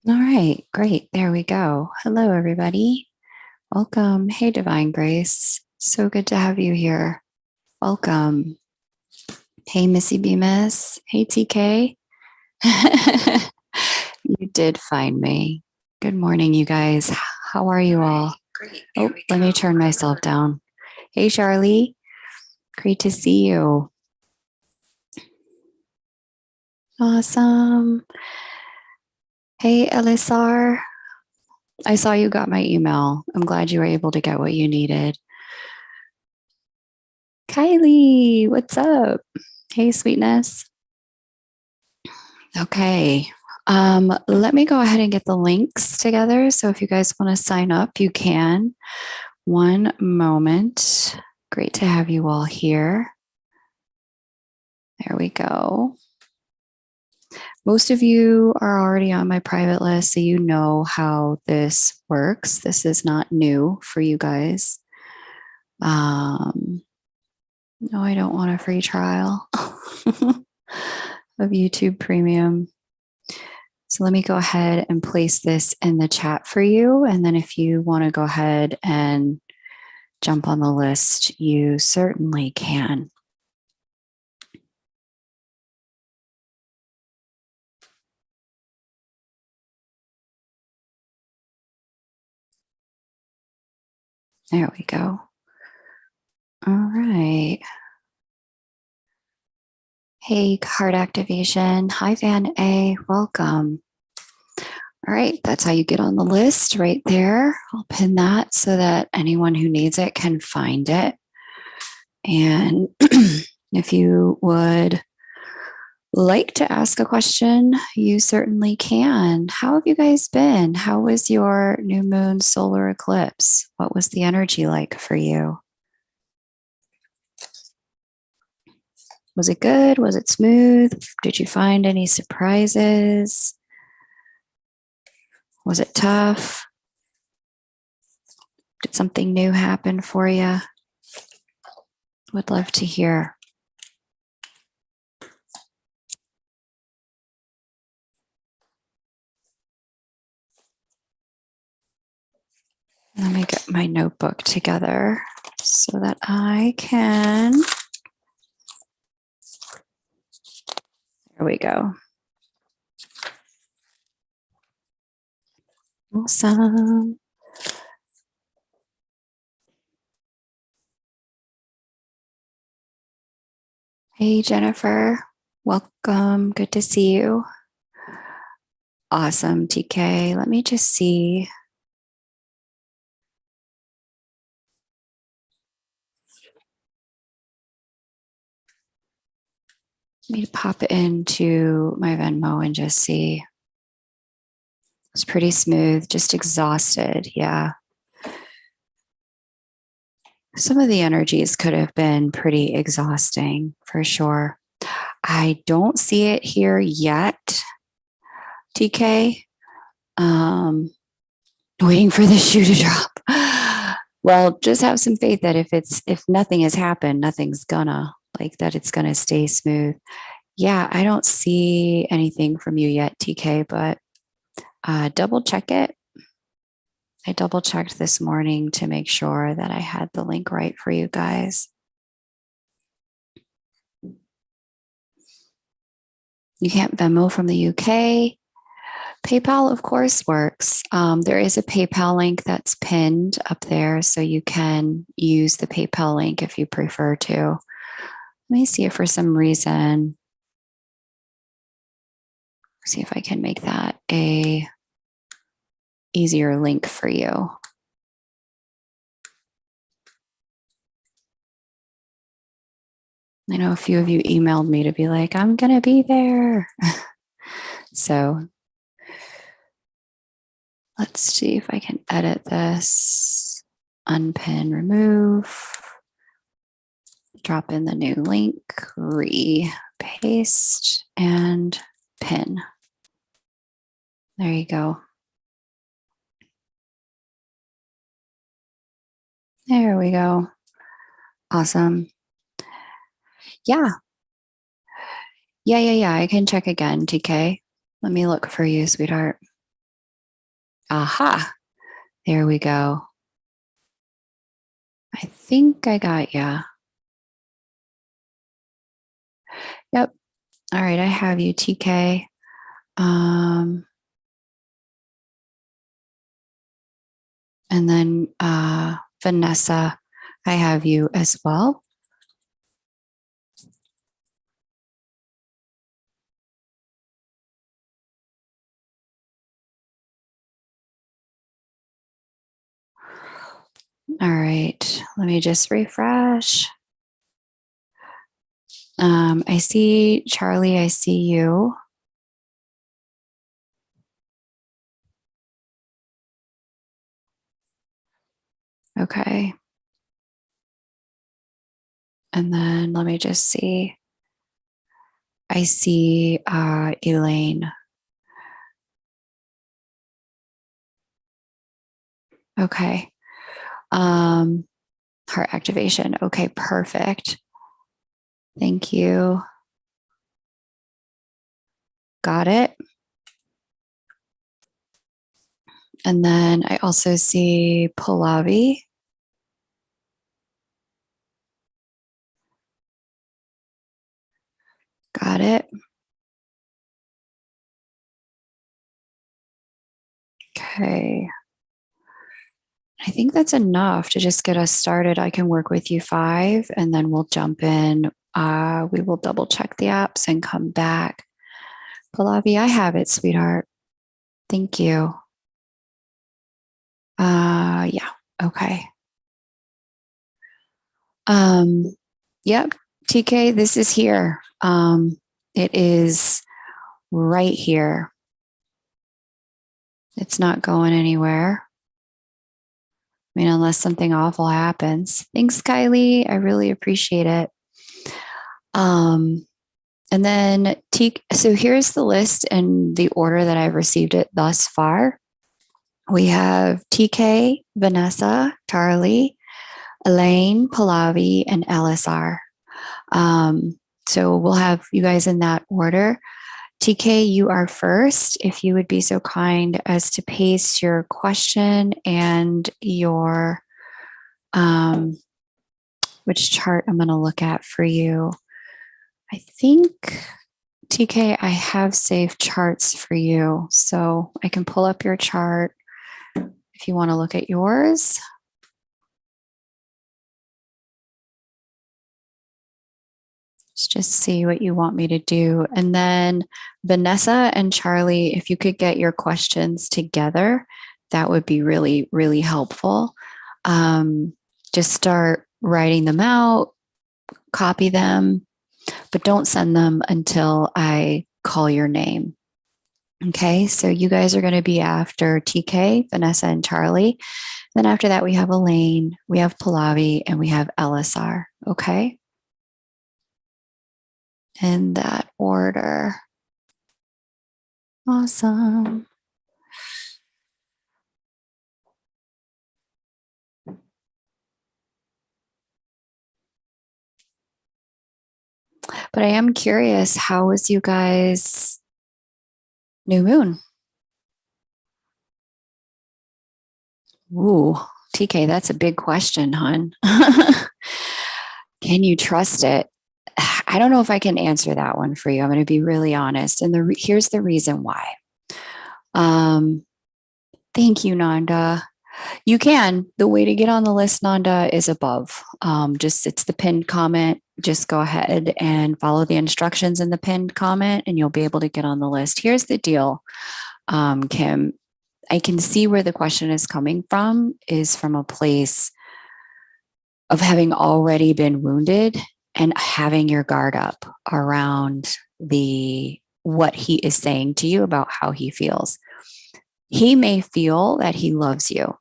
All right, great. There we go. Hello, everybody. Welcome. Hey, Divine Grace. So good to have you here. Welcome. Hey, Missy Bemis. Hey, TK. You did find me. Good morning, you guys. How are you all? Great. Oh, let me turn myself down. Hey, Charlie. Great to see you. Awesome. Hey, Elisar. I saw you got my email. I'm glad you were able to get what you needed. Kylie, what's up? Hey, sweetness. Okay. Let me go ahead and get the links together. So if you guys want to sign up, you can. One moment. Great to have you all here. There we go. Most of you are already on my private list, so you know how this works. This is not new for you guys. No, I don't want a free trial of YouTube Premium. So let me go ahead and place this in the chat for you. And then if you want to go ahead and jump on the list, you certainly can. There we go. All right. Hey, card activation. Hi, Van A. Welcome. All right, that's how you get on the list right there. I'll pin that so that anyone who needs it can find it. And if you would like to ask a question, you certainly can. How have you guys been? How was your new moon solar eclipse? What was the energy like for you? Was it good? Was it smooth? Did you find any surprises? Was it tough? Did something new happen for you? Would love to hear. Let me get my notebook together so that I can. There we go. Awesome. Hey, Jennifer. Welcome. Good to see you. Awesome, TK. Let me just see. Let me pop into my Venmo and just see. It's pretty smooth, just exhausted. Yeah. Some of the energies could have been pretty exhausting for sure. I don't see it here yet, TK. Waiting for the shoe to drop. Well, just have some faith that if nothing has happened, nothing's gonna like that. It's gonna stay smooth. Yeah, I don't see anything from you yet, TK, but double check it. I double checked this morning to make sure that I had the link right for you guys. You can't Venmo from the UK. PayPal, of course, works. There is a PayPal link that's pinned up there, so you can use the PayPal link if you prefer to. Let me see if for some reason, see if I can make that a easier link for you. I know a few of you emailed me to be like, I'm going to be there. So let's see if I can edit this, unpin, remove, drop in the new link, paste, and pin. There you go. There we go. Awesome. Yeah. Yeah. I can check again, TK. Let me look for you, sweetheart. Aha. There we go. I think I got ya. Yep. All right. I have you, TK. And then Vanessa, I have you as well. All right. Let me just refresh. I see Charlie. I see you. Okay. And then let me just see. I see Elaine. Okay. Heart activation. Okay, perfect. Thank you. Got it. And then I also see Pallavi. Got it. Okay. I think that's enough to just get us started. I can work with you 5 and then we'll jump in. We will double check the apps and come back. Pallavi, I have it, sweetheart. Thank you. Yeah. Okay. Yep. TK, this is here. It is right here. It's not going anywhere. I mean, unless something awful happens. Thanks, Kylie. I really appreciate it. And then so here's the list in the order that I've received it thus far. We have TK, Vanessa, Charlie, Elaine, Pallavi, and LSR. So we'll have you guys in that order. TK, you are first. If you would be so kind as to paste your question and your which chart I'm going to look at for you. I think, TK, I have saved charts for you. So I can pull up your chart if you want to look at yours. Let's just see what you want me to do. And then Vanessa and Charlie, if you could get your questions together, that would be really, really helpful. Just start writing them out, copy them, but don't send them until I call your name. Okay, so you guys are going to be after TK, Vanessa, and Charlie. Then after that, we have Elaine, we have Pallavi, and we have LSR. Okay, in that order. Awesome. But I am curious, how was you guys' new moon? Ooh, TK, that's a big question, hon. Can you trust it? I don't know if I can answer that one for you. I'm going to be really honest. And here's the reason why. Thank you, Nanda. You can. The way to get on the list, Nanda, is above. It's the pinned comment. Just go ahead and follow the instructions in the pinned comment, and you'll be able to get on the list. Here's the deal, Kim. I can see where the question is coming from, is from a place of having already been wounded and having your guard up around what he is saying to you about how he feels. He may feel that he loves you,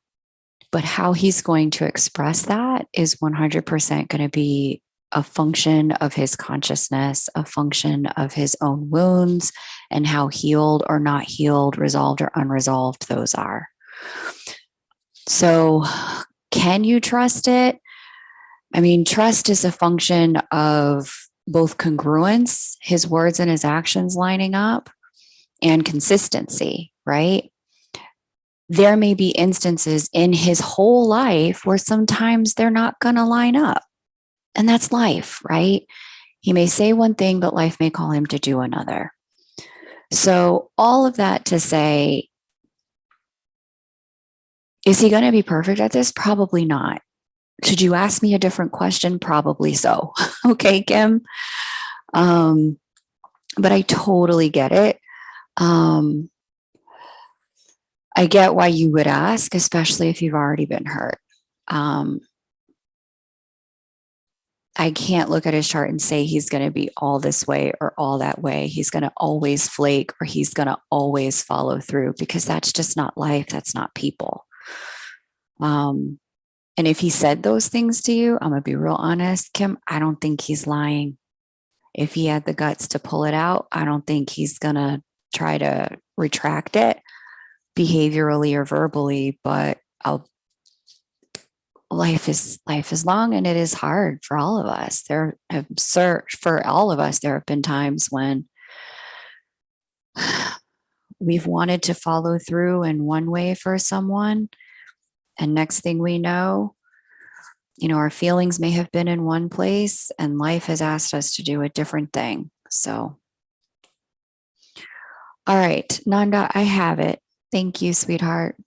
but how he's going to express that is 100% going to be a function of his consciousness, a function of his own wounds, and how healed or not healed, resolved or unresolved those are. So, can you trust it? I mean, trust is a function of both congruence, his words and his actions lining up, and consistency, right? there may be instances in his whole life where sometimes they're not going to line up. And that's life, right? He may say one thing, but life may call him to do another. So, all of that to say, is he going to be perfect at this? Probably not. Should you ask me a different question? Probably so. Okay, Kim. But I totally get it. I get why you would ask, especially if you've already been hurt. I can't look at his chart and say he's going to be all this way or all that way. He's going to always flake or he's going to always follow through, because that's just not life. That's not people. And if he said those things to you, I'm going to be real honest, Kim, I don't think he's lying. If he had the guts to pull it out, I don't think he's going to try to retract it behaviorally or verbally, but life is long, and it is hard for all of us. There have been times when we've wanted to follow through in one way for someone, and next thing we know, our feelings may have been in one place and life has asked us to do a different thing. So, all right, Nanda, I have it. Thank you, sweetheart.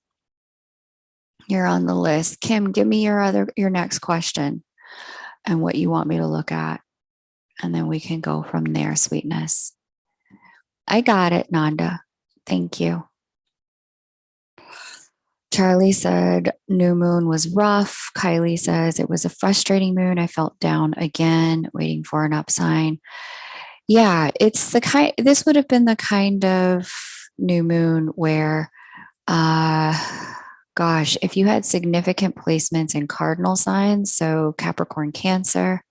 You're on the list. Kim, give me your next question and what you want me to look at. And then we can go from there, sweetness. I got it, Nanda. Thank you. Charlie said new moon was rough. Kylie says it was a frustrating moon. I felt down again, waiting for an up sign. Yeah, this would have been the kind of new moon where, gosh, if you had significant placements in cardinal signs, so Capricorn, Cancer,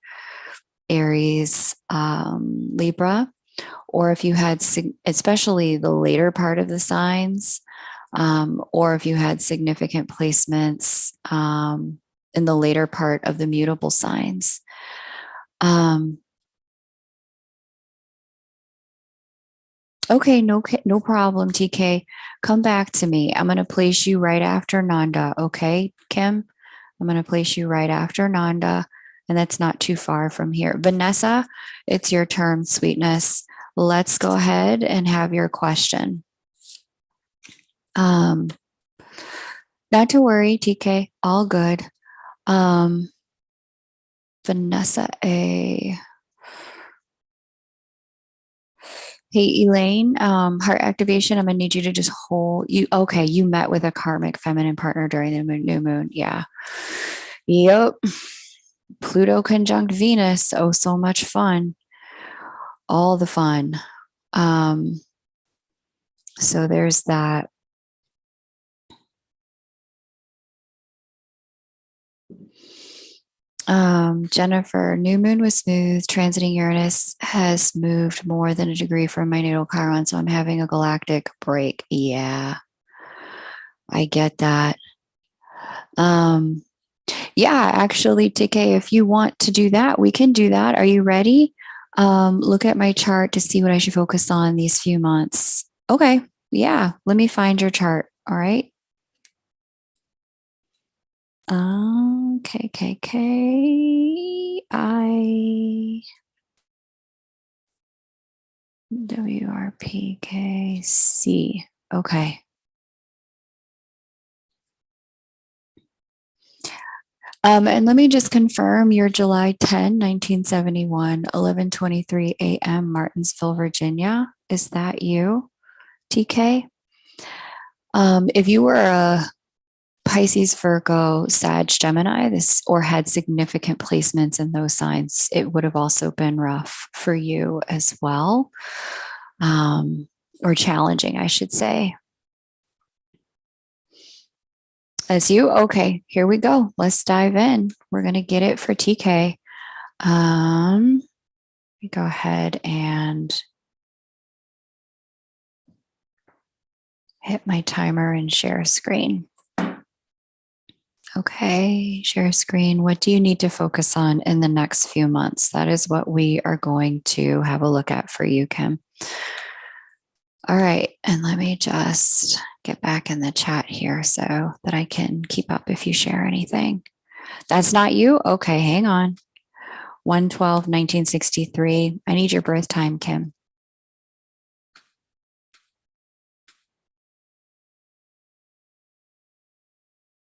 Aries, Libra, or if you had, especially the later part of the signs, or if you had significant placements in the later part of the mutable signs. Okay, no problem, TK. Come back to me. I'm going to place you right after Nanda. Okay, Kim? I'm going to place you right after Nanda, and that's not too far from here. Vanessa, it's your turn, sweetness. Let's go ahead and have your question. Not to worry, TK, all good. Vanessa A. Hey, Elaine, heart activation. I'm gonna need you to just hold you. Okay, you met with a karmic feminine partner during the new moon. Yeah. Yep. Pluto conjunct Venus. Oh, so much fun. All the fun. So there's that. Jennifer, new moon was smooth. Transiting Uranus has moved more than a degree from my natal Chiron, so I'm having a galactic break. Yeah, I get that. Yeah, actually, TK, if you want to do that, we can do that. Are you ready? Look at my chart to see what I should focus on these few months. Okay, yeah, let me find your chart. All right. WRPKC. Okay. And let me just confirm you're July 10, 1971, 11:23 a.m., Martinsville, Virginia. Is that you, TK? If you were a Pisces, Virgo, Sag, Gemini, or had significant placements in those signs, it would have also been rough for you as well, or challenging, I should say. As you, okay, here we go. Let's dive in. We're going to get it for TK. We go ahead and hit my timer and share screen. Okay, share screen. What do you need to focus on in the next few months? That is what we are going to have a look at for you, Kim. All right. And let me just get back in the chat here so that I can keep up if you share anything. That's not you? Okay, hang on. 1/12/1963. I need your birth time, Kim.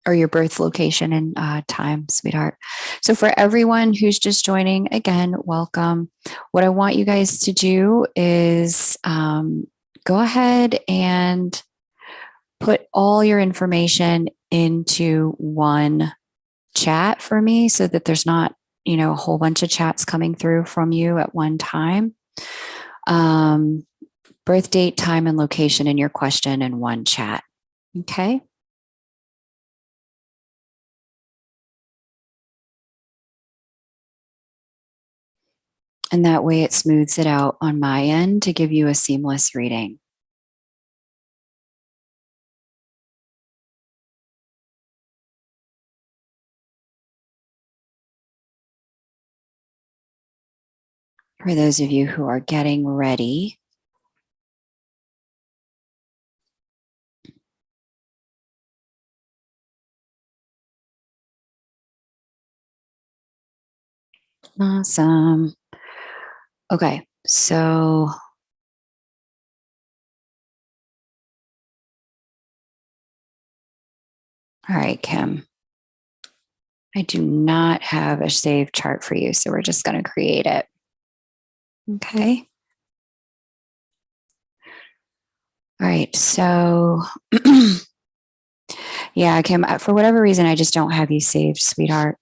Or your birth location and time, sweetheart. So, for everyone who's just joining, again, welcome. What I want you guys to do is go ahead and put all your information into one chat for me so that there's not, a whole bunch of chats coming through from you at one time. Birth date, time, and location in your question in one chat. Okay. And that way it smooths it out on my end to give you a seamless reading. For those of you who are getting ready, awesome. Okay, so all right, Kim. I do not have a saved chart for you, so we're just going to create it. Okay. All right, so yeah, Kim, for whatever reason, I just don't have you saved, sweetheart.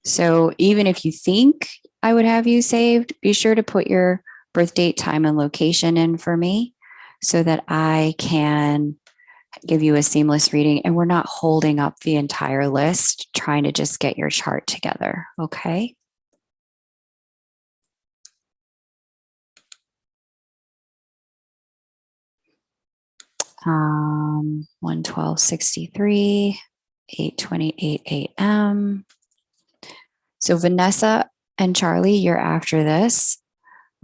So even if you think I would have you saved, be sure to put your birth date, time, and location in for me so that I can give you a seamless reading and we're not holding up the entire list trying to just get your chart together. Okay. 1/12/63, 8:28 a.m. So Vanessa and Charlie, you're after this.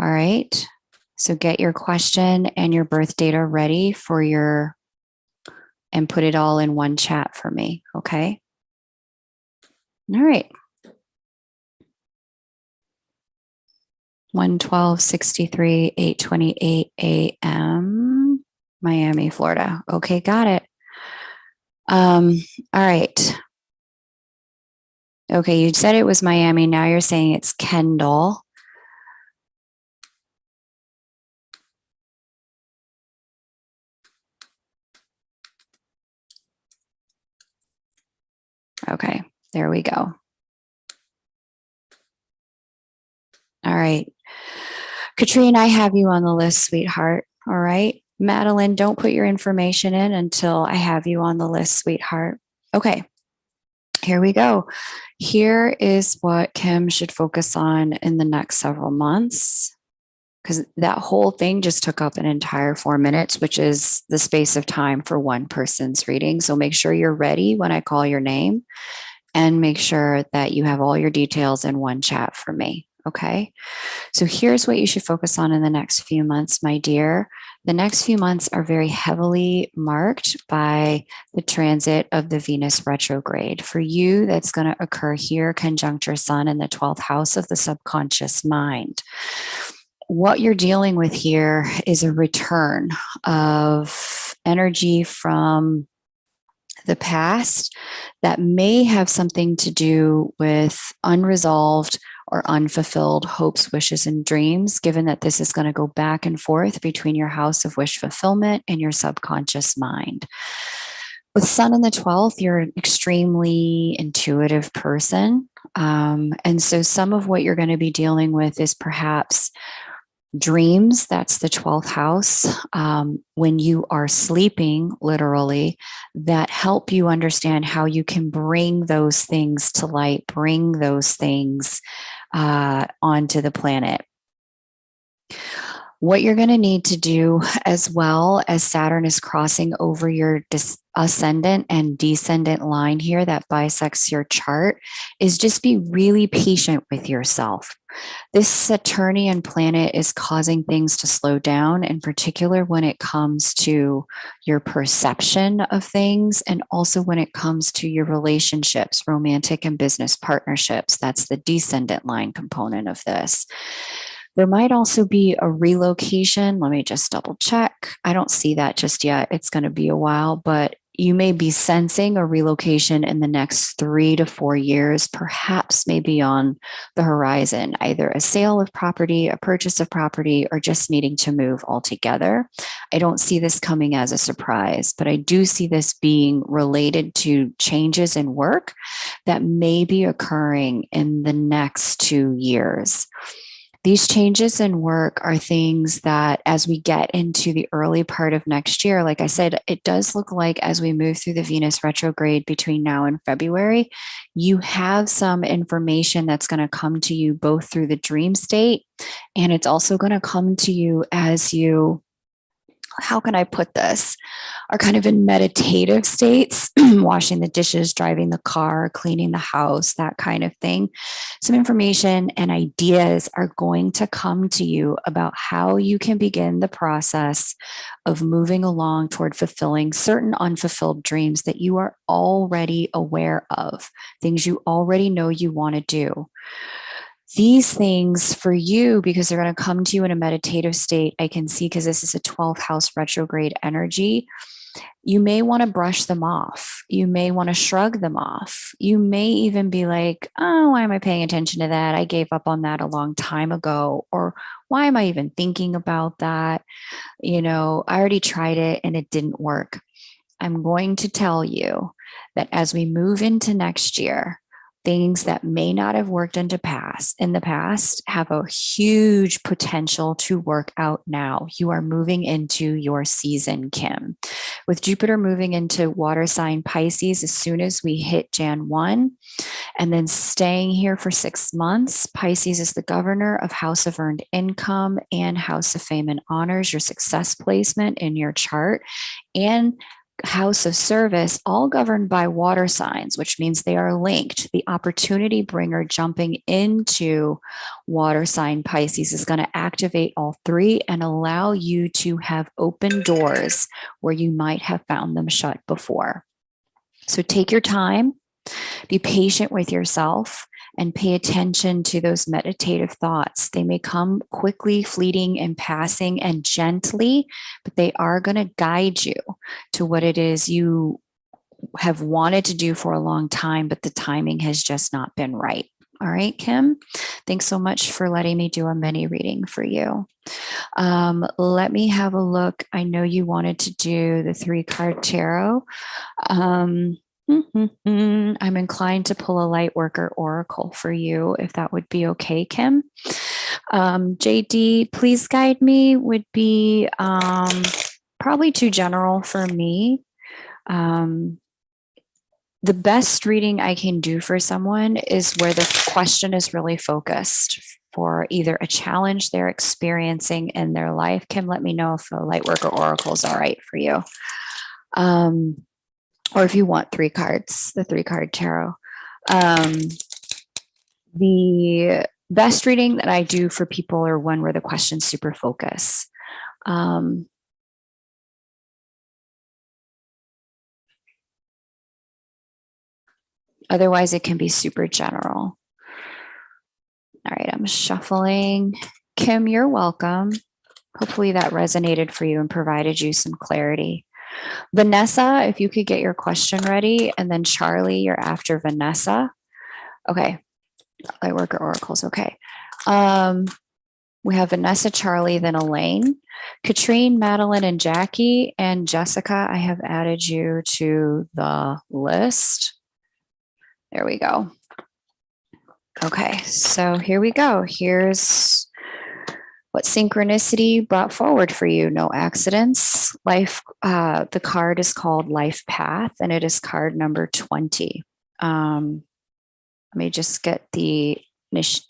All right. So get your question and your birth data ready for and put it all in one chat for me. Okay. All right. 1/12/63, 8:28 a.m. Miami, Florida. Okay, got it. All right. Okay, you said it was Miami. Now you're saying it's Kendall. Okay, there we go. All right. Katrine, I have you on the list, sweetheart. All right. Madeline, don't put your information in until I have you on the list, sweetheart. Okay. Here we go. Here is what Kim should focus on in the next several months, because that whole thing just took up an entire 4 minutes, which is the space of time for one person's reading. So make sure you're ready when I call your name and make sure that you have all your details in one chat for me. Okay. So here's what you should focus on in the next few months, my dear. The next few months are very heavily marked by the transit of the Venus retrograde. For you, that's going to occur here, conjunct your sun in the 12th house of the subconscious mind. What you're dealing with here is a return of energy from the past that may have something to do with unresolved or unfulfilled hopes, wishes, and dreams, given that this is going to go back and forth between your house of wish fulfillment and your subconscious mind. With Sun in the 12th, you're an extremely intuitive person. And so some of what you're going to be dealing with is perhaps dreams. That's the 12th house. When you are sleeping, literally, that help you understand how you can bring those things to light, bring those things onto the planet. What you're going to need to do as well as Saturn is crossing over your ascendant and descendant line here that bisects your chart is just be really patient with yourself. This Saturnian planet is causing things to slow down, in particular when it comes to your perception of things and also when it comes to your relationships, romantic and business partnerships. That's the descendant line component of this. There might also be a relocation. Let me just double check. I don't see that just yet. It's going to be a while, but you may be sensing a relocation in the next 3 to 4 years, perhaps maybe on the horizon, either a sale of property, a purchase of property, or just needing to move altogether. I don't see this coming as a surprise, but I do see this being related to changes in work that may be occurring in the next 2 years. These changes in work are things that as we get into the early part of next year, like I said, it does look like as we move through the Venus retrograde between now and February, you have some information that's going to come to you both through the dream state, and it's also going to come to you as you, how can I put this, are kind of in meditative states, washing the dishes, driving the car, cleaning the house, that kind of thing. Some information and ideas are going to come to you about how you can begin the process of moving along toward fulfilling certain unfulfilled dreams that you are already aware of, things you already know you want to do. These things for you, because they're going to come to you in a meditative state, I can see because this is a 12th house retrograde energy. You may want to brush them off. You may want to shrug them off. You may even be like, oh, why am I paying attention to that? I gave up on that a long time ago. Or why am I even thinking about that? I already tried it and it didn't work. I'm going to tell you that as we move into next year, things that may not have worked in the past have a huge potential to work out now. You are moving into your season, Kim. With Jupiter moving into water sign Pisces as soon as we hit Jan 1, and then staying here for 6 months. Pisces is the governor of House of Earned Income and House of Fame and Honors, your success placement in your chart, and House of Service, all governed by water signs, which means they are linked. The opportunity bringer jumping into water sign Pisces is going to activate all three and allow you to have open doors where you might have found them shut before. So take your time, be patient with yourself, and pay attention to those meditative thoughts. They may come quickly, fleeting, and passing and gently, but they are going to guide you to what it is you have wanted to do for a long time, but the timing has just not been right. All right, Kim, thanks so much for letting me do a mini reading for you. Let me have a look. I know you wanted to do the 3-card tarot. I'm inclined to pull a light worker oracle for you, if that would be okay, Kim. JD, please guide me would be probably too general for me. The best reading I can do for someone is where the question is really focused for either a challenge they're experiencing in their life. Kim, let me know if a light worker oracle is all right for you. Or if you want 3 cards, the 3-card tarot. The best reading that I do for people are one where the question's super focus. Otherwise, it can be super general. All right, I'm shuffling. Kim, you're welcome. Hopefully that resonated for you and provided you some clarity. Vanessa, if you could get your question ready, and then Charlie, you're after Vanessa. Okay. Lightworker oracles. Okay. We have Vanessa, Charlie, then Elaine, Katrine, Madeline, and Jackie, and Jessica. I have added you to the list. There we go. Okay, so here we go. Here's what synchronicity brought forward for you. No accidents. Life, the card is called Life Path, and it is card number 20. Let me just get the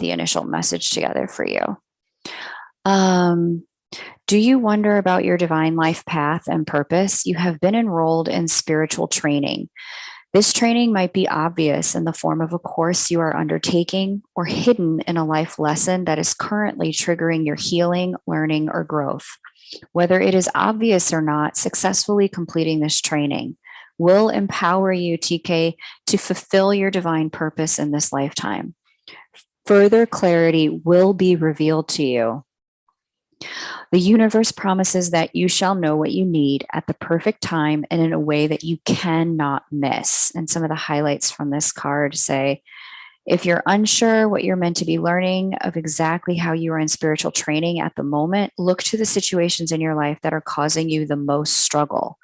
initial message together for you. Do you wonder about your divine life path and purpose? You have been enrolled in spiritual training. This training might be obvious in the form of a course you are undertaking or hidden in a life lesson that is currently triggering your healing, learning, or growth. Whether it is obvious or not, successfully completing this training will empower you, TK, to fulfill your divine purpose in this lifetime. Further clarity will be revealed to you. The universe promises that you shall know what you need at the perfect time and in a way that you cannot miss. And some of the highlights from this card say, if you're unsure what you're meant to be learning of exactly how you are in spiritual training at the moment, look to the situations in your life that are causing you the most struggle.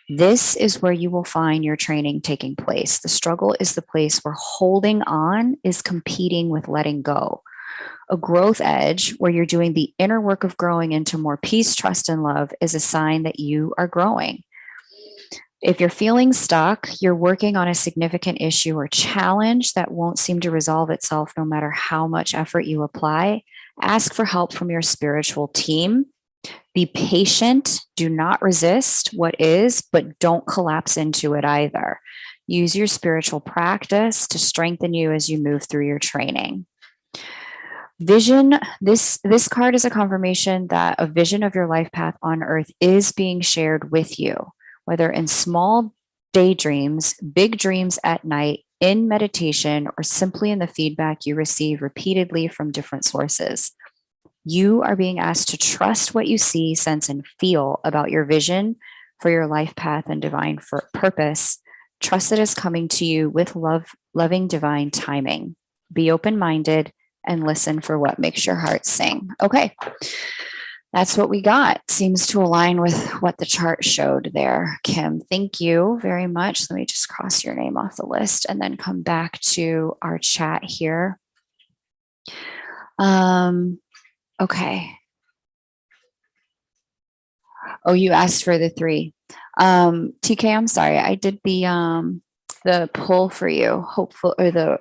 This is where you will find your training taking place. The struggle is the place where holding on is competing with letting go. A growth edge, where you're doing the inner work of growing into more peace, trust, and love, is a sign that you are growing. If you're feeling stuck, you're working on a significant issue or challenge that won't seem to resolve itself no matter how much effort you apply, ask for help from your spiritual team. Be patient. Do not resist what is, but don't collapse into it either. Use your spiritual practice to strengthen you as you move through your training. Vision, this card is a confirmation that a vision of your life path on earth is being shared with you, whether in small daydreams, big dreams at night, in meditation, or simply in the feedback you receive repeatedly from different sources. You are being asked to trust what you see, sense, and feel about your vision for your life path and divine purpose. Trust that is coming to you with loving divine timing. Be open-minded and listen for what makes your heart sing. Okay, that's what we got. Seems to align with what the chart showed there, Kim. Thank you very much. Let me just cross your name off the list and then come back to our chat here. Okay. Oh, you asked for the 3. TK, I'm sorry. I did the pull for you, hopeful, or the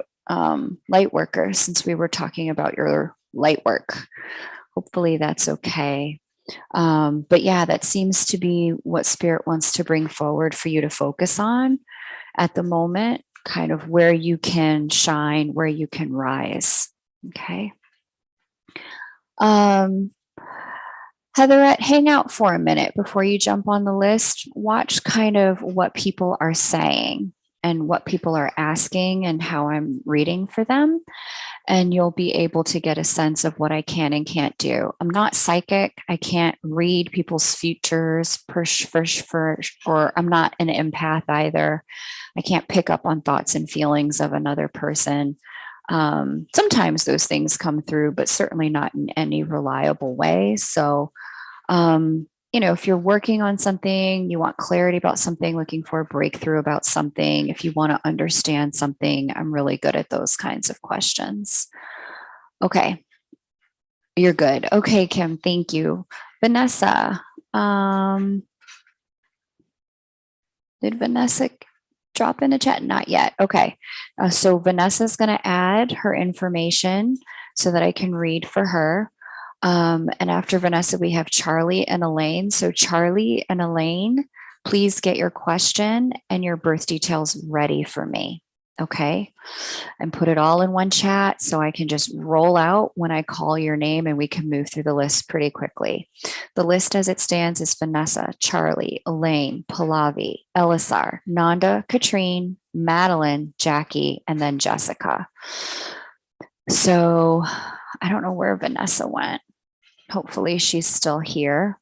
light worker, since we were talking about your light work. Hopefully that's okay. But yeah, that seems to be what Spirit wants to bring forward for you to focus on at the moment, kind of where you can shine, where you can rise. Okay. Heatherette, hang out for a minute before you jump on the list. Watch kind of what people are saying and what people are asking and how I'm reading for them. And you'll be able to get a sense of what I can and can't do. I'm not psychic. I can't read people's futures, or I'm not an empath either. I can't pick up on thoughts and feelings of another person. Sometimes those things come through, but certainly not in any reliable way. So, if you're working on something, you want clarity about something, looking for a breakthrough about something, if you want to understand something, I'm really good at those kinds of questions. Okay. You're good. Okay, Kim, thank you. Vanessa, did Vanessa drop in a chat? Not yet. Okay. So Vanessa's going to add her information so that I can read for her. And after Vanessa, we have Charlie and Elaine. So Charlie and Elaine, please get your question and your birth details ready for me. Okay. And put it all in one chat so I can just roll out when I call your name and we can move through the list pretty quickly. The list as it stands is Vanessa, Charlie, Elaine, Pallavi, Elisar, Nanda, Katrine, Madeline, Jackie, and then Jessica. So I don't know where Vanessa went. Hopefully she's still here.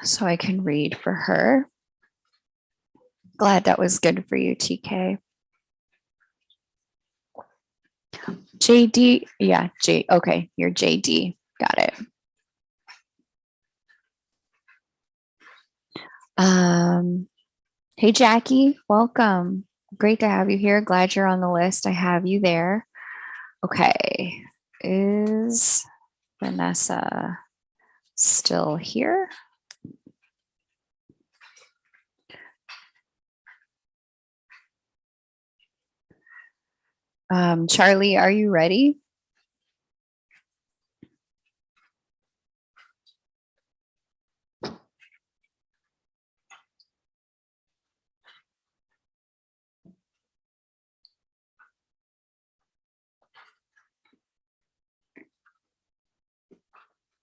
So I can read for her. Glad that was good for you, TK. JD, yeah, okay, you're JD. Got it. Hey, Jackie, welcome. Great to have you here. Glad you're on the list. I have you there. Okay, is Vanessa still here? Charlie, are you ready?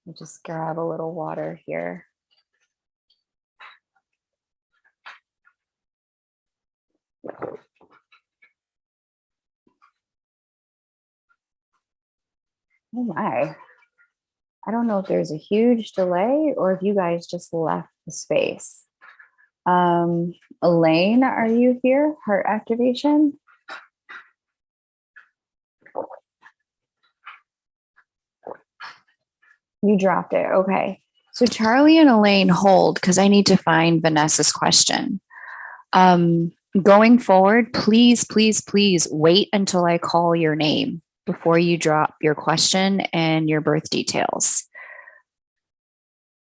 I'll just grab a little water here. Oh my. I don't know if there's a huge delay or if you guys just left the space. Elaine, are you here? Heart activation? You dropped it. Okay. So Charlie and Elaine hold because I need to find Vanessa's question. Going forward, please, please, please wait until I call your name before you drop your question and your birth details.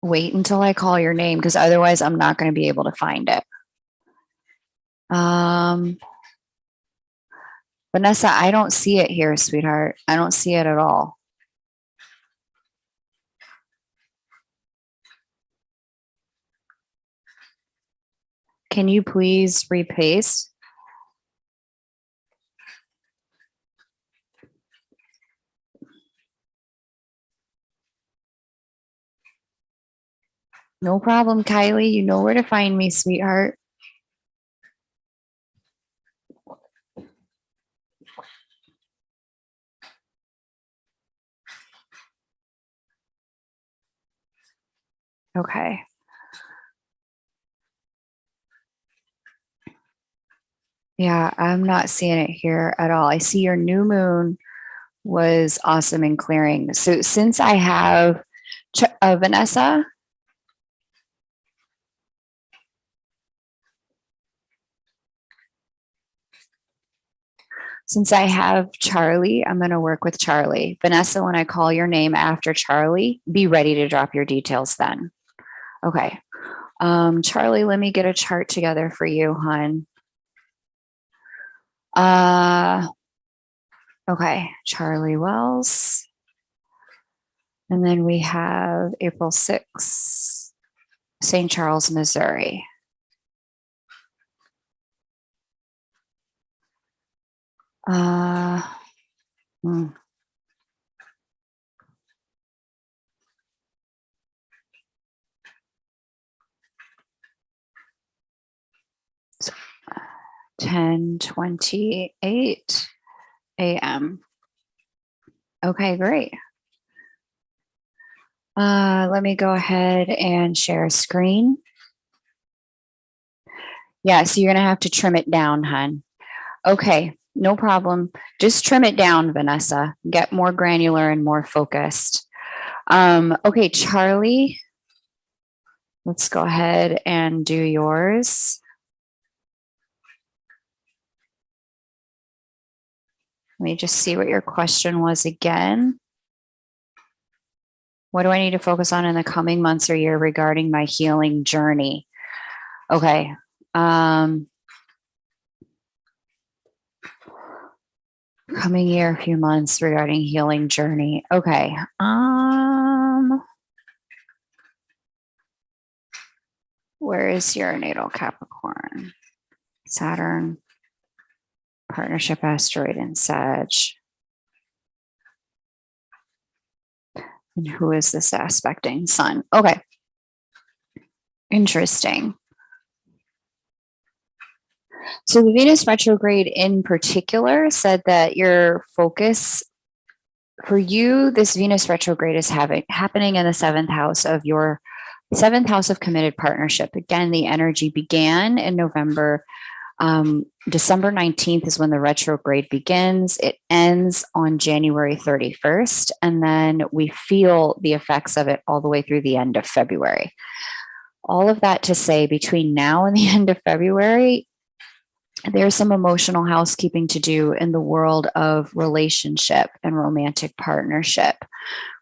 Wait until I call your name because otherwise I'm not going to be able to find it. Vanessa, I don't see it here, sweetheart. I don't see it at all. Can you please repaste? No problem, Kylie. You know where to find me, sweetheart. Okay. Yeah, I'm not seeing it here at all. I see your new moon was awesome in clearing. So since I have Vanessa, since I have Charlie, I'm going to work with Charlie. Vanessa, when I call your name after Charlie, be ready to drop your details then. Okay. Charlie, let me get a chart together for you, hon. Okay, Charlie Wells. And then we have April 6th, St. Charles, Missouri. Hmm. 10:28 a.m. Okay, great. Let me go ahead and share a screen. Yeah, so you're going to have to trim it down, hun. Okay, no problem. Just trim it down, Vanessa. Get more granular and more focused. Okay, Charlie, let's go ahead and do yours. Let me just see what your question was again. What do I need to focus on in the coming months or year regarding my healing journey? Okay. Coming year, a few months regarding healing journey. Okay. Where is your natal Capricorn? Saturn, partnership asteroid in Sag. And who is this aspecting? Sun. Okay. Interesting. So the Venus retrograde in particular said that your focus for you, this Venus retrograde is happening in the seventh house of your seventh house of committed partnership. Again, the energy began in November. December 19th is when the retrograde begins. It ends on January 31st. And then we feel the effects of it all the way through the end of February. All of that to say, between now and the end of February, there's some emotional housekeeping to do in the world of relationship and romantic partnership.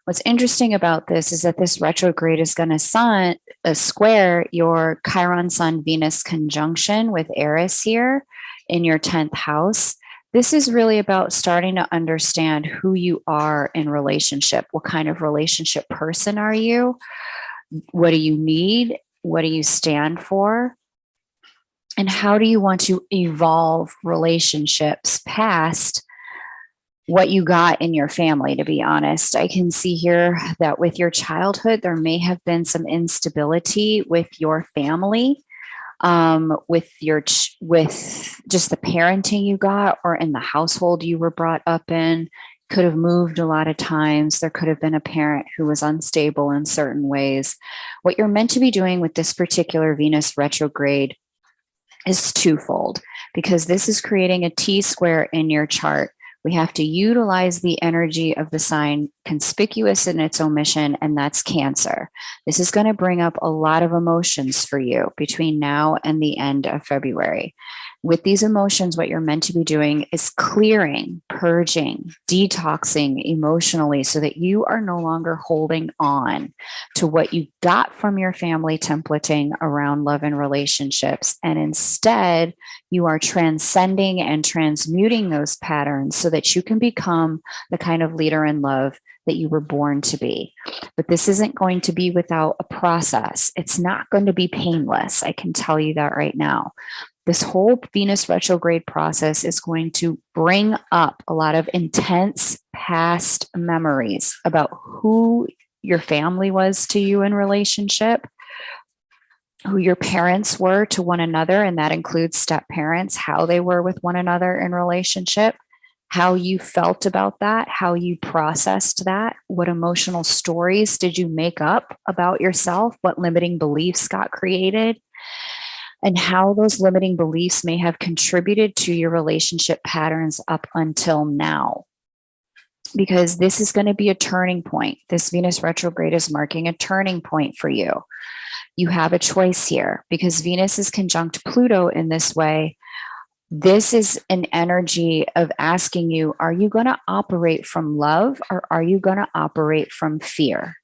What's interesting about this is that this retrograde is going to square your Chiron Sun Venus conjunction with Eris here in your 10th house. this is really about starting to understand who you are in relationship. What kind of relationship person are you? What do you need? What do you stand for? And how do you want to evolve relationships past what you got in your family? To be honest, I can see here that with your childhood, there may have been some instability with your family, with just the parenting you got, or in the household you were brought up in. Could have moved a lot of times. There could have been a parent who was unstable in certain ways. What you're meant to be doing with this particular Venus retrograde is twofold, because this is creating a T-square in your chart. We have to utilize the energy of the sign conspicuous in its omission, and that's Cancer. This is going to bring up a lot of emotions for you between now and the end of February. With these emotions, what you're meant to be doing is clearing, purging, detoxing emotionally, so that you are no longer holding on to what you got from your family templating around love and relationships. And instead, you are transcending and transmuting those patterns so that you can become the kind of leader in love that you were born to be. But this isn't going to be without a process. It's not going to be painless. I can tell you that right now. This whole Venus retrograde process is going to bring up a lot of intense past memories about who your family was to you in relationship, who your parents were to one another, and that includes step parents, how they were with one another in relationship, how you felt about that, how you processed that, what emotional stories did you make up about yourself, what limiting beliefs got created, and how those limiting beliefs may have contributed to your relationship patterns up until now. Because this is going to be a turning point. This Venus retrograde is marking a turning point for you. You have a choice here, because Venus is conjunct Pluto in this way. This is an energy of asking you, are you going to operate from love, or are you going to operate from fear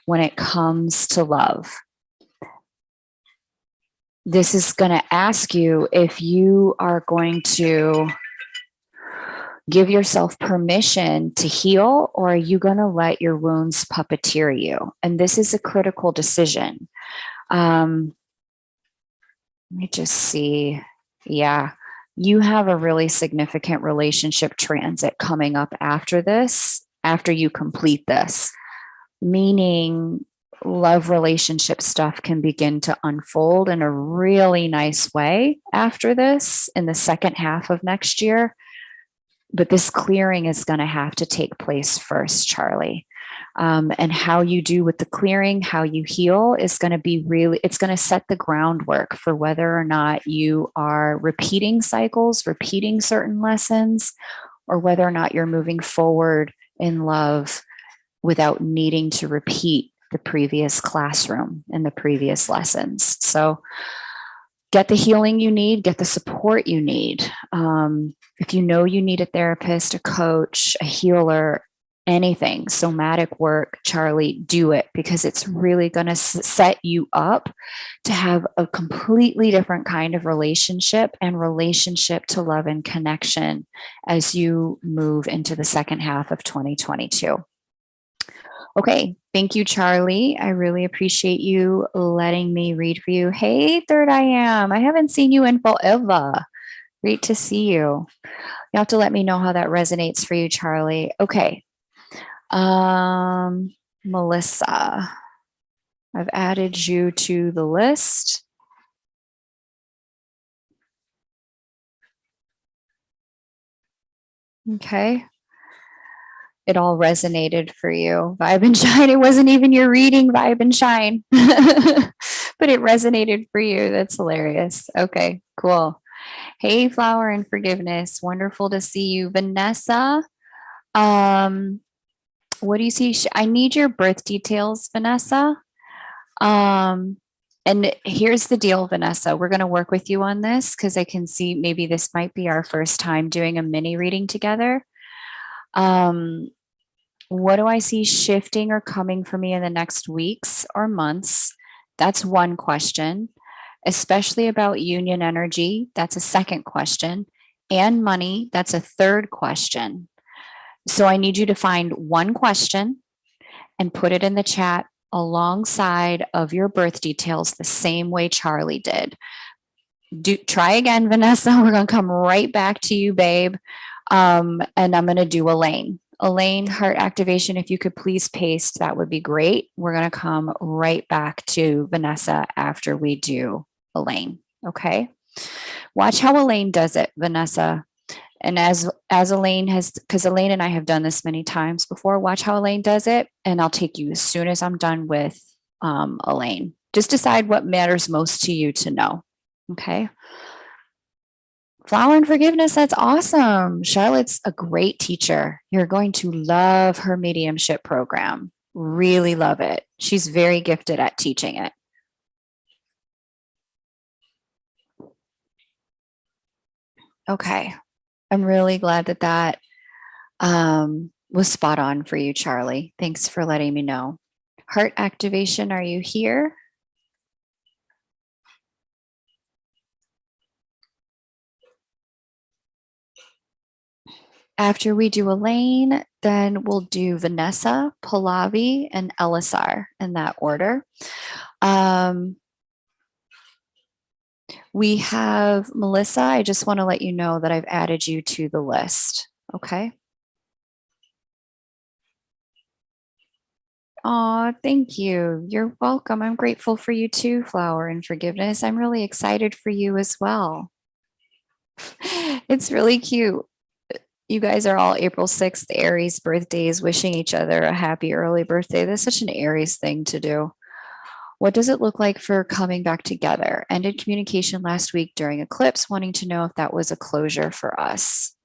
when it comes to love? This is going to ask you if you are going to give yourself permission to heal, or are you going to let your wounds puppeteer you? And this is a critical decision. Let me just see. Yeah, you have a really significant relationship transit coming up after this, after you complete this, meaning love relationship stuff can begin to unfold in a really nice way after this in the second half of next year. But this clearing is going to have to take place first, Charlie. And how you do with the clearing, how you heal is going to be really, it's going to set the groundwork for whether or not you are repeating cycles, repeating certain lessons, or whether or not you're moving forward in love without needing to repeat the previous classroom and the previous lessons. So get the healing you need, get the support you need. If you know you need a therapist, a coach, a healer, anything, somatic work, Charlie, do it, because it's really going to set you up to have a completely different kind of relationship and relationship to love and connection as you move into the second half of 2022. Okay, thank you, Charlie. I really appreciate you letting me read for you. Hey, Third I Am. I haven't seen you in forever. Great to see you. You have to let me know how that resonates for you, Charlie. Okay. Melissa, I've added you to the list. Okay. It all resonated for you. Vibe and Shine. It wasn't even your reading, Vibe and Shine, but it resonated for you. That's hilarious. Okay, cool. Hey, Flower and Forgiveness. Wonderful to see you. Vanessa, what do you see? I need your birth details, Vanessa. And here's the deal, Vanessa. We're going to work with you on this because I can see maybe this might be our first time doing a mini reading together. What do I see shifting or coming for me in the next weeks or months? That's one question, especially about union energy. That's a second question. and money. That's a third question. So I need you to find one question and put it in the chat alongside of your birth details the same way Charlie did. Try again, Vanessa. We're going to come right back to you, babe. And I'm going to do Elaine. Elaine, heart activation, if you could please paste, that would be great. We're going to come right back to Vanessa after we do Elaine. Okay. Watch how Elaine does it, Vanessa. And as Elaine has, because Elaine and I have done this many times before, watch how Elaine does it. And I'll take you as soon as I'm done with Elaine. Just decide what matters most to you to know. Okay. Flower and forgiveness, that's awesome. Charlotte's a great teacher. You're going to love her mediumship program. Really love it. She's very gifted at teaching it. Okay. I'm really glad that that was spot on for you, Charlie. Thanks for letting me know. Heart activation, are you here? After we do Elaine, then we'll do Vanessa, Pallavi, and Elisar in that order. We have Melissa. I just want to let you know that I've added you to the list. Okay. Oh, thank you. You're welcome. I'm grateful for you too, Flower and Forgiveness. I'm really excited for you as well. It's really cute. You guys are all April 6th Aries birthdays, wishing each other a happy early birthday. That's such an Aries thing to do. What does it look like for coming back together? Ended communication last week during eclipse, wanting to know if that was a closure for us.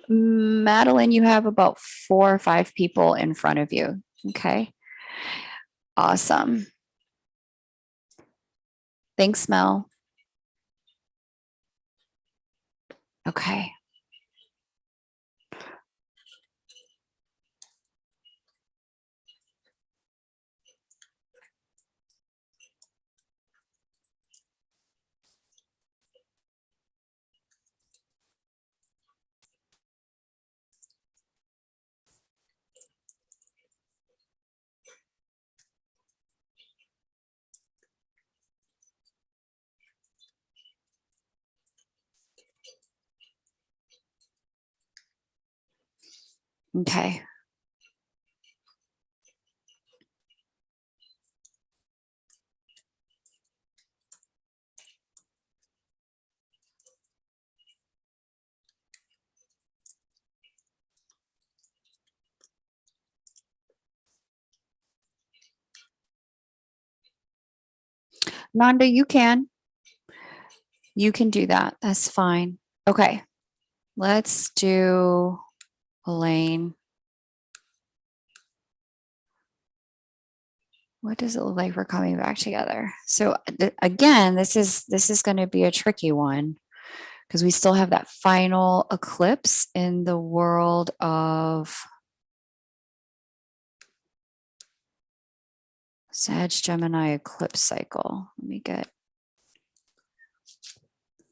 Madeline, you have about 4 or 5 people in front of you. Okay. Awesome. Thanks, Mel. Okay. Okay. Nanda, you can. You can do that. That's fine. Okay. Let's do Elaine. What does it look like for coming back together? So again, this is going to be a tricky one because we still have that final eclipse in the world of Sag Gemini eclipse cycle.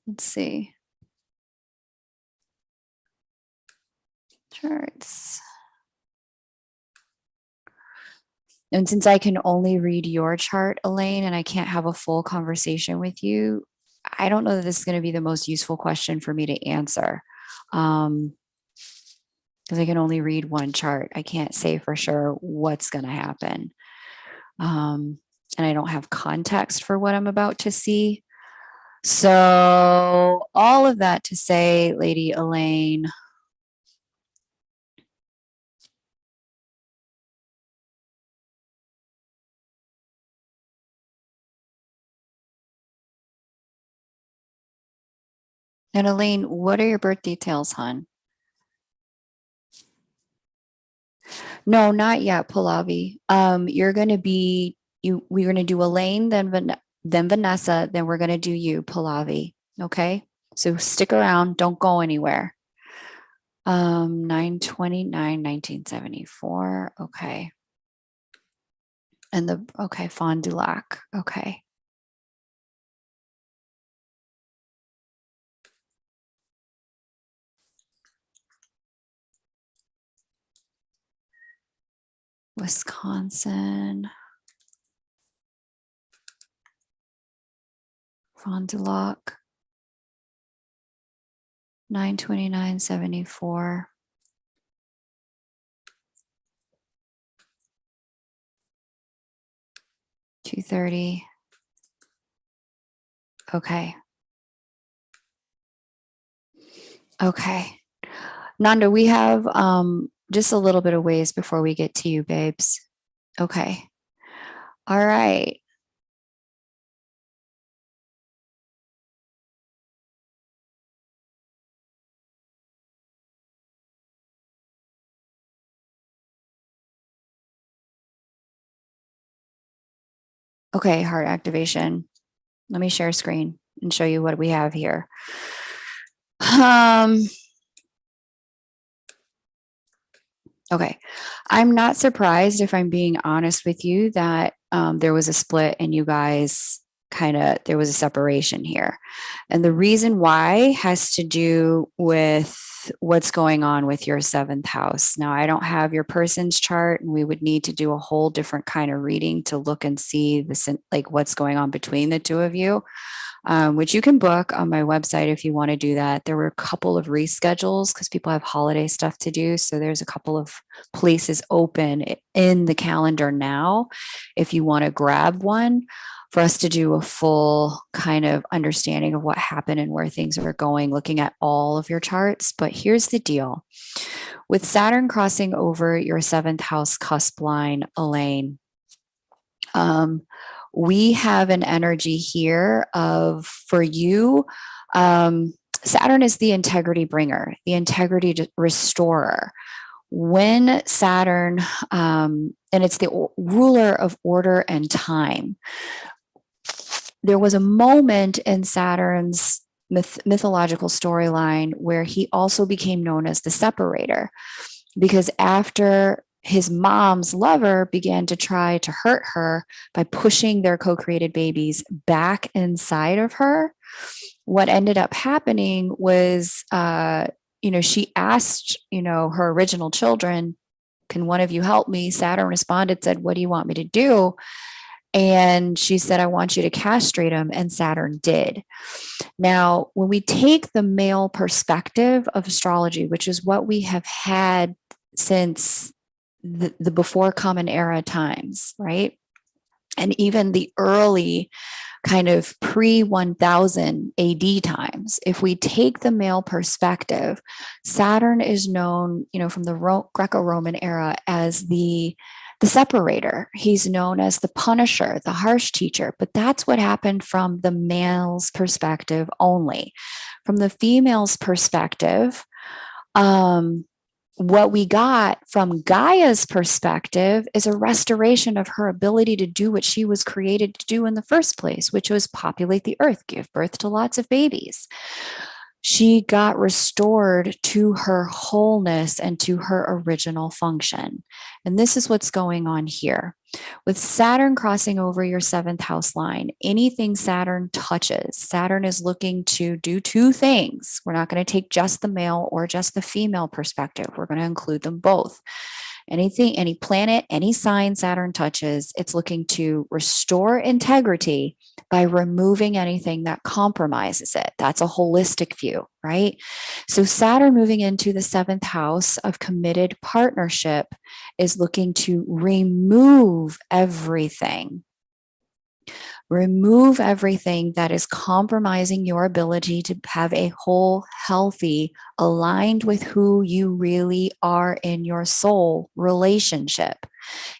Let's see. Charts. And since I can only read your chart, Elaine, and I can't have a full conversation with you, I don't know that this is going to be the most useful question for me to answer. Because I can only read one chart. I can't say for sure what's going to happen. And I don't have context for what I'm about to see. So all of that to say, Lady Elaine, and Elaine, what are your birth details, hon? No, not yet, Pallavi. You're going to be we're going to do Elaine, then Vanessa, then we're going to do you, Pallavi. Okay, so stick around. Don't go anywhere. 9/29, 1974. Okay. And okay, Fond du Lac. Okay. Wisconsin, Fond du Lac, 929.74. 230. Okay. Okay. Nanda, we have just a little bit of ways before we get to you, babes. Okay. All right. Okay, heart activation. Let me share screen and show you what we have here. Okay. I'm not surprised, if I'm being honest with you, that there was a split and you guys there was a separation here. And the reason why has to do with what's going on with your seventh house. Now, I don't have your person's chart, and we would need to do a whole different kind of reading to look and see like what's going on between the two of you. Which you can book on my website if you want to do that. There were a couple of reschedules because people have holiday stuff to do. So there's a couple of places open in the calendar now if you want to grab one for us to do a full kind of understanding of what happened and where things are going, looking at all of your charts. But here's the deal. With Saturn crossing over your seventh house cusp line, Elaine, we have an energy here of, for you, Saturn is the integrity bringer, the integrity restorer. When Saturn, and it's the ruler of order and time, there was a moment in Saturn's mythological storyline where he also became known as the separator, because after his mom's lover began to try to hurt her by pushing their co-created babies back inside of her, what ended up happening was, she asked, her original children, can one of you help me? Saturn responded, said, what do you want me to do? And she said, I want you to castrate him. And Saturn did. Now, when we take the male perspective of astrology, which is what we have had since the before common era times, right? And even the early kind of pre 1000 AD times, if we take the male perspective, Saturn is known, from the Greco-Roman era as the separator. He's known as the punisher, the harsh teacher, but that's what happened from the male's perspective only. From the female's perspective, what we got from Gaia's perspective is a restoration of her ability to do what she was created to do in the first place, which was populate the earth, give birth to lots of babies. She got restored to her wholeness and to her original function. And this is what's going on here. With Saturn crossing over your seventh house line, anything Saturn touches, Saturn is looking to do two things. We're not going to take just the male or just the female perspective. We're going to include them both. Anything, any planet, any sign Saturn touches, it's looking to restore integrity by removing anything that compromises it. That's a holistic view, right? So Saturn moving into the seventh house of committed partnership is looking to remove everything. Remove everything that is compromising your ability to have a whole, healthy, aligned with who you really are in your soul relationship.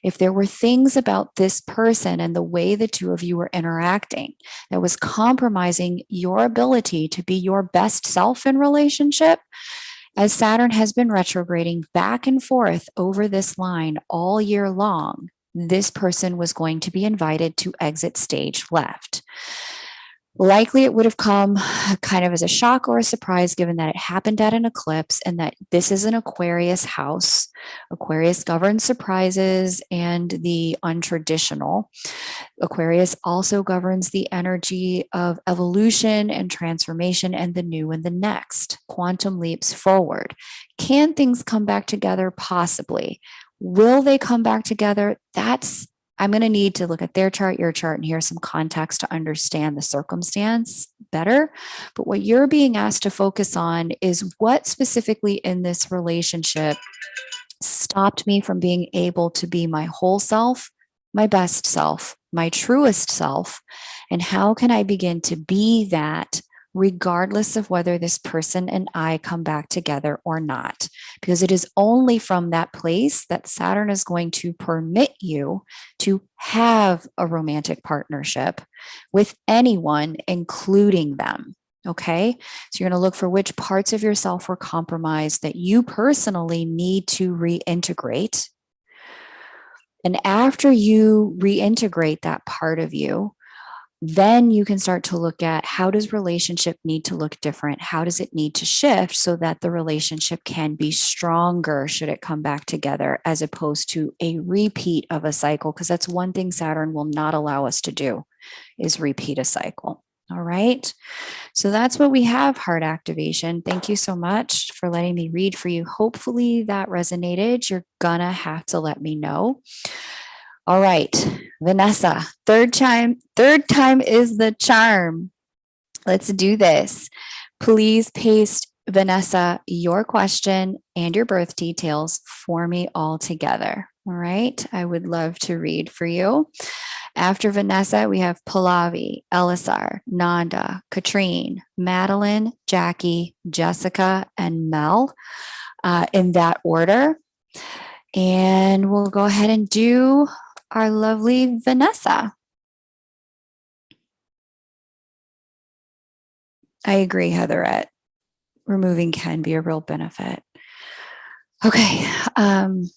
If there were things about this person and the way the two of you were interacting that was compromising your ability to be your best self in relationship, as Saturn has been retrograding back and forth over this line all year long, this person was going to be invited to exit stage left. Likely it would have come kind of as a shock or a surprise, given that it happened at an eclipse and that this is an Aquarius house. Aquarius governs surprises and the untraditional. Aquarius also governs the energy of evolution and transformation and the new and the next, quantum leaps forward. Can things come back together? Possibly. Will they come back together? I'm going to need to look at their chart, your chart, and hear some context to understand the circumstance better. But what you're being asked to focus on is what specifically in this relationship stopped me from being able to be my whole self, my best self, my truest self, and how can I begin to be that regardless of whether this person and I come back together or not? Because it is only from that place that Saturn is going to permit you to have a romantic partnership with anyone, including them. Okay. So you're going to look for which parts of yourself were compromised that you personally need to reintegrate. And after you reintegrate that part of you, then you can start to look at how does relationship need to look different? How does it need to shift so that the relationship can be stronger should it come back together, as opposed to a repeat of a cycle? Because that's one thing Saturn will not allow us to do, is repeat a cycle. All right. So that's what we have, heart activation. Thank you so much for letting me read for you. Hopefully that resonated. You're gonna have to let me know. All right, Vanessa, third time is the charm. Let's do this. Please paste, Vanessa, your question and your birth details for me all together. All right, I would love to read for you. After Vanessa, we have Pallavi, Elisar, Nanda, Katrine, Madeline, Jackie, Jessica, and Mel, in that order. And we'll go ahead and do our lovely Vanessa. I agree, Heatherette. Removing can be a real benefit. Okay. All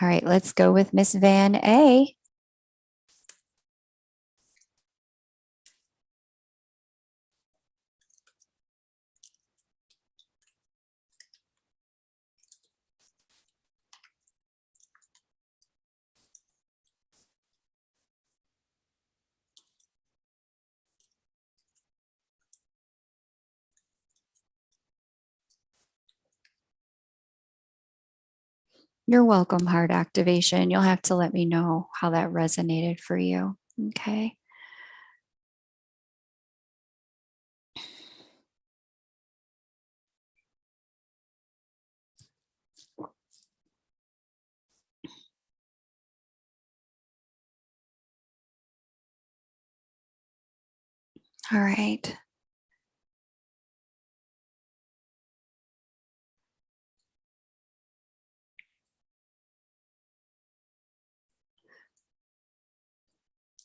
right, let's go with Miss Van A. You're welcome, heart activation. You'll have to let me know how that resonated for you. Okay. All right.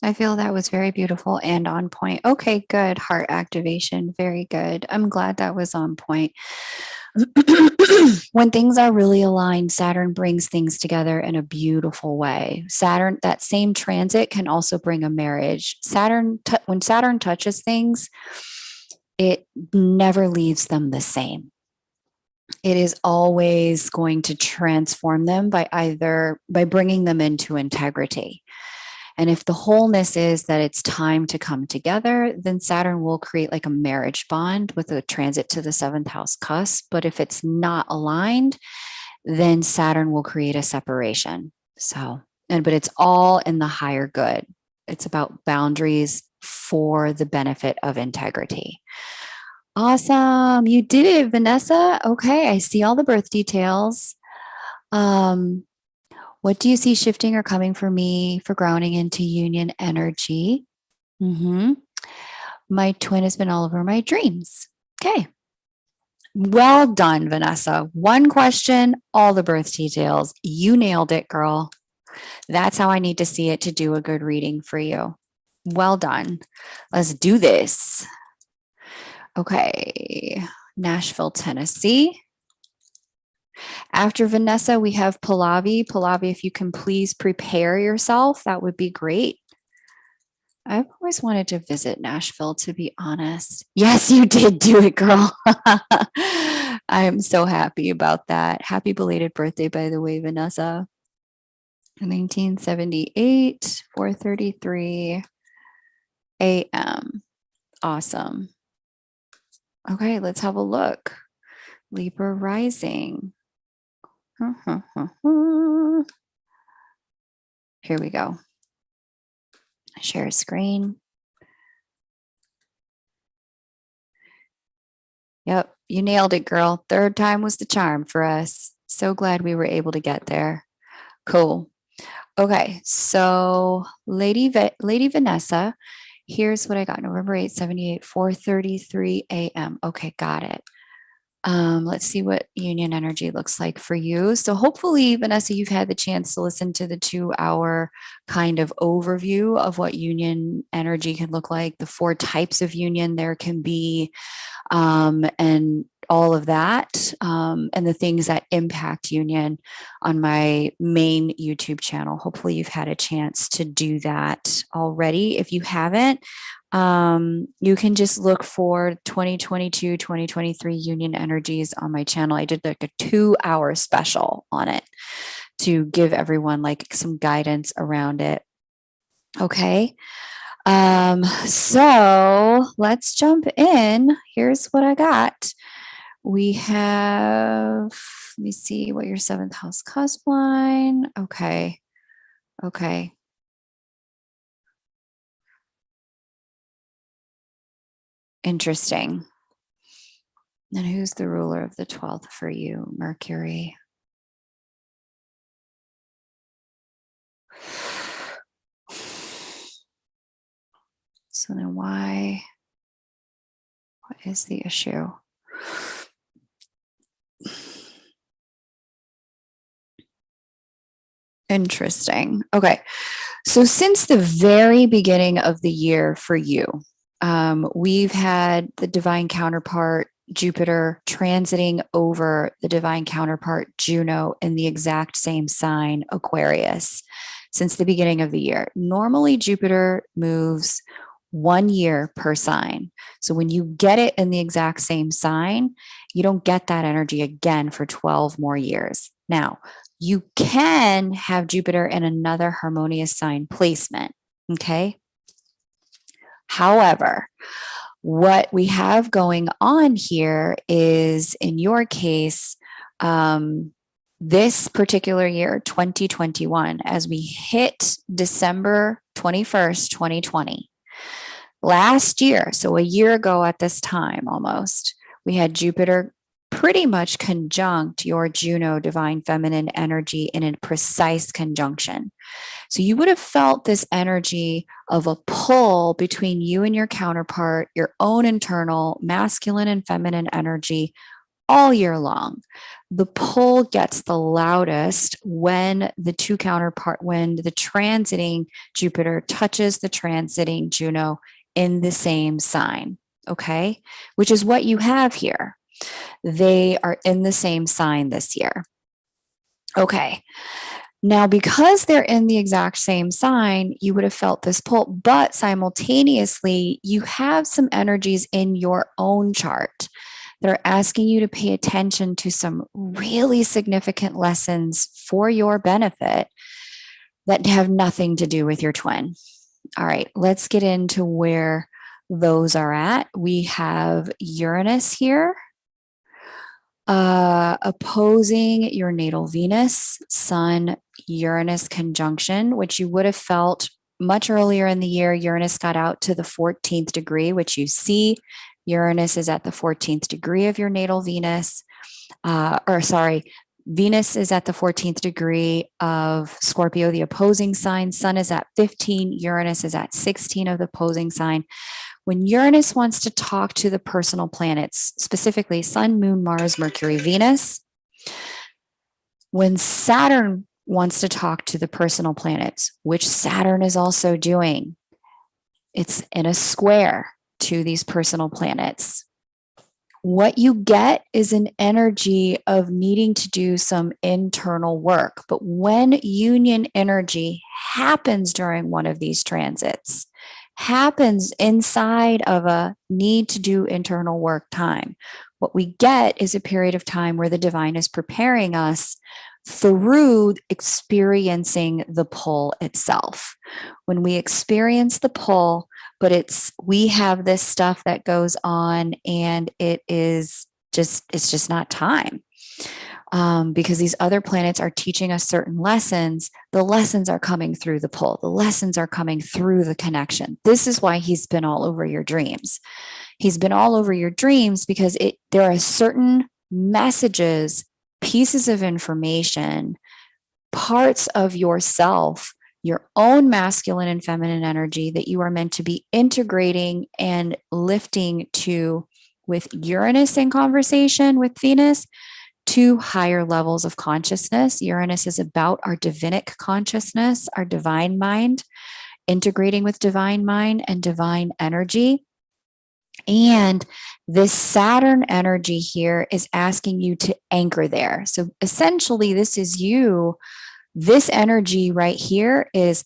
I feel that was very beautiful and on point. Okay, good. Heart activation. Very good. I'm glad that was on point. When things are really aligned, Saturn brings things together in a beautiful way. Saturn, that same transit can also bring a marriage. When Saturn touches things, it never leaves them the same. It is always going to transform them by bringing them into integrity. And if the wholeness is that it's time to come together, then Saturn will create like a marriage bond with a transit to the seventh house cusp. But if it's not aligned, then Saturn will create a separation. But it's all in the higher good. It's about boundaries for the benefit of integrity. Awesome. You did it, Vanessa. Okay. I see all the birth details. What do you see shifting or coming for me for grounding into union energy? My twin has been all over my dreams. Okay. Well done, Vanessa. One question, all the birth details. You nailed it, girl. That's how I need to see it to do a good reading for you. Well done. Let's do this. Okay. Nashville, Tennessee. After Vanessa, we have Pallavi. Pallavi, if you can please prepare yourself, that would be great. I've always wanted to visit Nashville, to be honest. Yes, you did do it, girl. I'm so happy about that. Happy belated birthday, by the way, Vanessa. 1978, 4:33 a.m. Awesome. Okay, let's have a look. Libra rising. Here we go. Share screen. Yep, you nailed it, girl. Third time was the charm for us. So glad we were able to get there. Cool. Okay, so Lady Vanessa, here's what I got. November 8th, 78, 4:33 a.m. Okay, got it. Let's see what union energy looks like for you. So hopefully, Vanessa, you've had the chance to listen to the 2-hour kind of overview of what union energy can look like, the 4 types of union there can be, and all of that, and the things that impact union on my main YouTube channel. Hopefully you've had a chance to do that already. If you haven't, you can just look for 2022, 2023 union energies on my channel. I did like a 2-hour special on it to give everyone like some guidance around it. Okay. So let's jump in. Here's what I got. We have, let me see what your 7th house cusp line. Okay. Okay. Interesting. And who's the ruler of the 12th for you? Mercury. So then what is the issue? Interesting. Okay. So since the very beginning of the year for you, we've had the divine counterpart Jupiter transiting over the divine counterpart Juno in the exact same sign, Aquarius, since the beginning of the year. Normally, Jupiter moves 1 year per sign. So when you get it in the exact same sign, you don't get that energy again for 12 more years. Now, you can have Jupiter in another harmonious sign placement. Okay. However, what we have going on here is, in your case, this particular year, 2021, as we hit December 21st, 2020, last year, so a year ago at this time almost, we had Jupiter pretty much conjunct your Juno divine feminine energy in a precise conjunction. So you would have felt this energy of a pull between you and your counterpart, your own internal masculine and feminine energy all year long. The pull gets the loudest when the transiting Jupiter touches the transiting Juno in the same sign. Okay, which is what you have here. They are in the same sign this year. Okay. Now, because they're in the exact same sign, you would have felt this pull, but simultaneously, you have some energies in your own chart that are asking you to pay attention to some really significant lessons for your benefit that have nothing to do with your twin. All right, let's get into where those are at. We have Uranus here, opposing your natal Venus, Sun, Uranus conjunction, which you would have felt much earlier in the year. Uranus got out to the 14th degree, which you see. Uranus is at the 14th degree of your natal Venus. Venus is at the 14th degree of Scorpio, the opposing sign. Sun is at 15. Uranus is at 16 of the opposing sign. When Uranus wants to talk to the personal planets, specifically Sun, Moon, Mars, Mercury, Venus, when Saturn wants to talk to the personal planets, which Saturn is also doing, it's in a square to these personal planets. What you get is an energy of needing to do some internal work. But when union energy happens during one of these transits, happens inside of a need to do internal work time, what we get is a period of time where the divine is preparing us through experiencing the pull itself. When we experience the pull, but we have this stuff that goes on and it's just not time. because these other planets are teaching us certain lessons. The lessons are coming through the pull. The lessons are coming through the connection. This is why he's been all over your dreams. He's been all over your dreams because there are certain messages, pieces of information, parts of yourself, your own masculine and feminine energy that you are meant to be integrating and lifting to with Uranus in conversation with Venus to higher levels of consciousness. Uranus is about our divinic consciousness, our divine mind, integrating with divine mind and divine energy. And this Saturn energy here is asking you to anchor there. So essentially, this is you. This energy right here is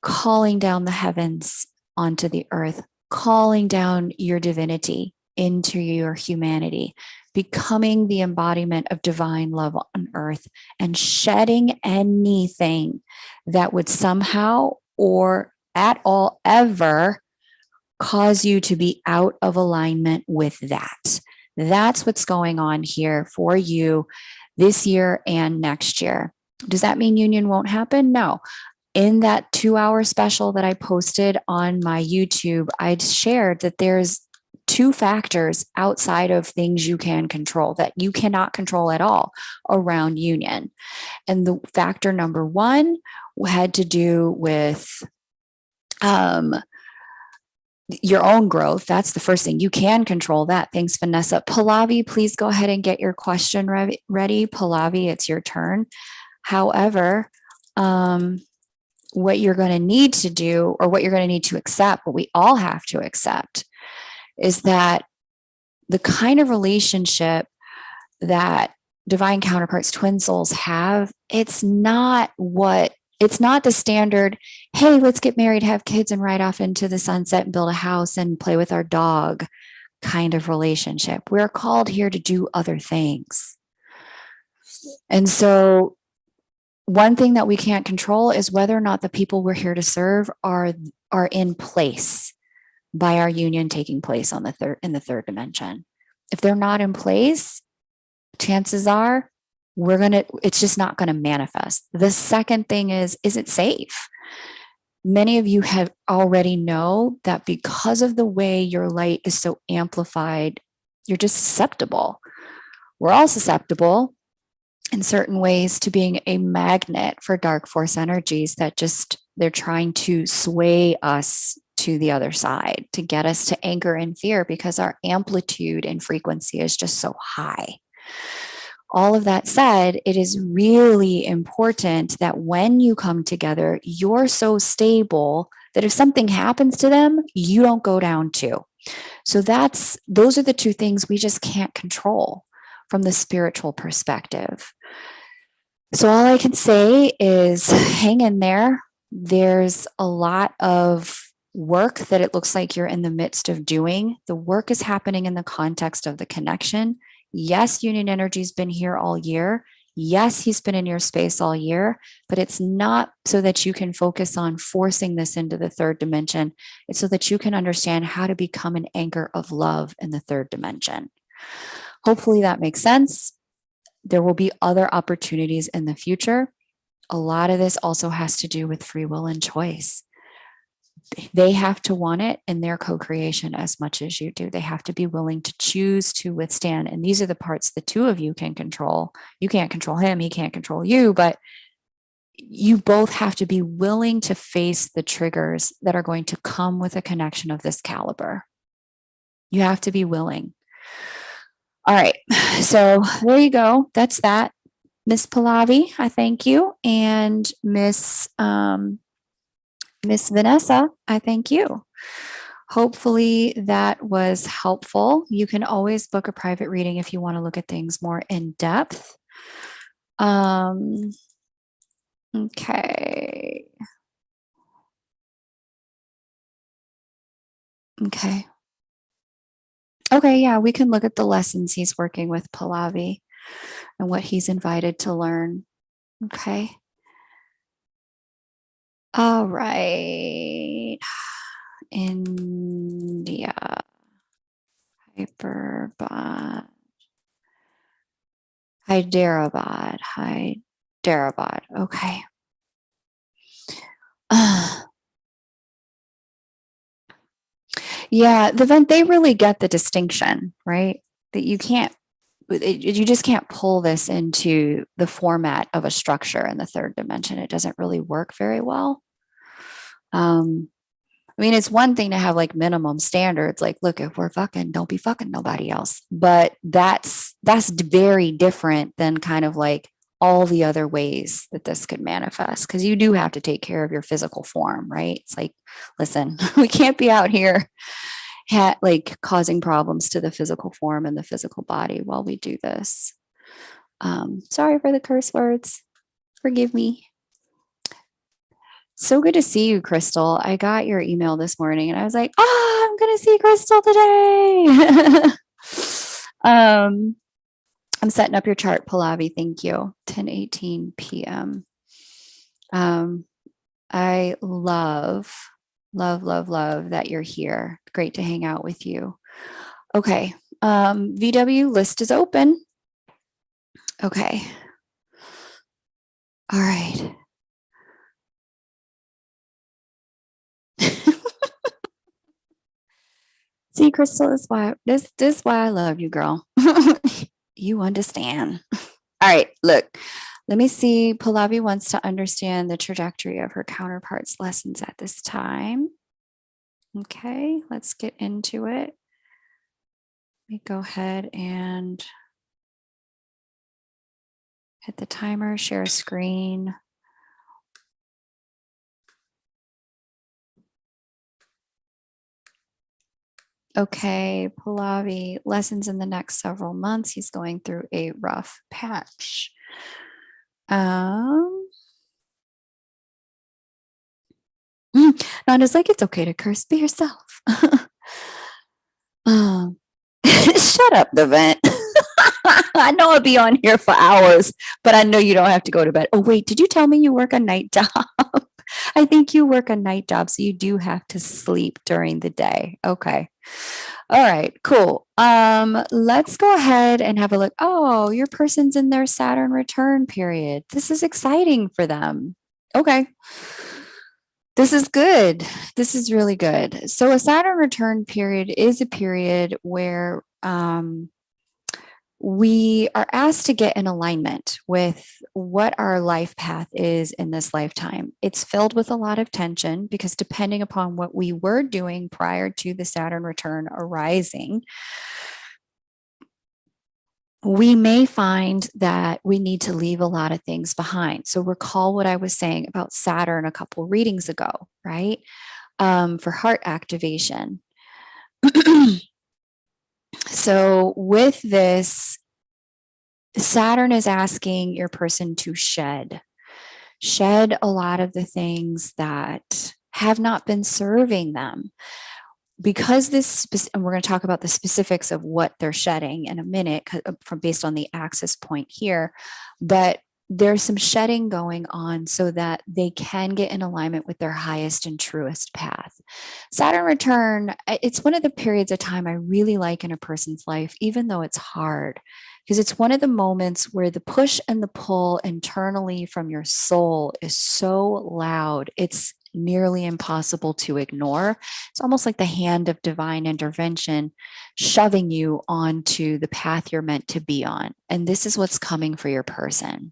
calling down the heavens onto the earth, calling down your divinity into your humanity, becoming the embodiment of divine love on earth, and shedding anything that would somehow or at all ever cause you to be out of alignment with that. That's what's going on here for you this year and next year. Does that mean union won't happen? No. In that 2-hour special that I posted on my YouTube, I shared that there's 2 factors outside of things you can control that you cannot control at all around union. And the factor number 1 had to do with your own growth. That's the first thing. You can control that. Thanks, Vanessa. Pallavi, please go ahead and get your question ready. Pallavi, it's your turn. However, what you're going to need to do, or what you're going to need to accept, what we all have to accept, is that the kind of relationship that divine counterparts, twin souls have, it's not the standard, hey, let's get married, have kids, and ride off into the sunset and build a house and play with our dog kind of relationship. We're called here to do other things. And so one thing that we can't control is whether or not the people we're here to serve are in place by our union taking place in the third dimension. If they're not in place, chances are it's just not going to manifest. The second thing is it safe? Many of you have already know that because of the way your light is so amplified, you're just susceptible. We're all susceptible in certain ways to being a magnet for dark force energies that they're trying to sway us to the other side, to get us to anchor in fear because our amplitude and frequency is just so high. All of that said, it is really important that when you come together, you're so stable that if something happens to them, you don't go down too. So those are the 2 things we just can't control from the spiritual perspective. So all I can say is hang in there. There's a lot of work that it looks like you're in the midst of doing. The work is happening in the context of the connection. Yes, union energy's been here all year. Yes, he's been in your space all year, but it's not so that you can focus on forcing this into the third dimension. It's so that you can understand how to become an anchor of love in the third dimension. Hopefully that makes sense. There will be other opportunities in the future. A lot of this also has to do with free will and choice. They have to want it in their co-creation as much as you do. They have to be willing to choose to withstand. And these are the parts the 2 of you can control. You can't control him, he can't control you, but you both have to be willing to face the triggers that are going to come with a connection of this caliber. You have to be willing. All right, so there you go. That's that. Miss Pallavi, I thank you. And Miss Vanessa, I thank you. Hopefully that was helpful. You can always book a private reading if you want to look at things more in depth. Okay. Okay. Okay, yeah, we can look at the lessons he's working with Pallavi and what he's invited to learn. Okay. All right. India. Hyderabad. Okay. Yeah, they really get the distinction, right? That you just can't pull this into the format of a structure in the third dimension. It doesn't really work very well. Um, I mean, it's one thing to have like minimum standards, like, look, if we're fucking, don't be fucking nobody else. But that's very different than kind of like all the other ways that this could manifest. Because you do have to take care of your physical form, right? It's like, listen, we can't be out here like causing problems to the physical form and the physical body while we do this. Sorry for the curse words. Forgive me. So good to see you, Crystal. I got your email this morning and I was like, I'm going to see Crystal today. I'm setting up your chart, Pallavi. Thank you. 10:18 p.m. I love that you're here. Great to hang out with you. Okay. VW list is open. Okay. All right. See, Crystal, this is why I love you, girl. You understand. All right, look. Let me see. Pallavi wants to understand the trajectory of her counterparts lessons at this time. Okay, let's get into it. Let me go ahead and hit the timer, share a screen. Okay, Pallavi, lessons in the next several months. He's going through a rough patch. Nanda's like, it's okay to curse, be yourself. Shut up, the vent. I know I'll be on here for hours, but I know you don't have to go to bed. Oh, wait, did you tell me you work a night job? I think you work a night job, so you do have to sleep during the day. Okay. All right, cool. Let's go ahead and have a look. Oh, your person's in their Saturn return period. This is exciting for them. Okay. This is good. This is really good. So a Saturn return period is a period where we are asked to get in alignment with what our life path is in this lifetime. It's filled with a lot of tension because depending upon what we were doing prior to the Saturn return arising, we may find that we need to leave a lot of things behind. So recall what I was saying about Saturn a couple readings ago, right? For heart activation. So with this, Saturn is asking your person to shed a lot of the things that have not been serving them. Because and we're going to talk about the specifics of what they're shedding in a minute from based on the axis point here, but there's some shedding going on so that they can get in alignment with their highest and truest path. Saturn return, it's one of the periods of time I really like in a person's life, even though it's hard, because it's one of the moments where the push and the pull internally from your soul is so loud, it's nearly impossible to ignore. It's almost like the hand of divine intervention shoving you onto the path you're meant to be on. And this is what's coming for your person.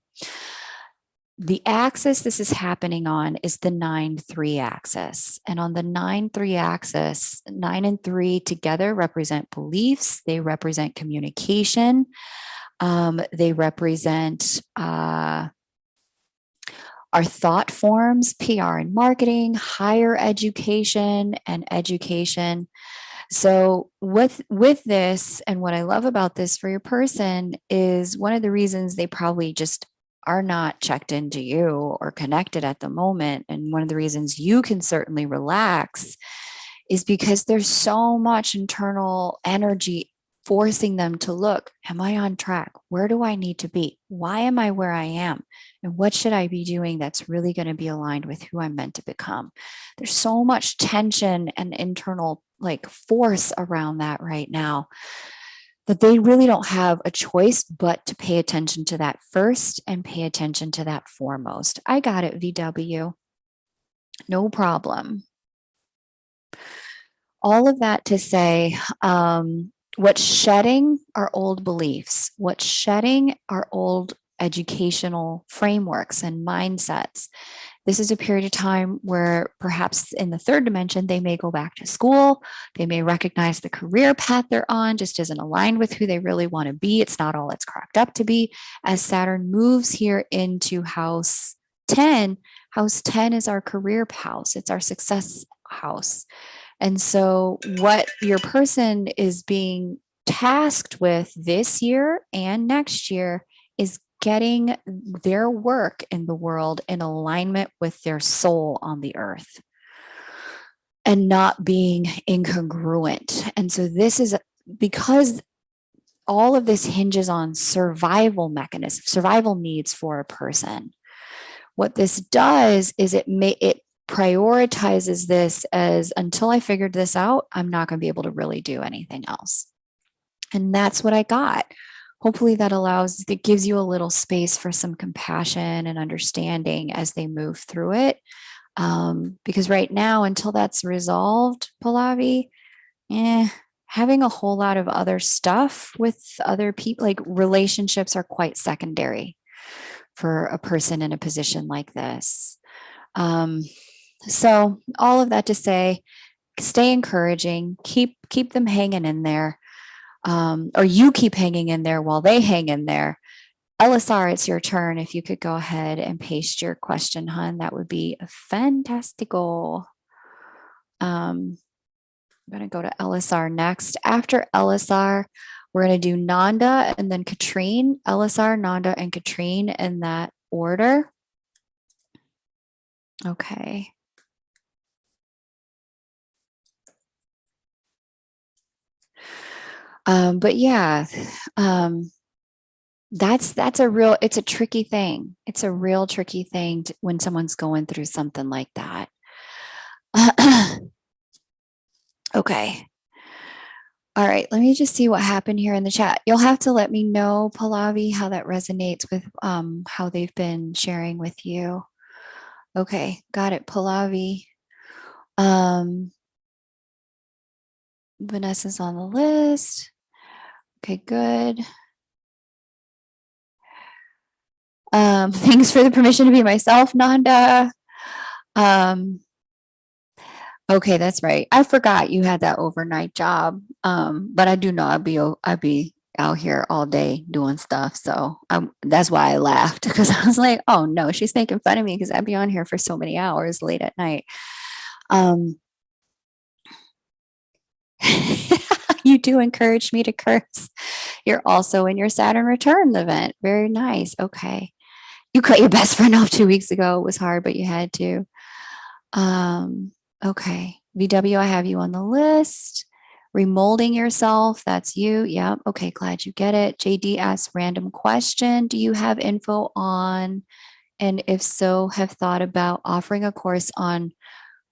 The axis this is happening on is the 9-3 axis. And on the 9-3 axis, 9 and 3 together represent beliefs, they represent communication, they represent our thought forms, PR and marketing, higher education and education. So with this, and what I love about this for your person is one of the reasons they probably just are not checked into you or connected at the moment. And one of the reasons you can certainly relax is because there's so much internal energy forcing them to look, am I on track? Where do I need to be? Why am I where I am? And what should I be doing that's really going to be aligned with who I'm meant to become? There's so much tension and internal like force around that right now But they really don't have a choice but to pay attention to that first and pay attention to that foremost. I got it, VW. No problem. All of that to say, what's shedding are old beliefs, what's shedding are old educational frameworks and mindsets. This is a period of time where perhaps in the third dimension, they may go back to school. They may recognize the career path they're on just isn't aligned with who they really want to be. It's not all it's cracked up to be. As Saturn moves here into house 10, house 10 is our career house, it's our success house. And so, what your person is being tasked with this year and next year is getting their work in the world in alignment with their soul on the earth and not being incongruent. And so, this is because all of this hinges on survival mechanisms, survival needs for a person. What this does is it prioritizes this as until I figured this out, I'm not going to be able to really do anything else. And that's what I got. Hopefully that gives you a little space for some compassion and understanding as they move through it. Because right now, until that's resolved, Pallavi, having a whole lot of other stuff with other people, like relationships are quite secondary for a person in a position like this. So all of that to say, stay encouraging, keep them hanging in there, or you keep hanging in there while they hang in there. LSR, it's your turn. If you could go ahead and paste your question, hon, that would be fantastical. I'm going to go to LSR next. After LSR, we're going to do Nanda and then Katrine. LSR, Nanda, and Katrine in that order. Okay. But yeah, that's it's a tricky thing. It's a real tricky thing when someone's going through something like that. Okay. All right, let me just see what happened here in the chat. You'll have to let me know, Pallavi, how that resonates with how they've been sharing with you. Okay, got it, Pallavi. Vanessa's on the list. Okay, good. Thanks for the permission to be myself, Nanda. Okay, that's right. I forgot you had that overnight job. But I do know I'd be out here all day doing stuff. So that's why I laughed, because I was like, oh no, she's making fun of me because I'd be on here for so many hours late at night. You do encourage me to curse. You're also in your Saturn return event. Very nice. Okay. You cut your best friend off 2 weeks ago. It was hard, but you had to. Okay. VW, I have you on the list. Remolding yourself, that's you. Yep. Okay, glad you get it. JD asks random question. Do you have info on, and if so, have thought about offering a course on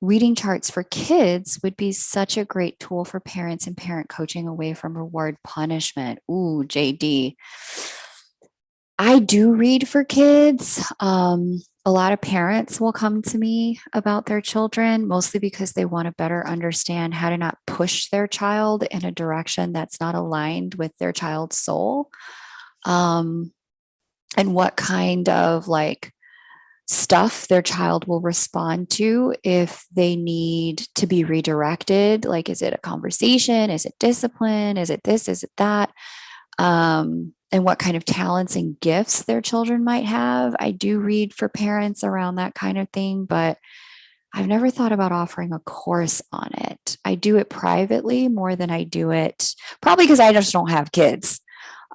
reading charts for kids would be such a great tool for parents and parent coaching away from reward punishment. Ooh, JD. I do read for kids. A lot of parents will come to me about their children, mostly because they want to better understand how to not push their child in a direction that's not aligned with their child's soul. And what kind of like stuff their child will respond to if they need to be redirected. Like, is it a conversation? Is it discipline? Is it this? Is it that? And what kind of talents and gifts their children might have. I do read for parents around that kind of thing, but I've never thought about offering a course on it. I do it privately more than I do it, probably because I just don't have kids.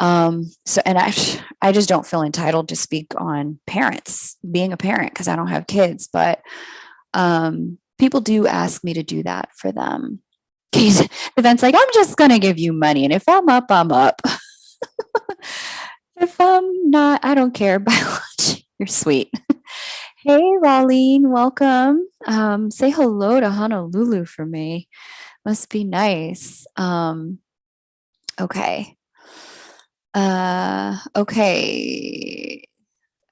So, and I just don't feel entitled to speak on parents, being a parent, because I don't have kids, but people do ask me to do that for them. The event's like, I'm just going to give you money. And if I'm up, I'm up. If I'm not, I don't care. Biology, you're sweet. Hey, Raleen, welcome. Say hello to Honolulu for me. Must be nice. Okay. Okay.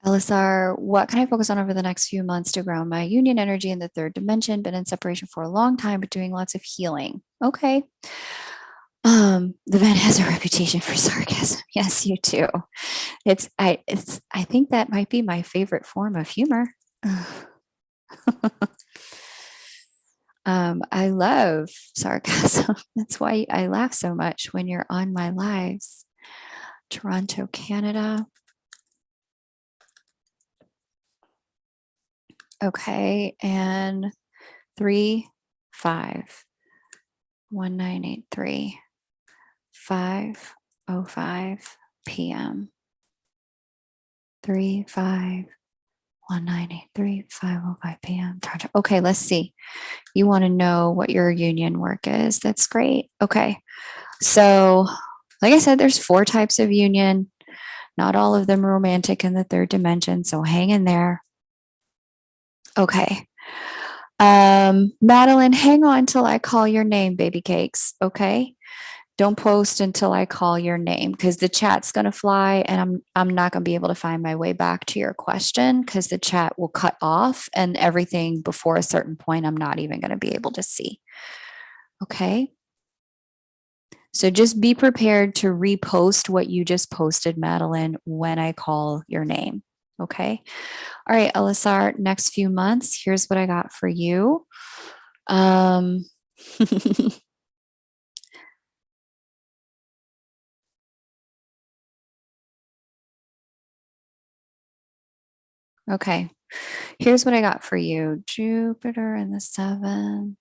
LSR, what can I focus on over the next few months to ground my union energy in the third dimension? Been in separation for a long time, but doing lots of healing. Okay. The man has a reputation for sarcasm. Yes, you too. I think that might be my favorite form of humor. I love sarcasm. That's why I laugh so much when you're on my lives. Toronto, Canada. Okay, and 3-5-1983 5:05 p.m. 3-5-1983 5:05 p.m. Toronto. Okay, let's see. You want to know what your union work is. That's great. Okay. So, like I said, there's 4 types of union. Not all of them romantic in the third dimension. So hang in there. Okay. Madeline, hang on till I call your name, baby cakes. Okay. Don't post until I call your name because the chat's going to fly and I'm not going to be able to find my way back to your question because the chat will cut off and everything before a certain point I'm not even going to be able to see. Okay. So just be prepared to repost what you just posted, Madeline, when I call your name. Okay. All right, LSR, next few months, here's what I got for you. Okay. Here's what I got for you. Jupiter in the 7th.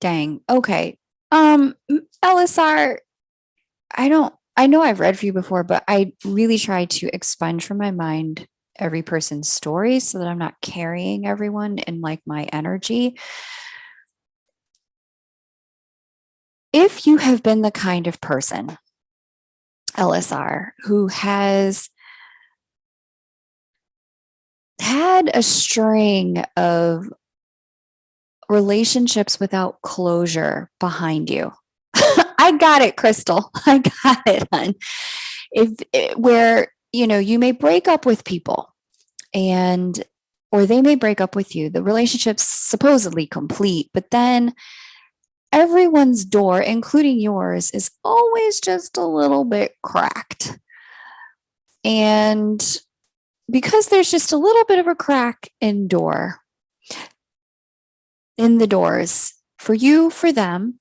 Dang. Okay. LSR, I know I've read for you before, but I really try to expunge from my mind every person's story so that I'm not carrying everyone in like my energy. If you have been the kind of person, LSR, who has had a string of relationships without closure behind you. I got it, Crystal. I got it, hon. Where, you may break up with people and or they may break up with you. The relationship's supposedly complete, but then everyone's door, including yours, is always just a little bit cracked. And because there's just a little bit of a crack in the doors for you, for them,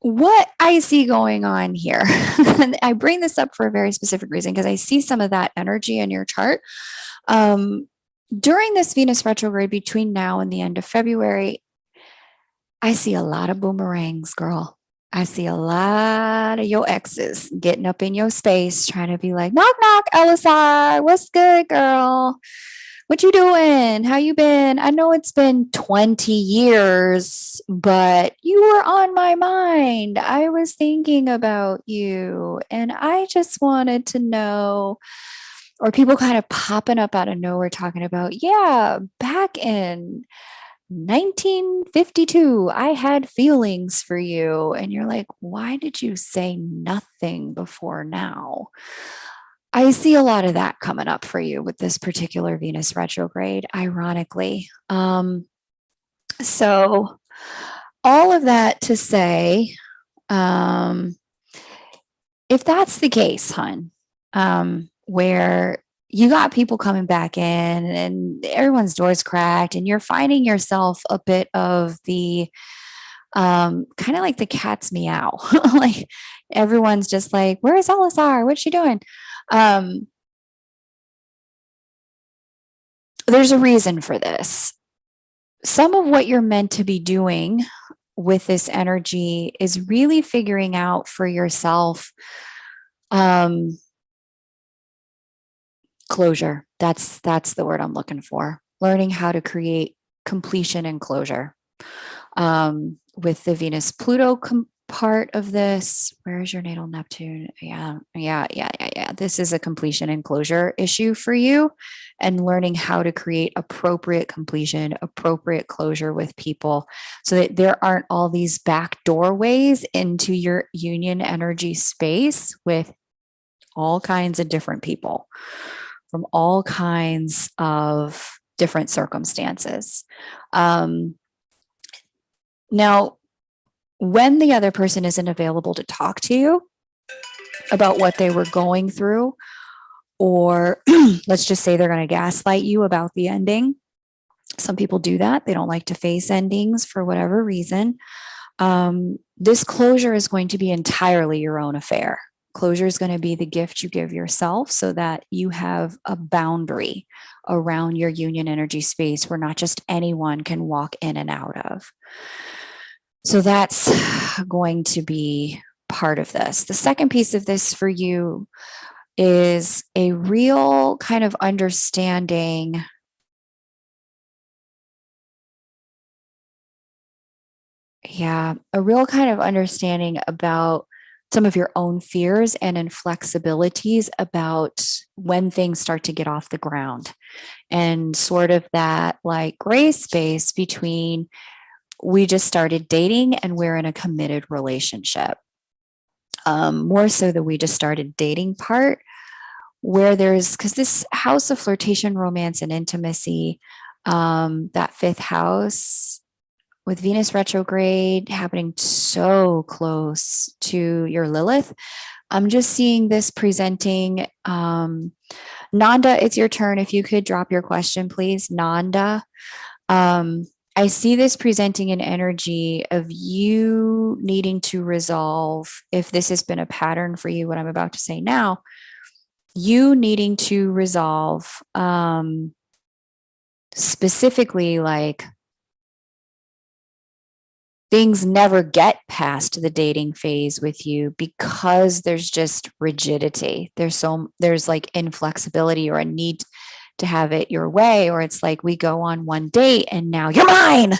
what I see going on here, and I bring this up for a very specific reason because I see some of that energy in your chart. During this Venus retrograde between now and the end of February, I see a lot of boomerangs, girl. I see a lot of your exes getting up in your space, trying to be like, knock, knock, LSI, what's good, girl? What you doing? How you been? I know it's been 20 years, but you were on my mind. I was thinking about you and I just wanted to know, or people kind of popping up out of nowhere talking about, yeah, back in 1952, I had feelings for you. And you're like, why did you say nothing before now? I see a lot of that coming up for you with this particular Venus retrograde, ironically. So, all of that to say, if that's the case, hun, where you got people coming back in and everyone's doors cracked and you're finding yourself a bit of the kind of like the cat's meow. Like everyone's just like, where's LSR? What's she doing? There's a reason for this. Some of what you're meant to be doing with this energy is really figuring out for yourself closure. That's the word I'm looking for. Learning how to create completion and closure. With the Venus Pluto part of this, where is your natal Neptune? Yeah. This is a completion and closure issue for you, and learning how to create appropriate completion, appropriate closure with people so that there aren't all these back doorways into your union energy space with all kinds of different people from all kinds of different circumstances. Now, when the other person isn't available to talk to you about what they were going through, or let's just say they're going to gaslight you about the ending. Some people do that. They don't like to face endings for whatever reason. This closure is going to be entirely your own affair. Closure is going to be the gift you give yourself so that you have a boundary around your union energy space where not just anyone can walk in and out of. So that's going to be part of this. The second piece of this for you is a real kind of understanding. Yeah, a real kind of understanding about some of your own fears and inflexibilities about when things start to get off the ground, and sort of that like gray space between we just started dating and we're in a committed relationship. More so the we just started dating part, where there's, because this house of flirtation, romance, and intimacy, that fifth house with Venus retrograde happening so close to your Lilith, I'm just seeing this presenting. Nanda, it's your turn. If you could drop your question, please, Nanda. I see this presenting an energy of you needing to resolve, if this has been a pattern for you, what I'm about to say now, you needing to resolve specifically like things never get past the dating phase with you because there's just rigidity. There's like inflexibility or a need to have it your way, or it's like we go on one date and now you're mine,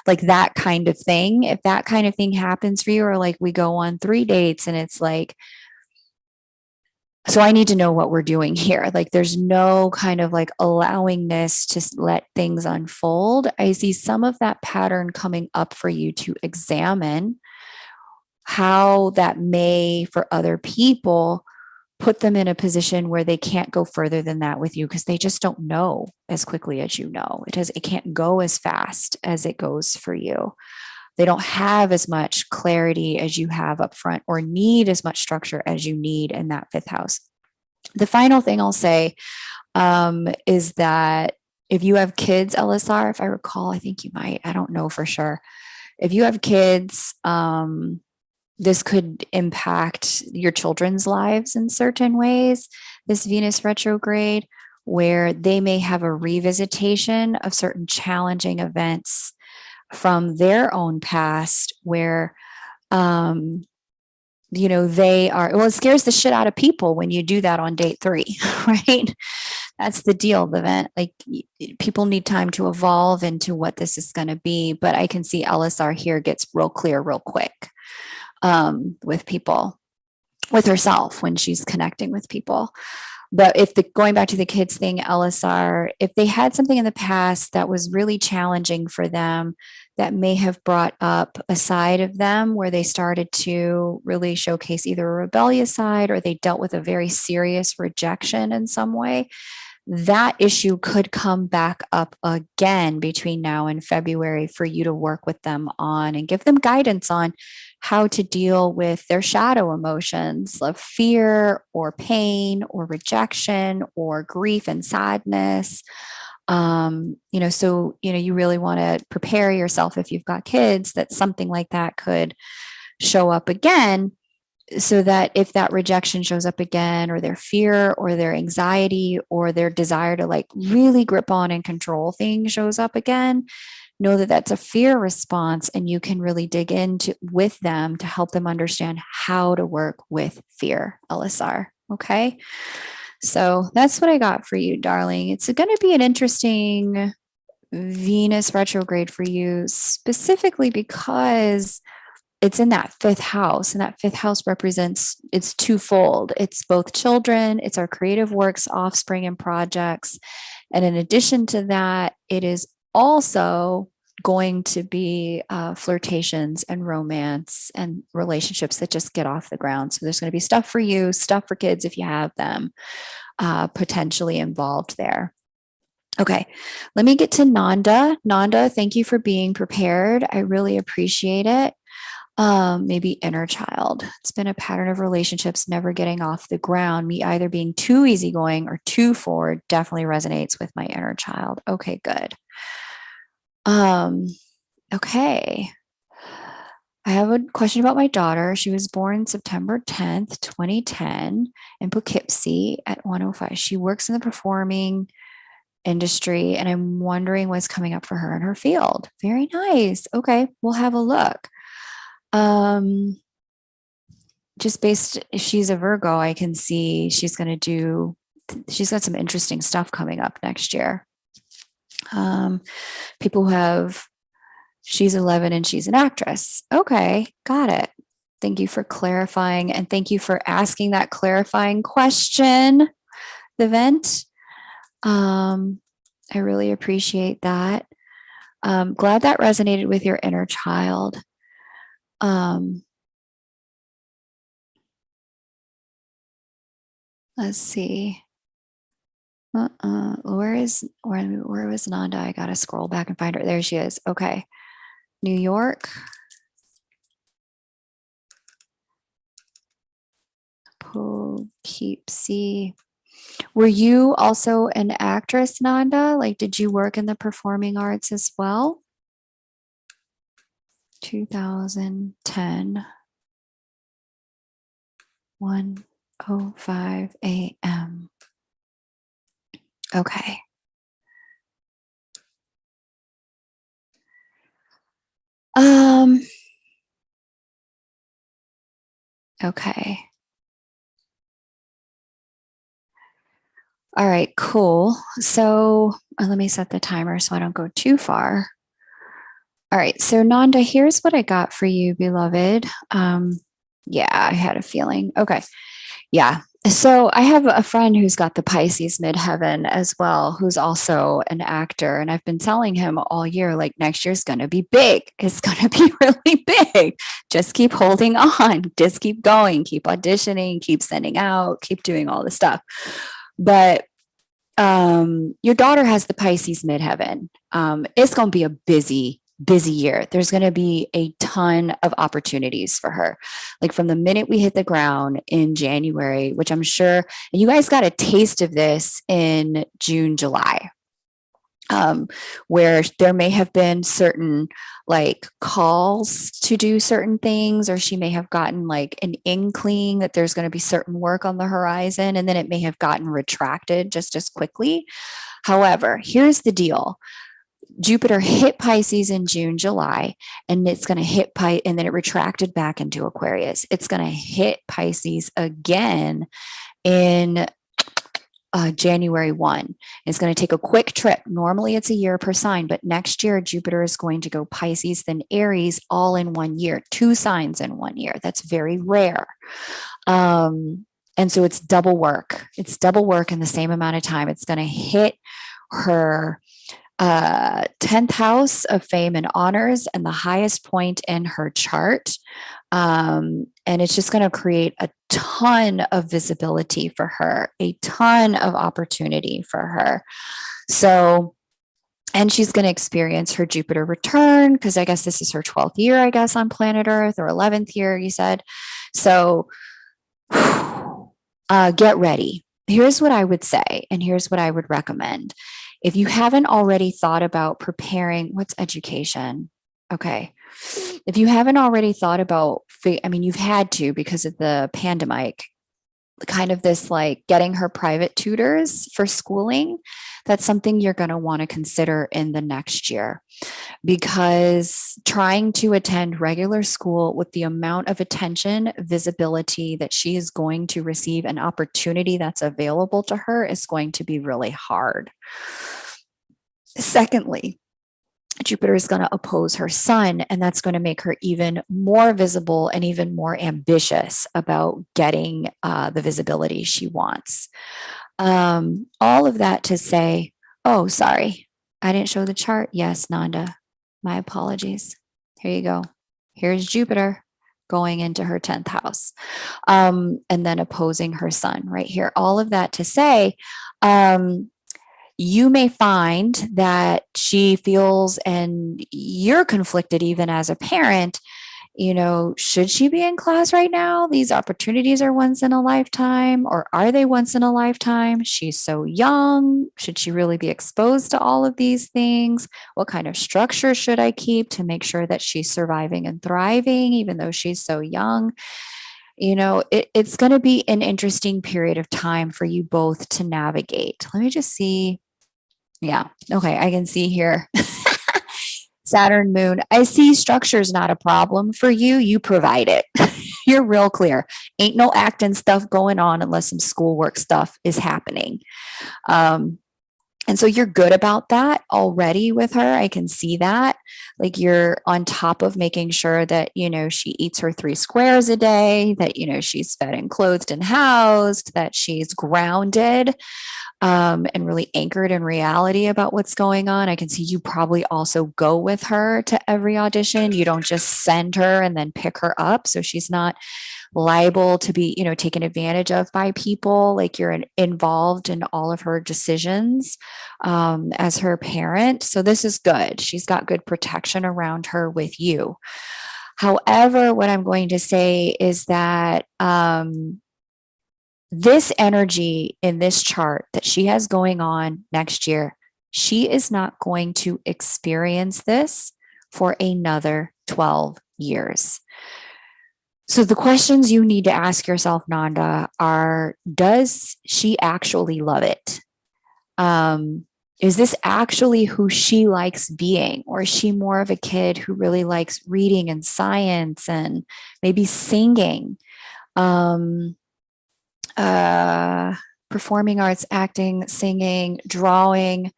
like that kind of thing. If that kind of thing happens for you, or like we go on 3 dates and it's like, so I need to know what we're doing here. Like there's no kind of like allowing this to let things unfold. I see some of that pattern coming up for you to examine how that may, for other people, put them in a position where they can't go further than that with you because they just don't know as quickly as you know. It can't go as fast as it goes for you. They don't have as much clarity as you have up front, or need as much structure as you need in that fifth house. The final thing I'll say is that if you have kids, LSR, if I recall, I think you might, I don't know for sure. If you have kids, this could impact your children's lives in certain ways, this Venus retrograde, where they may have a revisitation of certain challenging events from their own past, where they are, well, it scares the shit out of people when you do that on date 3. Right? That's the deal, the event. Like people need time to evolve into what this is going to be, but I can see LSR here gets real clear real quick with people, with herself when she's connecting with people. But going back to the kids thing, LSR, if they had something in the past that was really challenging for them, that may have brought up a side of them where they started to really showcase either a rebellious side, or they dealt with a very serious rejection in some way, that issue could come back up again between now and February for you to work with them on and give them guidance on how to deal with their shadow emotions of fear or pain or rejection or grief and sadness. You really want to prepare yourself, if you've got kids, that something like that could show up again, so that if that rejection shows up again, or their fear or their anxiety or their desire to like really grip on and control things shows up again, know that that's a fear response, and you can really dig into with them to help them understand how to work with fear, LSR. Okay. So that's what I got for you, darling. It's going to be an interesting Venus retrograde for you, specifically because it's in that fifth house, and that fifth house represents, it's twofold. It's both children, it's our creative works, offspring, and projects. And in addition to that, it is also going to be flirtations and romance and relationships that just get off the ground. So there's going to be stuff for you, stuff for kids if you have them, potentially involved there. Okay, let me get to Nanda. Nanda, thank you for being prepared. I really appreciate it. Maybe inner child. It's been a pattern of relationships never getting off the ground. Me either being too easygoing or too forward definitely resonates with my inner child. Okay, good. Okay. I have a question about my daughter. She was born September 10th, 2010 in Poughkeepsie at 105. She works in the performing industry, and I'm wondering what's coming up for her in her field. Very nice. Okay, we'll have a look. Just based, if she's a Virgo, I can see she's got some interesting stuff coming up next year. People who have, she's 11 and she's an actress. Okay, got it. Thank you for clarifying, and thank you for asking that clarifying question, the vent. I really appreciate that. Glad that resonated with your inner child. Let's see. Where was Nanda? I gotta scroll back and find her. There she is. Okay. New York. Poughkeepsie. Were you also an actress, Nanda? Like, did you work in the performing arts as well? 2010, 1:05 a.m. Okay. Okay. All right, cool. So let me set the timer so I don't go too far. All right, so Nanda, here's what I got for you, beloved. Yeah, I had a feeling. Okay. Yeah. So I have a friend who's got the Pisces midheaven as well, who's also an actor. And I've been telling him all year, like, next year's going to be big. It's going to be really big. Just keep holding on. Just keep going. Keep auditioning. Keep sending out. Keep doing all the stuff. But your daughter has the Pisces midheaven. It's going to be a busy year. There's going to be a ton of opportunities for her. Like from the minute we hit the ground in January, which I'm sure, and you guys got a taste of this in June, July, where there may have been certain like calls to do certain things, or she may have gotten like an inkling that there's going to be certain work on the horizon, and then it may have gotten retracted just as quickly. However, here's the deal. Jupiter hit Pisces in June, July, and it's going to hit and then it retracted back into Aquarius. It's going to hit Pisces again in January 1. It's going to take a quick trip. Normally it's a year per sign, but next year Jupiter is going to go Pisces, then Aries, all in 1 year, 2 signs in 1 year. That's very rare. And so it's double work. It's double work in the same amount of time. It's going to hit her 10th house of fame and honors and the highest point in her chart. And it's just going to create a ton of visibility for her, a ton of opportunity for her. So, and she's going to experience her Jupiter return, because I guess this is her 12th year, I guess, on planet Earth, or 11th year, you said. So get ready. Here's what I would say, and here's what I would recommend. If you haven't already thought about preparing, what's education? Okay. If you haven't already thought about, I mean, you've had to because of the pandemic, kind of this like getting her private tutors for schooling, that's something you're going to want to consider in the next year, because trying to attend regular school with the amount of attention, visibility that she is going to receive, an opportunity that's available to her, is going to be really hard. Secondly, Jupiter is going to oppose her sun, and that's going to make her even more visible and even more ambitious about getting the visibility she wants. All of that to say, oh, sorry, I didn't show the chart. Yes, Nanda, my apologies. Here you go. Here's Jupiter going into her 10th house, and then opposing her sun right here. All of that to say, you may find that she feels, and you're conflicted even as a parent, should she be in class right now? These opportunities are once in a lifetime, or are they once in a lifetime? She's so young. Should she really be exposed to all of these things? What kind of structure should I keep to make sure that she's surviving and thriving, even though she's so young? It's going to be an interesting period of time for you both to navigate. Let me just see. Yeah. Okay. I can see here. Saturn, moon. I see structure's not a problem for you. You provide it. You're real clear. Ain't no acting stuff going on unless some schoolwork stuff is happening. And so you're good about that already with her. I can see that. Like you're on top of making sure that, she eats her 3 squares a day, that, she's fed and clothed and housed, that she's grounded. And really anchored in reality about what's going on. I can see you probably also go with her to every audition. You don't just send her and then pick her up. So she's not liable to be, taken advantage of by people. Like you're involved in all of her decisions as her parent. So this is good. She's got good protection around her with you. However, what I'm going to say is that this energy in this chart that she has going on next year, she is not going to experience this for another 12 years. So the questions you need to ask yourself, Nanda, are, does she actually love it? Is this actually who she likes being? Or is she more of a kid who really likes reading and science and maybe singing? Performing arts, acting, singing, drawing.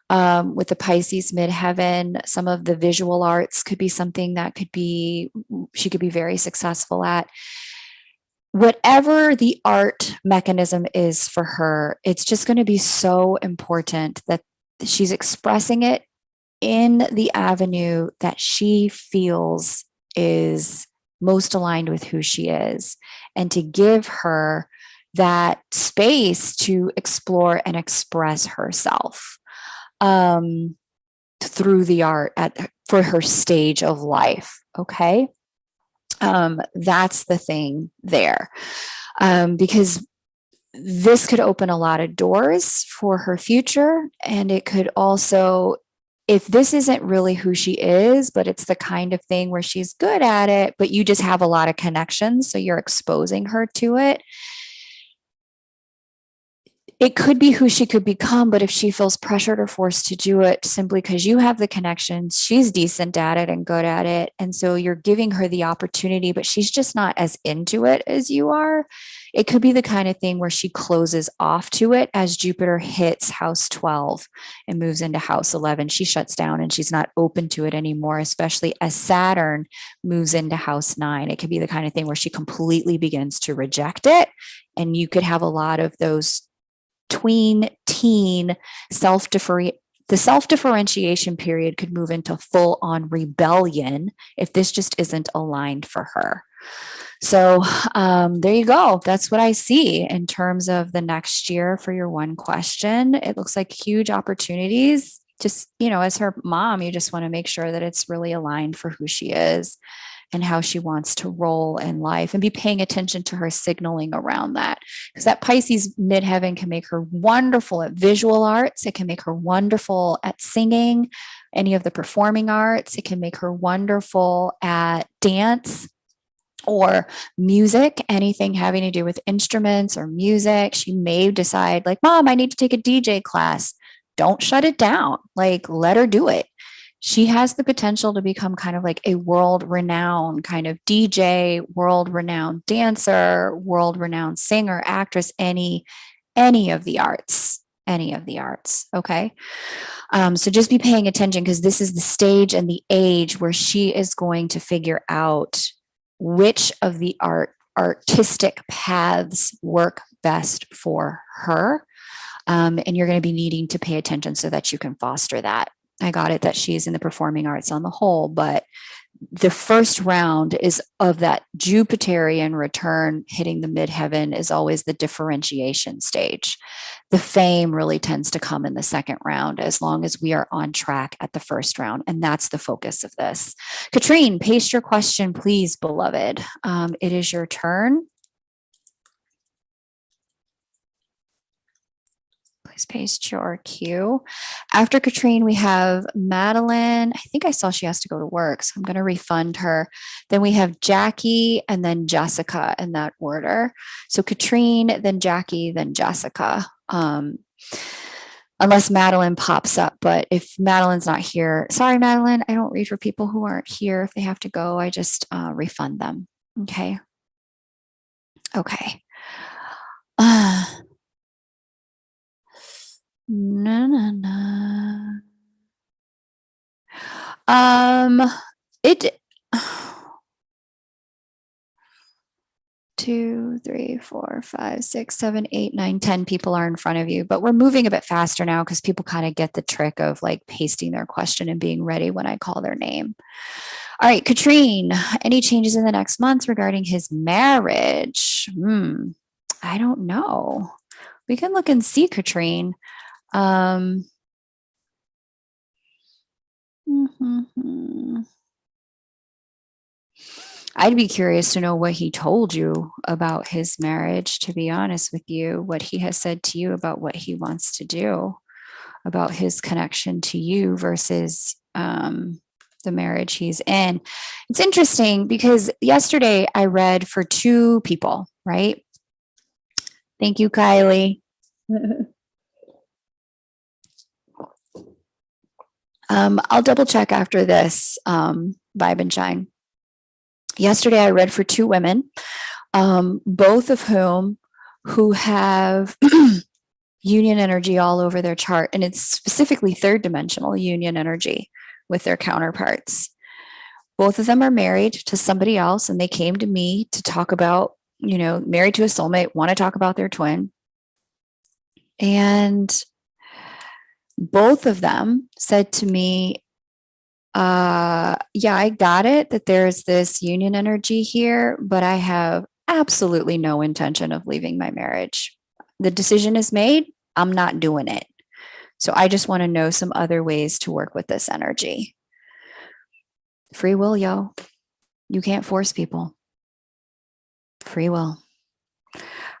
With the Pisces midheaven, some of the visual arts could be something that she could be very successful at. Whatever the art mechanism is for her, it's just going to be so important that she's expressing it in the avenue that she feels is most aligned with who she is, and to give her that space to explore and express herself through the art for her stage of life. Okay. That's the thing there. Because this could open a lot of doors for her future. And it could also, if this isn't really who she is, but it's the kind of thing where she's good at it, but you just have a lot of connections, so you're exposing her to it, it could be who she could become. But if she feels pressured or forced to do it simply because you have the connections, she's decent at it and good at it, and so you're giving her the opportunity, but she's just not as into it as you are, it could be the kind of thing where she closes off to it as Jupiter hits house 12 and moves into house 11. She shuts down and she's not open to it anymore, especially as Saturn moves into house 9. It could be the kind of thing where she completely begins to reject it. And you could have a lot of those tween teen the self-differentiation period could move into full-on rebellion if this just isn't aligned for her. So there you go. That's what I see in terms of the next year for your one question. It looks like huge opportunities. Just, as her mom, you just want to make sure that it's really aligned for who she is and how she wants to roll in life, and be paying attention to her signaling around that. Because that Pisces midheaven can make her wonderful at visual arts. It can make her wonderful at singing, any of the performing arts. It can make her wonderful at dance or music, anything having to do with instruments or music. She may decide, like, Mom, I need to take a DJ class. Don't shut it down. Like, let her do it. She has the potential to become kind of like a world-renowned kind of DJ, world-renowned dancer, world-renowned singer, actress, any of the arts. any of the arts. Okay. So just be paying attention because this is the stage and the age where she is going to figure out which of the artistic paths work best for her. And you're going to be needing to pay attention so that you can foster that. I got it that she's in the performing arts on the whole, but the first round is of that Jupiterian return hitting the midheaven is always the differentiation stage. The fame really tends to come in the second round as long as we are on track at the first round. And that's the focus of this. Katrine, paste your question, please, beloved. It is your turn. Please paste your cue. After Katrine, we have Madeline. I think I saw she has to go to work, so I'm going to refund her. Then we have Jackie and then Jessica in that order. So Katrine, then Jackie, then Jessica. Unless Madeline pops up, but if Madeline's not here, sorry, Madeline, I don't read for people who aren't here. If they have to go, I just refund them. Okay. Okay. No. It 2, 3, 4, 5, 6, 7, 8, 9, 10 people are in front of you, but we're moving a bit faster now because people kind of get the trick of like pasting their question and being ready when I call their name. All right, Katrine, any changes in the next month regarding his marriage? I don't know. We can look and see, Katrine. I'd be curious to know what he told you about his marriage, to be honest with you, what he has said to you about what he wants to do, about his connection to you versus the marriage he's in. It's interesting because yesterday I read for 2 people, right? Thank you, Kylie. I'll double check after this vibe and shine. Yesterday I read for 2 women, both of who have union energy all over their chart, and it's specifically 3rd dimensional union energy with their counterparts. Both of them are married to somebody else, and they came to me to talk about, married to a soulmate, want to talk about their twin. And both of them said to me, yeah, I got it that there's this union energy here, but I have absolutely no intention of leaving my marriage. The decision is made. I'm not doing it. So I just want to know some other ways to work with this energy. Free will, yo. You can't force people. Free will.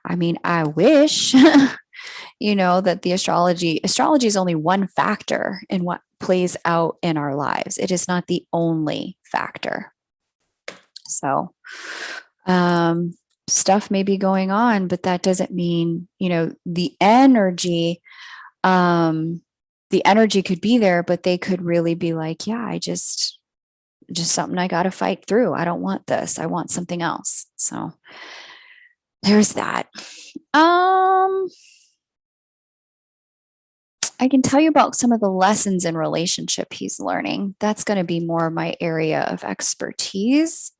I mean, I wish, that the astrology is only one factor in what plays out in our lives. It is not the only factor. So, stuff may be going on, but that doesn't mean, the energy could be there, but they could really be like, yeah, I just something I got to fight through. I don't want this. I want something else. So there's that. I can tell you about some of the lessons in relationship he's learning. That's going to be more my area of expertise.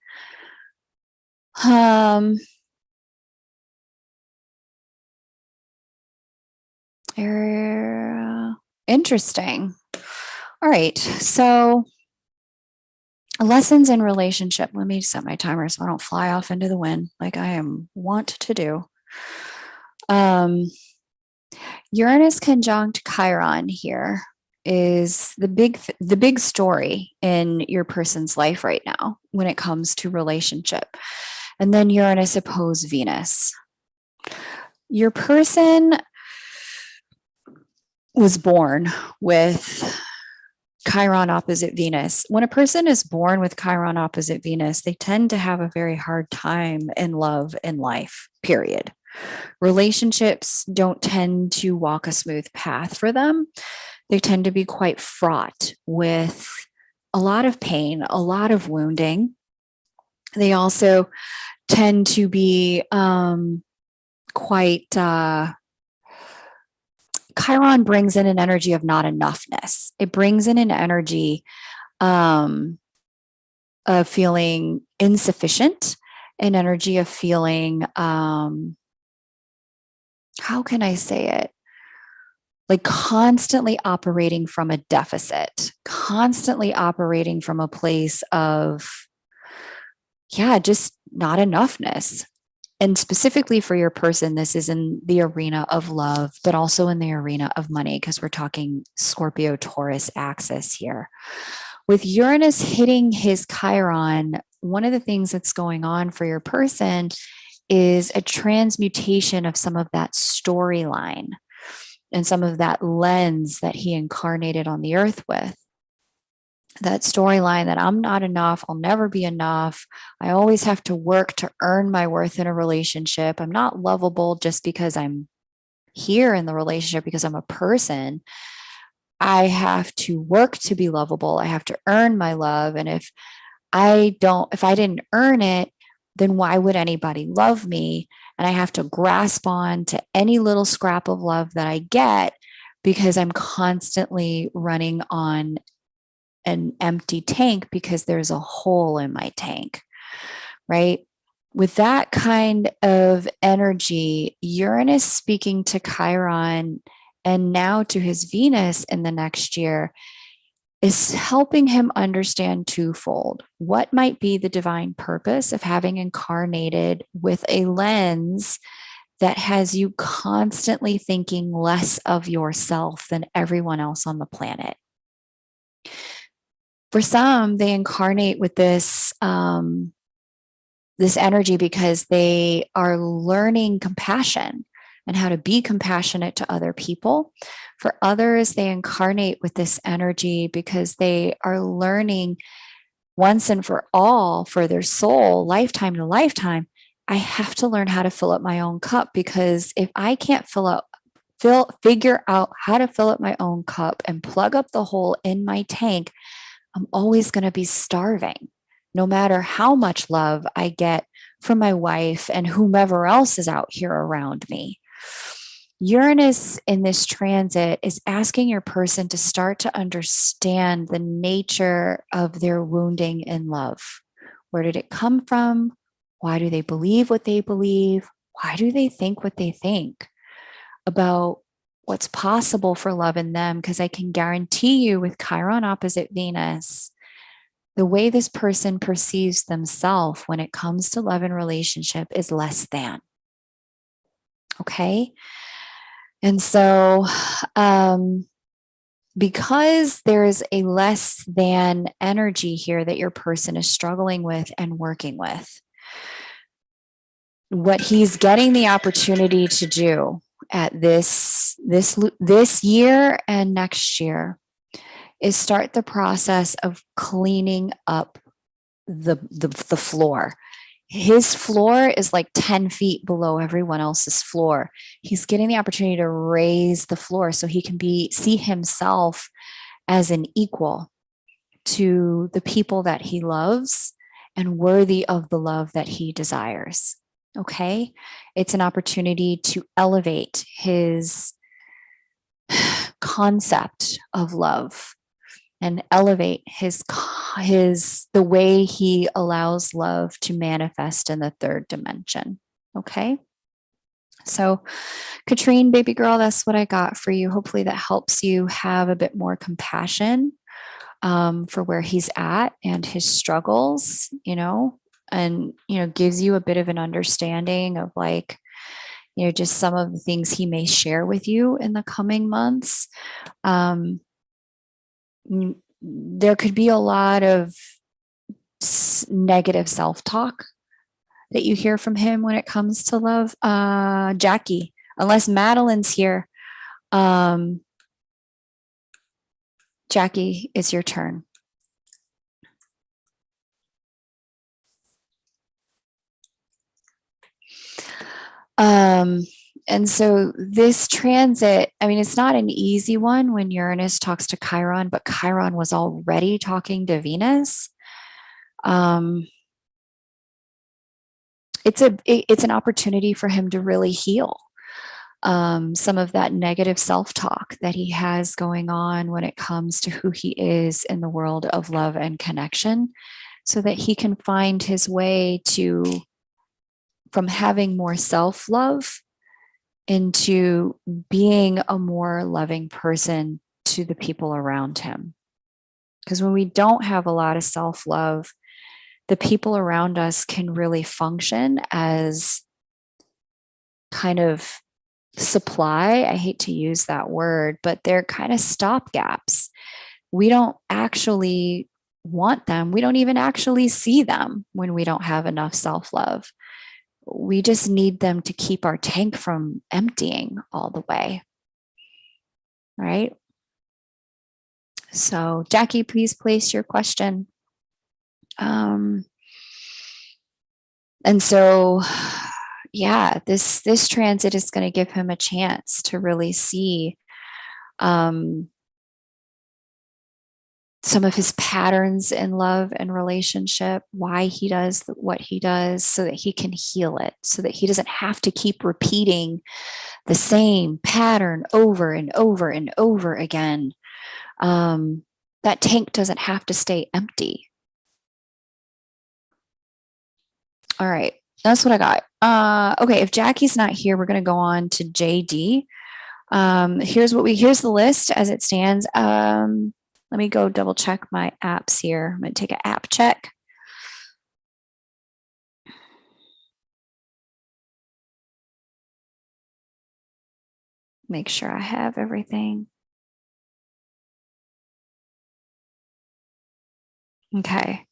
Interesting. All right. So lessons in relationship. Let me set my timer so I don't fly off into the wind like I am wont to do. Uranus conjunct Chiron here is the big story in your person's life right now when it comes to relationship. And then Uranus opposed Venus. Your person was born with Chiron opposite Venus. When a person is born with Chiron opposite Venus, they tend to have a very hard time in love and life, period. Relationships don't tend to walk a smooth path for them. They tend to be quite fraught with a lot of pain, a lot of wounding. They also tend to be Chiron Chiron brings in an energy of not enoughness. It brings in an energy of feeling insufficient, an energy of feeling, how can I say it? Like constantly operating from a deficit, constantly operating from a place of, yeah, just not enoughness. And specifically for your person, this is in the arena of love, but also in the arena of money, because we're talking Scorpio Taurus axis here. With Uranus hitting his Chiron, one of the things that's going on for your person is a transmutation of some of that storyline and some of that lens that he incarnated on the earth with. That storyline that I'm not enough, I'll never be enough. I always have to work to earn my worth in a relationship. I'm not lovable just because I'm here in the relationship, because I'm a person. I have to work to be lovable. I have to earn my love. And if I didn't earn it, then why would anybody love me? And I have to grasp on to any little scrap of love that I get because I'm constantly running on an empty tank because there's a hole in my tank, right? With that kind of energy, Uranus speaking to Chiron and now to his Venus in the next year is helping him understand twofold. What might be the divine purpose of having incarnated with a lens that has you constantly thinking less of yourself than everyone else on the planet? For some, they incarnate with this this energy because they are learning compassion and how to be compassionate to other people. For others, they incarnate with this energy because they are learning once and for all for their soul, lifetime to lifetime. I have to learn how to fill up my own cup, because if I can't figure out how to fill up my own cup and plug up the hole in my tank, I'm always going to be starving, no matter how much love I get from my wife and whomever else is out here around me. Uranus in this transit is asking your person to start to understand the nature of their wounding in love. Where did it come from? Why do they believe what they believe? Why do they think what they think about what's possible for love in them? Because I can guarantee you, with Chiron opposite Venus, the way this person perceives themselves when it comes to love and relationship is less than. Okay. And so, because there's a less than energy here that your person is struggling with and working with, what he's getting the opportunity to do at this year and next year is start the process of cleaning up the floor. His floor is like 10 feet below everyone else's floor. He's getting the opportunity to raise the floor so he can see himself as an equal to the people that he loves and worthy of the love that he desires. Okay? It's an opportunity to elevate his concept of love and elevate the way he allows love to manifest in the third dimension. Okay. So, Katrine, baby girl, that's what I got for you. Hopefully that helps you have a bit more compassion for where he's at and his struggles, and, gives you a bit of an understanding of just some of the things he may share with you in the coming months. There could be a lot of negative self-talk that you hear from him when it comes to love. Jackie, unless Madeline's here, Jackie, it's your turn. And so this transit, it's not an easy one when Uranus talks to Chiron, but Chiron was already talking to Venus. It's an opportunity for him to really heal. some of that negative self-talk that he has going on when it comes to who he is in the world of love and connection, so that he can find his way to from having more self-love into being a more loving person to the people around him. Because when we don't have a lot of self-love, the people around us can really function as kind of supply. I hate to use that word, but they're kind of stopgaps. We don't actually want them. We don't even actually see them when we don't have enough self-love. We just need them to keep our tank from emptying all the way. Right? So, Jackie, please place your question. And so, yeah, this transit is going to give him a chance to really see some of his patterns in love and relationship, why he does what he does, so that he can heal it, so that he doesn't have to keep repeating the same pattern over and over and over again. That tank doesn't have to stay empty. All right, that's what I got. Okay, if Jackie's not here, we're going to go on to JD. Here's the list as it stands. Let me go double check my apps here. I'm going to take an app check. Make sure I have everything. Okay.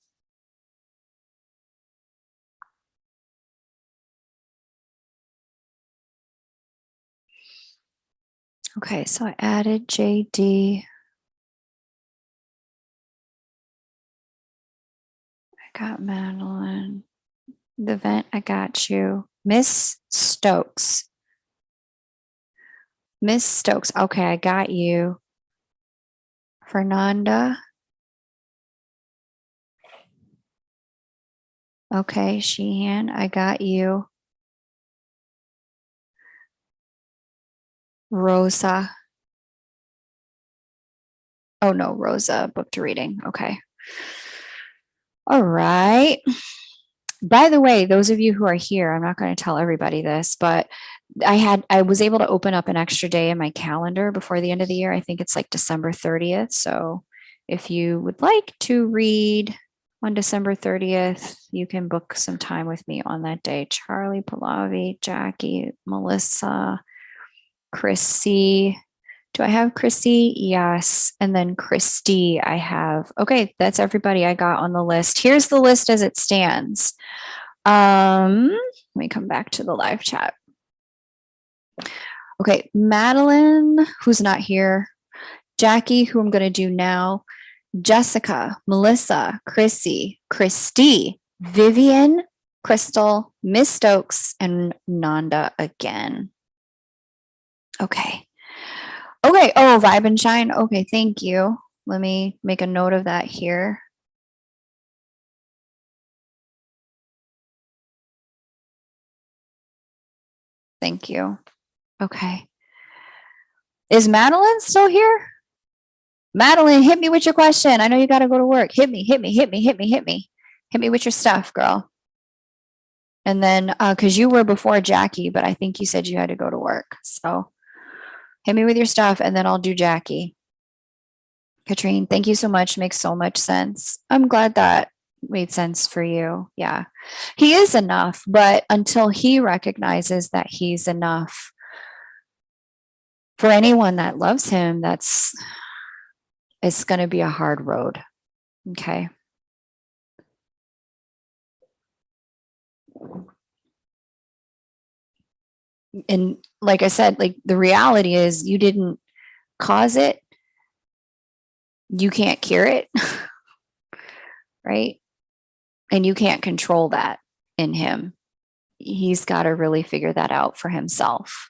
Okay, so I added JD. I got Madeline. The vent, I got you. Miss Stokes. Miss Stokes. Okay, I got you. Fernanda. Okay, Sheehan, I got you. Rosa. Oh no, Rosa booked a reading. Okay. All right. By the way, those of you who are here, I'm not going to tell everybody this, but I was able to open up an extra day in my calendar before the end of the year. I think it's like December 30th. So if you would like to read on December 30th, you can book some time with me on that day. Charlie, Pallavi, Jackie, Melissa, Chrissy. Do I have Chrissy? Yes. And then Christy, I have. Okay, that's everybody I got on the list. Here's the list as it stands. Let me come back to the live chat. Okay, Madeline, who's not here, Jackie, who I'm going to do now, Jessica, Melissa, Chrissy, Christy, Vivian, Crystal, Miss Stokes, and Nanda again. Okay. Okay. Oh, Vibe and Shine. Okay, thank you. Let me make a note of that here. Thank you. Okay. Is Madeline still here? Madeline, hit me with your question. I know you got to go to work. Hit me, hit me, hit me, hit me, hit me. Hit me with your stuff, girl. And then, because you were before Jackie, but I think you said you had to go to work. So hit me with your stuff and then I'll do Jackie. Katrine, thank you so much. Makes so much sense. I'm glad that made sense for you. Yeah. He is enough, but until he recognizes that he's enough for anyone that loves him, it's going to be a hard road. Okay. And like I said, like the reality is you didn't cause it. You can't cure it. Right. And you can't control that in him. He's got to really figure that out for himself.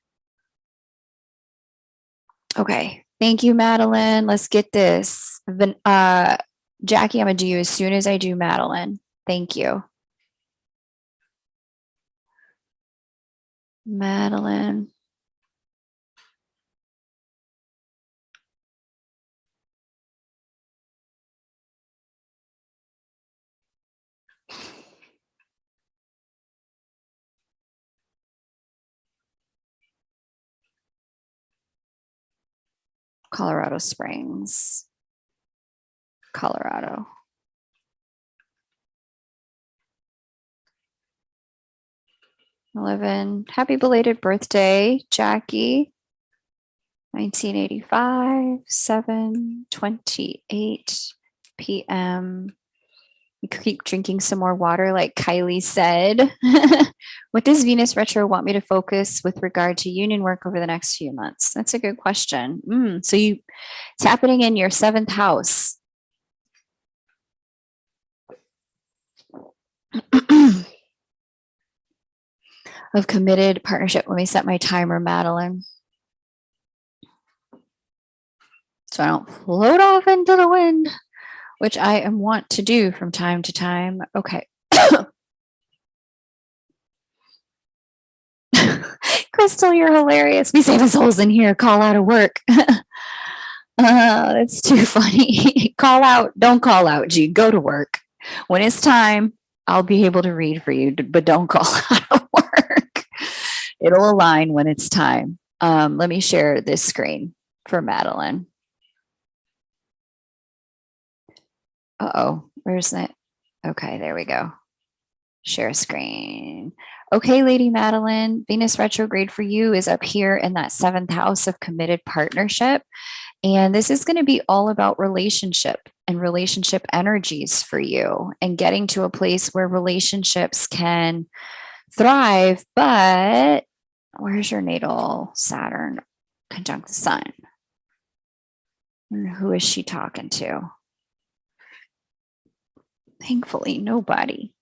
Okay. Thank you, Madeline. Let's get this. Jackie, I'm going to do you as soon as I do Madeline. Thank you. Madeline. Colorado Springs, Colorado. Happy belated birthday, Jackie. 1985, 7:28 p.m. You keep drinking some more water, like Kylie said. What does Venus retro want me to focus with regard to union work over the next few months? That's a good question. So it's happening in your 7th house. Of committed partnership. Let me set my timer, Madeline, so I don't float off into the wind, which I am wont to do from time to time. Okay. Crystal, you're hilarious. We save us holes in here. Call out of work. That's too funny. Call out. Don't call out, G. Go to work. When it's time, I'll be able to read for you, but don't call out of work. It'll align when it's time. Let me share this screen for Madeline. Uh-oh, where's that? Okay, there we go. Share screen. Okay, Lady Madeline, Venus retrograde for you is up here in that 7th house of committed partnership. And this is going to be all about relationship and relationship energies for you and getting to a place where relationships can thrive. But where's your natal Saturn conjunct the sun? And who is she talking to? Thankfully, nobody.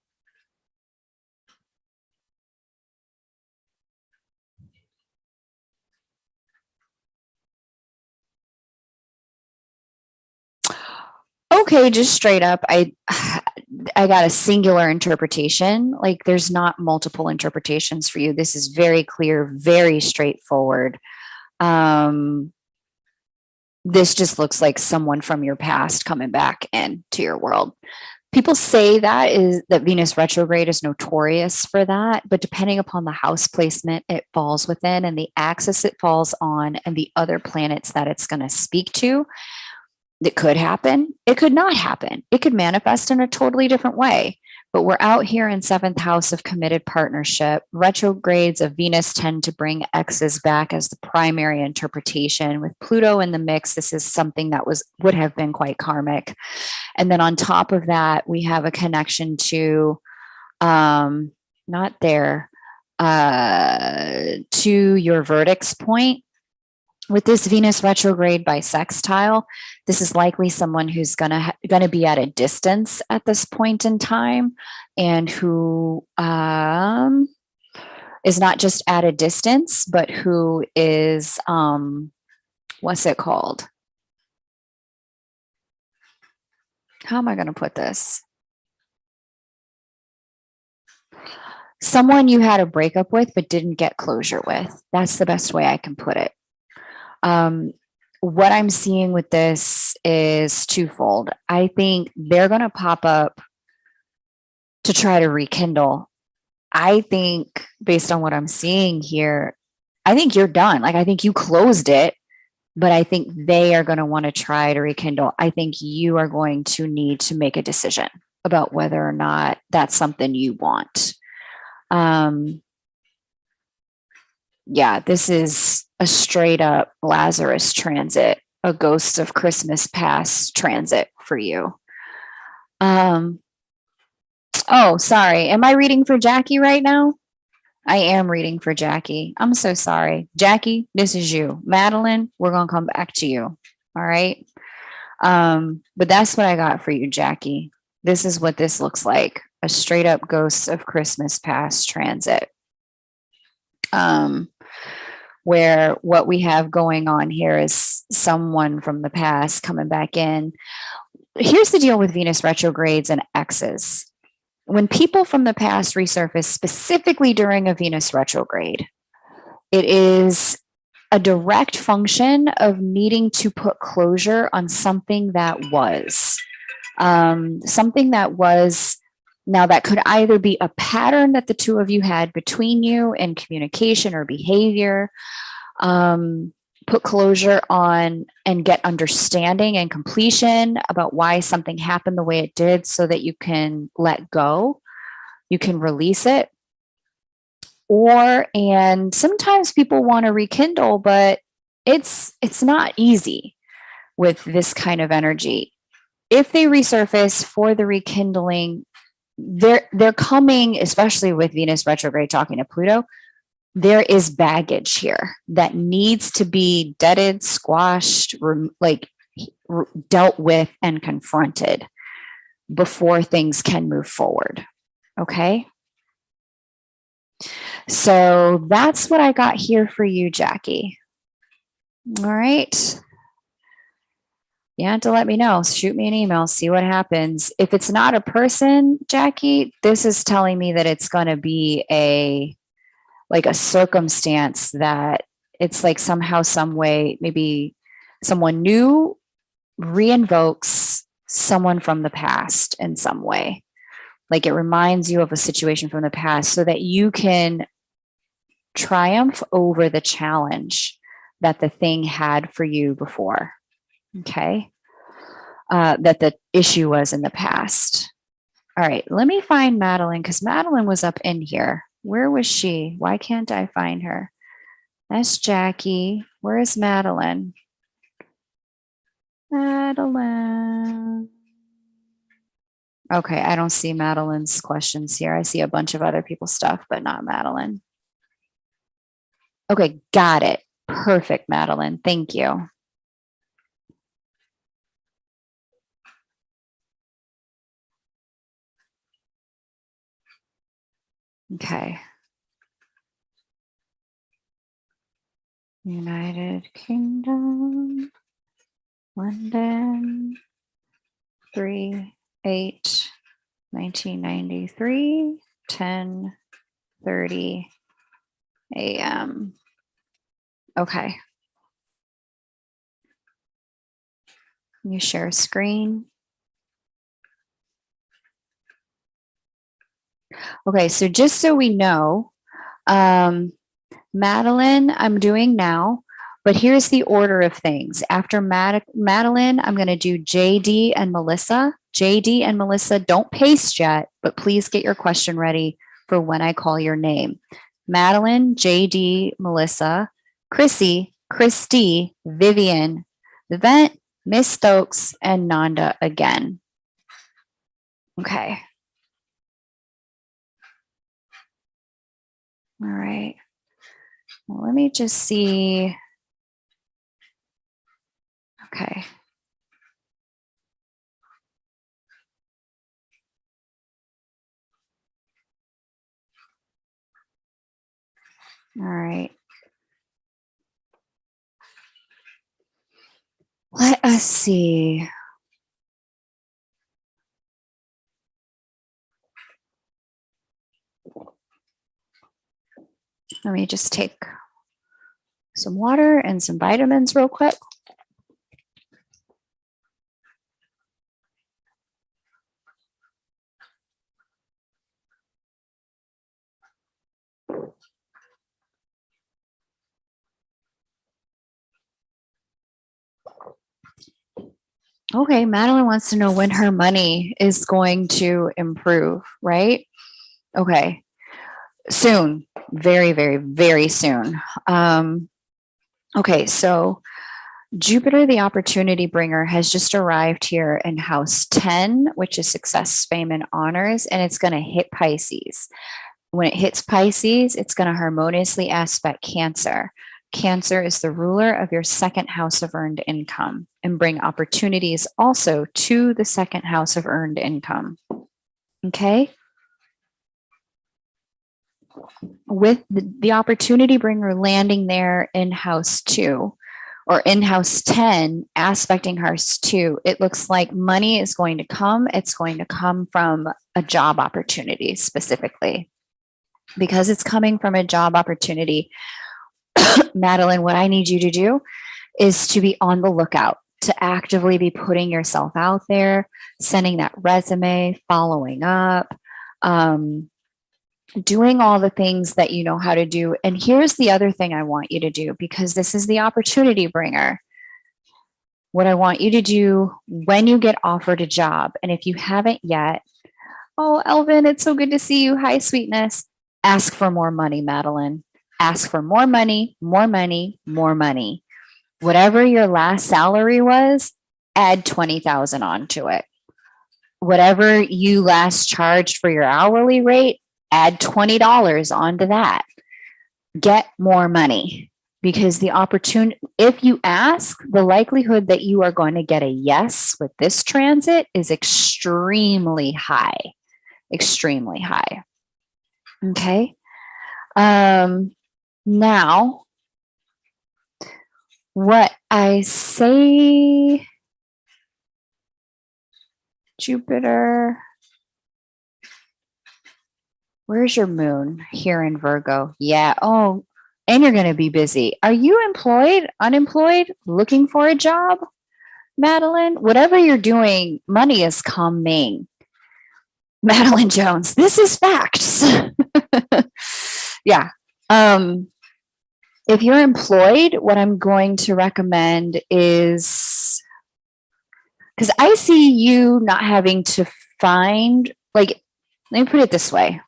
Okay, just straight up, I got a singular interpretation. Like there's not multiple interpretations for you. This is very clear, very straightforward. This just looks like someone from your past coming back into your world. People say that Venus retrograde is notorious for that, but depending upon the house placement it falls within and the axis it falls on and the other planets that it's going to speak to, it could happen. It could not happen. It could manifest in a totally different way. But we're out here in 7th house of committed partnership. Retrogrades of Venus tend to bring X's back as the primary interpretation. With Pluto in the mix, this is something that would have been quite karmic. And then on top of that, we have a connection to, not there, to your verdicts point. With this Venus retrograde by sextile, this is likely someone who's gonna be at a distance at this point in time, and who is not just at a distance, but who is what's it called? How am I going to put this? Someone you had a breakup with but didn't get closure with. That's the best way I can put it. What I'm seeing with this is twofold. I think they're going to pop up to try to rekindle. I think based on what I'm seeing here, I think you're done. Like, I think you closed it, but I think they are going to want to try to rekindle. I think you are going to need to make a decision about whether or not that's something you want. Yeah, this is a straight up Lazarus transit, a ghost of Christmas past transit for you. Oh, sorry. Am I reading for Jackie right now? I am reading for Jackie. I'm so sorry. Jackie, this is you. Madeline, we're going to come back to you. All right. But that's what I got for you, Jackie. This is what this looks like. A straight up ghost of Christmas past transit. Where what we have going on here is someone from the past coming back in. Here's the deal with Venus retrogrades and X's. When people from the past resurface, specifically during a Venus retrograde, it is a direct function of needing to put closure on something that was. Something that was, now that could either be a pattern that the two of you had between you in communication or behavior, put closure on and get understanding and completion about why something happened the way it did so that you can let go, you can release it. And sometimes people want to rekindle, but it's not easy with this kind of energy. If they resurface for the rekindling, they're coming, especially with Venus retrograde talking to Pluto, there is baggage here that needs to be deaded, squashed, dealt with and confronted before things can move forward. Okay. So that's what I got here for you, Jackie. All right. You have to let me know. Shoot me an email, see what happens. If it's not a person, Jackie, this is telling me that it's going to be a circumstance that it's like somehow, some way, maybe someone new reinvokes someone from the past in some way. Like it reminds you of a situation from the past so that you can triumph over the challenge that the thing had for you before. Okay. That the issue was in the past. All right. Let me find Madeline because Madeline was up in here. Where was she? Why can't I find her? That's Jackie. Where is Madeline? Madeline. Okay, I don't see Madeline's questions here. I see a bunch of other people's stuff, but not Madeline. Okay, got it. Perfect, Madeline. Thank you. Okay. United Kingdom, London, 3/8/1993, 10:30 a.m. Okay. Can you share screen? Okay, so just so we know, Madeline, I'm doing now, but here's the order of things. After Madeline, I'm going to do JD and Melissa. JD and Melissa, don't paste yet, but please get your question ready for when I call your name. Madeline, JD, Melissa, Chrissy, Christy, Vivian, Vivent, Miss Stokes, and Nanda again. Okay. All right. Well, let me just see. Okay. All right. Let us see. Let me just take some water and some vitamins real quick. Okay, Madeline wants to know when her money is going to improve, right? Okay, soon, very, very, very soon. Okay, so Jupiter, the opportunity bringer, has just arrived here in house 10, which is success, fame, and honors, and it's going to hit Pisces. When it hits Pisces, it's going to harmoniously aspect Cancer. Cancer is the ruler of your second house of earned income and bring opportunities also to the second house of earned income. Okay. With the opportunity bringer landing there in house 2 or in house 10, aspecting house 2, it looks like money is going to come. It's going to come from a job opportunity specifically. Because it's coming from a job opportunity, Madeline, what I need you to do is to be on the lookout, to actively be putting yourself out there, sending that resume, following up, doing all the things that you know how to do. And here's the other thing I want you to do, because this is the opportunity bringer. What I want you to do when you get offered a job, and if you haven't yet, oh, Elvin, it's so good to see you. Hi, sweetness. Ask for more money, Madeline. Ask for more money, more money, more money. Whatever your last salary was, add 20,000 onto it. Whatever you last charged for your hourly rate, add $20 onto that. Get more money, because the opportunity, if you ask, the likelihood that you are going to get a yes with this transit is extremely high. Extremely high. Okay. Now, what I say, Jupiter, where's your moon? Here in Virgo. Yeah. Oh, and you're going to be busy. Are you employed, unemployed, looking for a job, Madeline? Whatever you're doing, money is coming. Madeline Jones, this is facts. Yeah. If you're employed, what I'm going to recommend is, because I see you not having to find, like, let me put it this way.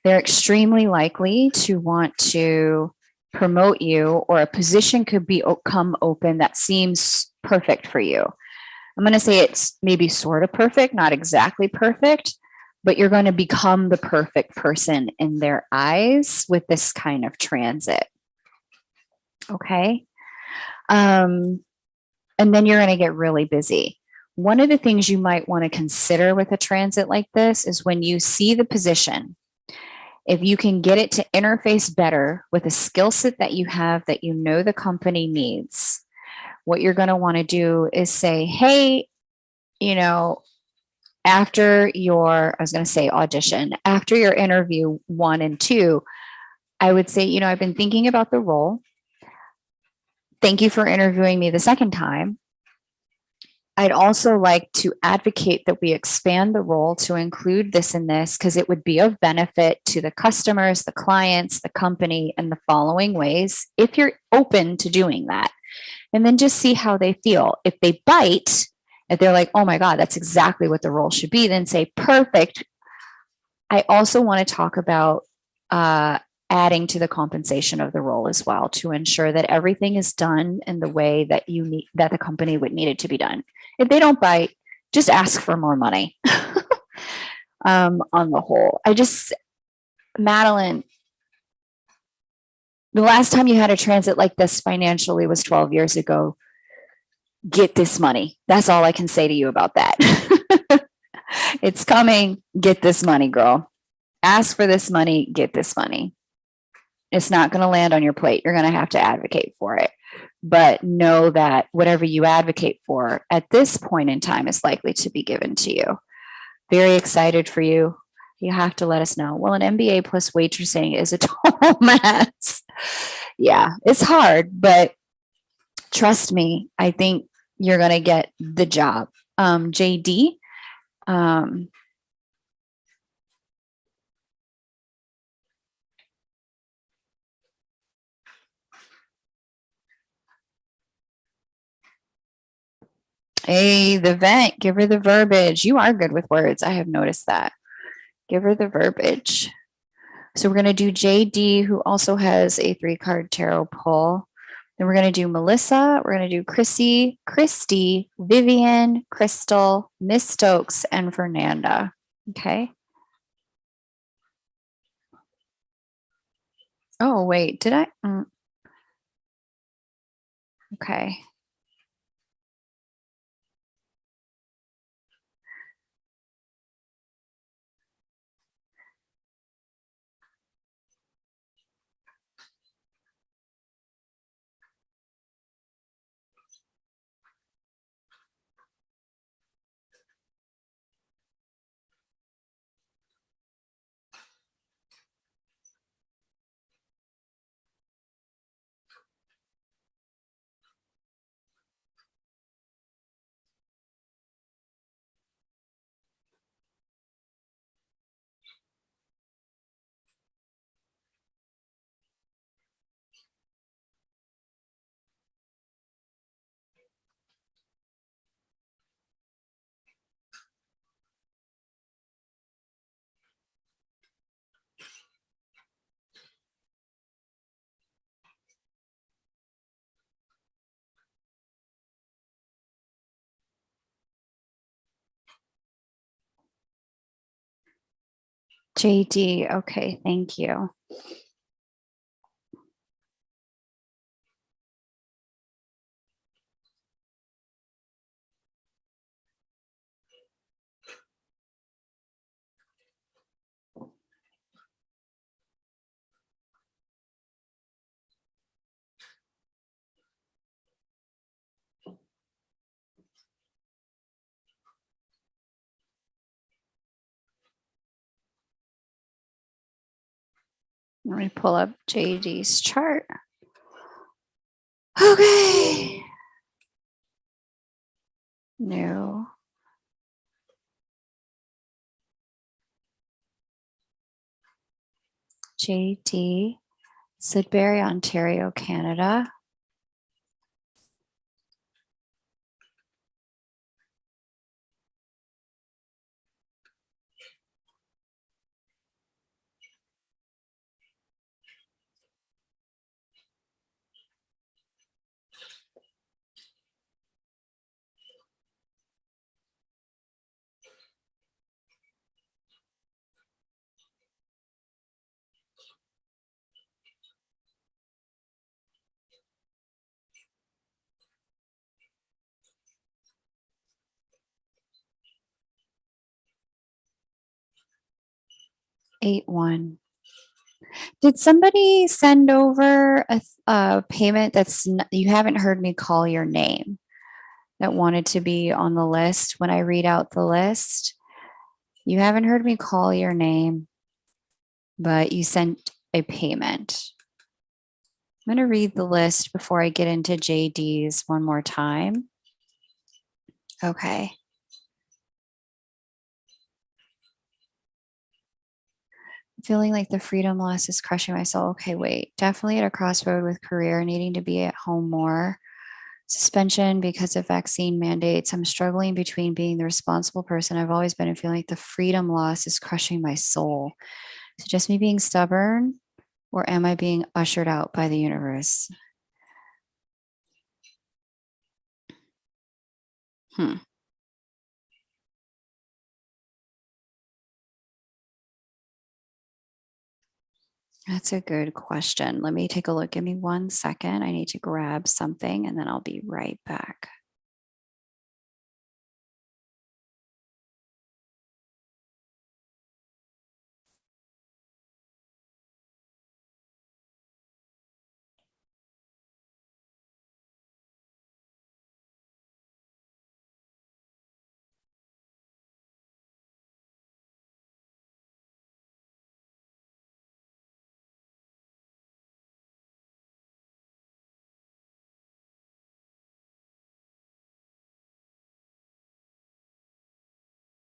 They're extremely likely to want to promote you, or a position could come open that seems perfect for you. I'm going to say it's maybe sort of perfect, not exactly perfect, but you're going to become the perfect person in their eyes with this kind of transit. Okay. And then you're going to get really busy. One of the things you might want to consider with a transit like this is, when you see the position, if you can get it to interface better with a skill set that you have that you know the company needs, what you're going to want to do is say, hey, you know, after your, I was going to say audition, after your interview 1 and 2, I would say, you know, I've been thinking about the role. Thank you for interviewing me the second time. I'd also like to advocate that we expand the role to include this and this, because it would be of benefit to the customers, the clients, the company, in the following ways, if you're open to doing that. And then just see how they feel. If they bite, if they're like, oh my God, that's exactly what the role should be, then say, perfect. I also want to talk about adding to the compensation of the role as well, to ensure that everything is done in the way that you need, that the company would need it to be done. If they don't bite, just ask for more money. On the whole, Madeline, the last time you had a transit like this financially was 12 years ago. Get this money. That's all I can say to you about that. It's coming. Get this money, girl. Ask for this money. Get this money. It's not going to land on your plate. You're going to have to advocate for it. But know that whatever you advocate for at this point in time is likely to be given to you. Very excited for you. You have to let us know. Well, an MBA plus waitressing is a total mess. Yeah, it's hard, but trust me, I think you're going to get the job. JD, hey, the vent, give her the verbiage. You are good with words. I have noticed that. Give her the verbiage. So we're going to do JD, who also has a 3-card tarot pull. Then we're going to do Melissa. We're going to do Chrissy, Christy, Vivian, Crystal, Miss Stokes, and Fernanda. Okay. Oh, wait, did I? Okay. JD. Okay, thank you. Let me pull up JD's chart. Okay. No. JD, Sudbury, Ontario, Canada. Eight one. Did somebody send over a payment you haven't heard me call your name that wanted to be on the list when I read out the list? You haven't heard me call your name, but you sent a payment. I'm going to read the list before I get into JD's one more time. Okay. Feeling like the freedom loss is crushing my soul. Okay, wait. Definitely at a crossroad with career, needing to be at home more. Suspension because of vaccine mandates. I'm struggling between being the responsible person I've always been and feeling like the freedom loss is crushing my soul. Is it just me being stubborn, or am I being ushered out by the universe? Hmm. That's a good question. Let me take a look. Give me 1 second. I need to grab something and then I'll be right back.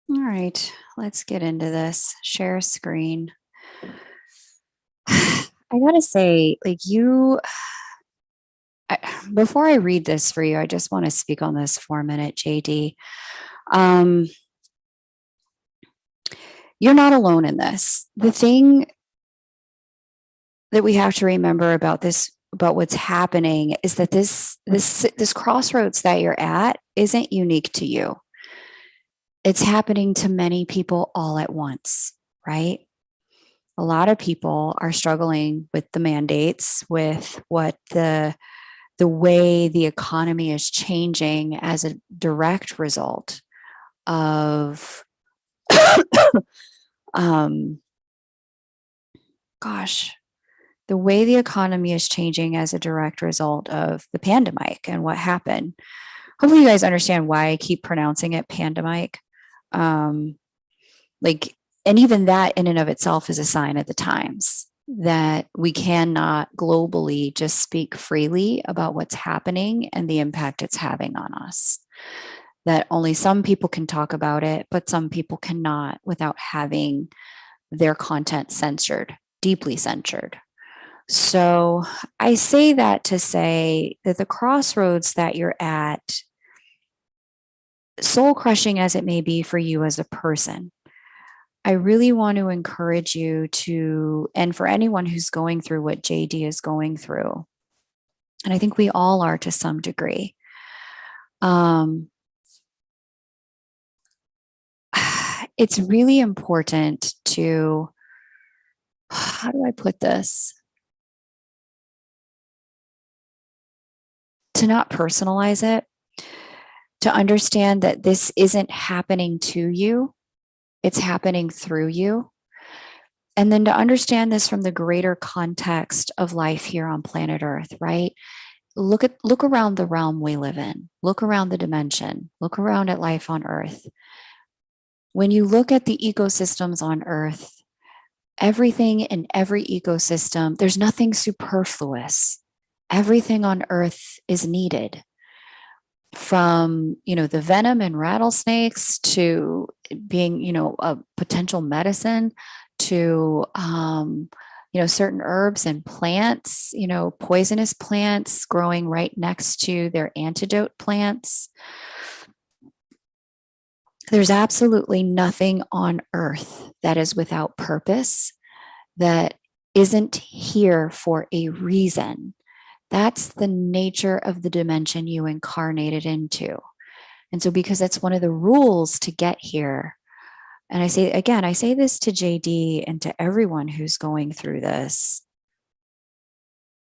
All right, let's get into this. Share screen. I gotta say, before I read this for you, I just want to speak on this for a minute, JD. Um, you're not alone in this. The thing that we have to remember about this, about what's happening, is that this crossroads that you're at isn't unique to you. It's happening to many people all at once, right? A lot of people are struggling with the mandates, with what the way the economy is changing as a direct result of um, gosh, the way the economy is changing as a direct result of the pandemic and what happened. Hopefully, you guys understand why I keep pronouncing it pandemic. Um, like, and even that in and of itself is a sign of the times that we cannot globally just speak freely about what's happening and the impact it's having on us. That only some people can talk about it, but some people cannot without having their content censored, deeply censored. So I say that to say that the crossroads that you're at, soul crushing as it may be for you as a person, I really want to encourage you to, and for anyone who's going through what JD is going through, and I think we all are to some degree, it's really important to how do I put this? To not personalize it, to understand that this isn't happening to you, it's happening through you. And then to understand this from the greater context of life here on planet Earth, right? Look around the realm we live in. Look around the dimension. Look around at life on Earth. When you look at the ecosystems on Earth, everything in every ecosystem, there's nothing superfluous. Everything on Earth is needed, from the venom in rattlesnakes to being a potential medicine, to certain herbs and plants, poisonous plants growing right next to their antidote plants. There's absolutely nothing on Earth that is without purpose, that isn't here for a reason. That's the nature of the dimension you incarnated into. And so, because that's one of the rules to get here, and I say this to JD and to everyone who's going through this,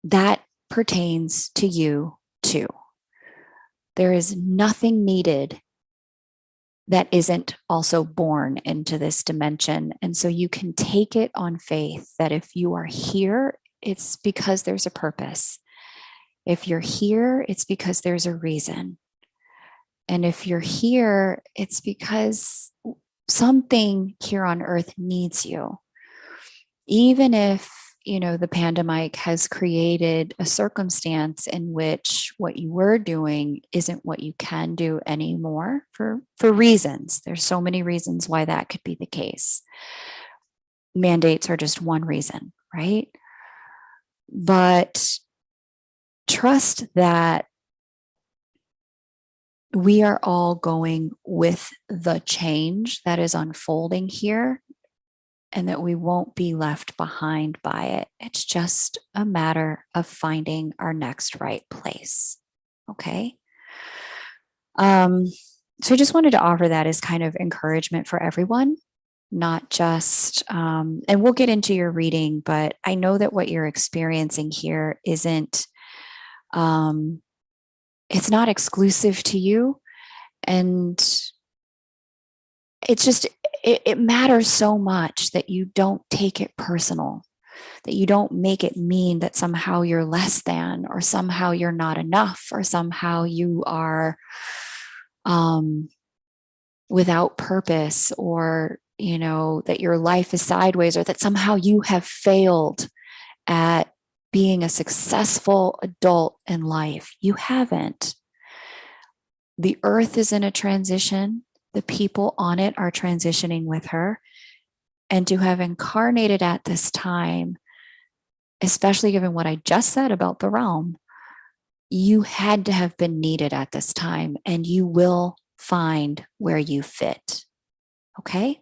that pertains to you too. There is nothing needed that isn't also born into this dimension. And so you can take it on faith that if you are here, it's because there's a purpose. If you're here, it's because there's a reason. And if you're here, it's because something here on Earth needs you. Even if, the pandemic has created a circumstance in which what you were doing isn't what you can do anymore for reasons. There's so many reasons why that could be the case. Mandates are just one reason, right? But trust that we are all going with the change that is unfolding here, and that we won't be left behind by it. It's just a matter of finding our next right place. Okay. So I just wanted to offer that as kind of encouragement for everyone, not just, and we'll get into your reading, but I know that what you're experiencing here isn't, it's not exclusive to you. And it's just, it matters so much that you don't take it personal, that you don't make it mean that somehow you're less than, or somehow you're not enough, or somehow you are without purpose, or that your life is sideways, or that somehow you have failed at being a successful adult in life. You haven't. The earth is in a transition. The people on it are transitioning with her. And to have incarnated at this time, especially given what I just said about the realm, you had to have been needed at this time, and you will find where you fit. Okay?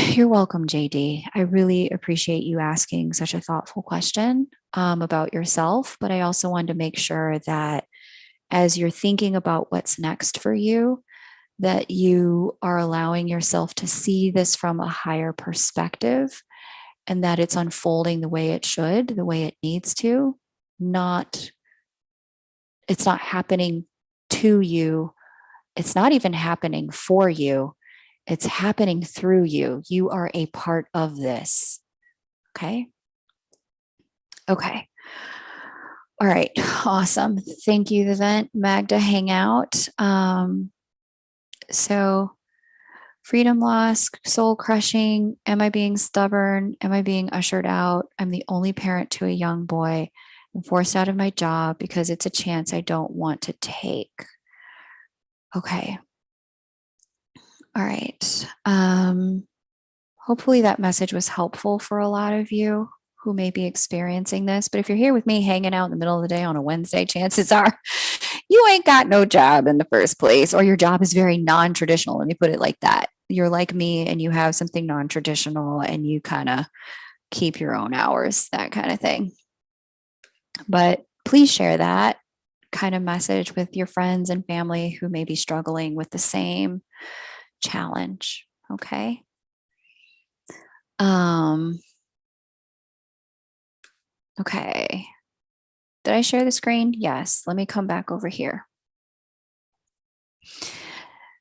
You're welcome, JD. I really appreciate you asking such a thoughtful question about yourself, but I also wanted to make sure that as you're thinking about what's next for you, that you are allowing yourself to see this from a higher perspective, and that it's unfolding the way it should, the way it needs to. It's not happening to you. It's not even happening for you. It's happening through you. You are a part of this. Okay. Okay. All right. Awesome. Thank you, the Vent Magda Hangout. So freedom lost, soul crushing. Am I being stubborn? Am I being ushered out? I'm the only parent to a young boy. I'm forced out of my job because it's a chance I don't want to take. Okay. All right. Hopefully that message was helpful for a lot of you who may be experiencing this. But if you're here with me hanging out in the middle of the day on a Wednesday, chances are you ain't got no job in the first place, or your job is very non-traditional. Let me put it like that. You're like me and you have something non-traditional and you kind of keep your own hours, that kind of thing. But please share that kind of message with your friends and family who may be struggling with the same challenge. Okay. Um, okay. Did I share the screen? Yes. Let me come back over here.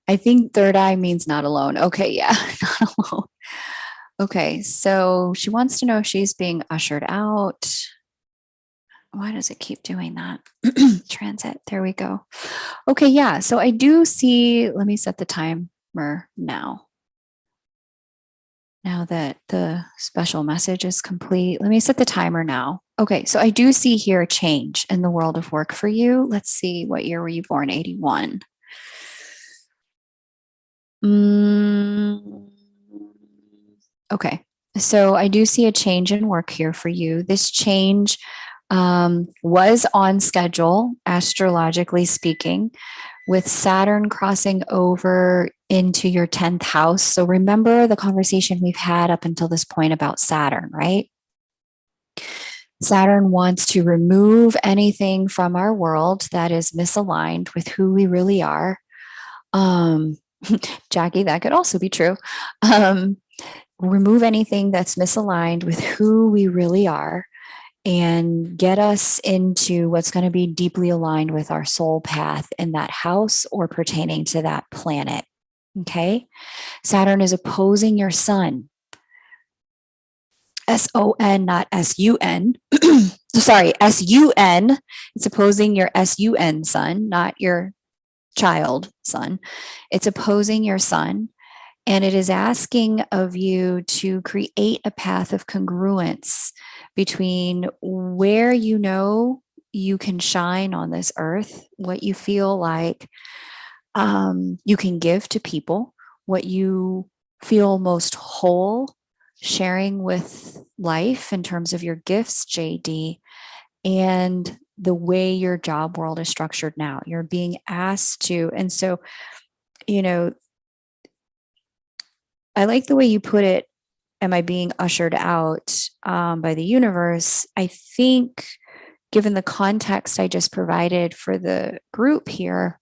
I think third eye means not alone. Okay, yeah, not alone. Okay, so she wants to know if she's being ushered out. Why does it keep doing that? Transit. There we go. Okay, yeah. So I do see, let me set the timer now. Now that the special message is complete, let me set the timer now. Okay, so I do see here a change in the world of work for you. Let's see, what year were you born? 81. Okay, so I do see a change in work here for you. This change was on schedule, astrologically speaking, with Saturn crossing over into your 10th house. So remember the conversation we've had up until this point about Saturn, right? Saturn wants to remove anything from our world that is misaligned with who we really are. Um, Jackie, that could also be true. Remove anything that's misaligned with who we really are and get us into what's going to be deeply aligned with our soul path in that house or pertaining to that planet. Okay. Saturn is opposing your sun. SON, not SUN. Sorry, SUN. It's opposing your SUN sun, not your child sun. It's opposing your sun. And it is asking of you to create a path of congruence between where you know you can shine on this earth, what you feel like you can give to people, what you feel most whole sharing with life in terms of your gifts, JD, and the way your job world is structured now. You're being asked to, and so, you know, I like the way you put it. Am I being ushered out by the universe? I think, given the context I just provided for the group here,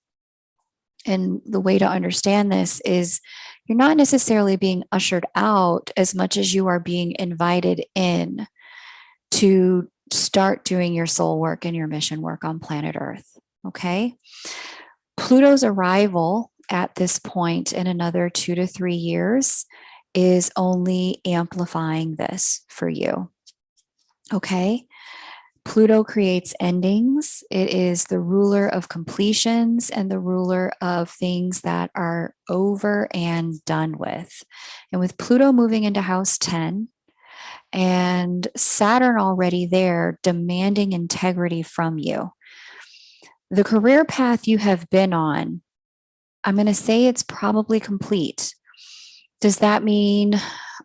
and the way to understand this is you're not necessarily being ushered out as much as you are being invited in to start doing your soul work and your mission work on planet Earth. Okay. Pluto's arrival at this point in another 2 to 3 years is only amplifying this for you. Okay. Pluto creates endings. It is the ruler of completions and the ruler of things that are over and done with. And with Pluto moving into house 10 and Saturn already there demanding integrity from you, the career path you have been on, I'm going to say it's probably complete. Does that mean,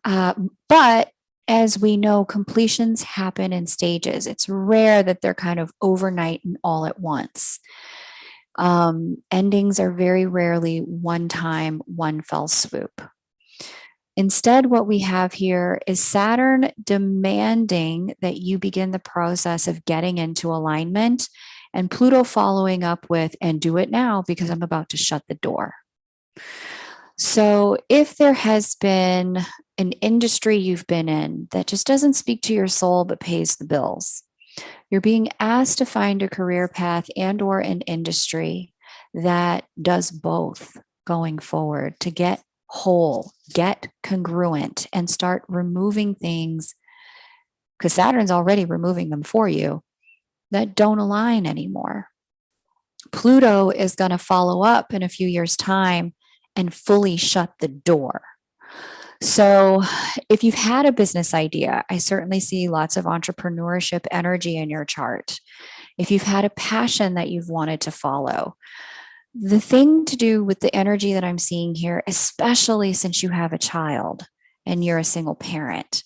but as we know, completions happen in stages. It's rare that they're kind of overnight and all at once. Endings are very rarely one time, one fell swoop. Instead, what we have here is Saturn demanding that you begin the process of getting into alignment, and Pluto following up with, and do it now because I'm about to shut the door. So, if there has been an industry you've been in that just doesn't speak to your soul but pays the bills, you're being asked to find a career path and or an industry that does both going forward to get whole, get congruent, and start removing things, because Saturn's already removing them for you, that don't align anymore. Pluto is going to follow up in a few years' time and fully shut the door. So, if you've had a business idea, I certainly see lots of entrepreneurship energy in your chart. If you've had a passion that you've wanted to follow, the thing to do with the energy that I'm seeing here, especially since you have a child and you're a single parent,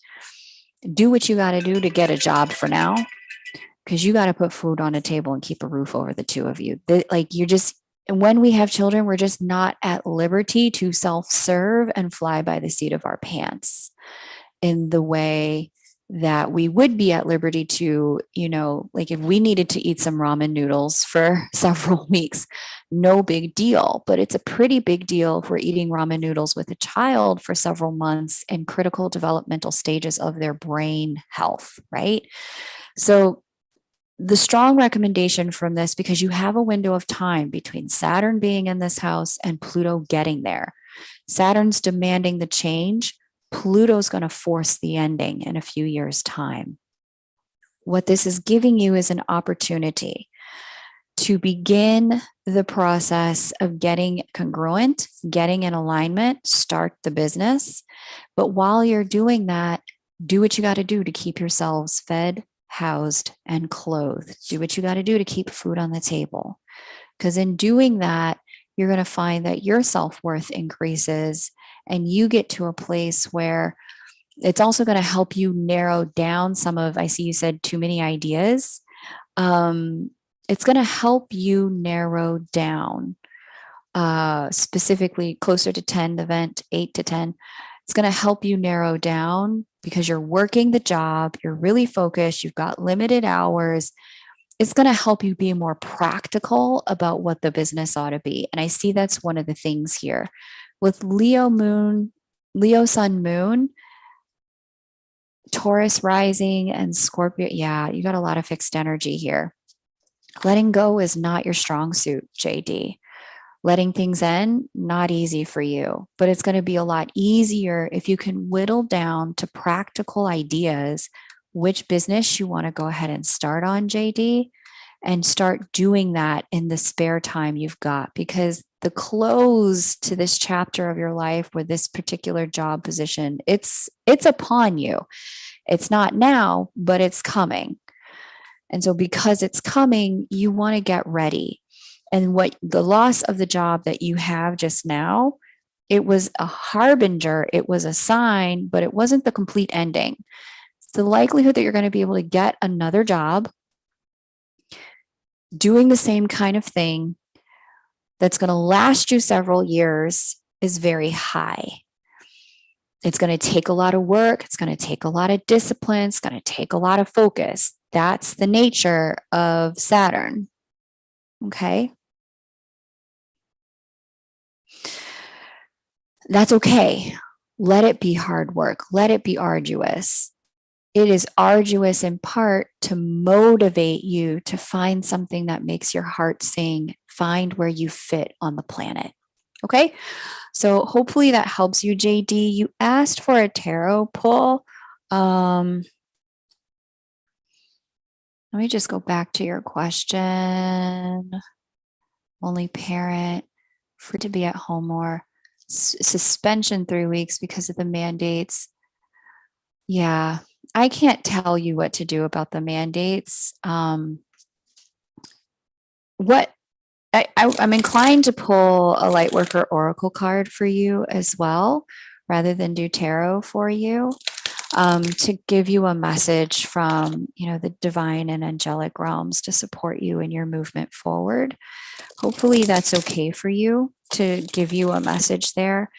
do what you got to do to get a job for now, because you got to put food on the table and keep a roof over the two of you. Like, you're just, when we have children, we're just not at liberty to self-serve and fly by the seat of our pants in the way that we would be at liberty to, like if we needed to eat some ramen noodles for several weeks, no big deal. But it's a pretty big deal if we're eating ramen noodles with a child for several months in critical developmental stages of their brain health, right? So the strong recommendation from this, because you have a window of time between Saturn being in this house and Pluto getting there. Saturn's demanding the change. Pluto's going to force the ending in a few years' time. What this is giving you is an opportunity to begin the process of getting congruent, getting in alignment, start the business. But while you're doing that, do what you got to do to keep yourselves fed, housed, and clothed. Do what you got to do to keep food on the table. Because in doing that, you're going to find that your self-worth increases and you get to a place where it's also going to help you narrow down some of, I see you said too many ideas. It's going to help you narrow down specifically closer to 10, the vent 8 to 10. It's going to help you narrow down because you're working the job, you're really focused, you've got limited hours. It's going to help you be more practical about what the business ought to be. And I see that's one of the things here. With Leo moon, Leo sun moon, Taurus rising, and Scorpio, yeah, you got a lot of fixed energy here. Letting go is not your strong suit, JD. Letting things in, not easy for you, but it's going to be a lot easier if you can whittle down to practical ideas which business you want to go ahead and start on, JD, and start doing that in the spare time you've got, because the close to this chapter of your life with this particular job position, it's upon you. It's not now, but it's coming. And so because it's coming, you want to get ready. And what the loss of the job that you have just now, it was a harbinger, it was a sign, but it wasn't the complete ending. It's the likelihood that you're going to be able to get another job doing the same kind of thing that's going to last you several years is very high. It's going to take a lot of work. It's going to take a lot of discipline. It's going to take a lot of focus. That's the nature of Saturn. Okay. That's okay. Let it be hard work. Let it be arduous. It is arduous in part to motivate you to find something that makes your heart sing, find where you fit on the planet. Okay. So hopefully that helps you, JD. You asked for a tarot pull. Let me just go back to your question. Only parent, free to be at home more. Suspension 3 weeks because of the mandates. Yeah, I can't tell you what to do about the mandates. I'm inclined to pull a Lightworker Oracle card for you as well, rather than do tarot for you, to give you a message from, the divine and angelic realms to support you in your movement forward. Hopefully that's okay for you to give you a message there.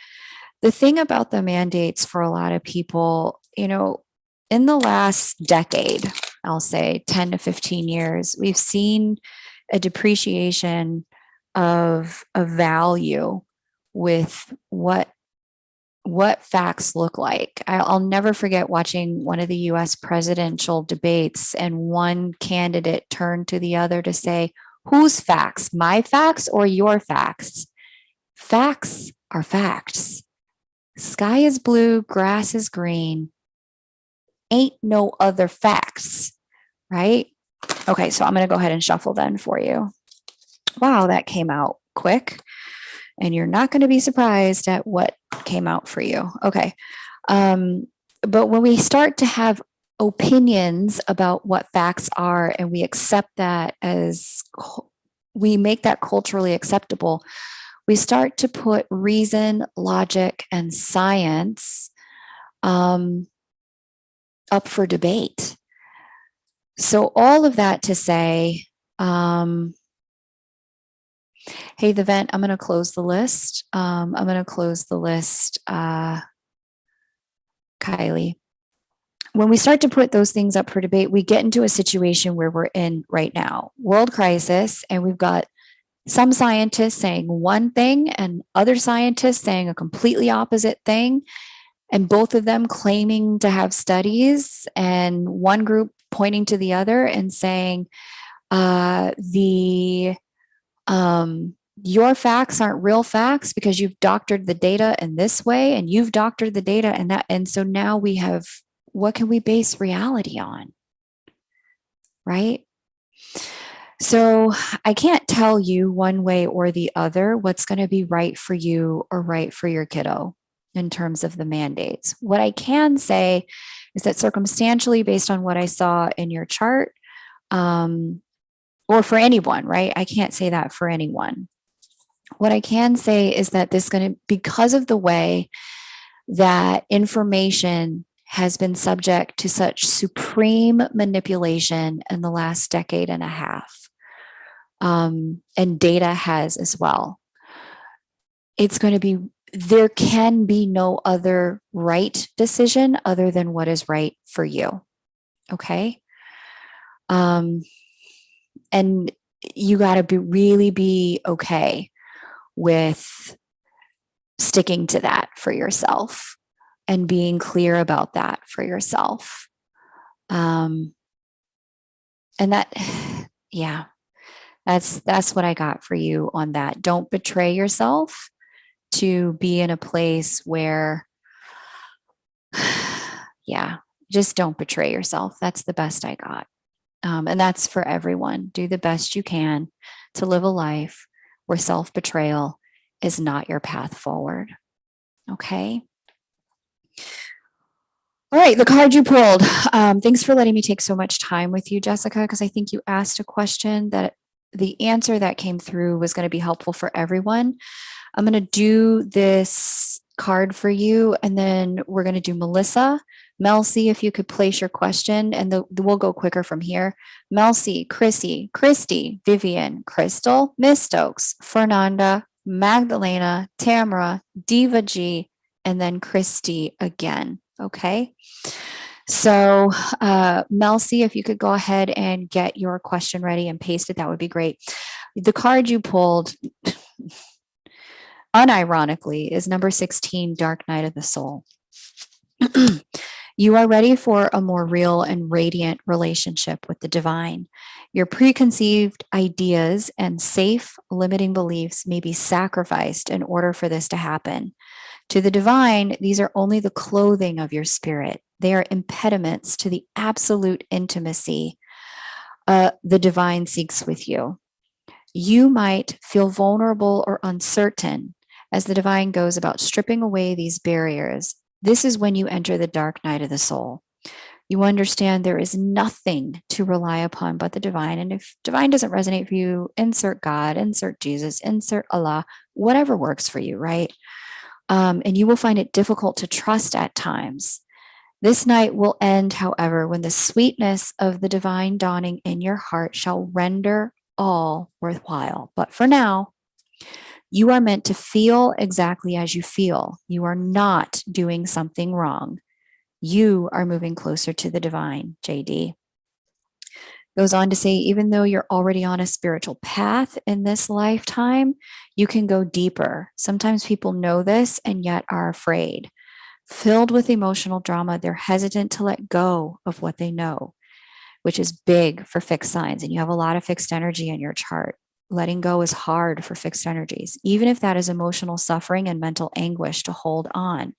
The thing about the mandates for a lot of people, in the last decade, I'll say 10 to 15 years, we've seen a depreciation of a value with what facts look like. I'll never forget watching one of the US presidential debates, and one candidate turned to the other to say, whose facts, my facts or your facts? Facts are facts. Sky is blue, grass is green. Ain't no other facts, right? Okay, so I'm going to go ahead and shuffle then for you. Wow, that came out quick. And you're not going to be surprised at what came out for you. Okay. But when we start to have opinions about what facts are, and we accept that we make that culturally acceptable, we start to put reason, logic, and science up for debate. So all of that to say, hey, the vent, I'm going to close the list. Kylie. when we start to put those things up for debate, we get into a situation where we're in right now, world crisis, and we've got some scientists saying one thing and other scientists saying a completely opposite thing, and both of them claiming to have studies, and one group pointing to the other and saying, the your facts aren't real facts because you've doctored the data in this way and you've doctored the data and that. And so now we have, what can we base reality on? Right? So I can't tell you one way or the other what's going to be right for you or right for your kiddo in terms of the mandates. What I can say is that circumstantially, based on what I saw in your chart, or for anyone, right? I can't say that for anyone. What I can say is that this is going to, because of the way that information has been subject to such supreme manipulation in the last decade and a half, and data has as well, it's going to be, there can be no other right decision other than what is right for you. Okay. And you got to really be okay with sticking to that for yourself and being clear about that for yourself. And that, yeah, that's what I got for you on that. Don't betray yourself to be in a place where, yeah, just don't betray yourself. That's the best I got. And that's for everyone. Do the best you can to live a life where self-betrayal is not your path forward. Okay. All right, the card you pulled. Thanks for letting me take so much time with you, Jessica, because I think you asked a question that the answer that came through was going to be helpful for everyone. I'm going to do this card for you, and then we're going to do Melissa. Mel C, if you could place your question, and we'll go quicker from here. Mel C, Chrissy, Christy, Vivian, Crystal, Miss Stokes, Fernanda, Magdalena, Tamara, Diva G, and then Christy again. Okay. So, Mel C, if you could go ahead and get your question ready and paste it, that would be great. The card you pulled, unironically, is number 16, Dark Night of the Soul. You are ready for a more real and radiant relationship with the divine. Your preconceived ideas and safe, limiting beliefs may be sacrificed in order for this to happen. To the divine, these are only the clothing of your spirit. They are impediments to the absolute intimacy the divine seeks with you. You might feel vulnerable or uncertain as the divine goes about stripping away these barriers. This is when you enter the dark night of the soul. You understand there is nothing to rely upon but the divine. And if divine doesn't resonate for you, insert God, insert Jesus, insert Allah, whatever works for you, right? And you will find it difficult to trust at times. This night will end, however, when the sweetness of the divine dawning in your heart shall render all worthwhile. But for now, you are meant to feel exactly as you feel. You are not doing something wrong. You are moving closer to the divine, JD. Goes on to say, even though you're already on a spiritual path in this lifetime, you can go deeper. Sometimes people know this and yet are afraid. Filled with emotional drama, they're hesitant to let go of what they know, which is big for fixed signs. And you have a lot of fixed energy in your chart. Letting go is hard for fixed energies, even if that is emotional suffering and mental anguish to hold on.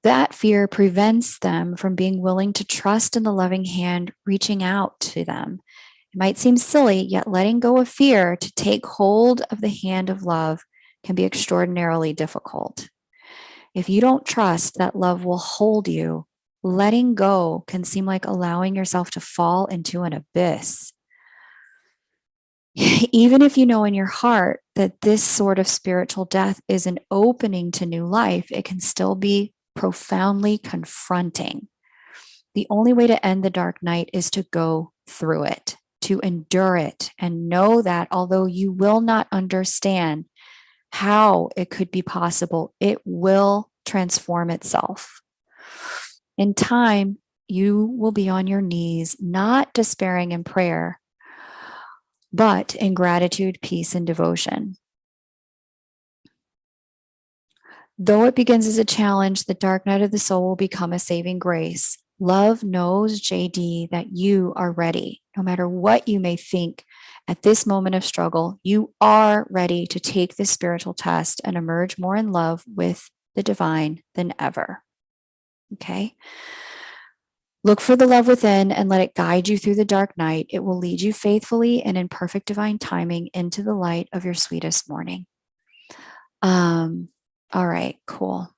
That fear prevents them from being willing to trust in the loving hand reaching out to them. It might seem silly, yet letting go of fear to take hold of the hand of love can be extraordinarily difficult. If you don't trust that love will hold you, letting go can seem like allowing yourself to fall into an abyss. Even if you know in your heart that this sort of spiritual death is an opening to new life, it can still be profoundly confronting. The only way to end the dark night is to go through it, to endure it, and know that although you will not understand how it could be possible, it will transform itself. In time, you will be on your knees, not despairing in prayer, but in gratitude, peace, and devotion. Though it begins as a challenge, the dark night of the soul will become a saving grace. Love knows, JD, that you are ready. No matter what you may think at this moment of struggle, you are ready to take this spiritual test and emerge more in love with the divine than ever. Okay? Look for the love within and let it guide you through the dark night. It will lead you faithfully and in perfect divine timing into the light of your sweetest morning. All right, cool.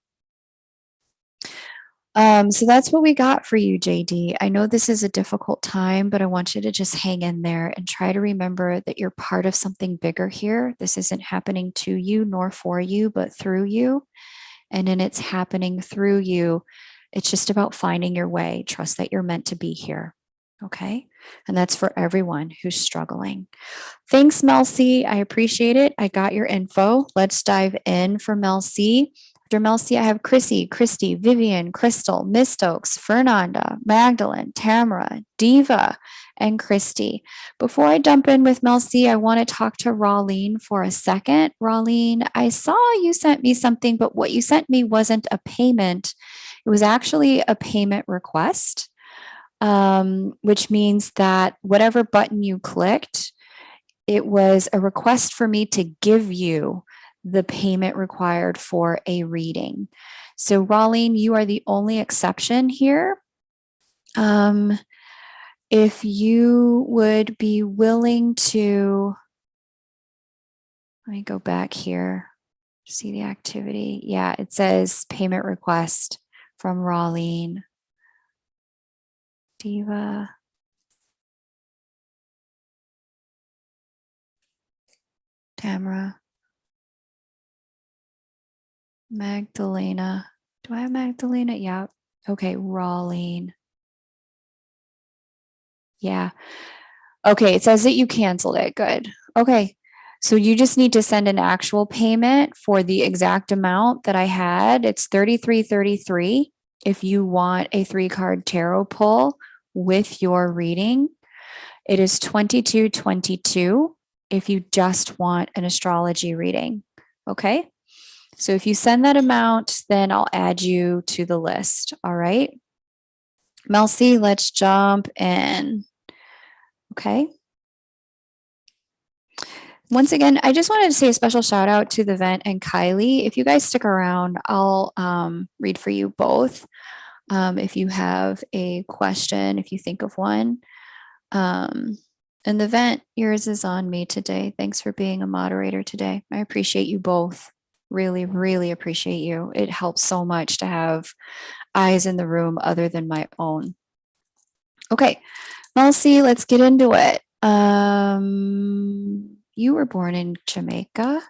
So that's what we got for you, JD. I know this is a difficult time, but I want you to just hang in there and try to remember that you're part of something bigger here. This isn't happening to you nor for you, but through you. And in it's happening through you, it's just about finding your way. Trust that you're meant to be here. Okay. And that's for everyone who's struggling. Thanks, Mel C. I appreciate it. I got your info. Let's dive in for Mel C. After Mel C, I have Chrissy, Christy, Vivian, Crystal, Miss Stokes, Fernanda, Magdalene, Tamara, Diva, and Christy. Before I jump in with Mel C, I want to talk to Rawleen for a second. Rawleen, I saw you sent me something, but what you sent me wasn't a payment. It was actually a payment request, which means that whatever button you clicked, it was a request for me to give you the payment required for a reading. So, Rawleen, you are the only exception here. If you would be willing to, let me go back here, see the activity. Yeah, it says payment request from Rawleen. Diva. Tamara. Magdalena. Do I have Magdalena? Yeah. Okay, Rawleen. Yeah. Okay, it says that you canceled it. Good. Okay. So you just need to send an actual payment for the exact amount that I had. It's 33.33 if you want a 3-card tarot pull with your reading. It is 22.22 if you just want an astrology reading. Okay? So if you send that amount, then I'll add you to the list. All right. Mel C, let's jump in. Okay. Once again, I just wanted to say a special shout out to the vent and Kylie. If you guys stick around, I'll read for you both. If you have a question, if you think of one. And the vent, yours is on me today. Thanks for being a moderator today. I appreciate you both. Really, really appreciate you. It helps so much to have eyes in the room other than my own. Okay, Mel C, let's get into it. You were born in Jamaica,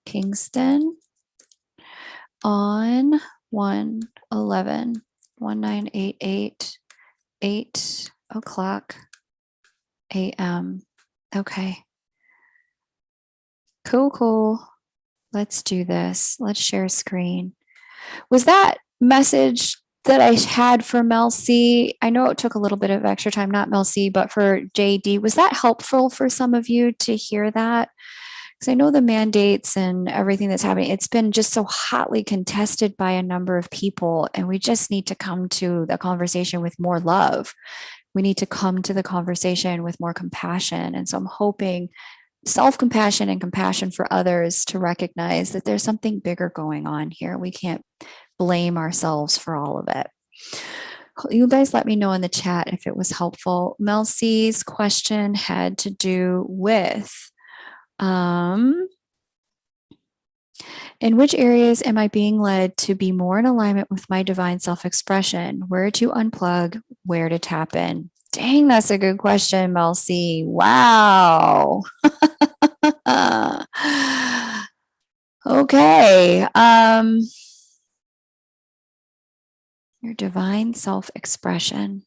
Kingston, on 1/11/1988, 8 o'clock a.m. Okay. Cool. Let's do this. Let's share screen. Was that message that I had for Mel C? I know it took a little bit of extra time, not Mel C, but for JD. Was that helpful for some of you to hear that? Because I know the mandates and everything that's happening, it's been just so hotly contested by a number of people. And we just need to come to the conversation with more love. We need to come to the conversation with more compassion. And so I'm hoping self-compassion and compassion for others to recognize that there's something bigger going on here. We can't blame ourselves for all of it. You guys let me know in the chat if it was helpful. Mel C's question had to do with in which areas am I being led to be more in alignment with my divine self-expression? Where to unplug, where to tap in? Dang, that's a good question, Mel C. Wow. Okay. Your divine self-expression.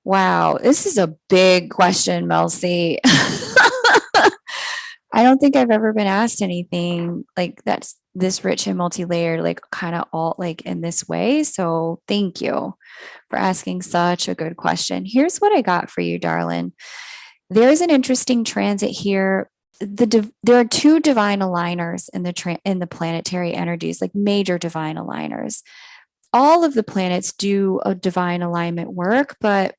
Wow, this is a big question, Melcy. I don't think I've ever been asked anything like that's this rich and multi-layered, like kind of all like in this way. So thank you for asking such a good question. Here's what I got for you, darling. There's an interesting transit here. There are two divine aligners in in the planetary energies, like major divine aligners. All of the planets do a divine alignment work, but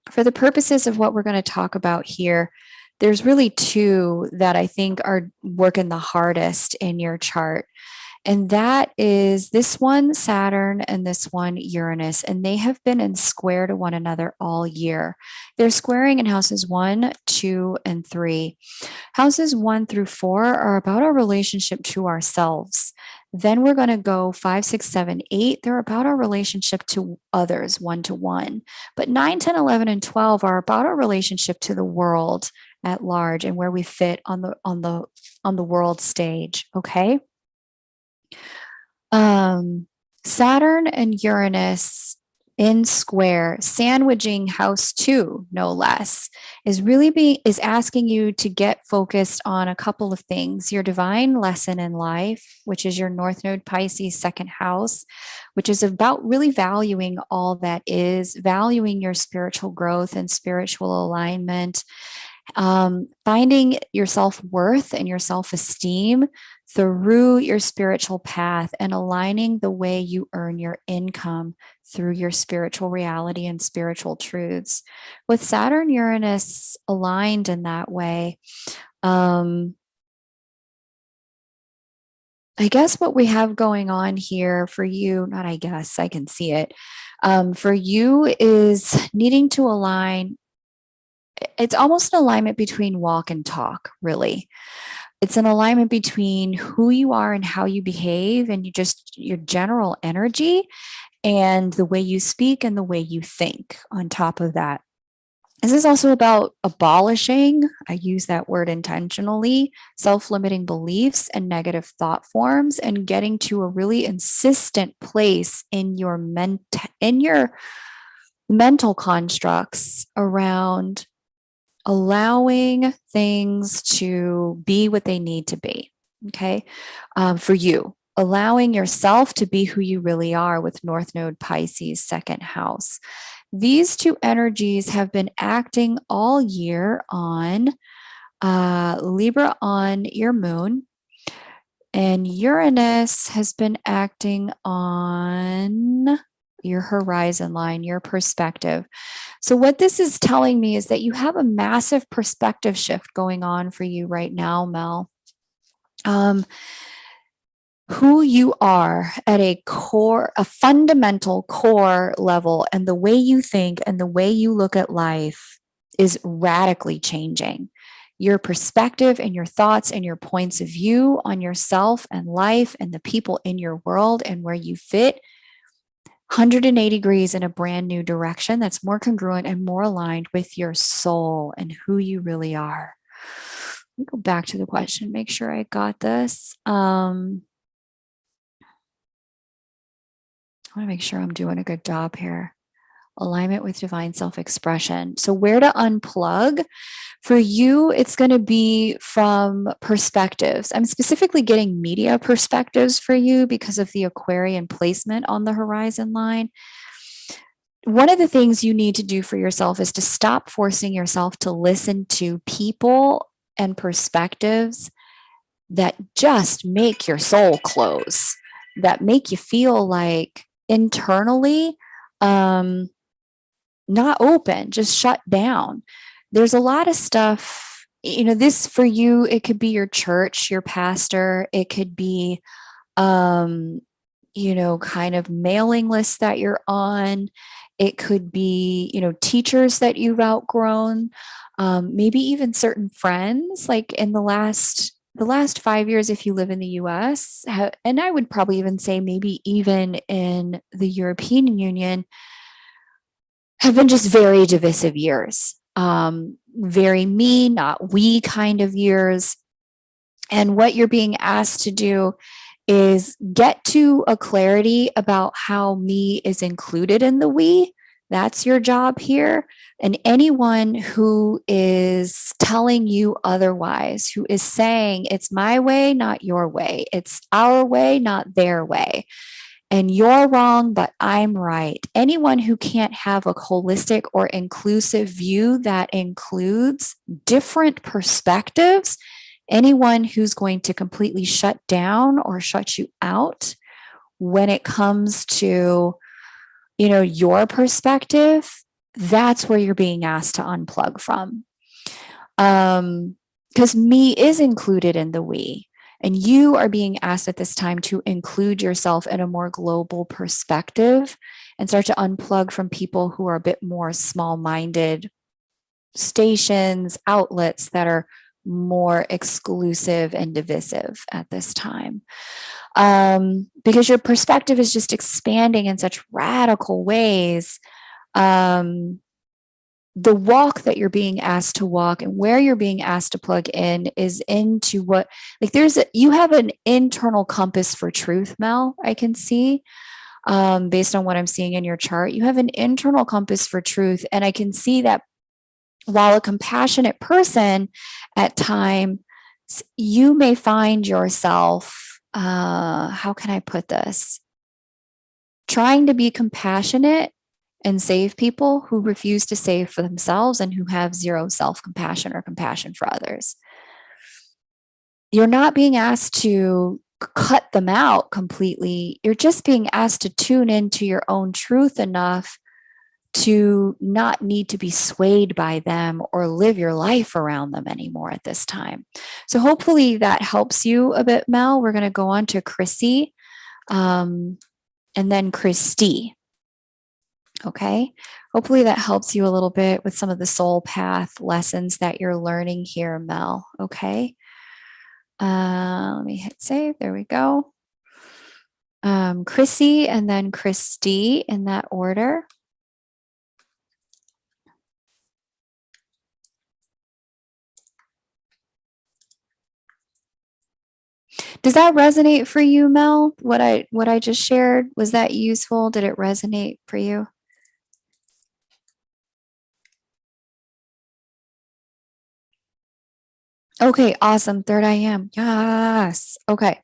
for the purposes of what we're going to talk about here, there's really two that I think are working the hardest in your chart. And that is this one, Saturn, and this one, Uranus. And they have been in square to one another all year. They're squaring in houses 1, 2, and 3. Houses 1 through 4 are about our relationship to ourselves. Then we're going to go 5, 6, 7, 8. They're about our relationship to others, 1 to 1. But 9, 10, 11, and 12 are about our relationship to the world at large and where we fit on the world stage. Okay. Saturn and Uranus in square, sandwiching house 2, no less, is asking you to get focused on a couple of things. Your divine lesson in life, which is your North Node Pisces second house, which is about really valuing all that is, valuing your spiritual growth and spiritual alignment, finding your self-worth and your self-esteem through your spiritual path and aligning the way you earn your income through your spiritual reality and spiritual truths. With Saturn Uranus aligned in that way, I guess what we have going on here for you, not I guess, I can see it, for you is needing to align. It's almost an alignment between walk and talk, really. It's an alignment between who you are and how you behave and your general energy and the way you speak and the way you think on top of that. This is also about abolishing, I use that word intentionally, self-limiting beliefs and negative thought forms and getting to a really insistent place in your mental constructs around allowing things to be what they need to be. Okay. For you, allowing yourself to be who you really are with North Node Pisces second house. These two energies have been acting all year on Libra on your moon, and Uranus has been acting on your horizon line, your perspective. So, what this is telling me is that you have a massive perspective shift going on for you right now, Mel. Who you are at a fundamental core level, and the way you think and the way you look at life is radically changing. Your perspective and your thoughts and your points of view on yourself and life and the people in your world and where you fit 180 degrees in a brand new direction that's more congruent and more aligned with your soul and who you really are. Let me go back to the question, make sure I got this. I want to make sure I'm doing a good job here. Alignment with divine self-expression. So where to unplug? For you, it's going to be from perspectives. I'm specifically getting media perspectives for you because of the Aquarian placement on the horizon line. One of the things you need to do for yourself is to stop forcing yourself to listen to people and perspectives that just make your soul close, that make you feel like internally not open, just shut down. There's a lot of stuff, this for you, it could be your church, your pastor, it could be kind of mailing lists that you're on, it could be teachers that you've outgrown, maybe even certain friends, like in the last 5 years, if you live in the US, and I would probably even say maybe even in the European Union, have been just very divisive years, very me, not we kind of years. And what you're being asked to do is get to a clarity about how me is included in the we, That's your job here. And anyone who is telling you otherwise, who is saying it's my way, not your way, it's our way, not their way, and you're wrong, but I'm right. Anyone who can't have a holistic or inclusive view that includes different perspectives, anyone who's going to completely shut down or shut you out when it comes to, your perspective, that's where you're being asked to unplug from. Because me is included in the we. And you are being asked at this time to include yourself in a more global perspective and start to unplug from people who are a bit more small minded stations, outlets that are more exclusive and divisive at this time. Because your perspective is just expanding in such radical ways. The walk that you're being asked to walk and where you're being asked to plug in is into what, like, you have an internal compass for truth, Mel, I can see. Based on what I'm seeing in your chart, you have an internal compass for truth. And I can see that while a compassionate person at times, you may find yourself, how can I put this? Trying to be compassionate and save people who refuse to save for themselves and who have zero self-compassion or compassion for others. You're not being asked to cut them out completely. You're just being asked to tune into your own truth enough to not need to be swayed by them or live your life around them anymore at this time. So hopefully that helps you a bit, Mel. We're going to go on to Chrissy and then Christy. Okay. Hopefully that helps you a little bit with some of the soul path lessons that you're learning here, Mel. Okay. Let me hit save. There we go. Chrissy and then Christy in that order. Does that resonate for you, Mel? What I just shared, was that useful? Did it resonate for you? Okay, awesome. Third I am. Yes. Okay.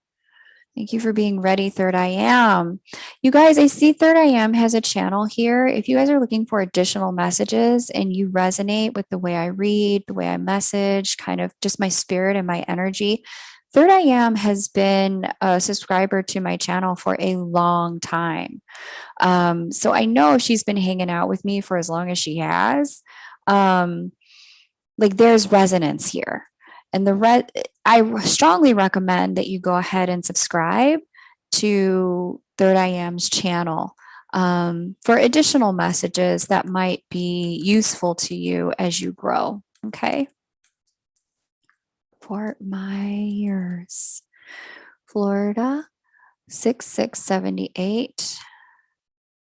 Thank you for being ready, Third I Am. You guys, I see Third I Am has a channel here. If you guys are looking for additional messages and you resonate with the way I read, the way I message, kind of just my spirit and my energy, Third I Am has been a subscriber to my channel for a long time. So I know she's been hanging out with me for as long as she has. Like, there's resonance here. And I strongly recommend that you go ahead and subscribe to Third I Am's channel for additional messages that might be useful to you as you grow. Okay. Fort Myers, Florida, 6678.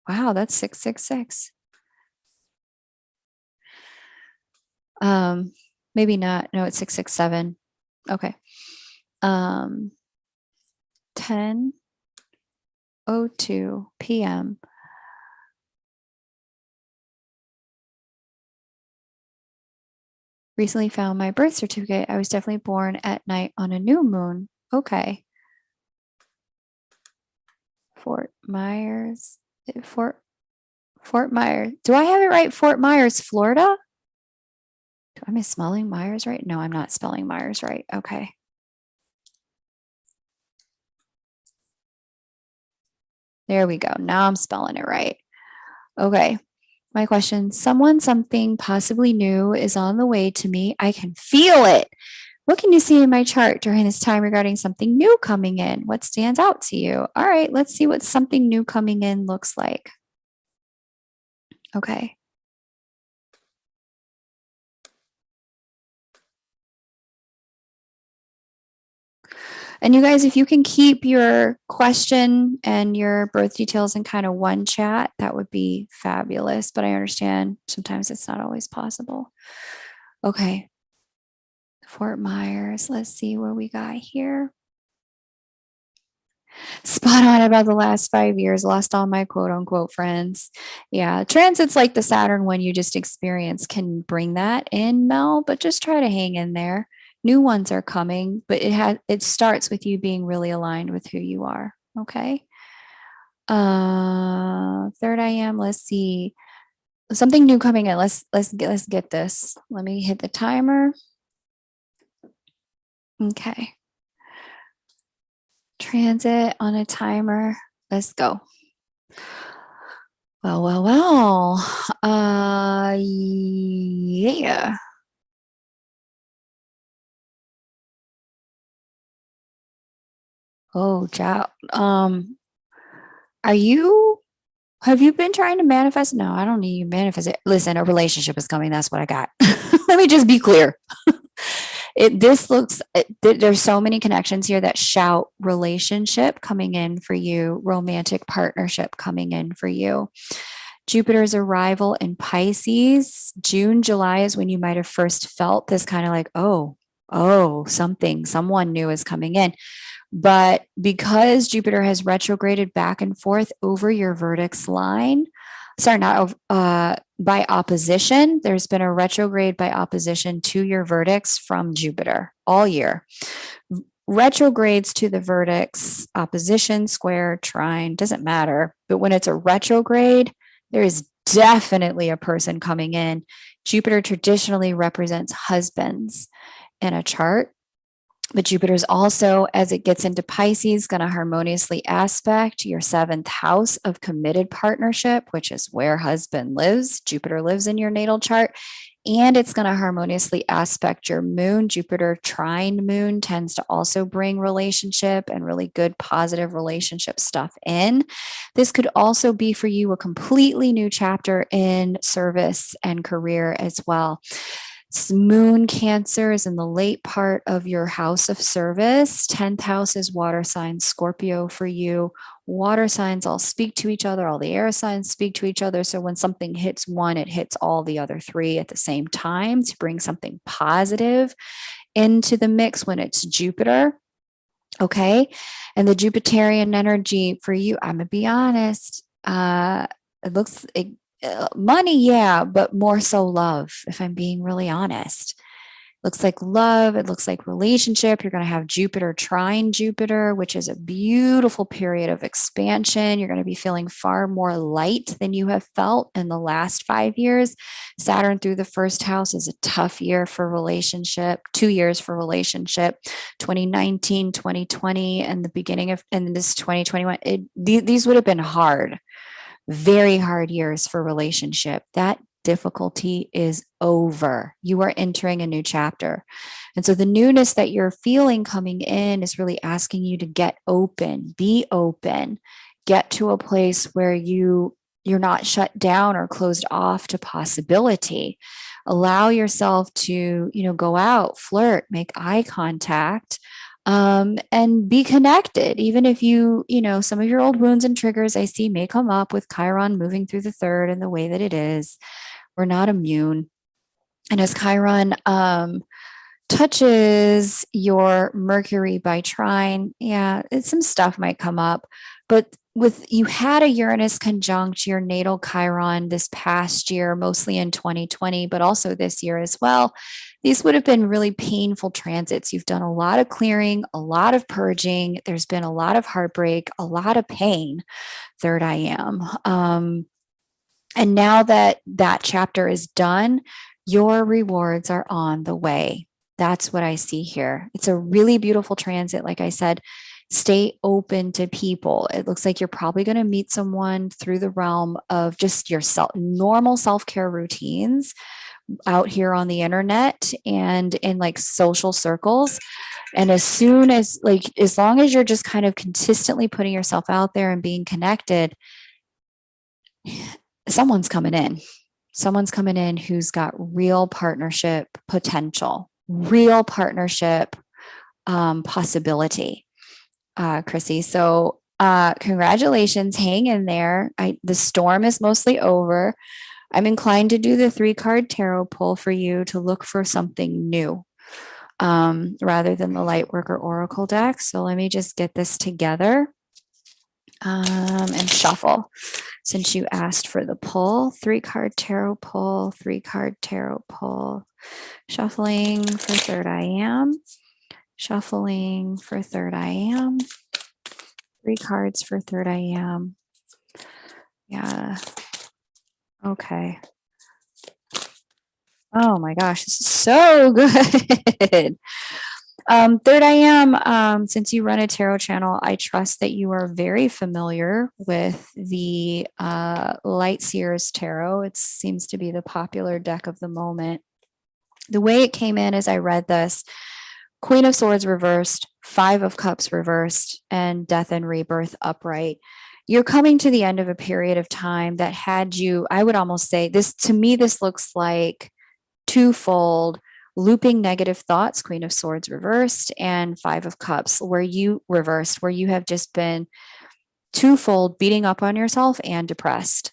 Wow, that's 666. Maybe not. No, it's 667. Okay. 10:02 p.m. Recently found my birth certificate. I was definitely born at night on a new moon. Okay. Fort Myers. Fort Myers. Do I have it right? Fort Myers, Florida? Am I spelling Myers right? No, I'm not spelling Myers right. Okay. There we go. Now I'm spelling it right. Okay. My question: someone, something possibly new is on the way to me. I can feel it. What can you see in my chart during this time regarding something new coming in? What stands out to you? All right, let's see what something new coming in looks like. Okay. And you guys, if you can keep your question and your birth details in kind of one chat, that would be fabulous. But I understand sometimes it's not always possible. Okay. Fort Myers. Let's see what we got here. Spot on about the last 5 years, lost all my quote unquote friends. Yeah. Transits like the Saturn one you just experienced can bring that in, Mel, but just try to hang in there. New ones are coming, but it starts with you being really aligned with who you are. Okay. Third I am. Let's see. Something new coming in. Let's get this. Let me hit the timer. Okay. Transit on a timer. Let's go. Well. Yeah. Oh, child. Are you, have you been trying to manifest? No, I don't need you to manifest it. Listen, a relationship is coming. That's what I got. Let me just be clear. There's so many connections here that shout relationship coming in for you, romantic partnership coming in for you. Jupiter's arrival in Pisces, June, July is when you might have first felt this kind of like, someone new is coming in. But because Jupiter has retrograded back and forth over your vertex line, sorry, not by opposition, there's been a retrograde by opposition to your vertex from Jupiter all year. Retrogrades to the vertex, opposition, square, trine, doesn't matter. But when it's a retrograde, there is definitely a person coming in. Jupiter traditionally represents husbands in a chart. But Jupiter's also, as it gets into Pisces, going to harmoniously aspect your seventh house of committed partnership, which is where husband lives. Jupiter lives in your natal chart. And it's going to harmoniously aspect your moon. Jupiter trine moon tends to also bring relationship and really good positive relationship stuff in. This could also be for you a completely new chapter in service and career as well. Moon Cancer is in the late part of your house of service. 10th house is water sign Scorpio for you. Water signs all speak to each other. All the air signs speak to each other. So when something hits one, it hits all the other three at the same time to bring something positive into the mix when it's Jupiter. Okay. And the Jupiterian energy for you, I'm going to be honest. Money, yeah, but more so love, if I'm being really honest. Looks like love. It looks like relationship. You're going to have Jupiter trine Jupiter, which is a beautiful period of expansion. You're going to be feeling far more light than you have felt in the last 5 years. Saturn through the first house is a tough year for relationship, 2 years for relationship. 2019, 2020, and the beginning of, and this 2021, these would have been hard, very hard years for relationship. That difficulty is over. You are entering a new chapter. And so the newness that you're feeling coming in is really asking you to get open, be open, get to a place where you're not shut down or closed off to possibility. Allow yourself to, go out, flirt, make eye contact, and be connected. Even if some of your old wounds and triggers I see may come up with Chiron moving through the third and the way that it is. We're not immune. And as Chiron touches your Mercury by trine, some stuff might come up. But you had a Uranus conjunct your natal Chiron this past year, mostly in 2020, but also this year as well. These would have been really painful transits. You've done a lot of clearing, a lot of purging. There's been a lot of heartbreak, a lot of pain. Third I am. And now that chapter is done, your rewards are on the way. That's what I see here. It's a really beautiful transit. Like I said, stay open to people. It looks like you're probably going to meet someone through the realm of just your normal self-care routines out here on the internet and in like social circles. And as long as you're just kind of consistently putting yourself out there and being connected, someone's coming in who's got real partnership potential, real partnership possibility, Chrissy. So congratulations, hang in there. The storm is mostly over. I'm inclined to do the 3-card tarot pull for you to look for something new rather than the Lightworker Oracle deck. So let me just get this together. And shuffle. Since you asked for the pull, 3-card tarot pull, 3-card tarot pull. Shuffling for third I am. Shuffling for third I am. 3 cards for third I am. Yeah. Okay. Oh my gosh, this is so good. Third I am, since you run a tarot channel, I trust that you are very familiar with the Light Seers Tarot. It seems to be the popular deck of the moment. The way it came in as I read this, Queen of Swords reversed, 5 of Cups reversed, and Death and Rebirth upright. You're coming to the end of a period of time that had you, I would almost say this, to me, this looks like twofold looping negative thoughts, Queen of Swords reversed, and 5 of Cups, where you reversed, where you have just been twofold beating up on yourself and depressed.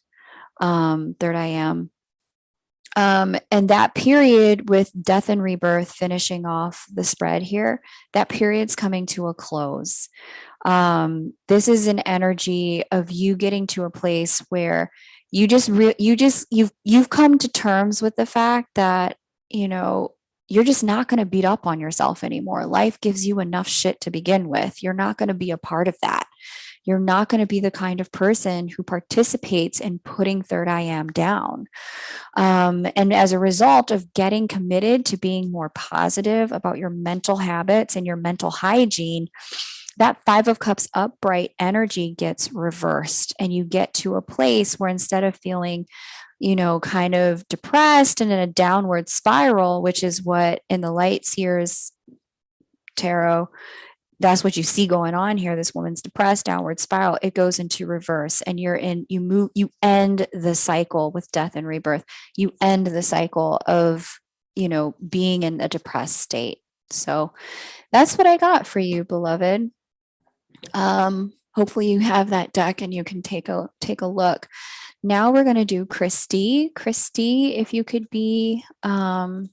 Third I am. And that period with Death and Rebirth finishing off the spread here, that period's coming to a close. This is an energy of you getting to a place where you've come to terms with the fact that, you know, you're just not going to beat up on yourself anymore. Life gives you enough shit to begin with. You're not going to be a part of that. You're not going to be the kind of person who participates in putting third I am down. And as a result of getting committed to being more positive about your mental habits and your mental hygiene, that 5 of Cups upright energy gets reversed, and you get to a place where instead of feeling, you know, kind of depressed and in a downward spiral, which is what in the Light Seers Tarot, that's what you see going on here. This woman's depressed, downward spiral. It goes into reverse, and you end the cycle with Death and Rebirth. You end the cycle of, you know, being in a depressed state. So that's what I got for you, beloved. Hopefully you have that deck and you can take a look. Now we're going to do Christy. Christy, if you could be, don't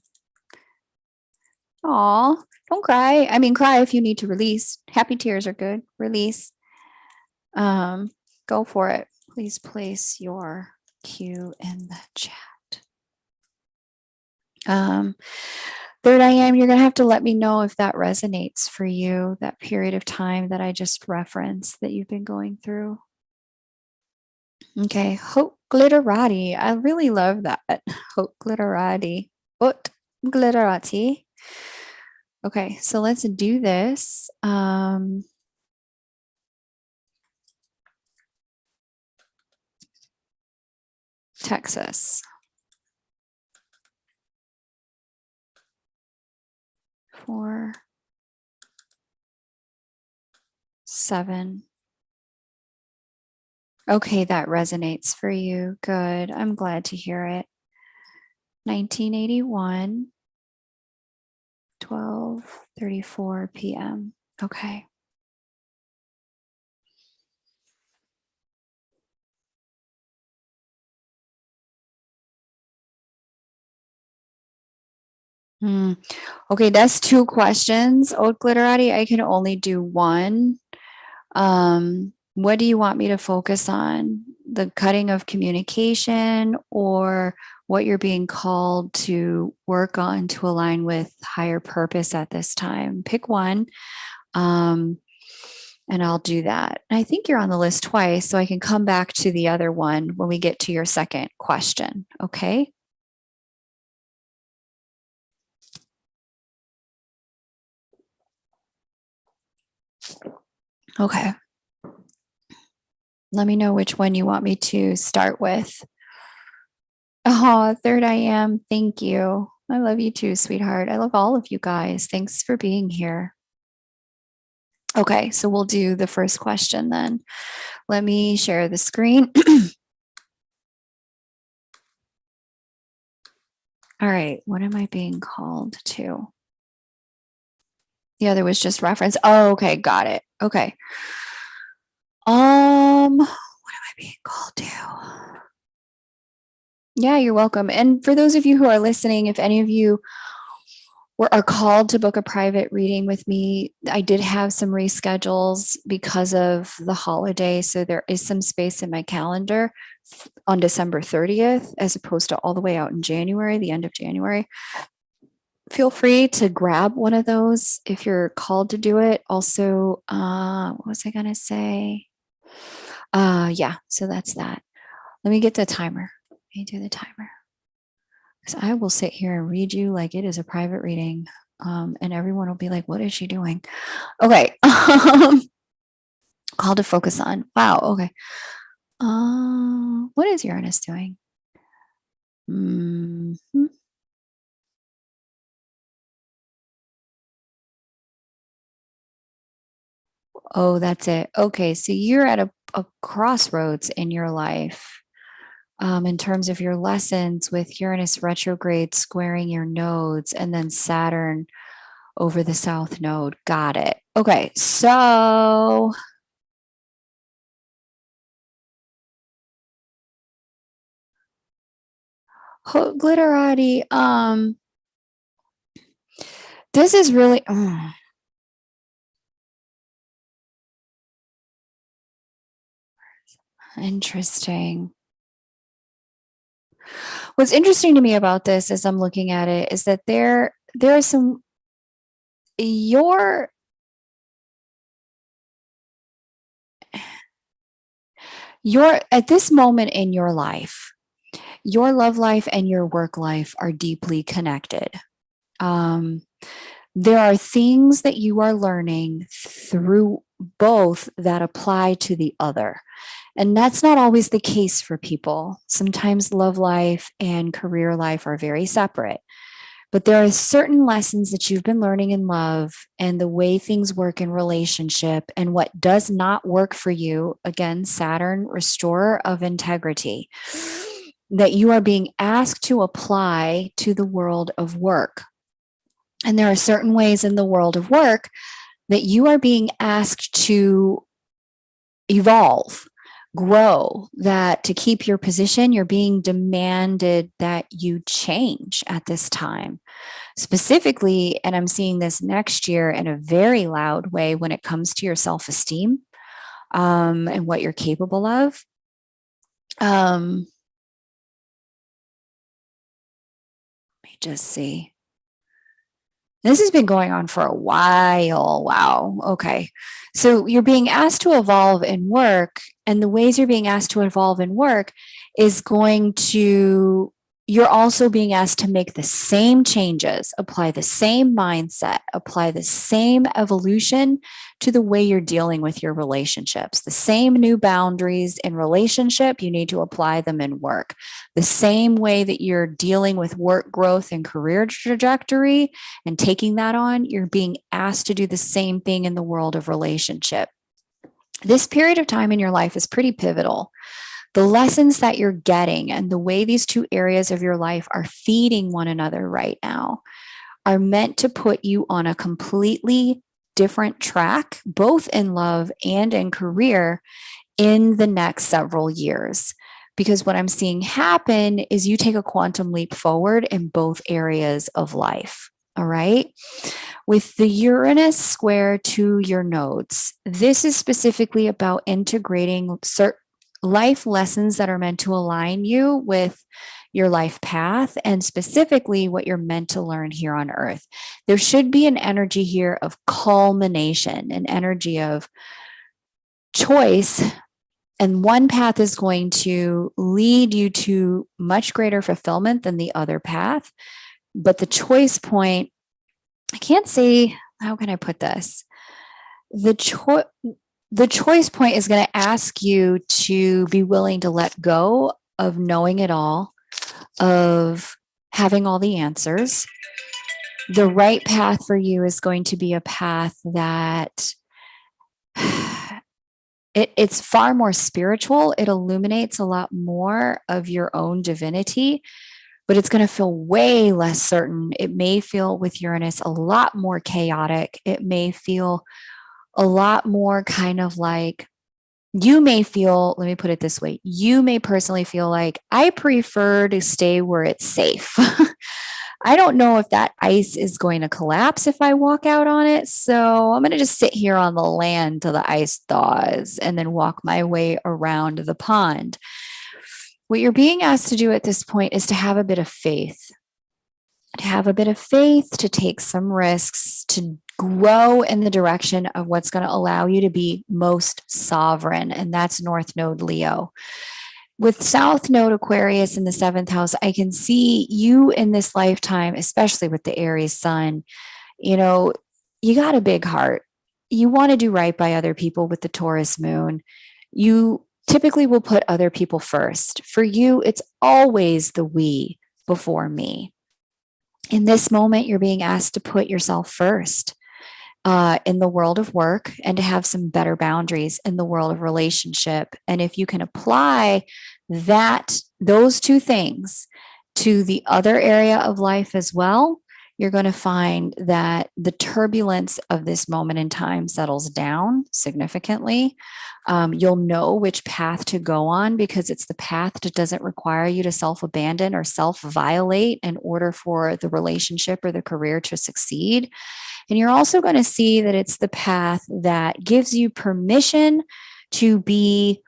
cry. I mean, cry if you need to release. Happy tears are good. Release. Go for it. Please place your cue in the chat. Third I am, you're going to have to let me know if that resonates for you, that period of time that I just referenced that you've been going through. Okay, Hope Glitterati. I really love that. Hope Glitterati. Ut Glitterati. Okay, so let's do this. Texas. 4, 7. Okay, that resonates for you. Good. I'm glad to hear it. 1981, 12:34 p.m. Okay. Okay, that's 2 questions. Old Glitterati, I can only do 1. What do you want me to focus on? The cutting of communication, or what you're being called to work on to align with higher purpose at this time? Pick one, and I'll do that. I think you're on the list twice, so I can come back to the other one when we get to your second question. Okay. Okay. Let me know which one you want me to start with. Oh, third I am. Thank you. I love you too, sweetheart. I love all of you guys. Thanks for being here. Okay, so we'll do the first question then. Let me share the screen. All right, what am I being called to? The other was just reference. Oh, okay, got it. Okay. What am I being called to? Yeah, you're welcome. And for those of you who are listening, if any of you are called to book a private reading with me. I did have some reschedules because of the holiday. So there is some space in my calendar on December 30th, as opposed to all the way out in January, the end of January. Feel free to grab one of those if you're called to do it. Also, what was I going to say? Yeah, so that's that. Let me get the timer. Let me do the timer. Because I will sit here and read you like it is a private reading. And everyone will be like, what is she doing? Okay. Call to focus on. Wow. Okay. What is Uranus doing? Mm-hmm. Oh, that's it. Okay. So you're at a crossroads in your life. In terms of your lessons with Uranus retrograde squaring your nodes and then Saturn over the South Node. Got it. Okay. So glitterati, this is really interesting. What's interesting to me about this as I'm looking at it is that there are some your at this moment in your life, your love life and your work life are deeply connected. Um, there are things that you are learning through both that apply to the other. And that's not always the case for people. Sometimes love life and career life are very separate. But there are certain lessons that you've been learning in love and the way things work in relationship and what does not work for you. Again, Saturn, restorer of integrity, that you are being asked to apply to the world of work. And there are certain ways in the world of work that you are being asked to evolve, grow, that to keep your position, you're being demanded that you change at this time. Specifically, and I'm seeing this next year in a very loud way when it comes to your self esteem and what you're capable of. Let me just see. This has been going on for a while. Wow. Okay. So you're being asked to evolve in work, and the ways you're being asked to evolve in work is going to, you're also being asked to make the same changes, apply the same mindset, apply the same evolution to the way you're dealing with your relationships. The same new boundaries in relationship, you need to apply them in work. The same way that you're dealing with work growth and career trajectory and taking that on, you're being asked to do the same thing in the world of relationship. This period of time in your life is pretty pivotal. The lessons that you're getting and the way these two areas of your life are feeding one another right now are meant to put you on a completely different track, both in love and in career, in the next several years. Because what I'm seeing happen is you take a quantum leap forward in both areas of life. All right. With the Uranus square to your nodes, this is specifically about integrating certain life lessons that are meant to align you with your life path and specifically what you're meant to learn here on earth. There should be an energy here of culmination, an energy of choice. And one path is going to lead you to much greater fulfillment than the other path. But the choice point, I can't say, how can I put this? The choice point is going to ask you to be willing to let go of knowing it all, of having all the answers. The right path for you is going to be a path that it's far more spiritual. It illuminates a lot more of your own divinity, but it's going to feel way less certain. It may feel with Uranus a lot more chaotic. It may feel a lot more kind of like, you may feel, let me put it this way, you may personally feel like, I prefer to stay where it's safe. I don't know if that ice is going to collapse if I walk out on it. So I'm going to just sit here on the land till the ice thaws and then walk my way around the pond. What you're being asked to do at this point is to have a bit of faith, to take some risks, to grow in the direction of what's going to allow you to be most sovereign. And that's North Node Leo. With South Node Aquarius in the seventh house, I can see you in this lifetime, especially with the Aries sun. You know, you got a big heart. You want to do right by other people with the Taurus moon. You typically will put other people first. For you, it's always the we before me. In this moment, you're being asked to put yourself first in the world of work and to have some better boundaries in the world of relationship. And if you can apply those two things to the other area of life as well, you're going to find that the turbulence of this moment in time settles down significantly. You'll know which path to go on because it's the path that doesn't require you to self-abandon or self-violate in order for the relationship or the career to succeed. And you're also going to see that it's the path that gives you permission to be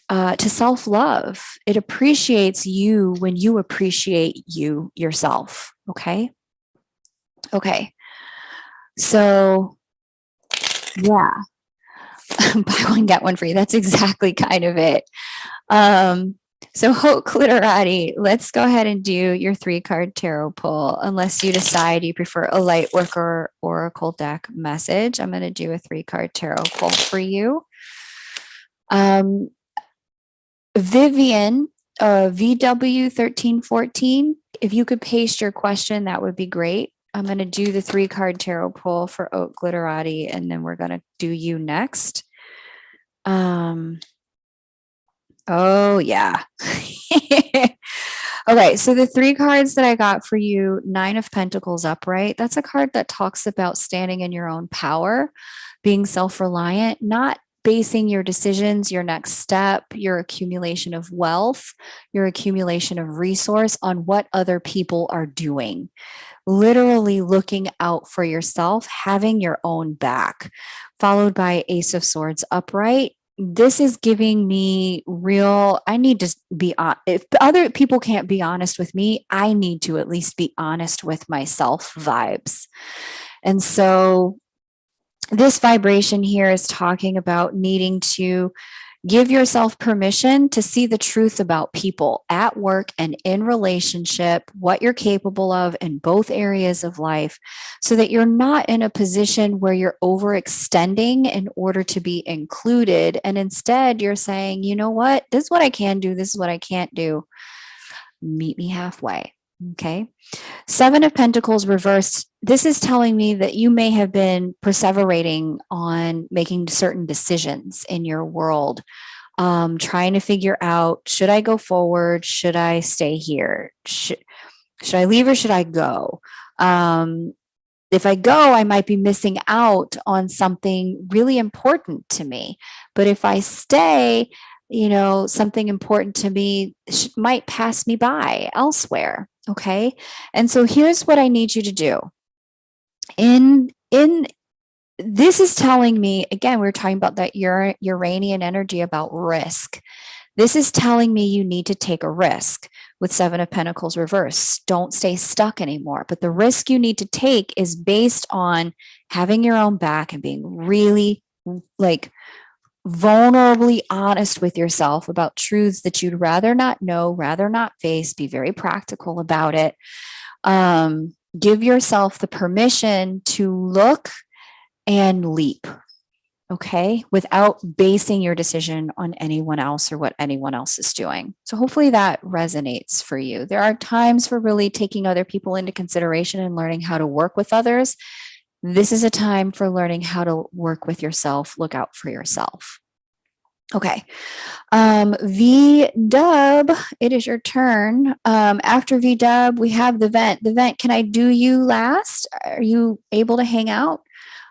to self-love. It appreciates you when you appreciate you yourself. Okay. So yeah, buy one, get one free. That's exactly kind of it. So Haute Clitorati, let's go ahead and do your 3-card tarot pull. Unless you decide you prefer a light work or oracle deck message, I'm going to do a 3-card tarot pull for you. Vivian, VW1314, if you could paste your question, that would be great. I'm going to do the 3-card tarot pull for Haute Clitorati, and then we're going to do you next. Oh, yeah. Okay, so the 3 cards that I got for you, 9 of Pentacles upright, that's a card that talks about standing in your own power, being self-reliant, not basing your decisions, your next step, your accumulation of wealth, your accumulation of resource on what other people are doing. Literally looking out for yourself, having your own back, followed by Ace of Swords upright. This is giving me I need to be honest. If other people can't be honest with me, I need to at least be honest with myself vibes. And so this vibration here is talking about needing to give yourself permission to see the truth about people at work and in relationship, what you're capable of in both areas of life, so that you're not in a position where you're overextending in order to be included. And instead, you're saying, you know what? This is what I can do. This is what I can't do. Meet me halfway. Okay. 7 of Pentacles reversed. This is telling me that you may have been perseverating on making certain decisions in your world, trying to figure out, should I go forward? Should I stay here? Should I leave or should I go? If I go, I might be missing out on something really important to me. But if I stay, something important to me might pass me by elsewhere. Okay. And so here's what I need you to do. This is telling me, again, we're talking about that Uranian energy about risk. This is telling me you need to take a risk with 7 of Pentacles reverse. Don't stay stuck anymore. But the risk you need to take is based on having your own back and being really vulnerably honest with yourself about truths that you'd rather not know, rather not face, be very practical about it. Give yourself the permission to look and leap, okay, without basing your decision on anyone else or what anyone else is doing. So hopefully that resonates for you. There are times for really taking other people into consideration and learning how to work with others. This is a time for learning how to work with yourself, look out for yourself. Okay. V-dub, it is your turn. After V-dub, we have the vent. The vent, can I do you last? Are you able to hang out?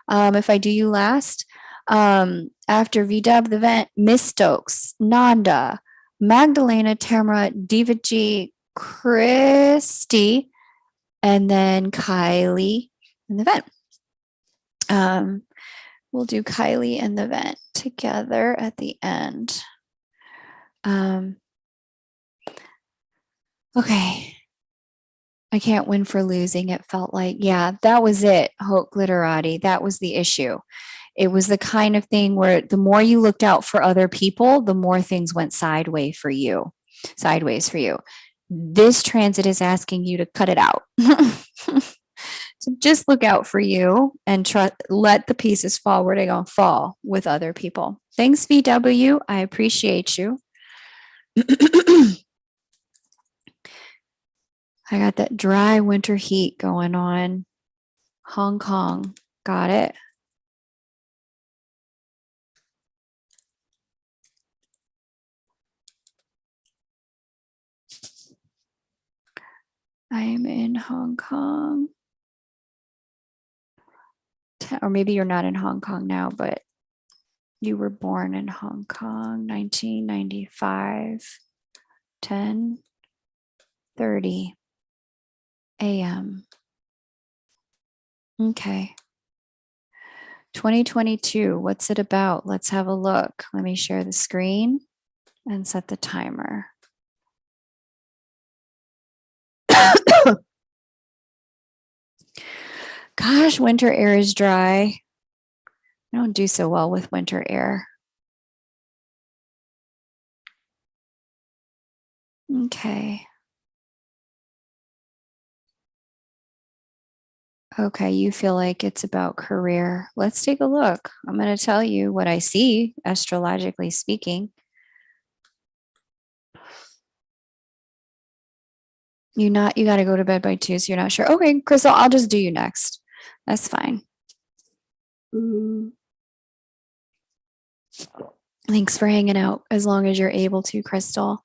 If I do you last? After V-dub, the vent, Miss Stokes, Nanda, Magdalena, Tamara, Diva G, Christy, and then Kylie in the vent. We'll do Kylie and the vent together at the end. Okay. I can't win for losing. It felt like, yeah, that was it. Hope Glitterati. That was the issue. It was the kind of thing where the more you looked out for other people, the more things went sideways for you. This transit is asking you to cut it out. So just look out for you and let the pieces fall where they're going to fall with other people. Thanks, VW. I appreciate you. I got that dry winter heat going on. Hong Kong. Got it. I am in Hong Kong. Or maybe you're not in Hong Kong now, but you were born in Hong Kong, 1995, 10:30 a.m. Okay. 2022, what's it about? Let's have a look. Let me share the screen and set the timer. Gosh, winter air is dry. I don't do so well with winter air. Okay. Okay, you feel like it's about career. Let's take a look. I'm going to tell you what I see, astrologically speaking. You got to go to bed by 2, so you're not sure. Okay, Crystal, I'll just do you next. That's fine. Thanks for hanging out as long as you're able to, Crystal.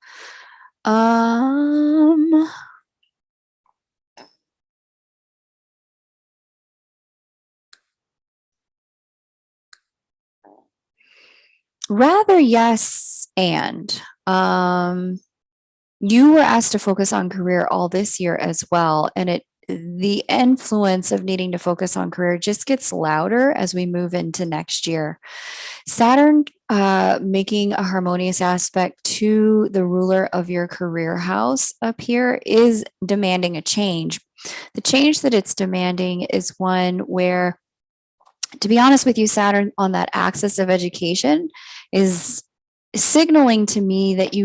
Rather yes and you were asked to focus on career all this year as well, and the influence of needing to focus on career just gets louder as we move into next year. Saturn making a harmonious aspect to the ruler of your career house up here is demanding a change. The change that it's demanding is one where, to be honest with you, Saturn on that axis of education is signaling to me that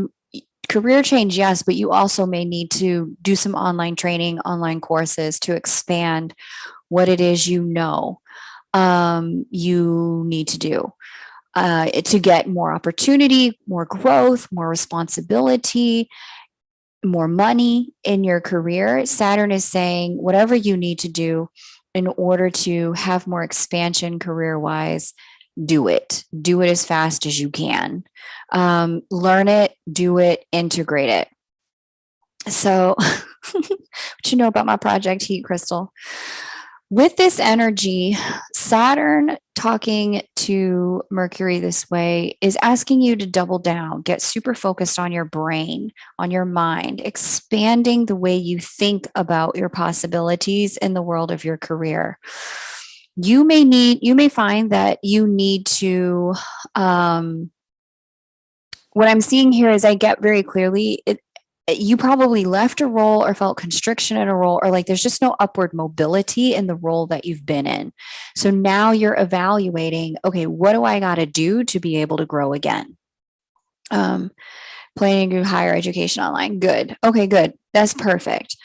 career change, yes, but you also may need to do some online training, online courses to expand what it is you need to do to get more opportunity, more growth, more responsibility, more money in your career. Saturn is saying whatever you need to do in order to have more expansion career-wise, do it as fast as you can. Learn it, do it, integrate it. So what you know about my project Heat Crystal? With this energy, Saturn talking to Mercury this way is asking you to double down, get super focused on your brain, on your mind, expanding the way you think about your possibilities in the world of your career. You may find that you need to, what I'm seeing here is I get very clearly, you probably left a role or felt constriction in a role, or like there's just no upward mobility in the role that you've been in. So now you're evaluating, okay, what do I got to do to be able to grow again? Planning to do higher education online. Good. Okay, good. That's perfect.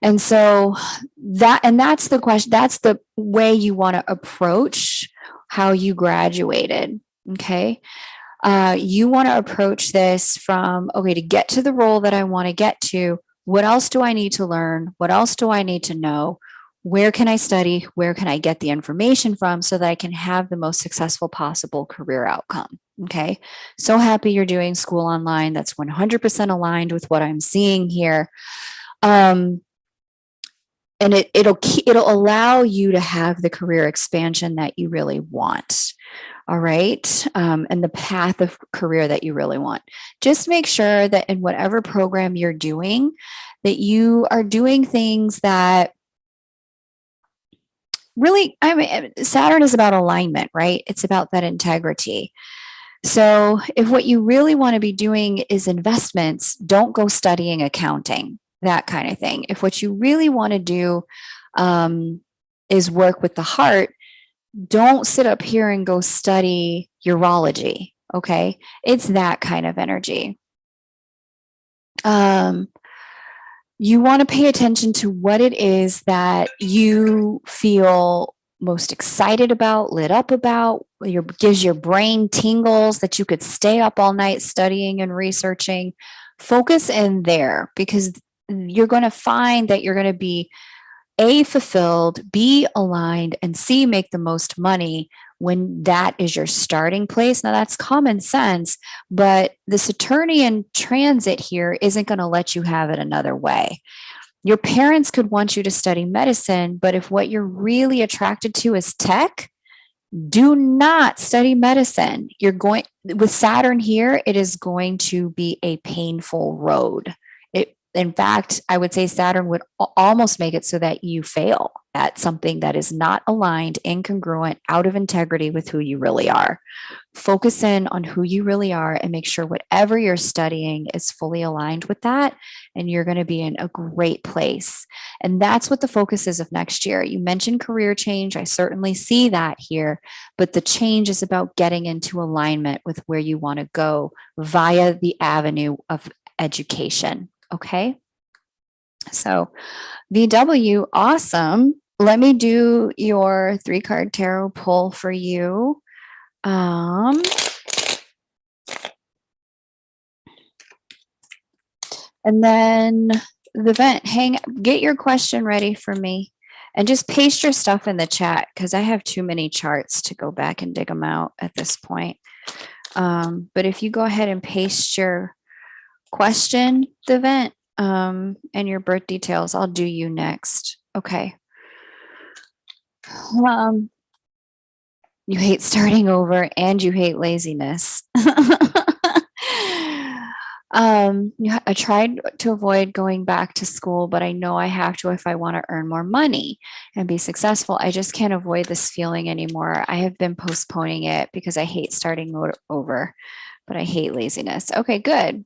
And so that's the question. That's the way you want to approach how you graduated. Okay. You want to approach this from, okay, to get to the role that I want to get to, what else do I need to learn? What else do I need to know? Where can I study? Where can I get the information from so that I can have the most successful possible career outcome? Okay. So happy you're doing school online. That's 100% aligned with what I'm seeing here. And it'll allow you to have the career expansion that you really want. All right. And the path of career that you really want. Just make sure that in whatever program you're doing, that you are doing things that really, I mean, Saturn is about alignment, right? It's about that integrity. So if what you really want to be doing is investments, don't go studying accounting, that kind of thing. If what you really want to do is work with the heart, don't sit up here and go study urology. Okay. It's that kind of energy. Um, you want to pay attention to what it is that you feel most excited about, lit up about, gives your brain tingles that you could stay up all night studying and researching. Focus in there because you're going to find that you're going to be A, fulfilled, B, aligned, and C, make the most money when that is your starting place. Now, that's common sense, but the Saturnian transit here isn't going to let you have it another way. Your parents could want you to study medicine, but if what you're really attracted to is tech, do not study medicine. You're going with Saturn here, it is going to be a painful road. In fact, I would say Saturn would almost make it so that you fail at something that is not aligned, incongruent, out of integrity with who you really are. Focus in on who you really are and make sure whatever you're studying is fully aligned with that. And you're going to be in a great place. And that's what the focus is of next year. You mentioned career change. I certainly see that here, but the change is about getting into alignment with where you want to go via the avenue of education. Okay. So VW, awesome. Let me do your 3-card tarot pull for you. And then the vent, get your question ready for me and just paste your stuff in the chat because I have too many charts to go back and dig them out at this point. But if you go ahead and paste your question, the vent, and your birth details, I'll do you next. Okay. You hate starting over and you hate laziness. I tried to avoid going back to school, but I know I have to if I want to earn more money and be successful. I just can't avoid this feeling anymore. I have been postponing it because I hate starting over, but I hate laziness. Okay, good.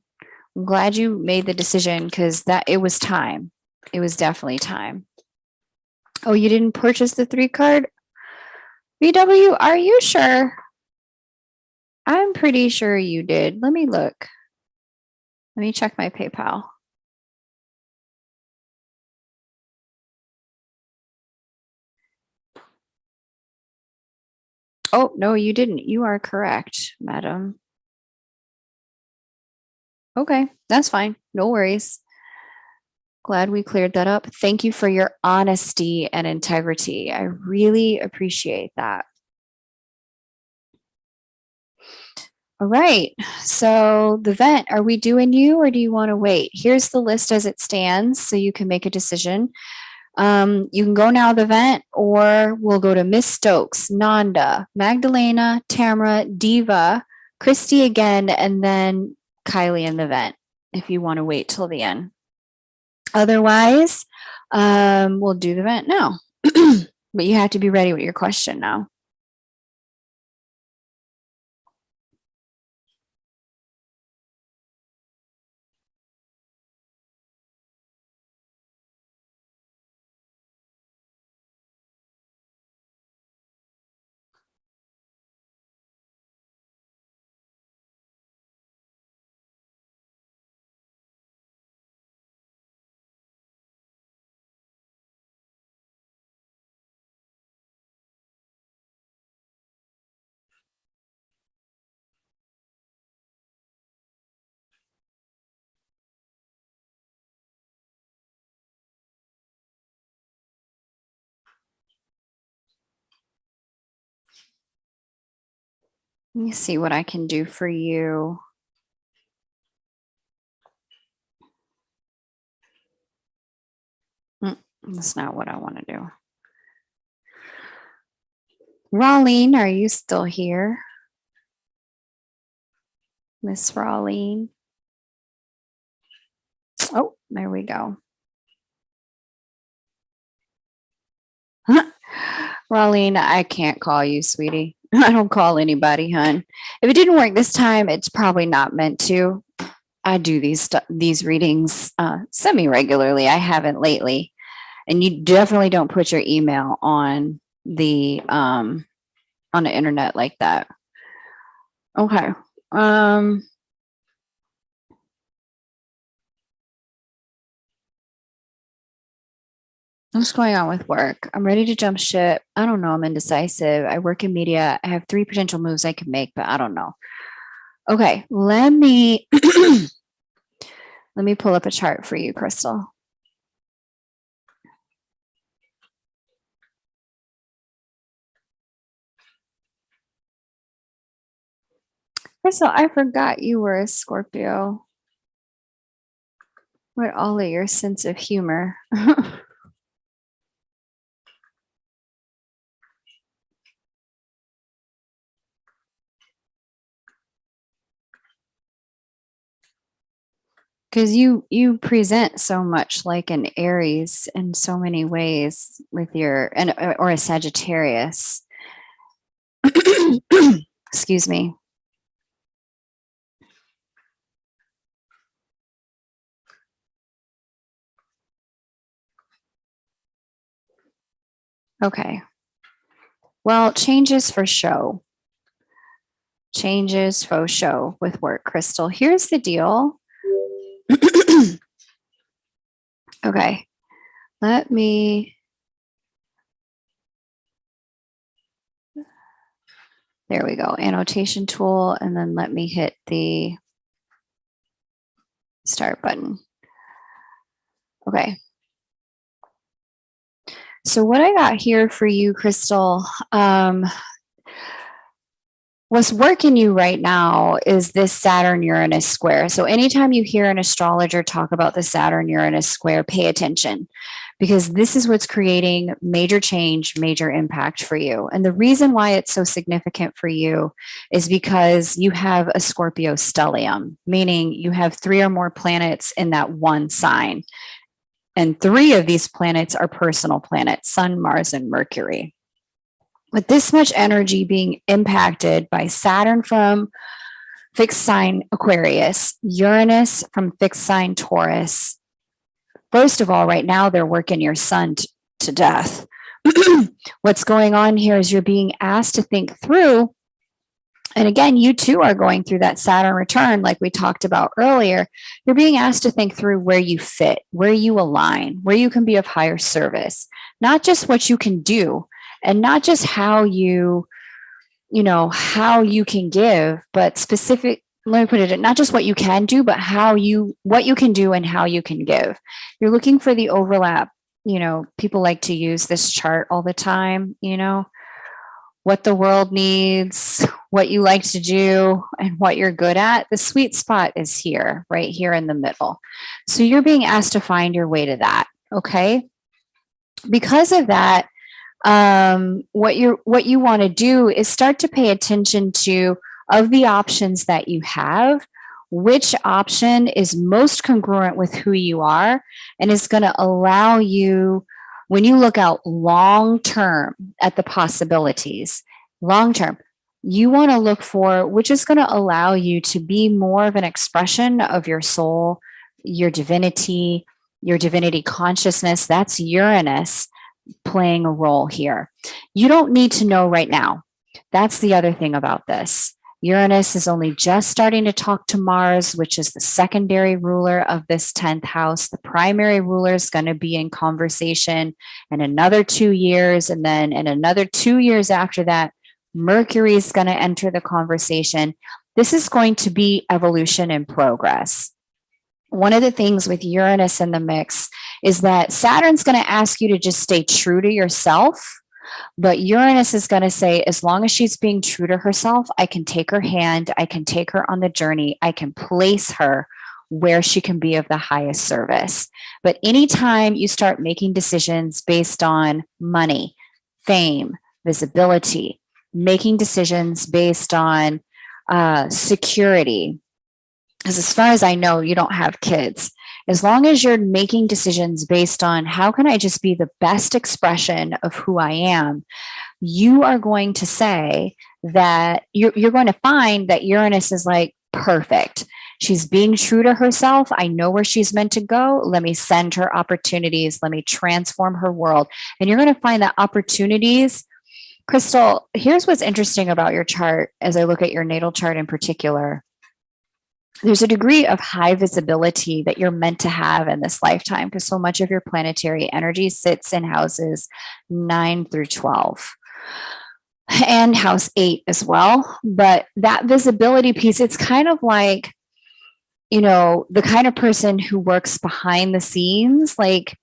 I'm glad you made the decision because it was time. It was definitely time. Oh, you didn't purchase the 3-card? VW, are you sure? I'm pretty sure you did. Let me look. Let me check my PayPal. Oh, no, you didn't. You are correct, madam. Okay, that's fine. No worries. Glad we cleared that up. Thank you for your honesty and integrity. I really appreciate that. All right. So the vent, are we doing you or do you want to wait? Here's the list as it stands so you can make a decision. You can go now, the vent, or we'll go to Miss Stokes, Nanda, Magdalena, Tamara, Diva, Christy again, and then Kylie in the vent if you want to wait till the end. Otherwise, we'll do the vent now. But you have to be ready with your question now. Let me see what I can do for you. That's not what I want to do. Rawlene, are you still here? Miss Rawlene. Oh, there we go. Raleen, I can't call you, sweetie. I don't call anybody, hun. If it didn't work this time, it's probably not meant to. I do these readings semi regularly. I haven't lately, and you definitely don't put your email on the internet like that. Okay. What's going on with work? I'm ready to jump ship. I don't know. I'm indecisive. I work in media. I have 3 potential moves I can make, but I don't know. Okay, let me let me pull up a chart for you, Crystal. Crystal, I forgot you were a Scorpio. With all of your sense of humor. Because you present so much like an Aries in so many ways with your and or a Sagittarius. Excuse me. Okay. Well, changes for show. Changes for show with work, Crystal. Here's the deal. Okay. Let me. There we go. Annotation tool. And then let me hit the start button. Okay. So what I got here for you, Crystal, what's working you right now is this Saturn Uranus square. So anytime you hear an astrologer talk about the Saturn Uranus square, pay attention because this is what's creating major change, major impact for you. And the reason why it's so significant for you is because you have a Scorpio stellium, meaning you have 3 or more planets in that one sign. And 3 of these planets are personal planets, Sun, Mars, and Mercury. With this much energy being impacted by Saturn from fixed sign Aquarius, Uranus from fixed sign Taurus, first of all, right now, they're working your sun to death. What's going on here is you're being asked to think through. And again, you too are going through that Saturn return, like we talked about earlier. You're being asked to think through where you fit, where you align, where you can be of higher service, not just what you can do and not just how you can give, but specific. Let me put it, not just what you can do, but what you can do and how you can give. You're looking for the overlap. People like to use this chart all the time, what the world needs, what you like to do, and what you're good at. The sweet spot is here, right here in the middle. So you're being asked to find your way to that. Okay. Because of that, what you want to do is start to pay attention to, of the options that you have, which option is most congruent with who you are and is going to allow you, when you look out long term at the possibilities, long term, you want to look for which is going to allow you to be more of an expression of your soul, your divinity consciousness. That's Uranus playing a role here. You don't need to know right now. That's the other thing about this. Uranus is only just starting to talk to Mars, which is the secondary ruler of this 10th house. The primary ruler is going to be in conversation in another 2 years. And then in another 2 years after that, Mercury is going to enter the conversation. This is going to be evolution in progress. One of the things with Uranus in the mix is that Saturn's going to ask you to just stay true to yourself. But Uranus is going to say, as long as she's being true to herself, I can take her hand, I can take her on the journey, I can place her where she can be of the highest service. But anytime you start making decisions based on money, fame, visibility, making decisions based on security, because as far as I know, you don't have kids. As long as you're making decisions based on how can I just be the best expression of who I am, you are going to say that you're going to find that Uranus is like perfect. She's being true to herself. I know where she's meant to go. Let me send her opportunities. Let me transform her world. And you're going to find that opportunities. Crystal, here's what's interesting about your chart as I look at your natal chart in particular. There's a degree of high visibility that you're meant to have in this lifetime because so much of your planetary energy sits in houses 9 through 12 and house 8 as well. But that visibility piece, it's kind of like, you know, the kind of person who works behind the scenes, like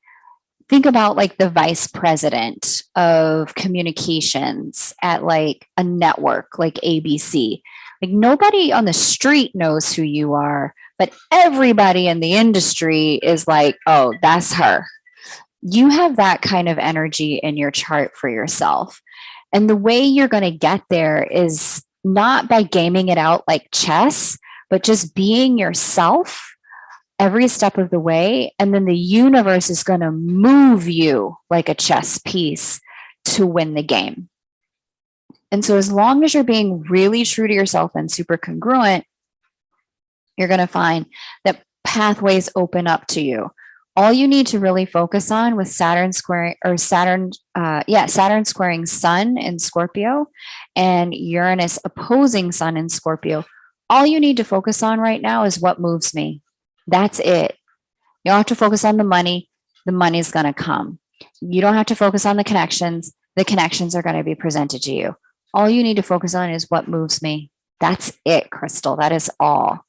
think about like the vice president of communications at like a network like ABC. Like nobody on the street knows who you are, but everybody in the industry is like, oh, that's her. You have that kind of energy in your chart for yourself. And the way you're going to get there is not by gaming it out like chess, but just being yourself every step of the way. And then the universe is going to move you like a chess piece to win the game. And so, as long as you're being really true to yourself and super congruent, you're going to find that pathways open up to you. All you need to really focus on with Saturn squaring Saturn squaring Sun in Scorpio and Uranus opposing Sun in Scorpio. All you need to focus on right now is what moves me. That's it. You don't have to focus on the money. The money's going to come. You don't have to focus on the connections. The connections are going to be presented to you. All you need to focus on is what moves me. That's it, Crystal. That is all.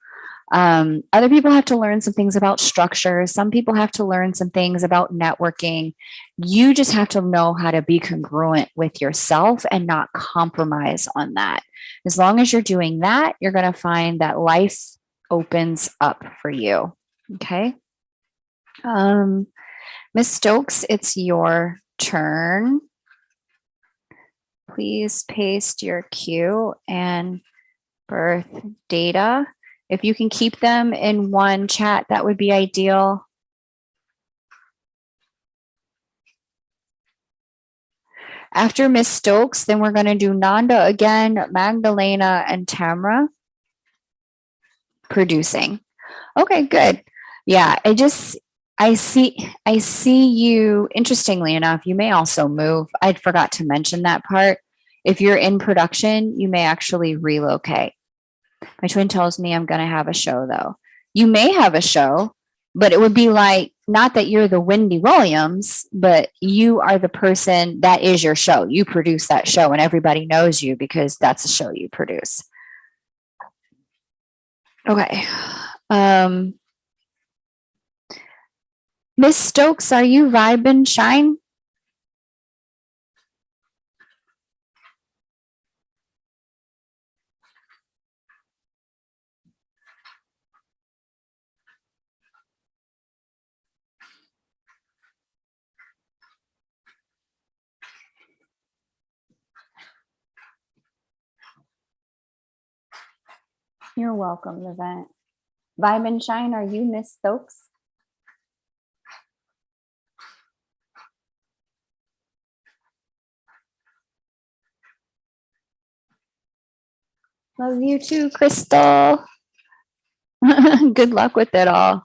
Other people have to learn some things about structure. Some people have to learn some things about networking. You just have to know how to be congruent with yourself and not compromise on that. As long as you're doing that, you're going to find that life opens up for you. Okay. Miss Stokes, it's your turn. Please paste your Q and birth data. If you can keep them in one chat, that would be ideal. After Miss Stokes, then we're going to do Nanda again, Magdalena, and Tamra producing. Okay, good. Yeah, I see you. Interestingly enough, you may also move. I forgot to mention that part. If you're in production, you may actually relocate. My twin tells me I'm going to have a show, though. You may have a show, but it would be like, not that you're the Wendy Williams, but you are the person that is your show. You produce that show, and everybody knows you because that's the show you produce. Okay. Miss Stokes, are you vibe and shine? You're welcome, Levant. Vibe and shine, are you Miss Stokes? Love you too, Crystal. Good luck with it all.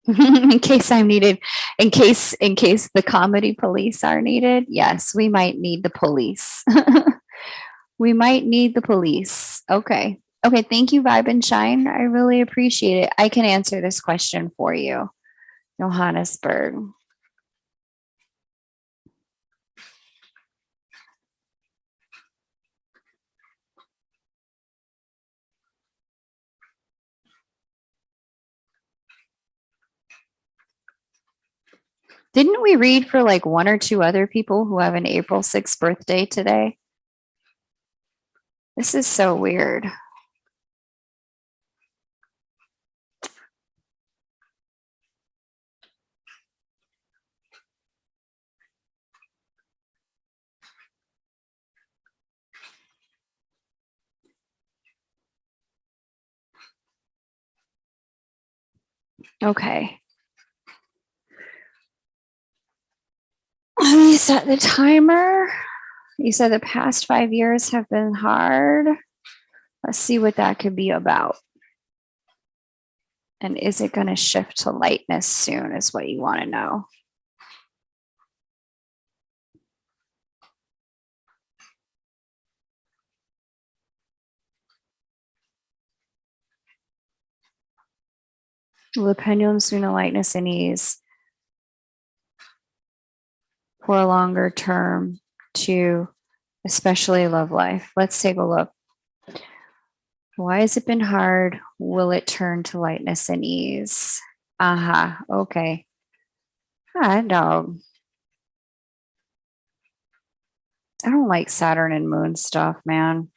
In case I'm needed, in case the comedy police are needed, yes, we might need the police. We might need the police. Okay. Okay, thank you, Vibe and Shine. I really appreciate it. I can answer this question for you. Johannesburg. Didn't we read for like one or two other people who have an April 6th birthday today? This is so weird. Okay. Let me set the timer. You said the past 5 years have been hard. Let's see what that could be about. And is it going to shift to lightness soon, is what you want to know. Will the pendulum swing to lightness and ease for a longer term to especially love life? Let's take a look. Why has it been hard? Will it turn to lightness and ease? Aha, okay. Dog. I don't like Saturn and moon stuff, man.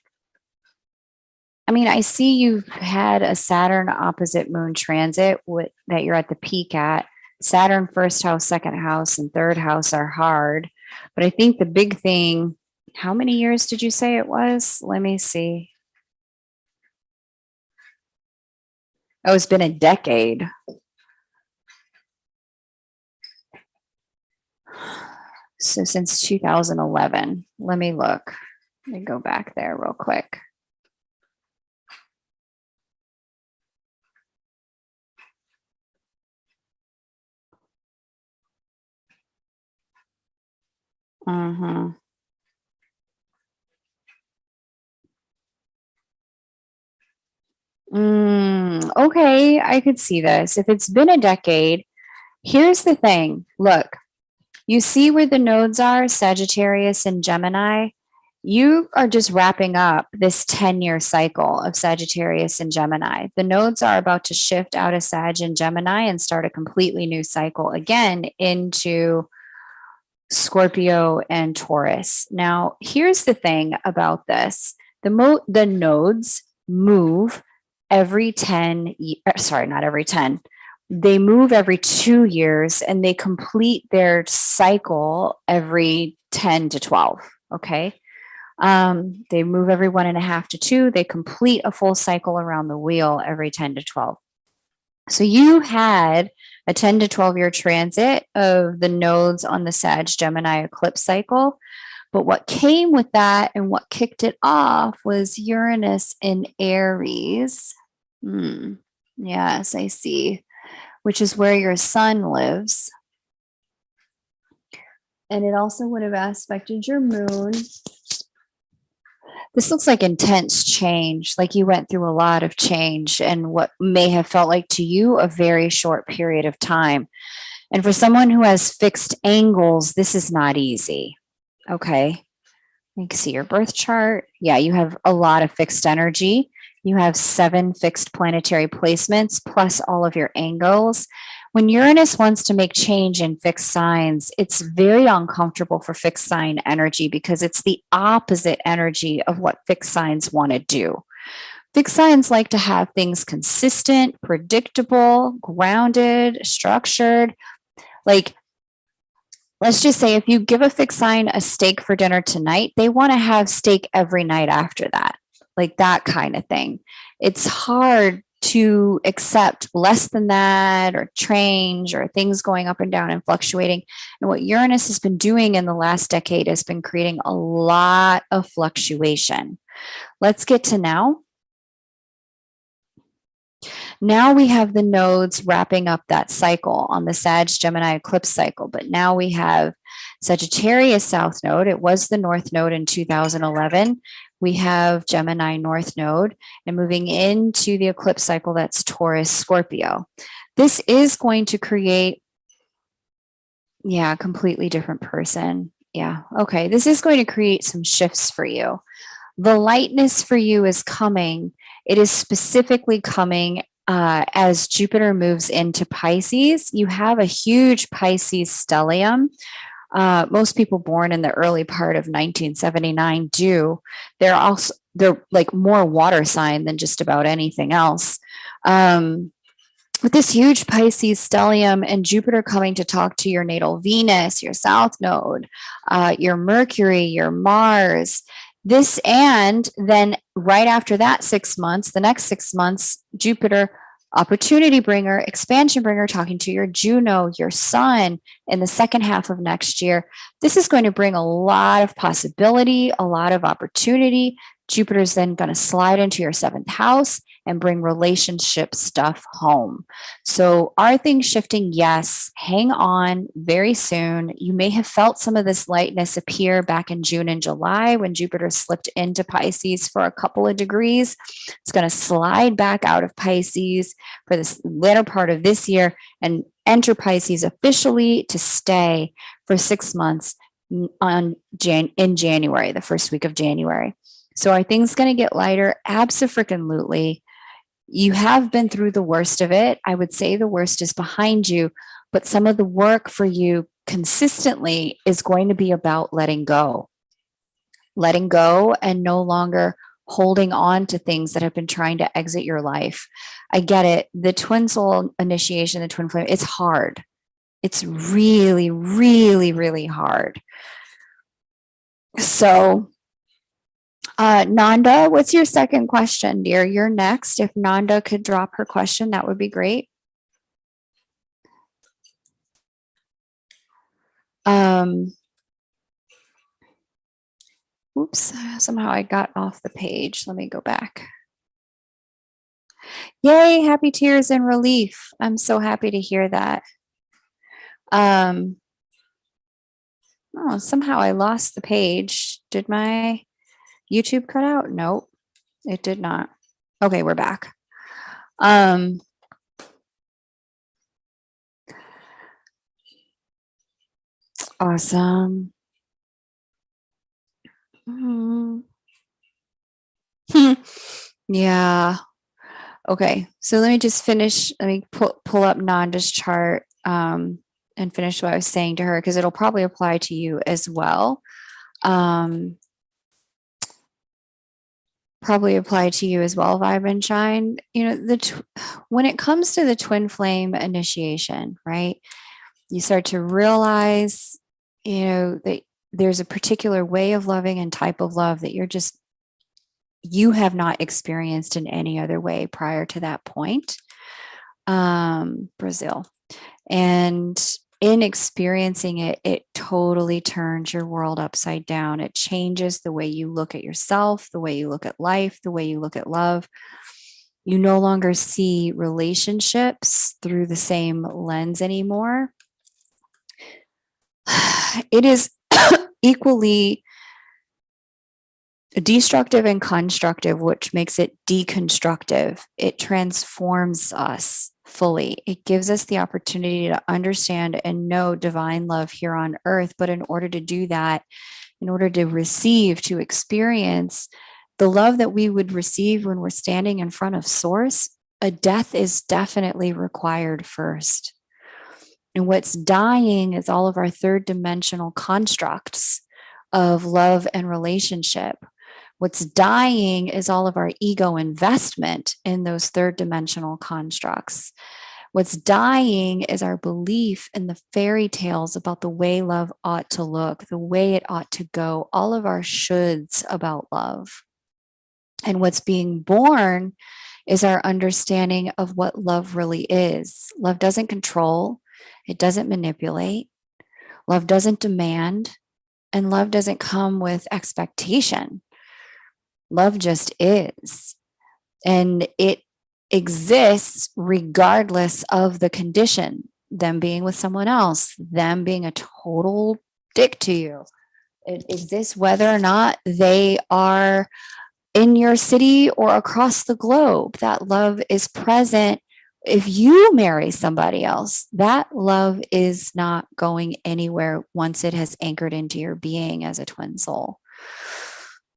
I mean, I see you've had a Saturn opposite moon transit that you're at the peak at. Saturn first house, second house, and third house are hard. But I think the big thing, how many years did you say it was? Let me see. Oh, it's been a decade. So since 2011, let me look. Let me go back there real quick. Mm-hmm. Okay, I could see this. If it's been a decade, here's the thing. Look, you see where the nodes are, Sagittarius and Gemini? You are just wrapping up this 10-year cycle of Sagittarius and Gemini. The nodes are about to shift out of Sag and Gemini and start a completely new cycle again into Scorpio and Taurus. Now, here's the thing about this. The nodes move every 10, sorry, not every 10. They move every 2 years and they complete their cycle every 10 to 12. Okay. They move every 1.5 to 2. They complete a full cycle around the wheel every 10 to 12. So you had a 10 to 12-year transit of the nodes on the Sag Gemini eclipse cycle. But what came with that and what kicked it off was Uranus in Aries. Yes, I see, which is where your sun lives. And it also would have aspected your moon. This looks like intense change, like you went through a lot of change and what may have felt like to you a very short period of time. And for someone who has fixed angles, this is not easy. Okay. You can see your birth chart. Yeah, you have a lot of fixed energy. You have 7 fixed planetary placements plus all of your angles. When Uranus wants to make change in fixed signs, it's very uncomfortable for fixed sign energy because it's the opposite energy of what fixed signs want to do. Fixed signs like to have things consistent, predictable, grounded, structured. Like, let's just say if you give a fixed sign a steak for dinner tonight, they want to have steak every night after that, like that kind of thing. It's hard to accept less than that or change or things going up and down and fluctuating. And what Uranus has been doing in the last decade has been creating a lot of fluctuation. Let's get to now. Now we have the nodes wrapping up that cycle on the Sag Gemini eclipse cycle, but now we have Sagittarius South Node. It was the North Node in 2011. We have Gemini North Node, and moving into the eclipse cycle, that's Taurus Scorpio. This is going to create, a completely different person. Yeah, okay. This is going to create some shifts for you. The lightness for you is coming. It is specifically coming as Jupiter moves into Pisces. You have a huge Pisces stellium. Most people born in the early part of 1979 do. They're like more water sign than just about anything else. With this huge Pisces stellium and Jupiter coming to talk to your natal Venus, your South Node, your Mercury, your Mars, this, and then right after that 6 months, the next 6 months, Jupiter Opportunity bringer, expansion bringer, talking to your Juno, your sun in the second half of next year. This is going to bring a lot of possibility, a lot of opportunity. Jupiter's then going to slide into your seventh house and bring relationship stuff home. So, are things shifting? Yes. Hang on very soon. You may have felt some of this lightness appear back in June and July when Jupiter slipped into Pisces for a couple of degrees. It's going to slide back out of Pisces for this latter part of this year and enter Pisces officially to stay for 6 months in January, the first week of January. So are things going to get lighter? Abso-freaking-lutely. You have been through the worst of it. I would say the worst is behind you, but some of the work for you consistently is going to be about letting go and no longer holding on to things that have been trying to exit your life. I get it. The twin soul initiation, the twin flame, it's hard. It's really, really, really hard. So, Nanda, what's your second question, dear? You're next. If Nanda could drop her question, that would be great. Oops, somehow I got off the page. Let me go back. Yay, happy tears and relief. I'm so happy to hear that. Oh, somehow I lost the page. Did my YouTube cut out? Nope, it did not. Okay, we're back. Awesome. Yeah. Okay, so let me just finish. Let me pull up Nanda's chart and finish what I was saying to her because it'll probably apply to you as well. Probably apply to you as well, Vibe and Shine. You know, when it comes to the twin flame initiation, right? You start to realize, you know, that there's a particular way of loving and type of love that you have not experienced in any other way prior to that point. Brazil. And in experiencing it, it totally turns your world upside down. It changes the way you look at yourself, the way you look at life, the way you look at love. You no longer see relationships through the same lens anymore. It is equally destructive and constructive, which makes it deconstructive. It transforms us fully. It gives us the opportunity to understand and know divine love here on earth. But in order to do that, in order to receive, to experience the love that we would receive when we're standing in front of Source, a death is definitely required first. And what's dying is all of our third dimensional constructs of love and relationship. What's dying is all of our ego investment in those third dimensional constructs. What's dying is our belief in the fairy tales about the way love ought to look, the way it ought to go, all of our shoulds about love. And what's being born is our understanding of what love really is. Love doesn't control, it doesn't manipulate, love doesn't demand, and love doesn't come with expectation. Love just is. And it exists regardless of the condition, them being with someone else, them being a total dick to you. It exists whether or not they are in your city or across the globe. That love is present. If you marry somebody else, that love is not going anywhere once it has anchored into your being as a twin soul.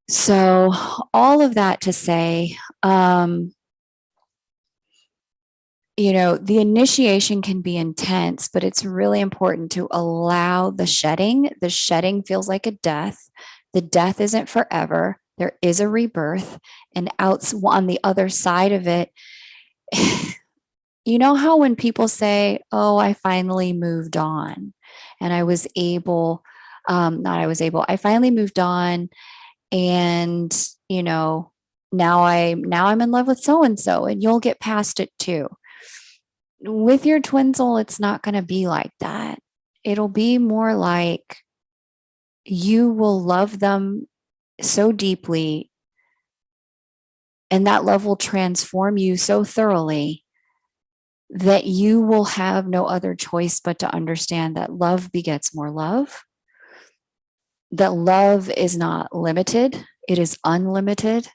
So all of that to say, you know, the initiation can be intense, but it's really important to allow the shedding. The shedding feels like a death. The death isn't forever. There is a rebirth. And out on the other side of it, you know how when people say, oh, I finally moved on and I finally moved on. And, you know, now I'm in love with so-and-so and you'll get past it too. with your twin soul, it's not going to be like that. It'll be more like you will love them so deeply, and that love will transform you so thoroughly that you will have no other choice but to understand that love begets more love, that love is not limited, it is unlimited,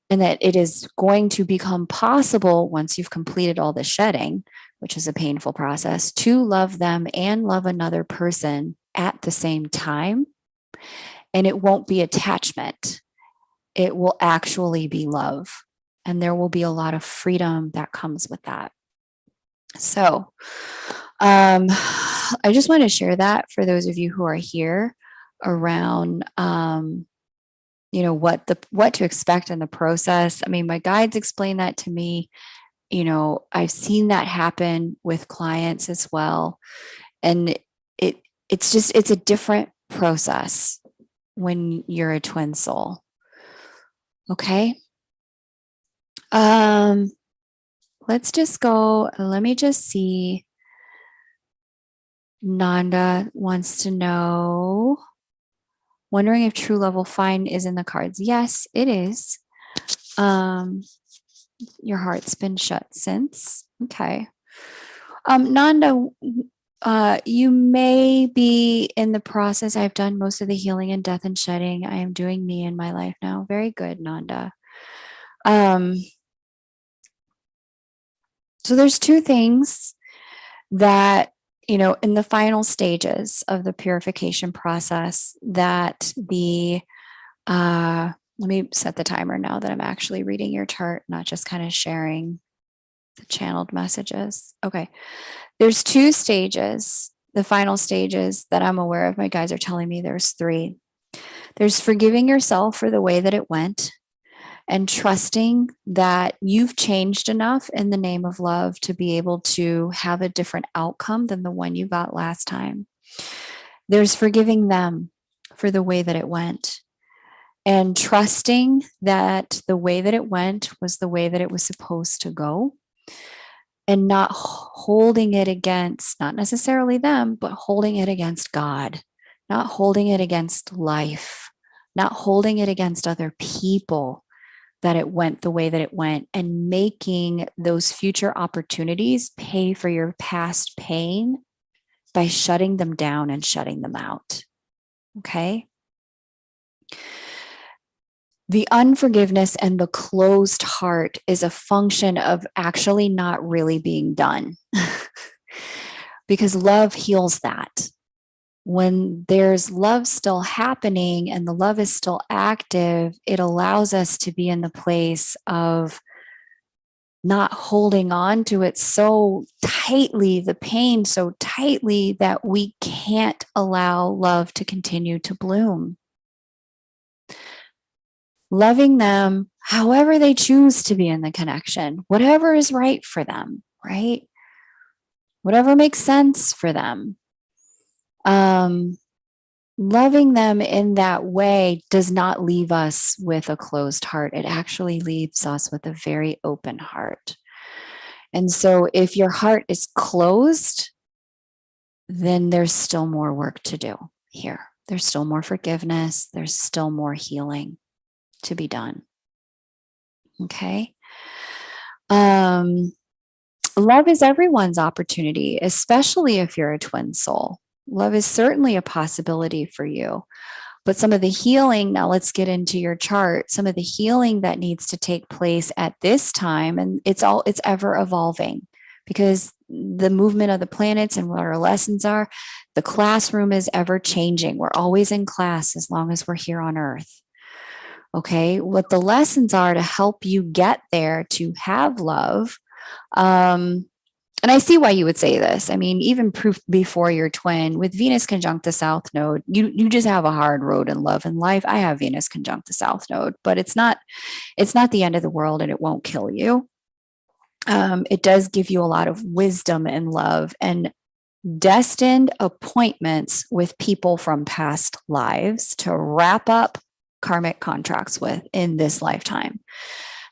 and that it is going to become possible once you've completed all the shedding, which is a painful process, to love them and love another person at the same time. And it won't be attachment, it will actually be love. And there will be a lot of freedom that comes with that. So, I just want to share that for those of you who are here around, what to expect in the process. I mean, my guides explain that to me. I've seen that happen with clients as well, and it's a different process when you're a twin soul. Okay. Let's just go. Let me just see. Nanda wants to know, wondering if true love will find is in the cards. Yes, it is. Your heart's been shut since. Okay. Nanda, you may be in the process. I've done most of the healing and death and shedding. I am doing me in my life now. Very good, Nanda. So there's two things that, in the final stages of the purification process that let me set the timer now that I'm actually reading your chart, not just kind of sharing the channeled messages. Okay. There's two stages, the final stages that I'm aware of. My guides are telling me there's three. There's forgiving yourself for the way that it went and trusting that you've changed enough in the name of love to be able to have a different outcome than the one you got last time. There's forgiving them for the way that it went and trusting that the way that it went was the way that it was supposed to go, and not holding it against, not necessarily them, but holding it against God, not holding it against life, not holding it against other people, that it went the way that it went, and making those future opportunities pay for your past pain by shutting them down and shutting them out. Okay? The unforgiveness and the closed heart is a function of actually not really being done. Because love heals that. When there's love still happening and the love is still active, it allows us to be in the place of not holding on to it so tightly, the pain so tightly, that we can't allow love to continue to bloom. Loving them however they choose to be in the connection, whatever is right for them, right? Whatever makes sense for them. Loving them in that way does not leave us with a closed heart. It actually leaves us with a very open heart. And so if your heart is closed, then there's still more work to do here. There's still more forgiveness. There's still more healing to be done. Okay. Love is everyone's opportunity, especially if you're a twin soul. Love is certainly a possibility for you. But some of the healing, now let's get into your chart, some of the healing that needs to take place at this time, and it's ever evolving, because the movement of the planets and what our lessons are, the classroom is ever changing. We're always in class as long as we're here on Earth. Okay, what the lessons are to help you get there to have love. And I see why you would say this. I mean, even proof before your twin, with Venus conjunct the South Node, you just have a hard road in love and life. I have Venus conjunct the South Node, but it's not the end of the world, and it won't kill you. It does give you a lot of wisdom and love and destined appointments with people from past lives to wrap up karmic contracts with in this lifetime.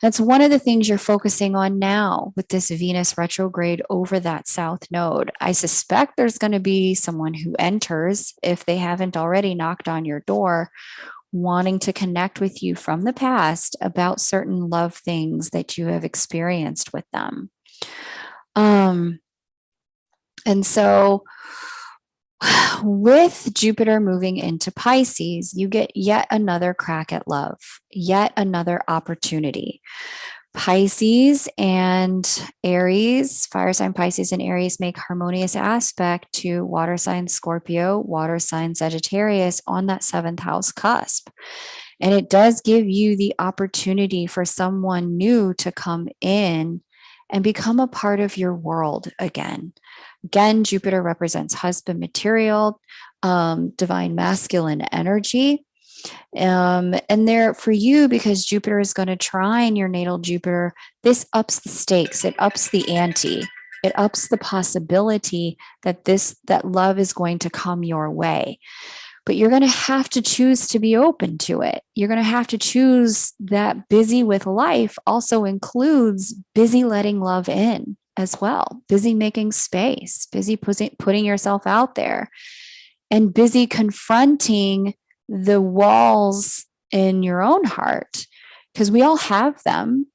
That's one of the things you're focusing on now with this Venus retrograde over that South node. I suspect there's going to be someone who enters, if they haven't already knocked on your door, wanting to connect with you from the past about certain love things that you have experienced with them. And so with Jupiter moving into Pisces, you get yet another crack at love, yet another opportunity. Pisces and Aries, fire sign Pisces and Aries make harmonious aspect to water sign Scorpio, water sign Sagittarius on that seventh house cusp. And it does give you the opportunity for someone new to come in and become a part of your world again. Again, Jupiter represents husband material, divine masculine energy. And there for you, because Jupiter is going to trine your natal Jupiter, this ups the stakes, it ups the ante, it ups the possibility that that love is going to come your way. But you're going to have to choose to be open to it. You're going to have to choose that busy with life also includes busy letting love in as well, busy making space, busy putting yourself out there, and busy confronting the walls in your own heart, because we all have them,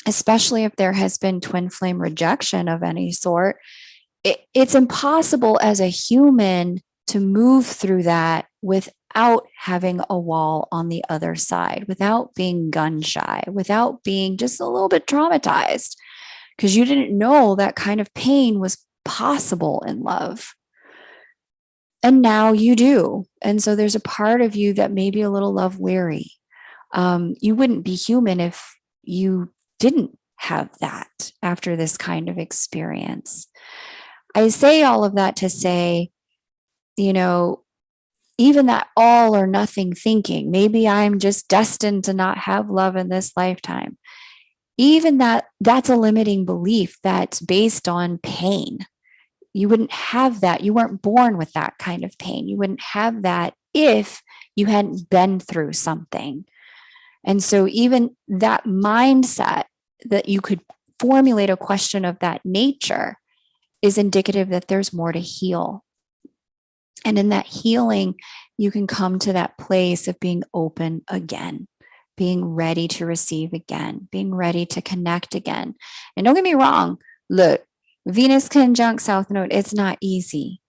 especially if there has been twin flame rejection of any sort. It's impossible as a human to move through that without having a wall on the other side, without being gun shy, without being just a little bit traumatized, because you didn't know that kind of pain was possible in love. And now you do. And so there's a part of you that may be a little love weary. You wouldn't be human if you didn't have that after this kind of experience. I say all of that to say, even that all or nothing thinking, maybe I'm just destined to not have love in this lifetime. Even that's a limiting belief that's based on pain. You wouldn't have that. You weren't born with that kind of pain. You wouldn't have that if you hadn't been through something. And so even that mindset that you could formulate a question of that nature is indicative that there's more to heal. And in that healing, you can come to that place of being open again, being ready to receive again, being ready to connect again. And don't get me wrong, look, Venus conjunct South Node, it's not easy.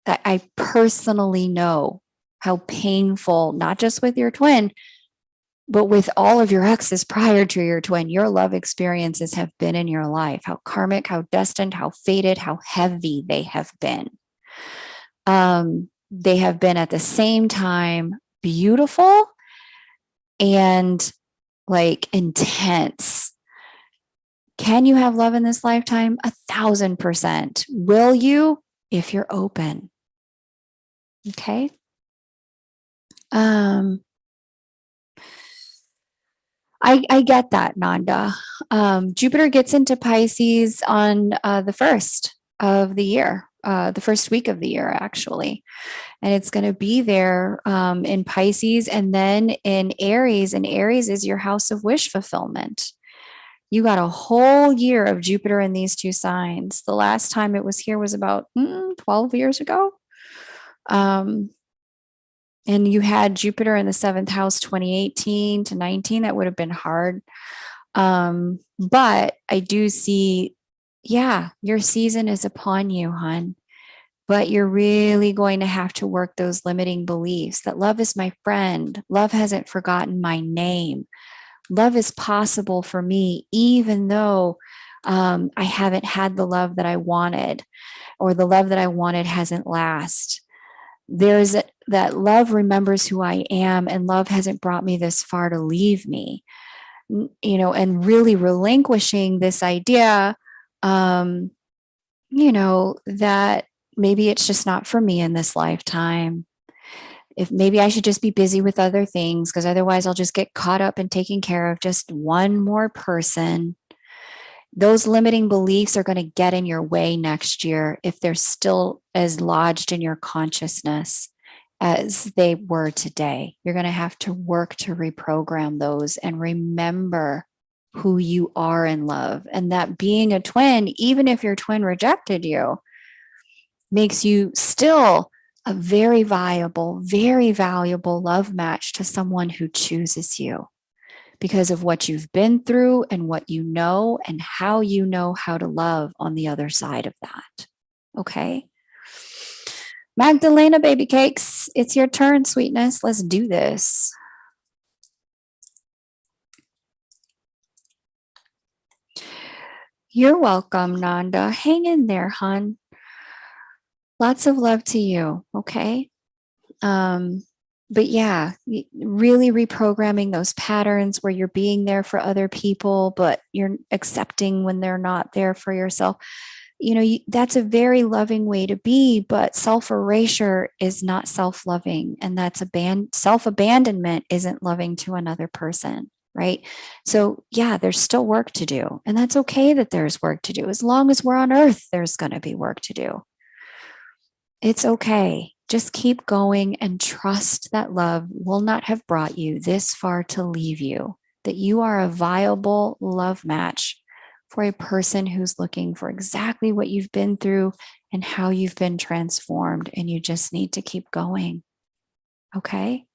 I personally know how painful, not just with your twin, but with all of your exes prior to your twin, your love experiences have been in your life, how karmic, how destined, how fated, how heavy they have been. They have been at the same time beautiful and like intense. Can you have love in this lifetime? 1,000%. Will you? If you're open. Okay. I get that, Nanda. Jupiter gets into Pisces on the first of the year, the first week of the year, actually. And it's going to be there in Pisces and then in Aries. And Aries is your house of wish fulfillment. You got a whole year of Jupiter in these two signs. The last time it was here was about 12 years ago. And you had Jupiter in the seventh house, 2018 to 19. That would have been hard. But I do see, your season is upon you, hon. But you're really going to have to work those limiting beliefs that love is my friend. Love hasn't forgotten my name. Love is possible for me, even though I haven't had the love that I wanted, or the love that I wanted hasn't lasted. There's that love remembers who I am, and love hasn't brought me this far to leave me, and really relinquishing this idea, that maybe it's just not for me in this lifetime. If maybe I should just be busy with other things, because otherwise I'll just get caught up in taking care of just one more person. Those limiting beliefs are going to get in your way next year if they're still as lodged in your consciousness as they were today. You're going to have to work to reprogram those and remember who you are in love. And that being a twin, even if your twin rejected you, makes you still a very viable, very valuable love match to someone who chooses you because of what you've been through and what you know and how you know how to love on the other side of that. Okay. Magdalena, baby cakes, it's your turn, sweetness. Let's do this. You're welcome, Nanda. Hang in there, hon. Lots of love to you. Okay. But yeah, really reprogramming those patterns where you're being there for other people, but you're accepting when they're not there for yourself. That's a very loving way to be, but self-erasure is not self-loving. And that's self-abandonment isn't loving to another person, right? So yeah, there's still work to do. And that's okay that there's work to do. As long as we're on earth, there's going to be work to do. It's okay. Just keep going and trust that love will not have brought you this far to leave you, that you are a viable love match for a person who's looking for exactly what you've been through and how you've been transformed. And you just need to keep going. Okay?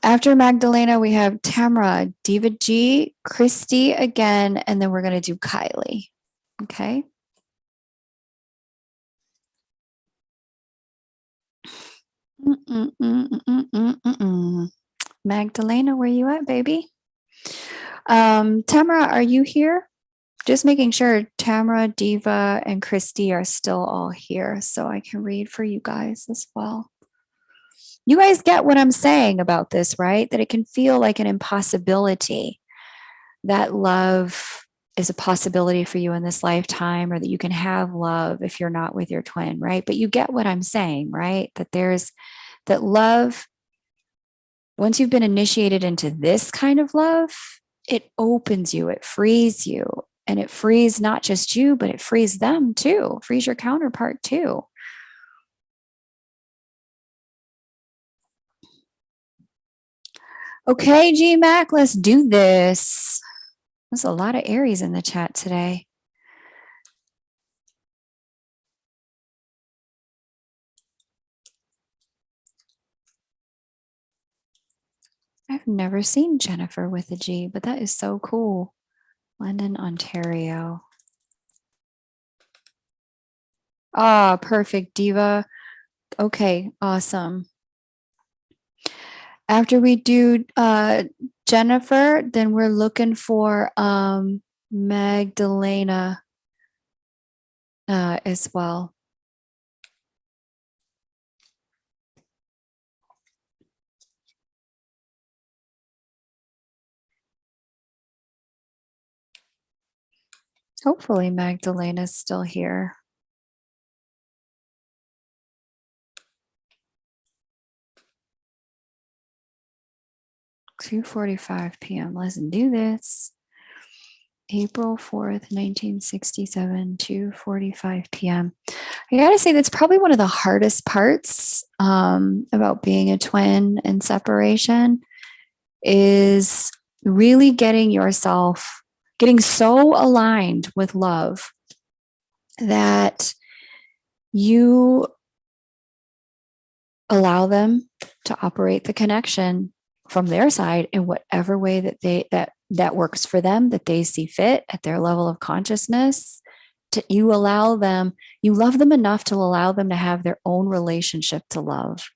After Magdalena, we have Tamra, Diva G, Christy again, and then we're going to do Kylie. Okay? Magdalena, where you at, baby? Tamara, are you here? Just making sure Tamara, Diva, and Christy are still all here so I can read for you guys as well. You guys get what I'm saying about this, right? That it can feel like an impossibility, that love is a possibility for you in this lifetime, or that you can have love if you're not with your twin, right? But you get what I'm saying, right? That love, once you've been initiated into this kind of love, it opens you, it frees you, and it frees not just you, but it frees them too, frees your counterpart too. Okay, GMAC, let's do this. There's a lot of Aries in the chat today. I've never seen Jennifer with a G, but that is so cool. London, Ontario. Ah, perfect, Diva. Okay, awesome. After we do Jennifer, then we're looking for Magdalena as well. Hopefully Magdalena's still here. (2:45 p.m.) Let's do this. April 4th, 1967, 2:45 p.m. I gotta say, that's probably one of the hardest parts about being a twin and separation is really getting so aligned with love that you allow them to operate the connection from their side in whatever way that works for them, that they see fit at their level of consciousness. You love them enough to allow them to have their own relationship to love.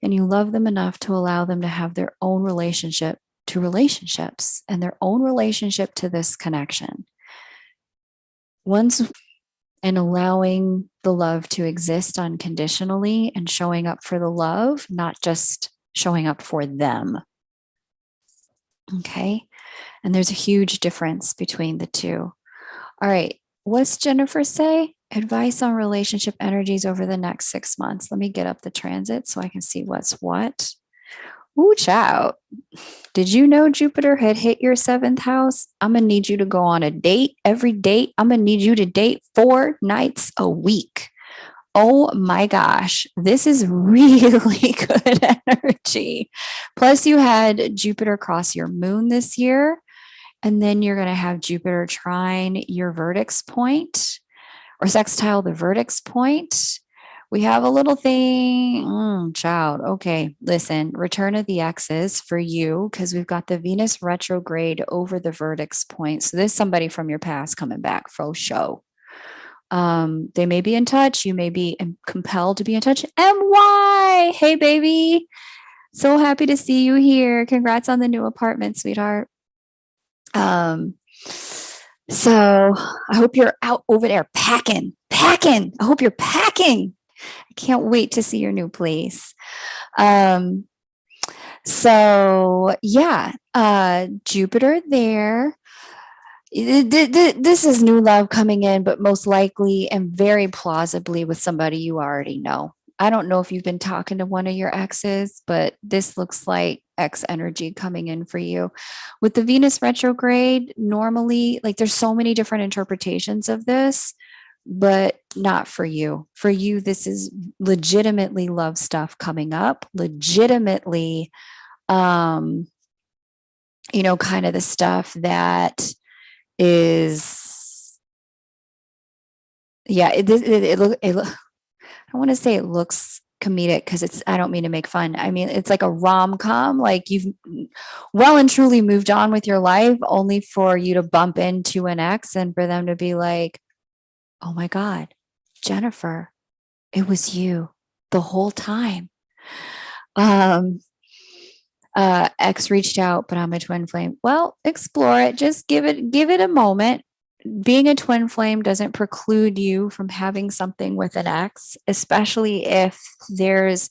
And you love them enough to allow them to have their own relationship to relationships and their own relationship to this connection. And allowing the love to exist unconditionally and showing up for the love, not just showing up for them. Okay. And there's a huge difference between the two. All right. What's Jennifer say? Advice on relationship energies over the next 6 months. Let me get up the transit so I can see what's what. Ooh, child. Did you know Jupiter had hit your 7th house? I'm going to need you to go on a date every date. I'm going to need you to date 4 nights a week. Oh my gosh, this is really good energy. Plus, you had Jupiter cross your moon this year, and then you're going to have Jupiter trine your vertex point or sextile the vertex point. We have a little thing, child. Okay, listen, return of the X's for you because we've got the Venus retrograde over the vertex point. So there's somebody from your past coming back for show. They may be in touch. You may be compelled to be in touch. MY, hey baby, so happy to see you here. Congrats on the new apartment, sweetheart. So I hope you're out over there packing. I hope you're packing. I can't wait to see your new place. So yeah, Jupiter there. This is new love coming in, but most likely and very plausibly with somebody you already know. I don't know if you've been talking to one of your exes, but this looks like ex energy coming in for you. With the Venus retrograde, normally, like there's so many different interpretations of this, but not for you. For you, this is legitimately love stuff coming up, legitimately, kind of the stuff that is, yeah, I want to say it looks comedic because I don't mean to make fun. I mean, it's like a rom-com, like you've well and truly moved on with your life only for you to bump into an ex and for them to be like, oh my God, Jennifer, it was you the whole time. Ex reached out, but I'm a twin flame. Well, explore it. Just give it a moment. Being a twin flame doesn't preclude you from having something with an ex, especially if there's,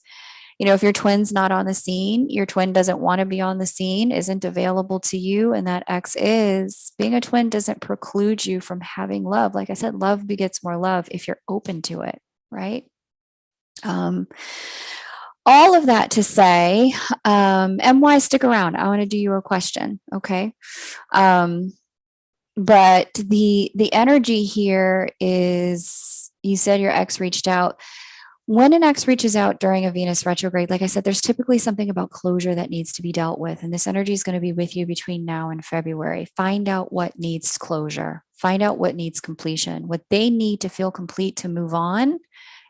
if your twin's not on the scene, your twin doesn't want to be on the scene, isn't available to you, and that ex is, being a twin doesn't preclude you from having love. Like I said, love begets more love if you're open to it, right? All of that to say, MY, stick around. I want to do you a question, okay? But the energy here is, you said your ex reached out. When an ex reaches out during a Venus retrograde, like I said, there's typically something about closure that needs to be dealt with. And this energy is going to be with you between now and February. Find out what needs closure. Find out what needs completion, what they need to feel complete to move on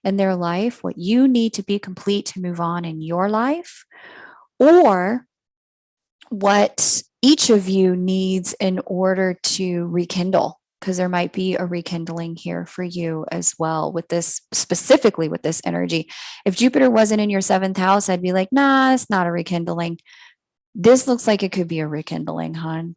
in their life, what you need to be complete to move on in your life, or what each of you needs in order to rekindle, because there might be a rekindling here for you as well with this, specifically with this energy. If Jupiter wasn't in your seventh house, I'd be like, nah, it's not a rekindling. This looks like it could be a rekindling, hon.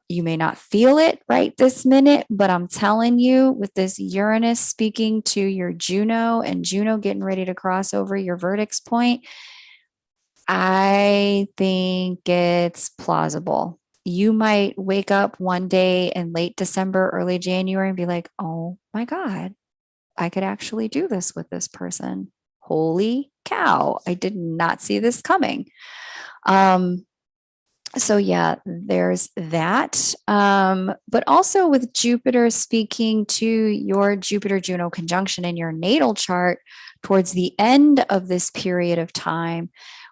You may not feel it right this minute, but I'm telling you, with this Uranus speaking to your Juno and Juno getting ready to cross over your vertex point, I think it's plausible. You might wake up one day in late December, early January and be like, oh my God, I could actually do this with this person. Holy cow, I did not see this coming. So yeah, there's that. But also with Jupiter speaking to your Jupiter Juno conjunction in your natal chart towards the end of this period of time,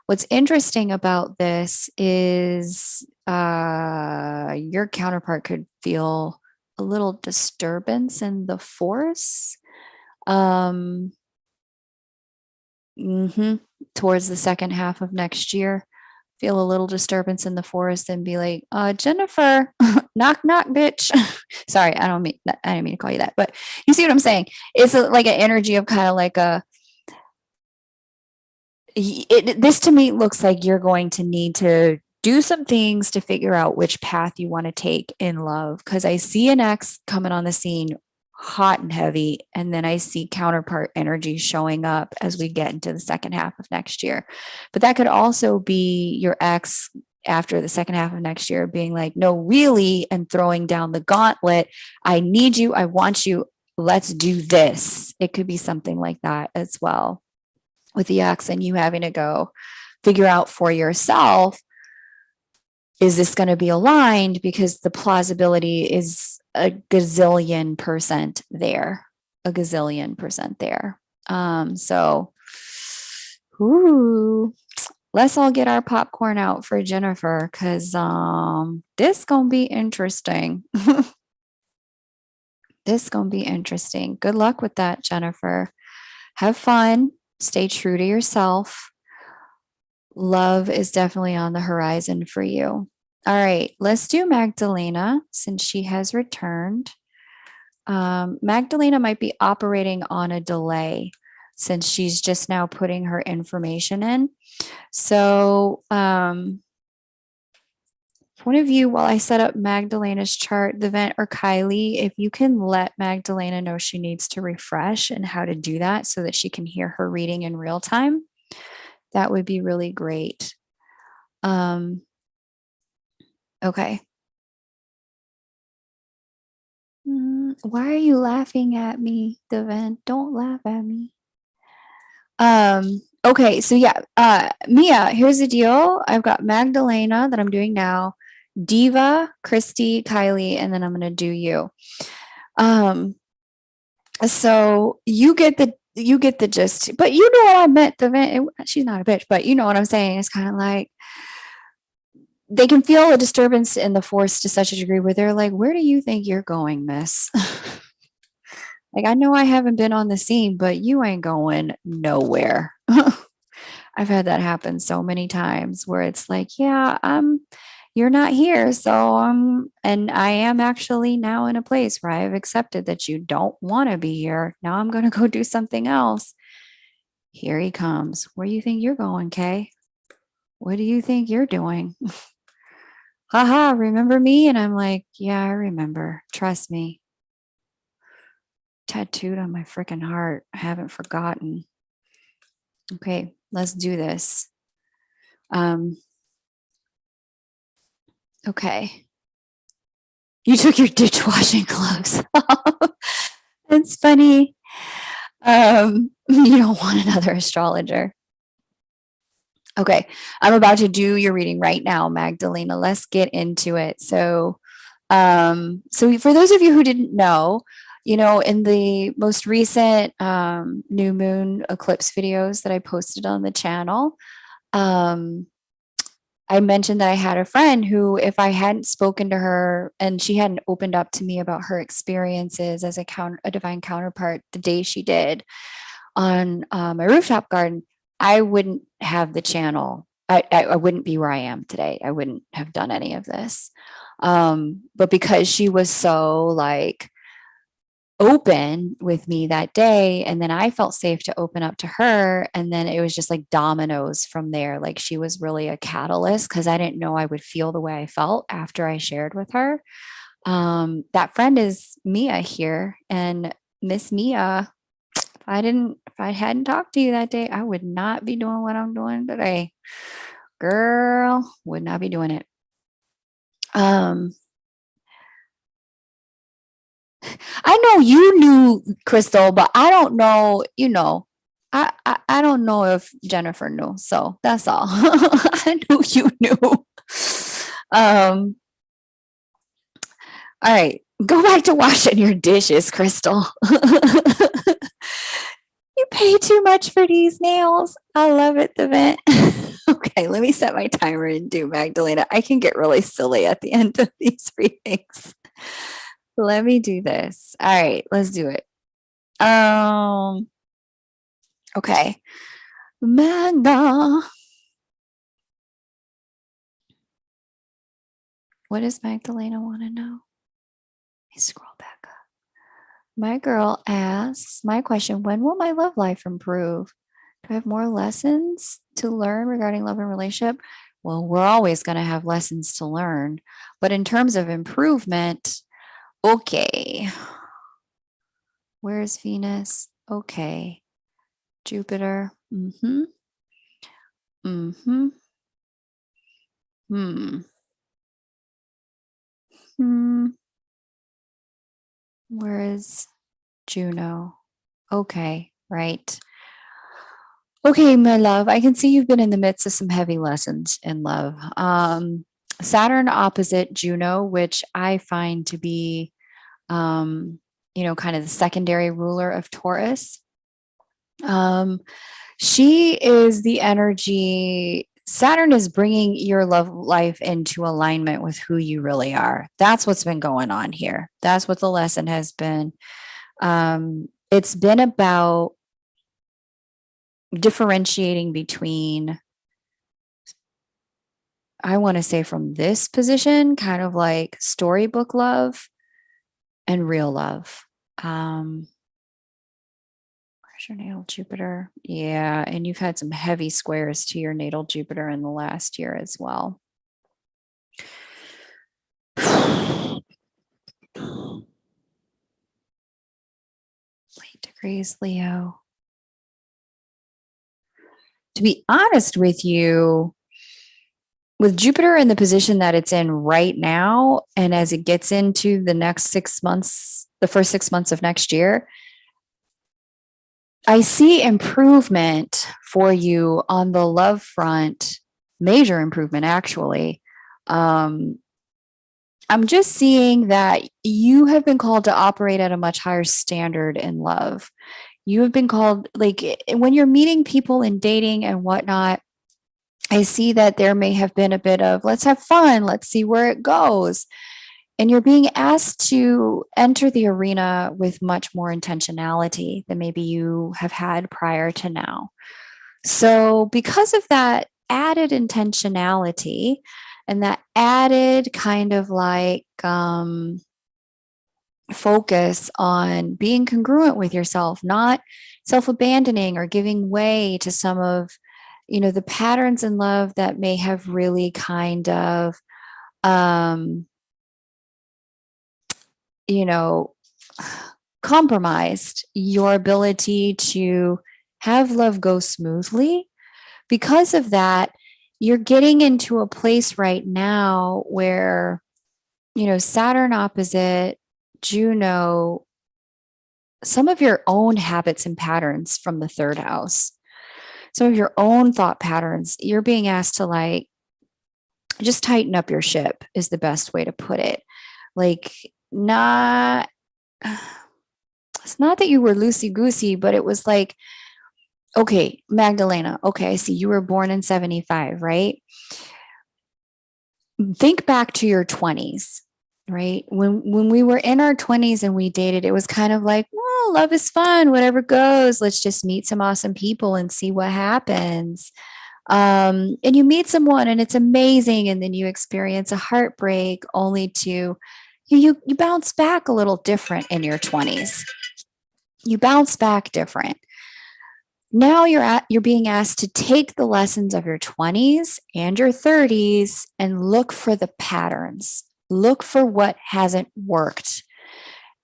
what's interesting about this is your counterpart could feel a little disturbance in the force. Towards the second half of next year, feel a little disturbance in the forest and be like, Jennifer, knock, knock, bitch. Sorry, I didn't mean to call you that, but you see what I'm saying? It's like an energy of kind of like this to me looks like you're going to need to do some things to figure out which path you want to take in love. Because I see an ex coming on the scene hot and heavy, and then I see counterpart energy showing up as we get into the second half of next year. But that could also be your ex after the second half of next year being like, no, really, and throwing down the gauntlet. I need you. I want you. Let's do this. It could be something like that as well, with the ex and you having to go figure out for yourself, is this going to be aligned? Because the plausibility is a gazillion % there, a gazillion % there. So, ooh, let's all get our popcorn out for Jennifer because this gonna be interesting. This gonna be interesting. Good luck with that, Jennifer. Have fun. Stay true to yourself. Love is definitely on the horizon for you. All right, let's do Magdalena since she has returned. Magdalena might be operating on a delay since she's just now putting her information in. So, one of you, while I set up Magdalena's chart, the vent or Kylie, if you can let Magdalena know she needs to refresh and how to do that so that she can hear her reading in real time, that would be really great. Okay. Why are you laughing at me, Devin? Don't laugh at me. Okay, so yeah, Mia, here's the deal. I've got Magdalena that I'm doing now, Diva, Christy, Kylie, and then I'm gonna do you. So you get the gist, but you know what I meant, Devin. She's not a bitch, but you know what I'm saying. It's kind of like they can feel a disturbance in the force to such a degree where they're like, where do you think you're going, miss? Like, I know I haven't been on the scene, but you ain't going nowhere. I've had that happen so many times where it's like, yeah, you're not here. So, and I am actually now in a place where I've accepted that you don't want to be here. Now I'm going to go do something else. Here he comes. Where do you think you're going, Kay? What do you think you're doing? Haha, remember me? And I'm like, yeah, I remember. Trust me. Tattooed on my freaking heart. I haven't forgotten. Okay, let's do this. Okay. You took your dishwashing gloves. It's funny. You don't want another astrologer. Okay, I'm about to do your reading right now, Magdalena. Let's get into it. So for those of you who didn't know, in the most recent new moon eclipse videos that I posted on the channel, I mentioned that I had a friend who, if I hadn't spoken to her and she hadn't opened up to me about her experiences as a divine counterpart the day she did on my rooftop garden, I wouldn't have the channel. I wouldn't be where I am today. I wouldn't have done any of this. But because she was so like open with me that day, and then I felt safe to open up to her, and then it was just like dominoes from there. Like she was really a catalyst because I didn't know I would feel the way I felt after I shared with her. That friend is Mia here, and Miss Mia, if I hadn't talked to you that day, I would not be doing what I'm doing today. Girl, would not be doing it. I know you knew Crystal, but I don't know, I don't know if Jennifer knew. So that's all. I knew you knew. Um, all right. Go back to washing your dishes, Crystal. You pay too much for these nails. I love it, the vent. Okay, let me set my timer and do Magdalena. I can get really silly at the end of these readings. Let me do this. All right, let's do it. Okay. Magda. What does Magdalena want to know? Let me scroll back up. My girl asks, my question, when will my love life improve? Do I have more lessons to learn regarding love and relationship? Well, we're always going to have lessons to learn. But in terms of improvement, okay. Where's Venus? Okay. Jupiter. Mm-hmm. Mm-hmm. Hmm. Hmm. Where is Juno? Okay, right. Okay, my love, I can see you've been in the midst of some heavy lessons in love. Saturn opposite Juno, which I find to be, kind of the secondary ruler of Taurus. She is the energy. Saturn is bringing your love life into alignment with who you really are. That's what's been going on here. That's what the lesson has been. It's been about differentiating between, I want to say from this position, kind of like storybook love and real love. Where's your natal Jupiter? Yeah, and you've had some heavy squares to your natal Jupiter in the last year as well. 8 degrees, Leo. To be honest with you, with Jupiter in the position that it's in right now, and as it gets into the next 6 months, the first 6 months of next year, I see improvement for you on the love front, major improvement, actually. I'm just seeing that you have been called to operate at a much higher standard in love. You have been called, like, when you're meeting people and dating and whatnot, I see that there may have been a bit of, let's have fun, let's see where it goes. And you're being asked to enter the arena with much more intentionality than maybe you have had prior to now. So, because of that added intentionality and that added kind of like focus on being congruent with yourself, not self-abandoning or giving way to some of, the patterns in love that may have really kind of you know, compromised your ability to have love go smoothly. Because of that, you're getting into a place right now where, Saturn opposite Juno, some of your own habits and patterns from the third house, some of your own thought patterns, you're being asked to like just tighten up your ship, is the best way to put it. Like, not, it's not that you were loosey goosey, but it was like, okay, Magdalena, okay, I see you were born in 75, right? Think back to your 20s, right? When we were in our 20s and we dated, it was kind of like, well, love is fun, whatever goes. Let's just meet some awesome people and see what happens. And you meet someone and it's amazing, and then you experience a heartbreak only to you bounce back a little different in your 20s. You bounce back different. Now you're being asked to take the lessons of your 20s and your 30s and look for the patterns. Look for what hasn't worked.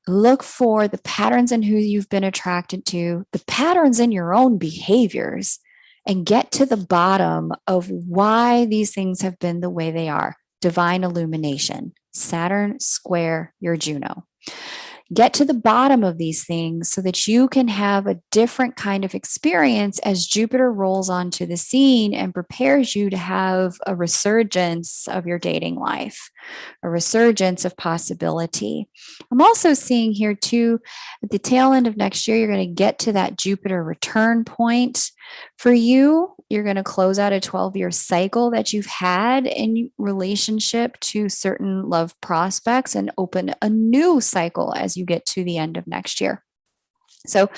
Look for the patterns in who you've been attracted to, the patterns in your own behaviors, and get to the bottom of why these things have been the way they are. Divine illumination, Saturn square your Juno. Get to the bottom of these things so that you can have a different kind of experience as Jupiter rolls onto the scene and prepares you to have a resurgence of your dating life, a resurgence of possibility. I'm also seeing here too, at the tail end of next year, you're going to get to that Jupiter return point. For you, you're going to close out a 12-year cycle that you've had in relationship to certain love prospects and open a new cycle as you get to the end of next year. So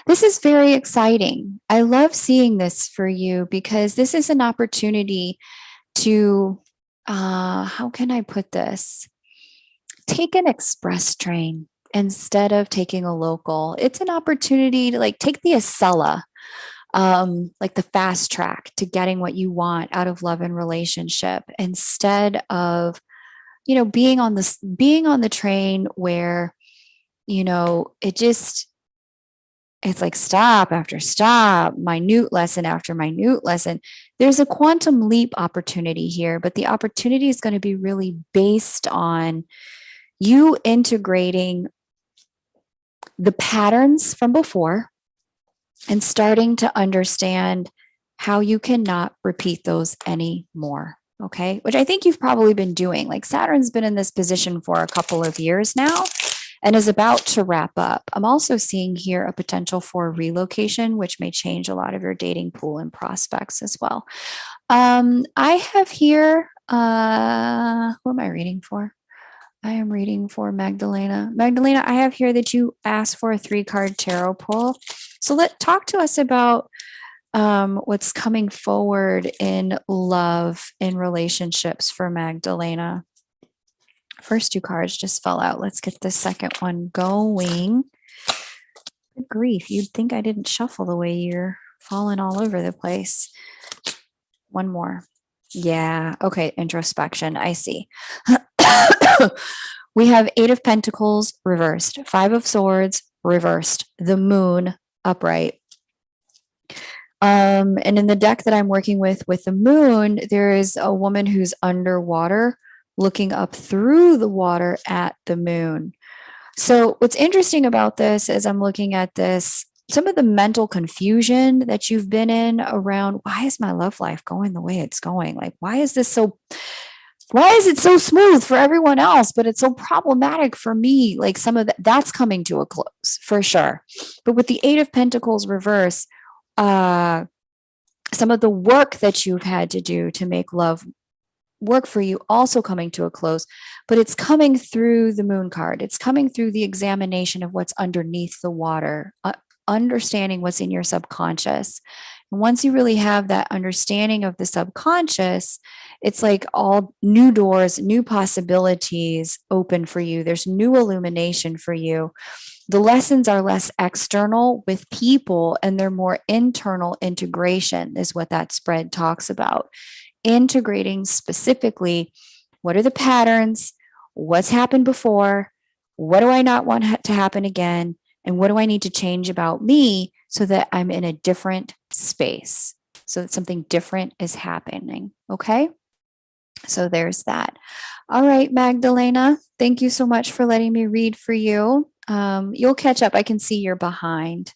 this is very exciting. I love seeing this for you because this is an opportunity to, how can I put this? Take an express train instead of taking a local. It's an opportunity to like take the Acela, like the fast track to getting what you want out of love and relationship, instead of, being on the train where, it's like stop after stop, minute lesson after minute lesson. There's a quantum leap opportunity here, but the opportunity is going to be really based on you integrating the patterns from before and starting to understand how you cannot repeat those anymore. Okay. Which I think you've probably been doing. Like Saturn's been in this position for a couple of years now. and is about to wrap up. I'm also seeing here a potential for relocation, which may change a lot of your dating pool and prospects as well. I have here, who am I reading for? I am reading for Magdalena. Magdalena, I have here that you asked for a 3-card tarot pull. So talk to us about what's coming forward in love, in relationships for Magdalena. First 2 cards just fell out. Let's get the second one going. Good grief, you'd think I didn't shuffle the way you're falling all over the place. One more. Yeah, okay, introspection, I see. We have 8 of Pentacles reversed, 5 of Swords reversed, the Moon upright. And in the deck that I'm working with the Moon, there is a woman who's underwater looking up through the water at the Moon. So what's interesting about this as I'm looking at this, some of the mental confusion that you've been in around, why is my love life going the way it's going? Like, why is it so smooth for everyone else, but it's so problematic for me? Like some of that's coming to a close for sure. But with the 8 of Pentacles reverse, some of the work that you've had to do to make love work for you also coming to a close, but it's coming through the Moon card. It's coming through the examination of what's underneath the water, understanding what's in your subconscious. And once you really have that understanding of the subconscious, it's like all new doors, new possibilities open for you. There's new illumination for you. The lessons are less external with people and they're more internal integration, is what that spread talks about. Integrating specifically, what are the patterns? What's happened before? What do I not want to happen again? And what do I need to change about me so that I'm in a different space, so that something different is happening? Okay. So there's that. All right, Magdalena, thank you so much for letting me read for you. You'll catch up. I can see you're behind.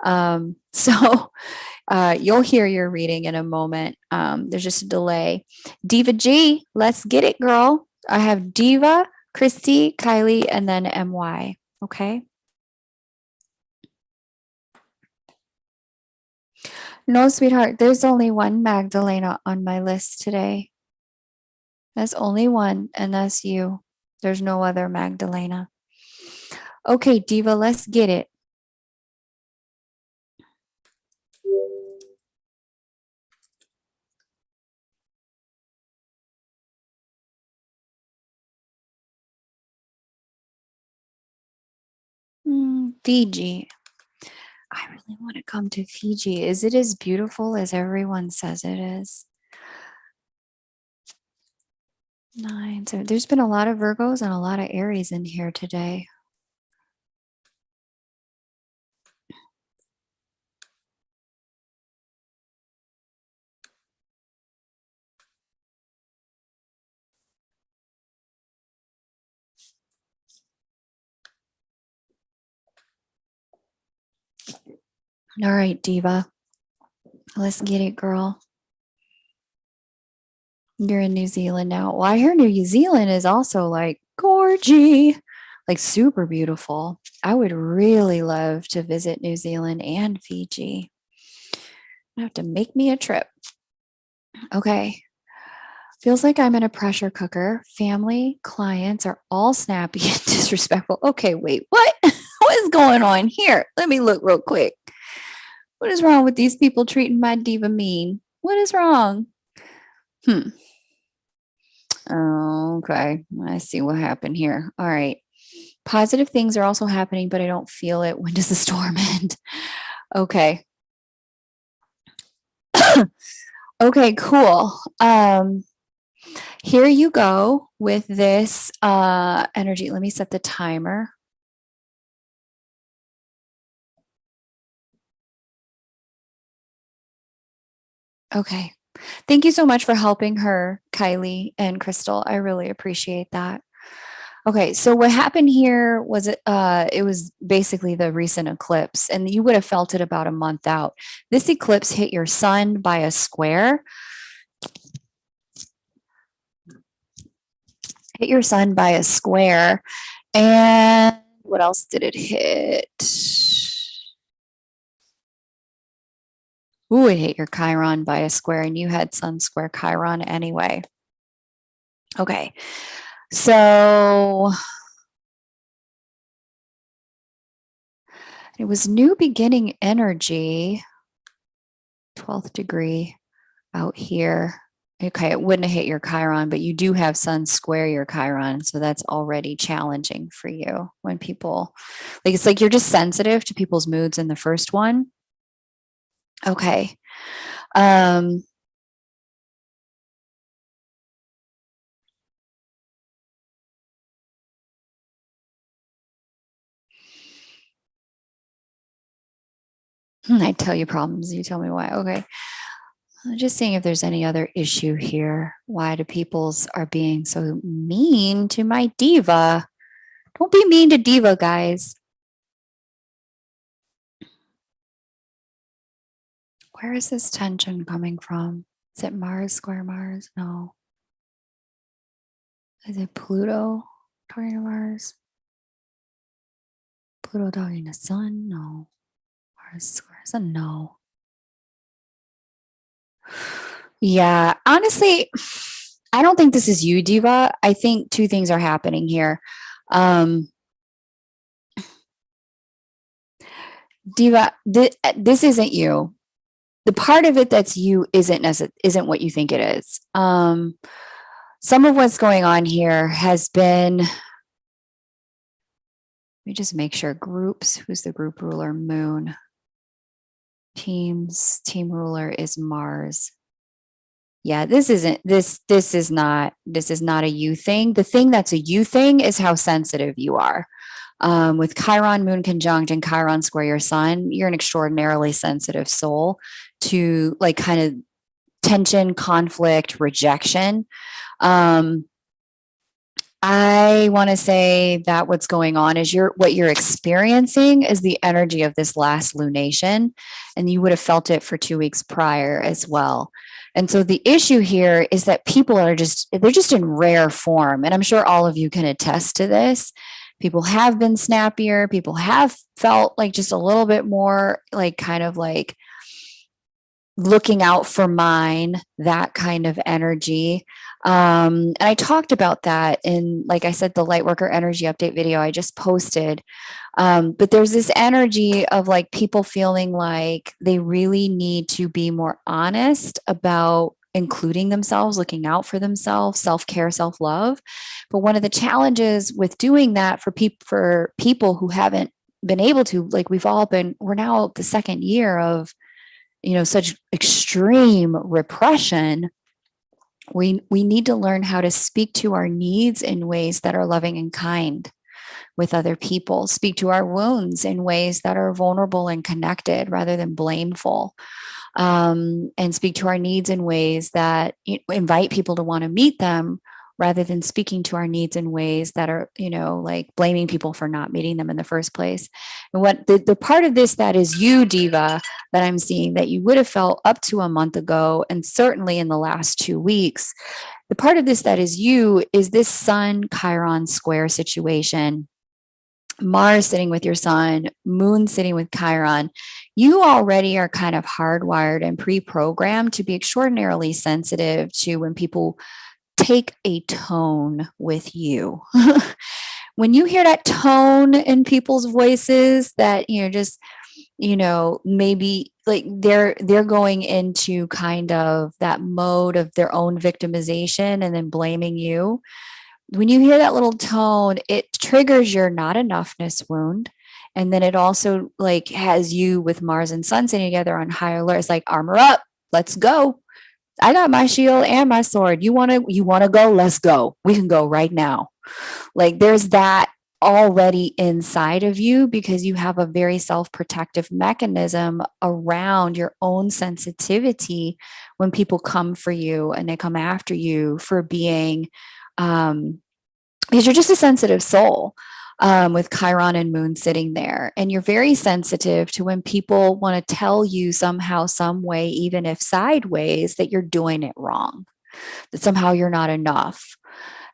So you'll hear your reading in a moment. There's just a delay. Diva G, let's get it, girl. I have Diva, Christy, Kylie, and then MY. Okay. No, sweetheart, there's only one Magdalena on my list today. That's only one, and that's you. There's no other Magdalena. Okay, Diva, let's get it. Fiji. I really want to come to Fiji. Is it as beautiful as everyone says it is? 9. So there's been a lot of Virgos and a lot of Aries in here today. All right, Diva. Let's get it, girl. You're in New Zealand now. Well, I hear New Zealand is also like gorgy, like super beautiful. I would really love to visit New Zealand and Fiji. I have to make me a trip. Okay. Feels like I'm in a pressure cooker. Family, clients are all snappy and disrespectful. Okay, wait, what? What is going on here? Let me look real quick. What is wrong with these people treating my diva mean? What is wrong? Okay, I see what happened here. All right. Positive things are also happening, but I don't feel it. When does the storm end? Okay. Okay, cool. Here you go with this energy. Let me set the timer. Okay. Thank you so much for helping her, Kylie and Crystal. I really appreciate that. Okay, so what happened here was it was basically the recent eclipse, and you would have felt it about a month out. This eclipse hit your sun by a square. Hit your sun by a square, and What else did it hit? Ooh, it hit your Chiron by a square, and you had Sun square Chiron anyway. Okay. So it was new beginning energy, 12th degree out here. Okay, it wouldn't have hit your Chiron, but you do have Sun square your Chiron. So that's already challenging for you when people, like, it's like you're just sensitive to people's moods in the first one. Okay. I tell you problems, you tell me why. Okay. I'm just seeing if there's any other issue here. Why do peoples are being so mean to my diva? Don't be mean to diva, guys. Where is this tension coming from? Is it Mars square Mars? No. Is it Pluto talking to Mars? Pluto talking to Sun? No. Mars square Sun? No. Yeah, honestly, I don't think this is you, diva. I think two things are happening here. Diva, this isn't you. The part of it that's you isn't what you think it is. Some of what's going on here has been, let me just make sure, groups, who's the group ruler? Moon. Teams, team ruler is Mars. Yeah, this is not a you thing. The thing that's a you thing is how sensitive you are. With Chiron moon conjunct and Chiron square your sun, you're an extraordinarily sensitive soul to like kind of tension, conflict, rejection. I want to say that what's going on is what you're experiencing is the energy of this last lunation, and you would have felt it for 2 weeks prior as well. And so the issue here is that people they're just in rare form. And I'm sure all of you can attest to this. People have been snappier. People have felt like just a little bit more like kind of like looking out for mine, that kind of energy. And I talked about that in, like I said, the Lightworker energy update video I just posted. But there's this energy of like people feeling like they really need to be more honest about including themselves, looking out for themselves, self-care, self-love. But one of the challenges with doing that for people who haven't been able to, like we're now the second year of, such extreme repression. We need to learn how to speak to our needs in ways that are loving and kind with other people, speak to our wounds in ways that are vulnerable and connected rather than blameful, and speak to our needs in ways that invite people to want to meet them rather than speaking to our needs in ways that are, like blaming people for not meeting them in the first place. And what the part of this that is you, diva, that I'm seeing that you would have felt up to a month ago, and certainly in the last 2 weeks, the part of this that is you is this Sun Chiron square situation. Mars sitting with your sun, Moon sitting with Chiron, you already are kind of hardwired and pre-programmed to be extraordinarily sensitive to when people take a tone with you. When you hear that tone in people's voices that, just, maybe like they're going into kind of that mode of their own victimization and then blaming you. When you hear that little tone, it triggers your not enoughness wound. And then it also like has you with Mars and Sun sitting together on high alert. It's like, armor up, let's go. I got my shield and my sword. You want to go? Let's go. We can go right now. Like there's that already inside of you because you have a very self-protective mechanism around your own sensitivity when people come for you and they come after you for being, because you're just a sensitive soul. With Chiron and Moon sitting there. And you're very sensitive to when people want to tell you somehow, some way, even if sideways, that you're doing it wrong, that somehow you're not enough.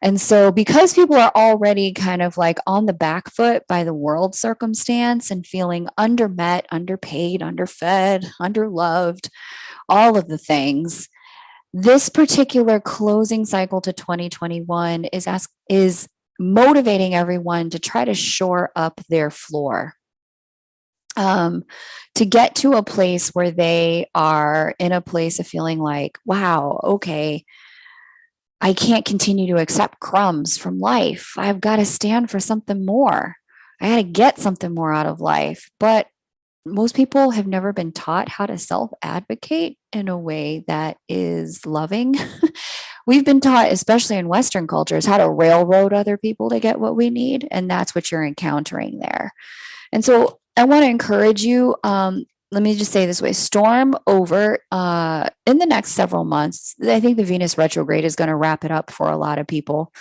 And so, because people are already kind of like on the back foot by the world circumstance and feeling undermet, underpaid, underfed, underloved, all of the things, this particular closing cycle to 2021 is motivating everyone to try to shore up their floor, to get to a place where they are in a place of feeling like, wow, okay, I can't continue to accept crumbs from life. I've got to stand for something more. I got to get something more out of life. But most people have never been taught how to self advocate in a way that is loving. We've been taught, especially in Western cultures, how to railroad other people to get what we need. And that's what you're encountering there. And so I want to encourage you. Let me just say this way, storm over in the next several months. I think the Venus retrograde is going to wrap it up for a lot of people.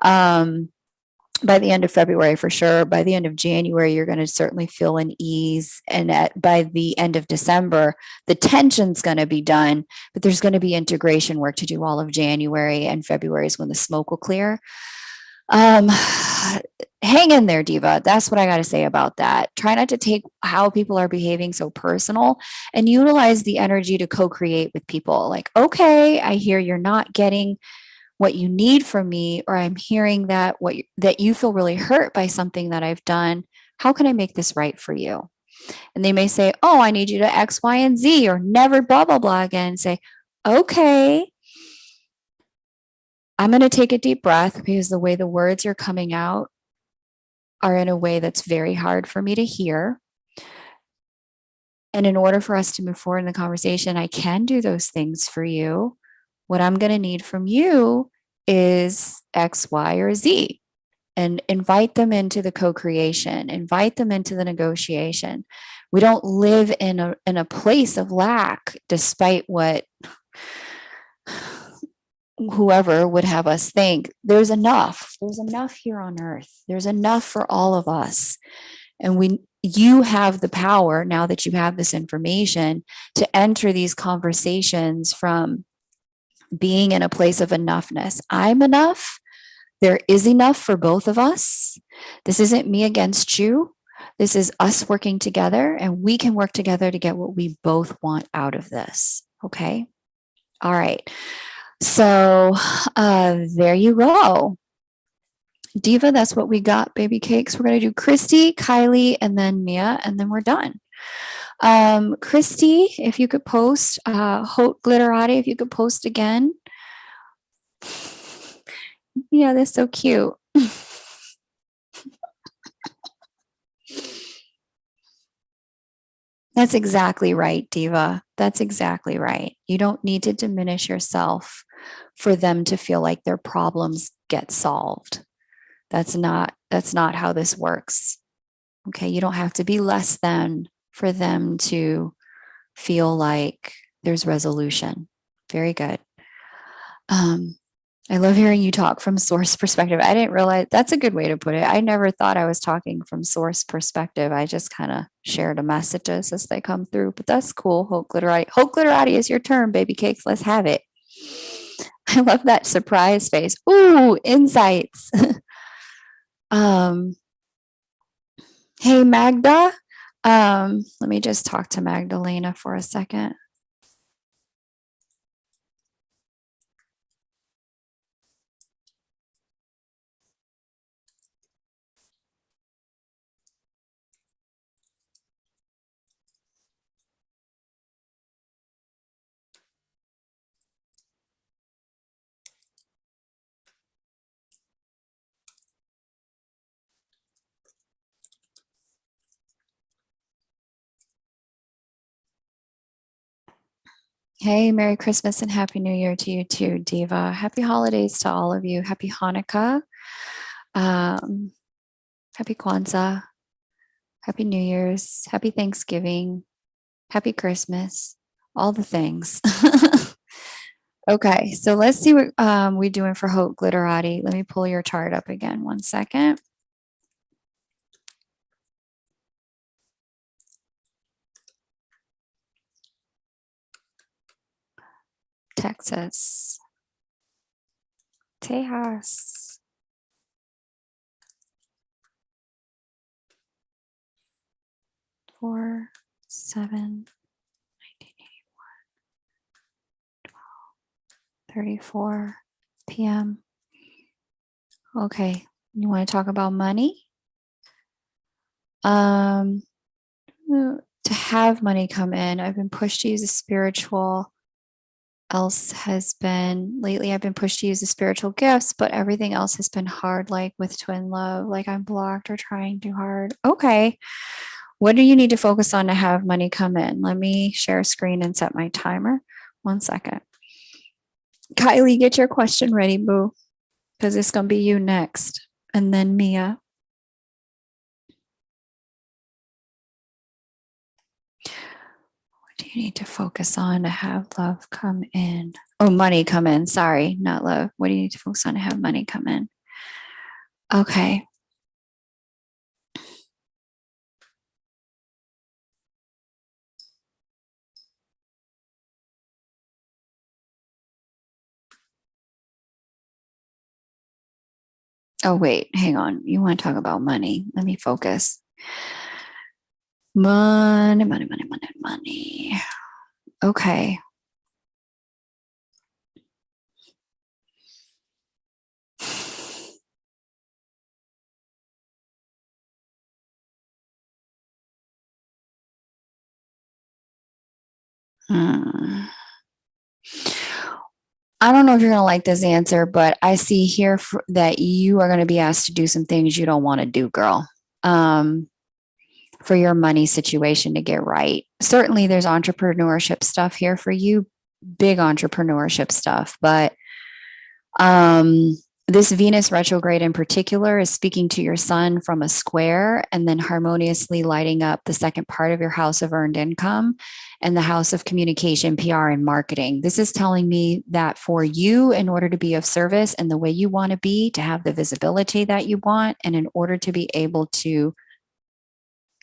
By the end of February, for sure. By the end of January, you're going to certainly feel an ease. And by the end of December, the tension's going to be done, but there's going to be integration work to do all of January, and February is when the smoke will clear. Hang in there, Diva. That's what I got to say about that. Try not to take how people are behaving so personal, and utilize the energy to co-create with people. Like, okay, I hear you're not getting what you need from me, or I'm hearing that that you feel really hurt by something that I've done. How can I make this right for you? And they may say, oh, I need you to X, Y, and Z, or never blah, blah, blah again. And say, okay, I'm going to take a deep breath, because the way the words are coming out are in a way that's very hard for me to hear. And in order for us to move forward in the conversation, I can do those things for you. What I'm going to need from you is X, Y, or Z. And invite them into the co-creation, invite them into the negotiation. We don't live in a place of lack, despite what whoever would have us think. There's enough here on earth. There's enough for all of us. And you have the power, now that you have this information, to enter these conversations from being in a place of enoughness. I'm enough. There is enough for both of us. This isn't me against you. This is us working together, and we can work together to get what we both want out of this. Okay. All right. So there you go. Diva, that's what we got, baby cakes. We're going to do Christy, Kylie, and then Mia, and then we're done. Christy, if you could post, Hote Glitterati, if you could post again. Yeah, that's so cute. That's exactly right, Diva. That's exactly right. You don't need to diminish yourself for them to feel like their problems get solved. That's not how this works. Okay, you don't have to be less than for them to feel like there's resolution. Very good. I love hearing you talk from source perspective. I didn't realize that's a good way to put it. I never thought I was talking from source perspective. I just kind of shared a messages as they come through, but that's cool. Hope Glitterati. Hope Glitterati is your turn, baby cakes. Let's have it. I love that surprise face. Ooh, insights. um, hey, Magda. Let me just talk to Magdalena for a second. Hey, Merry Christmas and Happy New Year to you too, Diva. Happy holidays to all of you. Happy Hanukkah. Happy Kwanzaa. Happy New Year's. Happy Thanksgiving. Happy Christmas. All the things. Okay, so let's see what we're doing for Hope Glitterati. Let me pull your chart up again. 1 second. Texas. Tejas. Four, 7, 34 p.m. Okay, you want to talk about money? To have money come in, I've been pushed to use a spiritual. Else has been lately, I've been pushed to use the spiritual gifts, but everything else has been hard, like with twin love, like I'm blocked or trying too hard. Okay. What do you need to focus on to have money come in? Let me share a screen and set my timer. 1 second. Kylie, get your question ready, boo, because it's going to be you next. And then Mia. What do you need to focus on to have love come in? Oh, money come in. Sorry, not love. What do you need to focus on to have money come in? Okay. Oh, wait, hang on. You want to talk about money? Let me focus. Money, money, money, money, money. Okay. I don't know if you're going to like this answer, but I see here that you are going to be asked to do some things you don't want to do, girl, for your money situation to get right. Certainly, there's entrepreneurship stuff here for you, big entrepreneurship stuff, but this Venus retrograde in particular is speaking to your sun from a square and then harmoniously lighting up the second part of your house of earned income and the house of communication, PR, and marketing. This is telling me that for you, in order to be of service and the way you want to be, to have the visibility that you want, and in order to be able to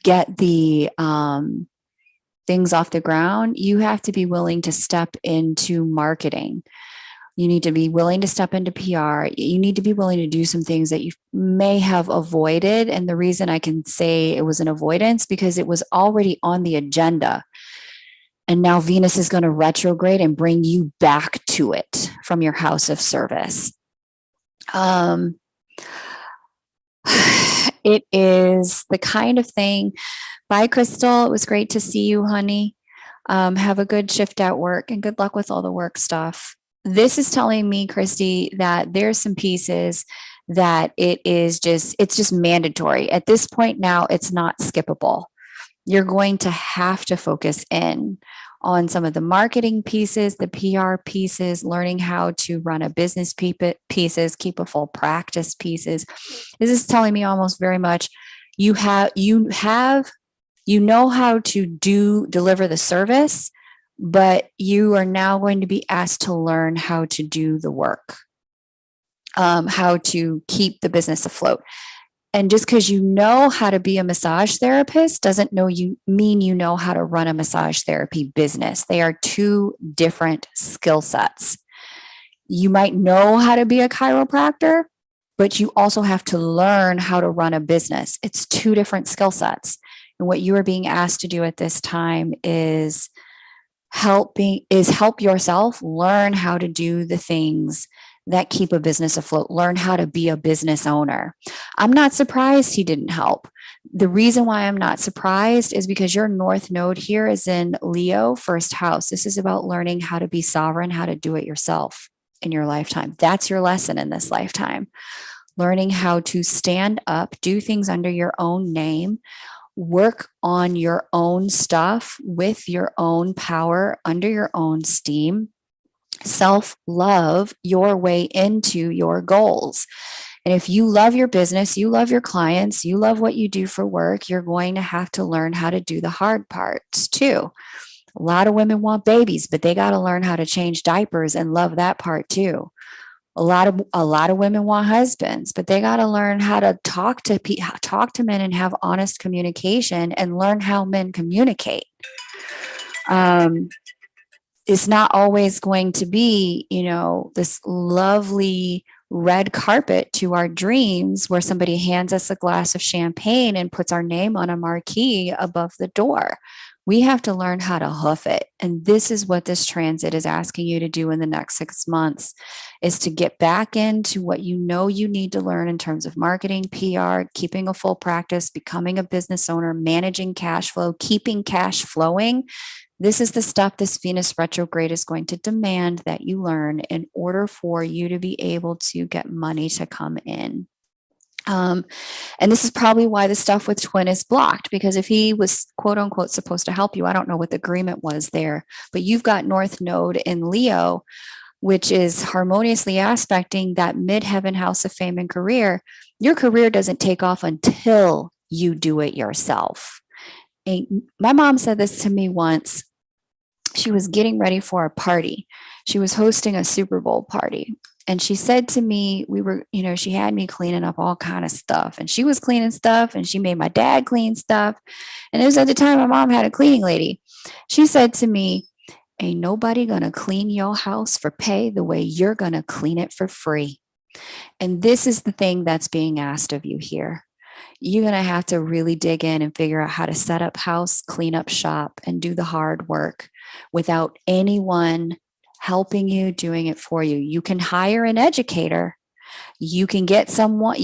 get the things off the ground, you have to be willing to step into marketing. You need to be willing to step into PR. You need to be willing to do some things that you may have avoided. And the reason I can say it was an avoidance because it was already on the agenda. And now Venus is going to retrograde and bring you back to it from your house of service. It is the kind of thing. Bye, Crystal. It was great to see you, honey. Have a good shift at work and good luck with all the work stuff. This is telling me, Christy, that there's some pieces that it's just mandatory. At this point now, it's not skippable. You're going to have to focus in on some of the marketing pieces, the PR pieces, learning how to run a business pieces, keep a full practice pieces. This is telling me almost very much you know how to deliver the service, but you are now going to be asked to learn how to do the work, how to keep the business afloat. And just because you know how to be a massage therapist doesn't mean you know how to run a massage therapy business. They are two different skill sets. You might know how to be a chiropractor, but you also have to learn how to run a business. It's two different skill sets. And what you are being asked to do at this time is help yourself learn how to do the things that keep a business afloat, learn how to be a business owner. I'm not surprised he didn't help. The reason why I'm not surprised is because your North Node here is in Leo, first house. This is about learning how to be sovereign, how to do it yourself in your lifetime. That's your lesson in this lifetime. Learning how to stand up, do things under your own name, work on your own stuff with your own power, under your own steam, self-love your way into your goals. And if you love your business, you love your clients, you love what you do for work, you're going to have to learn how to do the hard parts too. A lot of women want babies, but they got to learn how to change diapers and love that part too. A lot of women want husbands, but they got to learn how to talk to men and have honest communication and learn how men communicate. It's not always going to be, this lovely red carpet to our dreams where somebody hands us a glass of champagne and puts our name on a marquee above the door. We have to learn how to hoof it. And this is what this transit is asking you to do in the next 6 months, is to get back into what you know you need to learn in terms of marketing, PR, keeping a full practice, becoming a business owner, managing cash flow, keeping cash flowing. This is the stuff this Venus retrograde is going to demand that you learn in order for you to be able to get money to come in. And this is probably why the stuff with Twin is blocked, because if he was quote unquote supposed to help you, I don't know what the agreement was there, but you've got North Node in Leo, which is harmoniously aspecting that midheaven house of fame and career. Your career doesn't take off until you do it yourself. And my mom said this to me once. She was getting ready for a party. She was hosting a Super Bowl party. And she said to me, she had me cleaning up all kind of stuff. And she was cleaning stuff and she made my dad clean stuff. And it was at the time my mom had a cleaning lady. She said to me, ain't nobody gonna clean your house for pay the way you're gonna clean it for free. And this is the thing that's being asked of you here. You're going to have to really dig in and figure out how to set up house, clean up shop, and do the hard work without anyone helping you, doing it for you. You can hire an educator. You can get someone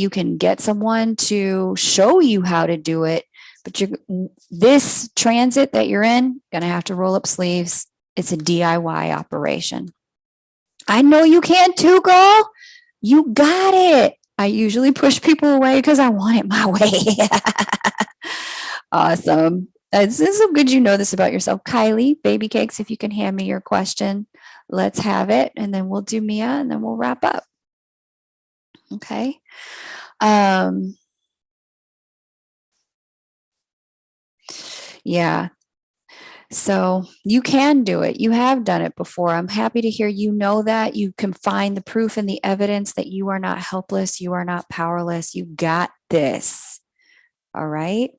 to show you how to do it. But this transit that you're in, going to have to roll up sleeves. It's a DIY operation. I know you can too, girl. You got it. I usually push people away because I want it my way. Awesome. It's so good you know this about yourself. Kylie, Baby Cakes, if you can hand me your question, let's have it. And then we'll do Mia and then we'll wrap up. Okay. Yeah. So you can do it. You have done it before. I'm happy to hear you know that. You can find the proof and the evidence that you are not helpless. You are not powerless. You got this. All right.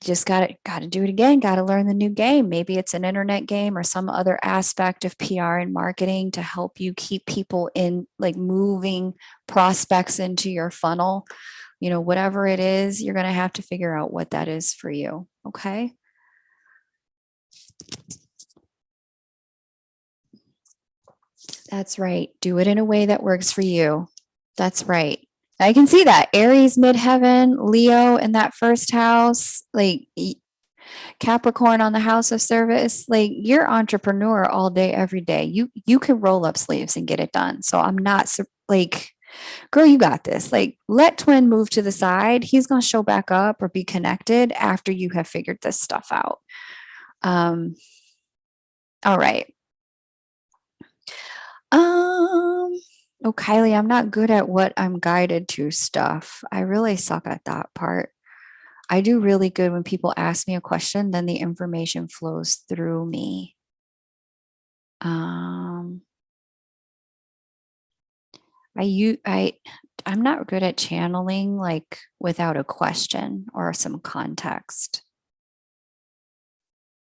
Just got to do it again. Got to learn the new game. Maybe it's an internet game or some other aspect of PR and marketing to help you keep people in, like moving prospects into your funnel. Whatever it is, you're going to have to figure out what that is for you. Okay. That's right. Do it in a way that works for you. That's right. I can see that. Aries, midheaven, Leo in that first house, like Capricorn on the house of service. Like you're entrepreneur all day, every day. You can roll up sleeves and get it done. So I'm not like, girl, you got this. Like, let Twin move to the side. He's going to show back up or be connected after you have figured this stuff out. All right. Oh, Kylie, I'm not good at what I'm guided to stuff. I really suck at that part. I do really good when people ask me a question, then the information flows through me. I'm not good at channeling like without a question or some context.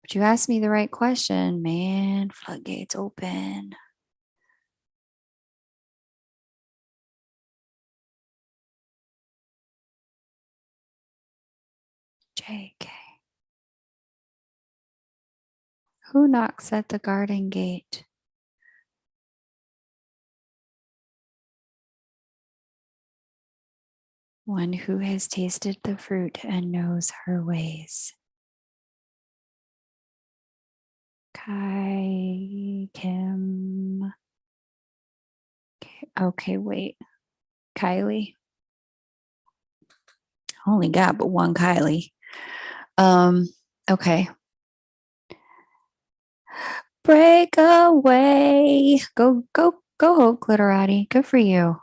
But you asked me the right question, man, floodgates open. JK. Who knocks at the garden gate? One who has tasted the fruit and knows her ways. Kim. Okay, wait. Kylie. Only got but one Kylie. Okay. Break away. Go, Glitterati. Good for you.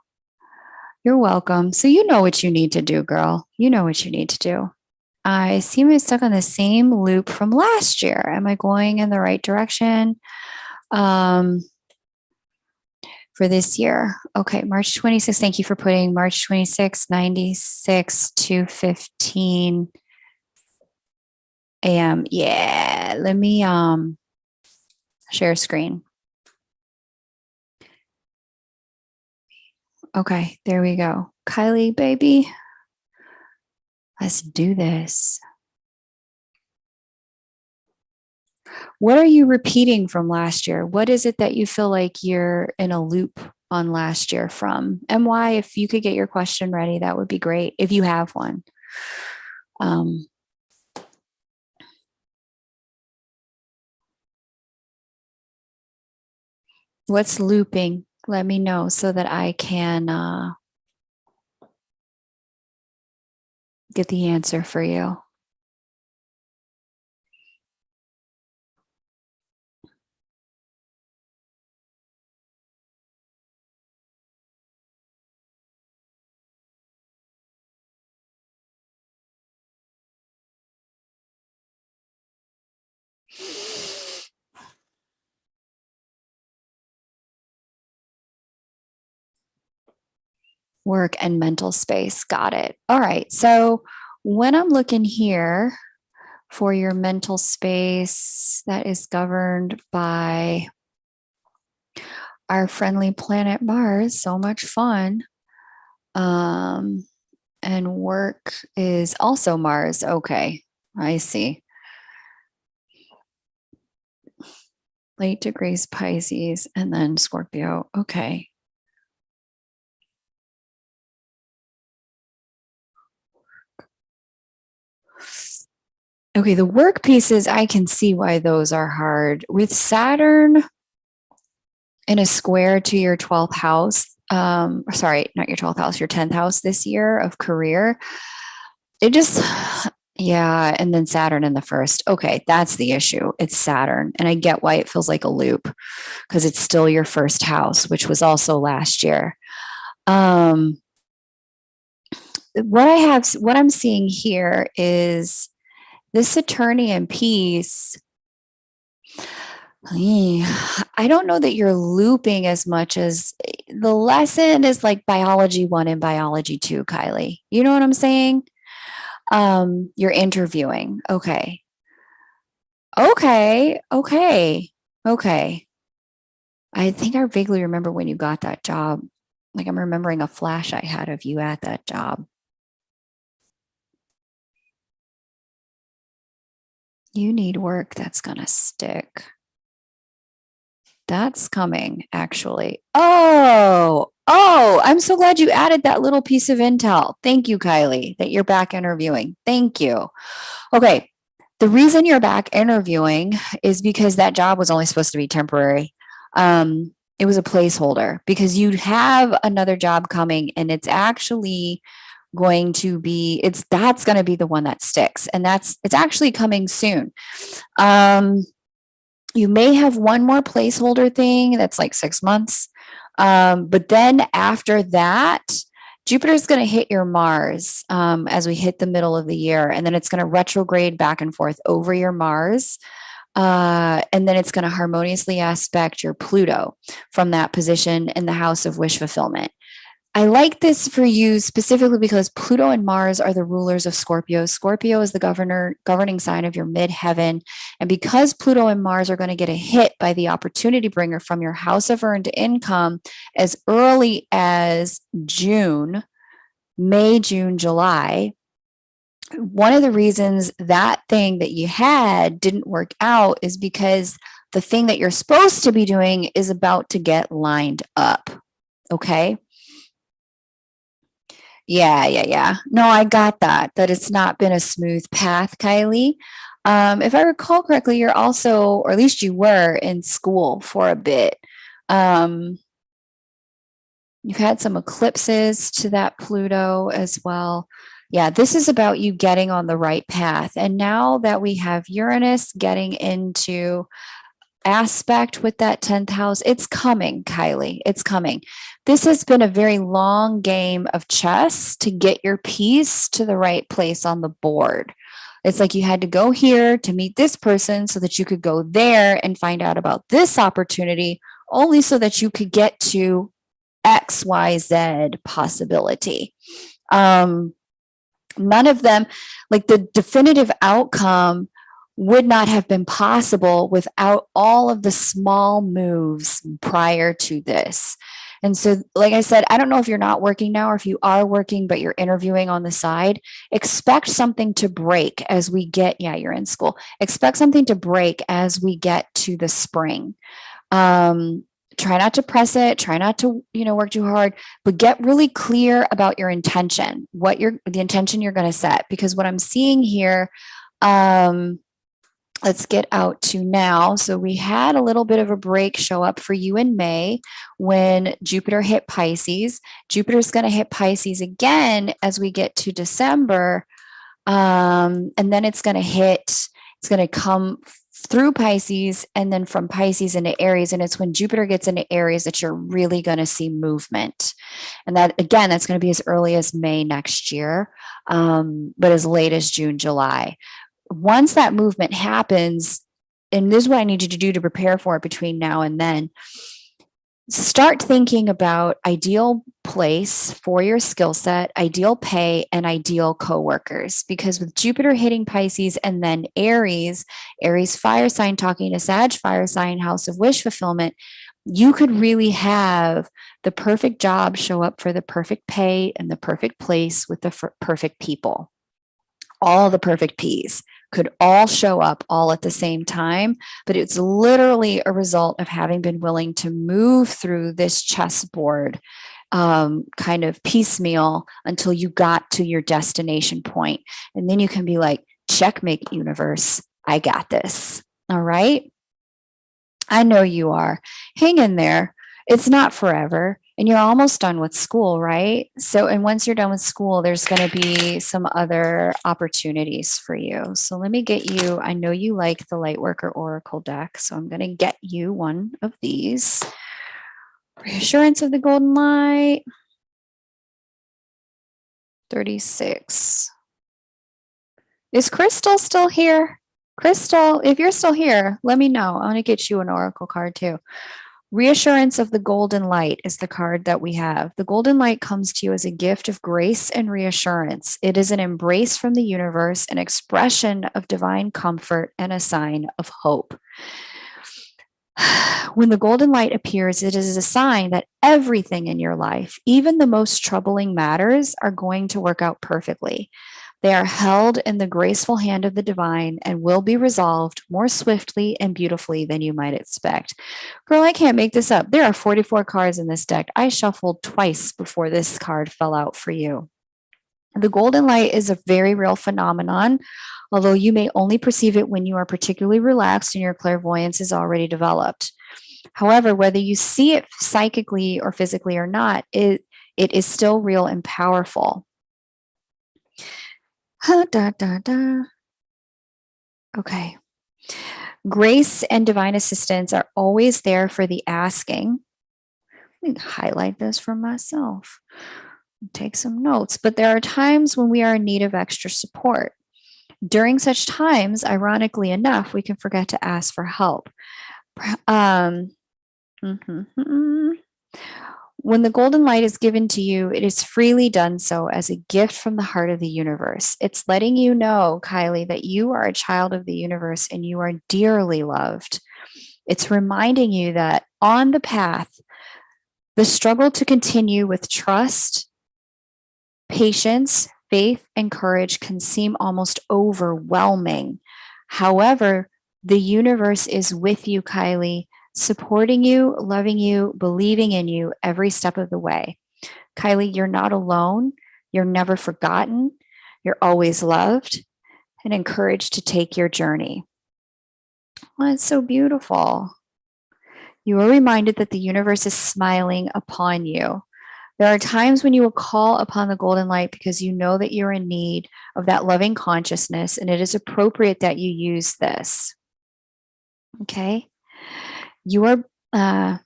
You're welcome. So you know what you need to do, girl. You know what you need to do. I seem to be stuck on the same loop from last year. Am I going in the right direction? For this year. Okay, March 26th. Thank you for putting March 26th, 96 to 15 a.m. Yeah, let me share screen. Okay, there we go. Kylie, baby, let's do this. What are you repeating from last year? What is it that you feel like you're in a loop on last year from? And why, if you could get your question ready, that would be great if you have one. Um, what's looping? Let me know so that I can get the answer for you. Work and mental space. Got it. All right. So when I'm looking here for your mental space that is governed by our friendly planet Mars, so much fun. Um, and work is also Mars. Okay. I see. Late degrees Pisces and then Scorpio. Okay. Okay, the work pieces, I can see why those are hard. With Saturn in a square to your 12th house, sorry, not your 12th house, your 10th house this year of career, it just, yeah, and then Saturn in the first. Okay, that's the issue. It's Saturn. And I get why it feels like a loop because it's still your first house, which was also last year. What I'm seeing here is this Saturnian piece. I don't know that you're looping as much as the lesson is like biology one and biology two, Kylie. You know what I'm saying? You're interviewing. Okay. Okay. Okay. Okay. I think I vaguely remember when you got that job. Like I'm remembering a flash I had of you at that job. You need work that's going to stick. That's coming, actually. Oh, I'm so glad you added that little piece of intel. Thank you, Kylie, that you're back interviewing. Thank you. Okay. The reason you're back interviewing is because that job was only supposed to be temporary. It was a placeholder because you have another job coming and it's actually going to be that's going to be the one that sticks and it's actually coming soon. You may have one more placeholder thing that's like 6 months. But then after that, Jupiter's going to hit your Mars as we hit the middle of the year. And then it's going to retrograde back and forth over your Mars. And then it's going to harmoniously aspect your Pluto from that position in the house of wish fulfillment. I like this for you specifically because Pluto and Mars are the rulers of Scorpio. Scorpio is the governing sign of your midheaven. And because Pluto and Mars are going to get a hit by the opportunity bringer from your house of earned income as early as June, May, June, July, one of the reasons that thing that you had didn't work out is because the thing that you're supposed to be doing is about to get lined up. Okay. Yeah. No, I got that, that it's not been a smooth path, Kylie. If I recall correctly, you're also, or at least you were in school for a bit. Um, you've had some eclipses to that Pluto as well. Yeah, this is about you getting on the right path. And now that we have Uranus getting into aspect with that 10th house, it's coming, Kylie. It's coming. This has been a very long game of chess to get your piece to the right place on the board. It's like you had to go here to meet this person so that you could go there and find out about this opportunity, only so that you could get to XYZ possibility. None of them, like the definitive outcome would not have been possible without all of the small moves prior to this. And so, like I said, I don't know if you're not working now or if you are working, but you're interviewing on the side. Expect something to break as we get, yeah, you're in school. Expect something to break as we get to the spring. Um, Try not to press it, try not to, work too hard, but get really clear about your intention, the intention you're going to set. Because what I'm seeing here, um, let's get out to now. So we had a little bit of a break show up for you in May when Jupiter hit Pisces. Jupiter's going to hit Pisces again as we get to December. And then it's going to come through Pisces and then from Pisces into Aries. And it's when Jupiter gets into Aries that you're really going to see movement. And that, again, that's going to be as early as May next year, but as late as June, July. Once that movement happens, and this is what I need you to do to prepare for it between now and then, start thinking about ideal place for your skill set, ideal pay, and ideal coworkers. Because with Jupiter hitting Pisces and then Aries fire sign talking to Sag fire sign, house of wish fulfillment, you could really have the perfect job show up for the perfect pay and the perfect place with the perfect people. All the perfect P's could all show up all at the same time, but it's literally a result of having been willing to move through this chessboard kind of piecemeal until you got to your destination point. And then you can be like, checkmate, universe, I got this. All right. I know you are. Hang in there. It's not forever. And you're almost done with school, right? So, and once you're done with school, there's going to be some other opportunities for you. So let me get you, I know you like the Lightworker Oracle deck. So I'm going to get you one of these. Reassurance of the Golden Light. 36. Is Crystal still here? Crystal, if you're still here, let me know. I want to get you an Oracle card too. Reassurance of the Golden Light is the card that we have. The Golden Light comes to you as a gift of grace and reassurance. It is an embrace from the universe, an expression of divine comfort, and a sign of hope. When the Golden Light appears, it is a sign that everything in your life, even the most troubling matters, are going to work out perfectly. They are held in the graceful hand of the divine and will be resolved more swiftly and beautifully than you might expect. Girl, I can't make this up. There are 44 cards in this deck. I shuffled twice before this card fell out for you. The Golden Light is a very real phenomenon, although you may only perceive it when you are particularly relaxed and your clairvoyance is already developed. However, whether you see it psychically or physically or not, it is still real and powerful. Okay. Grace and divine assistance are always there for the asking. Let me highlight this for myself. Take some notes. But there are times when we are in need of extra support. During such times, ironically enough, we can forget to ask for help. When the Golden Light is given to you, it is freely done so as a gift from the heart of the universe. It's letting you know, Kylie, that you are a child of the universe and you are dearly loved. It's reminding you that on the path, the struggle to continue with trust, patience, faith, and courage can seem almost overwhelming. However, the universe is with you, Kylie, supporting you, loving you, believing in you every step of the way. Kylie, you're not alone. You're never forgotten. You're always loved and encouraged to take your journey. Well, it's so beautiful. You are reminded that the universe is smiling upon you. There are times when you will call upon the Golden Light because you know that you're in need of that loving consciousness, and it is appropriate that you use this. Okay? You are,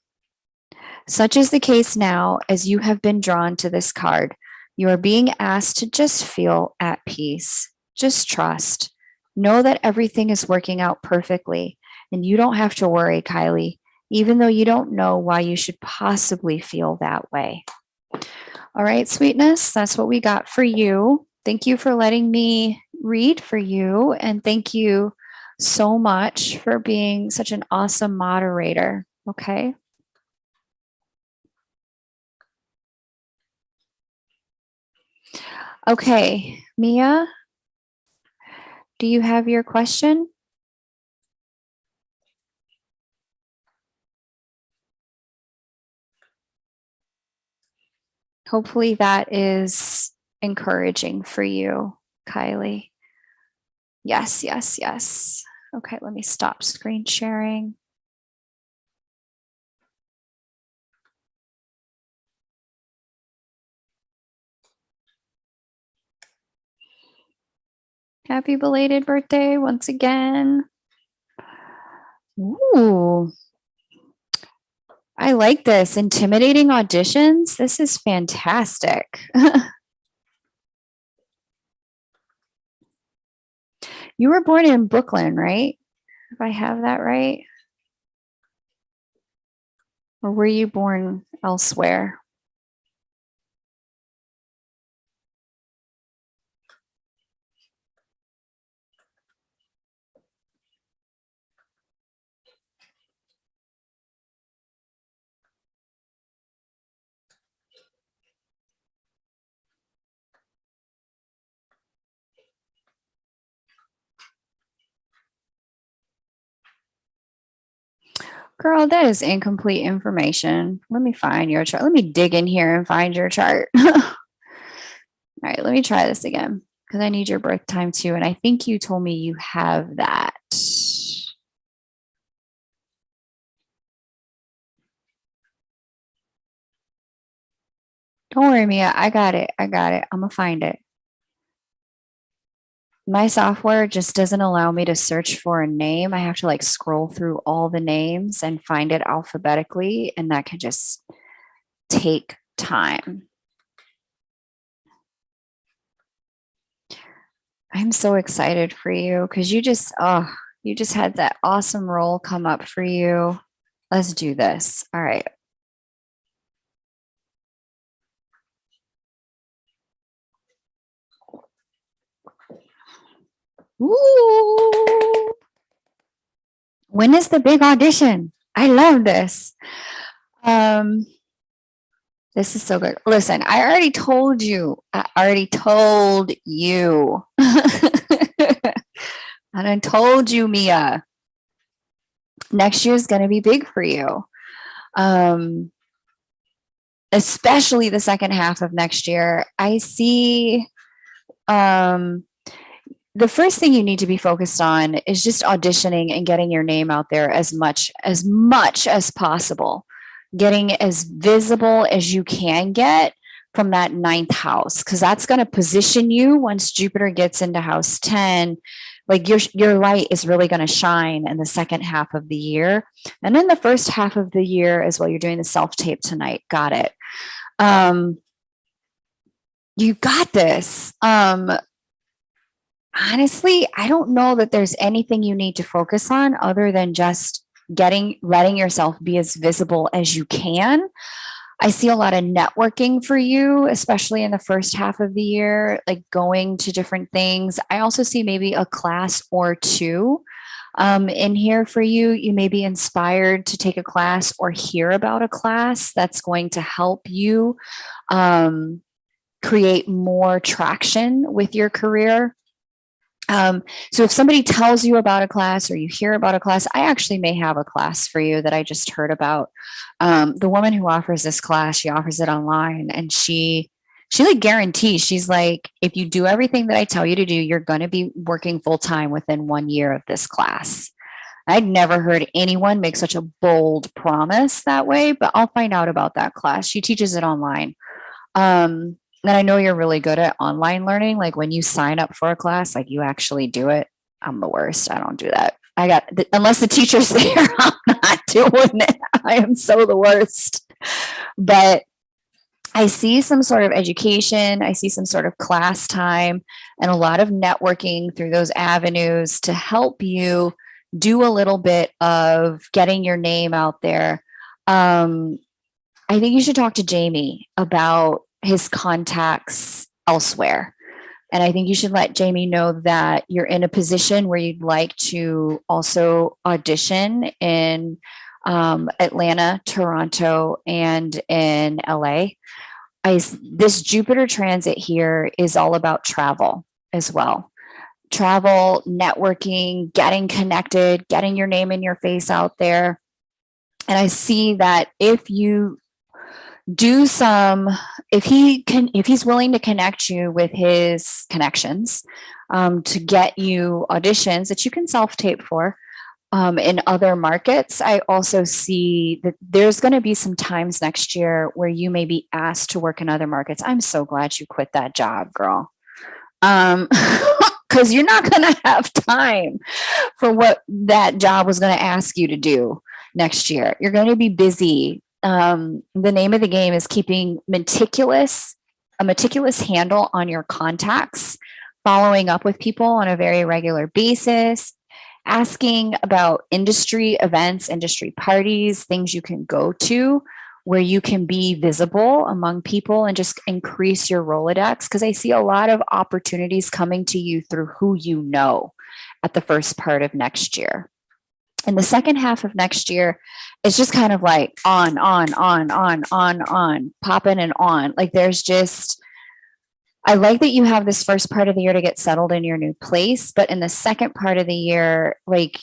such is the case now as you have been drawn to this card. You are being asked to just feel at peace. Just trust. Know that everything is working out perfectly, and you don't have to worry, Kylie, even though you don't know why you should possibly feel that way. All right, sweetness, that's what we got for you. Thank you for letting me read for you, and thank you so much for being such an awesome moderator. Okay. Okay, Mia, do you have your question? Hopefully that is encouraging for you, Kylie. Yes, yes, yes. Okay, let me stop screen sharing. Happy belated birthday once again. Ooh, I like this. Intimidating auditions. This is fantastic. You were born in Brooklyn, right? If I have that right. Or were you born elsewhere? Girl, that is incomplete information. Let me find your chart. Let me dig in here and find your chart. All right, let me try this again because I need your birth time too. And I think you told me you have that. Don't worry, Mia. I got it. I got it. I'm going to find it. My software just doesn't allow me to search for a name. I have to like scroll through all the names and find it alphabetically. And that can just take time. I'm so excited for you because you just had that awesome role come up for you. Let's do this. All right. Ooh. When is the big audition? I love this. Um, this is so good. Listen, I already told you. I already told you. And I told you, Mia, next year is going to be big for you. Um, Especially the second half of next year. I see um, the first thing you need to be focused on is just auditioning and getting your name out there as possible, getting as visible as you can get from that ninth house, because that's going to position you once Jupiter gets into house 10. Like your light is really going to shine in the second half of the year. And then the first half of the year as well. You're doing the self tape tonight. Got it. Um, you got this. Honestly, I don't know that there's anything you need to focus on other than just letting yourself be as visible as you can. I see a lot of networking for you, especially in the first half of the year, like going to different things. I also see maybe a class or two in here for you. You may be inspired to take a class or hear about a class that's going to help you create more traction with your career. So if somebody tells you about a class or you hear about a class, I actually may have a class for you that I just heard about. The woman who offers this class, she offers it online, and she like guarantees, she's like, if you do everything that I tell you to do, you're going to be working full time within 1 year of this class. I'd never heard anyone make such a bold promise that way, but I'll find out about that class. She teaches it online. And I know you're really good at online learning. Like when you sign up for a class, like you actually do it. I'm the worst. I don't do that. Unless the teacher's there, I'm not doing it. I am so the worst. But I see some sort of education. I see some sort of class time and a lot of networking through those avenues to help you do a little bit of getting your name out there. I think you should talk to Jamie about his contacts elsewhere. And I think you should let Jamie know that you're in a position where you'd like to also audition in Atlanta, Toronto, and in LA. this Jupiter transit here is all about travel as well. Travel, networking, getting connected, getting your name and your face out there. And I see that if you do if he's willing to connect you with his connections, to get you auditions that you can self-tape for, in other markets, I also see that there's going to be some times next year where you may be asked to work in other markets. I'm so glad you quit that job, girl. Because you're not going to have time for what that job was going to ask you to do next year. You're going to be busy. The name of the game is keeping a meticulous handle on your contacts, following up with people on a very regular basis, asking about industry events, industry parties, things you can go to where you can be visible among people and just increase your Rolodex. Because I see a lot of opportunities coming to you through who you know at the first part of next year. And the second half of next year is just kind of like on, popping and on. Like there's just, I like that you have this first part of the year to get settled in your new place, but in the second part of the year, like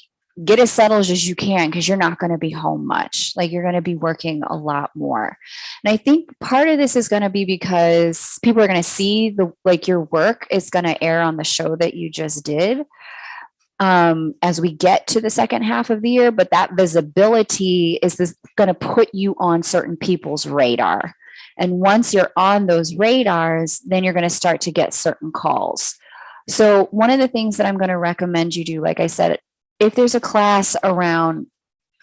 get as settled as you can because you're not going to be home much. Like you're going to be working a lot more. And I think part of this is going to be because people are going to see your work is going to air on the show that you just did. As we get to the second half of the year, but that visibility is going to put you on certain people's radar. And once you're on those radars, then you're going to start to get certain calls. So one of the things that I'm going to recommend you do, like I said, if there's a class around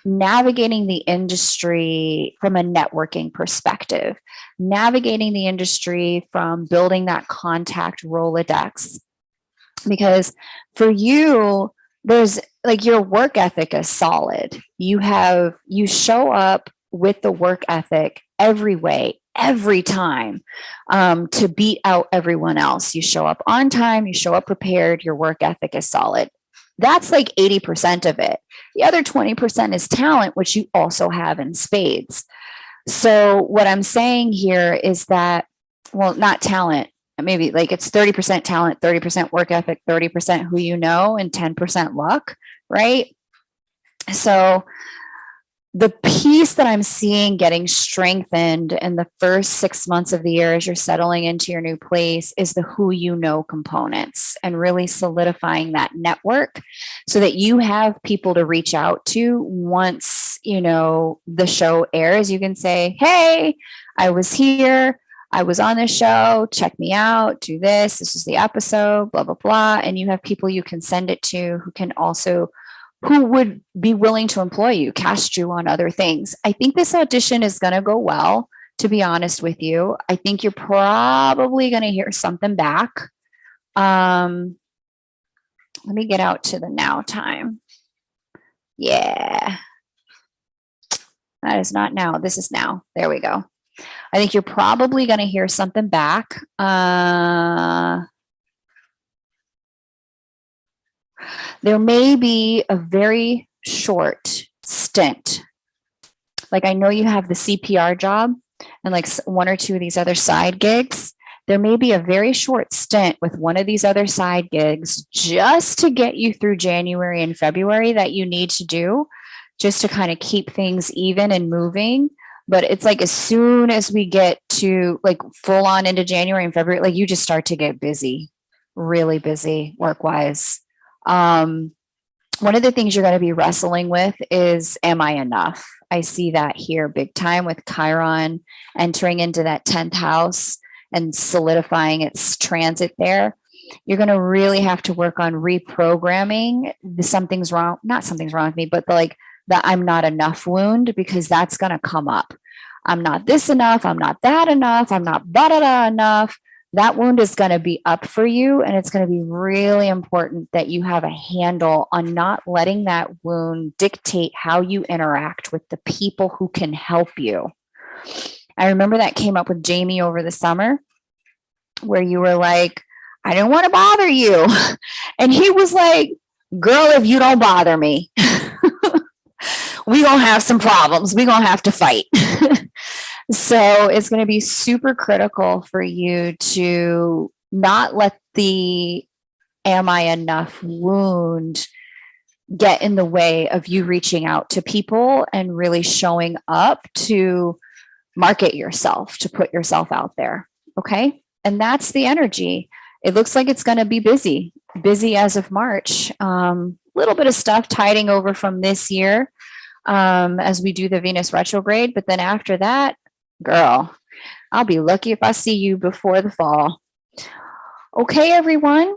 navigating the industry from a networking perspective, navigating the industry from building that contact Rolodex, because for you, there's like your work ethic is solid. You show up with the work ethic every way, every time, to beat out everyone else. You show up on time, you show up prepared, your work ethic is solid. That's like 80% of it. The other 20% is talent, which you also have in spades. So what I'm saying here is that, well, not talent, maybe like it's 30% talent, 30% work ethic, 30% who you know, and 10% luck, right? So the piece that I'm seeing getting strengthened in the first 6 months of the year as you're settling into your new place is the who you know components, and really solidifying that network so that you have people to reach out to once, the show airs. You can say, hey, I was here. I was on this show, check me out, do this. This is the episode, blah, blah, blah. And you have people you can send it to who would be willing to employ you, cast you on other things. I think this audition is going to go well, to be honest with you. I think you're probably going to hear something back. Let me get out to the now time. Yeah. That is not now. This is now. There we go. I think you're probably going to hear something back. There may be a very short stint. Like I know you have the CPR job and like one or two of these other side gigs. There may be a very short stint with one of these other side gigs just to get you through January and February that you need to do just to kind of keep things even and moving. But it's like as soon as we get to like full on into January and February, like you just start to get busy, really busy work-wise. One of the things you're going to be wrestling with is, am I enough? I see that here big time with Chiron entering into that 10th house and solidifying its transit there. You're going to really have to work on reprogramming something's wrong, not something's wrong with me, but the I'm not enough wound, because that's going to come up. I'm not this enough. I'm not that enough. I'm not blah enough. That wound is going to be up for you. And it's going to be really important that you have a handle on not letting that wound dictate how you interact with the people who can help you. I remember that came up with Jamie over the summer, where you were like, I didn't want to bother you. And he was like, girl, if you don't bother me, we gonna have some problems. We gonna have to fight. So it's going to be super critical for you to not let the am I enough wound get in the way of you reaching out to people and really showing up to market yourself, to put yourself out there. Okay. And that's the energy. It looks like it's going to be busy as of March. Little bit of stuff tiding over from this year as we do the Venus retrograde. But then after that, girl, I'll be lucky if I see you before the fall. Okay, everyone.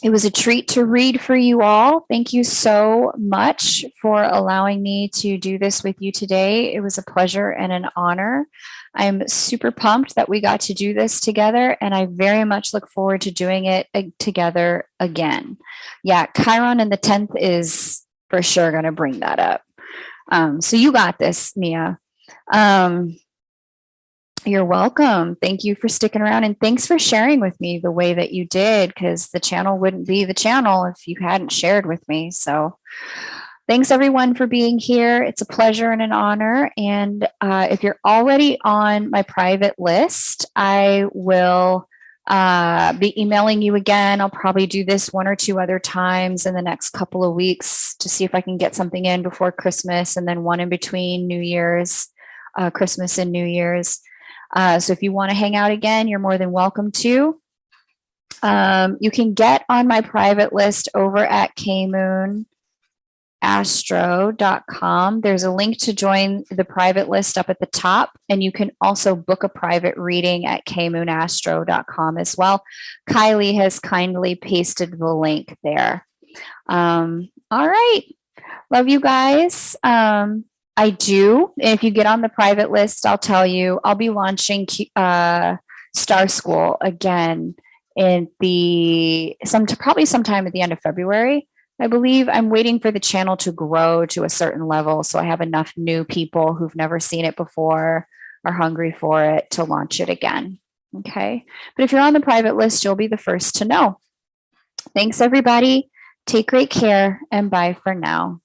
It was a treat to read for you all. Thank you so much for allowing me to do this with you today. It was a pleasure and an honor. I'm super pumped that we got to do this together, and I very much look forward to doing it together again. Yeah, Chiron in the 10th is for sure going to bring that up. So you got this, Mia. You're welcome. Thank you for sticking around, and thanks for sharing with me the way that you did, because the channel wouldn't be the channel if you hadn't shared with me. So thanks everyone for being here. It's a pleasure and an honor. And if you're already on my private list, I will be emailing you again. I'll probably do this one or two other times in the next couple of weeks to see if I can get something in before Christmas, and then one in between New Year's, Christmas and New Year's. So if you want to hang out again, you're more than welcome to. You can get on my private list over at kmoonastro.com. There's a link to join the private list up at the top, and you can also book a private reading at kmoonastro.com as well. Kylie has kindly pasted the link there. All right. Love you guys. I do. If you get on the private list, I'll tell you, I'll be launching Star School again in probably sometime at the end of February. I believe I'm waiting for the channel to grow to a certain level, so I have enough new people who've never seen it before, are hungry for it, to launch it again. Okay. But if you're on the private list, you'll be the first to know. Thanks, everybody. Take great care, and bye for now.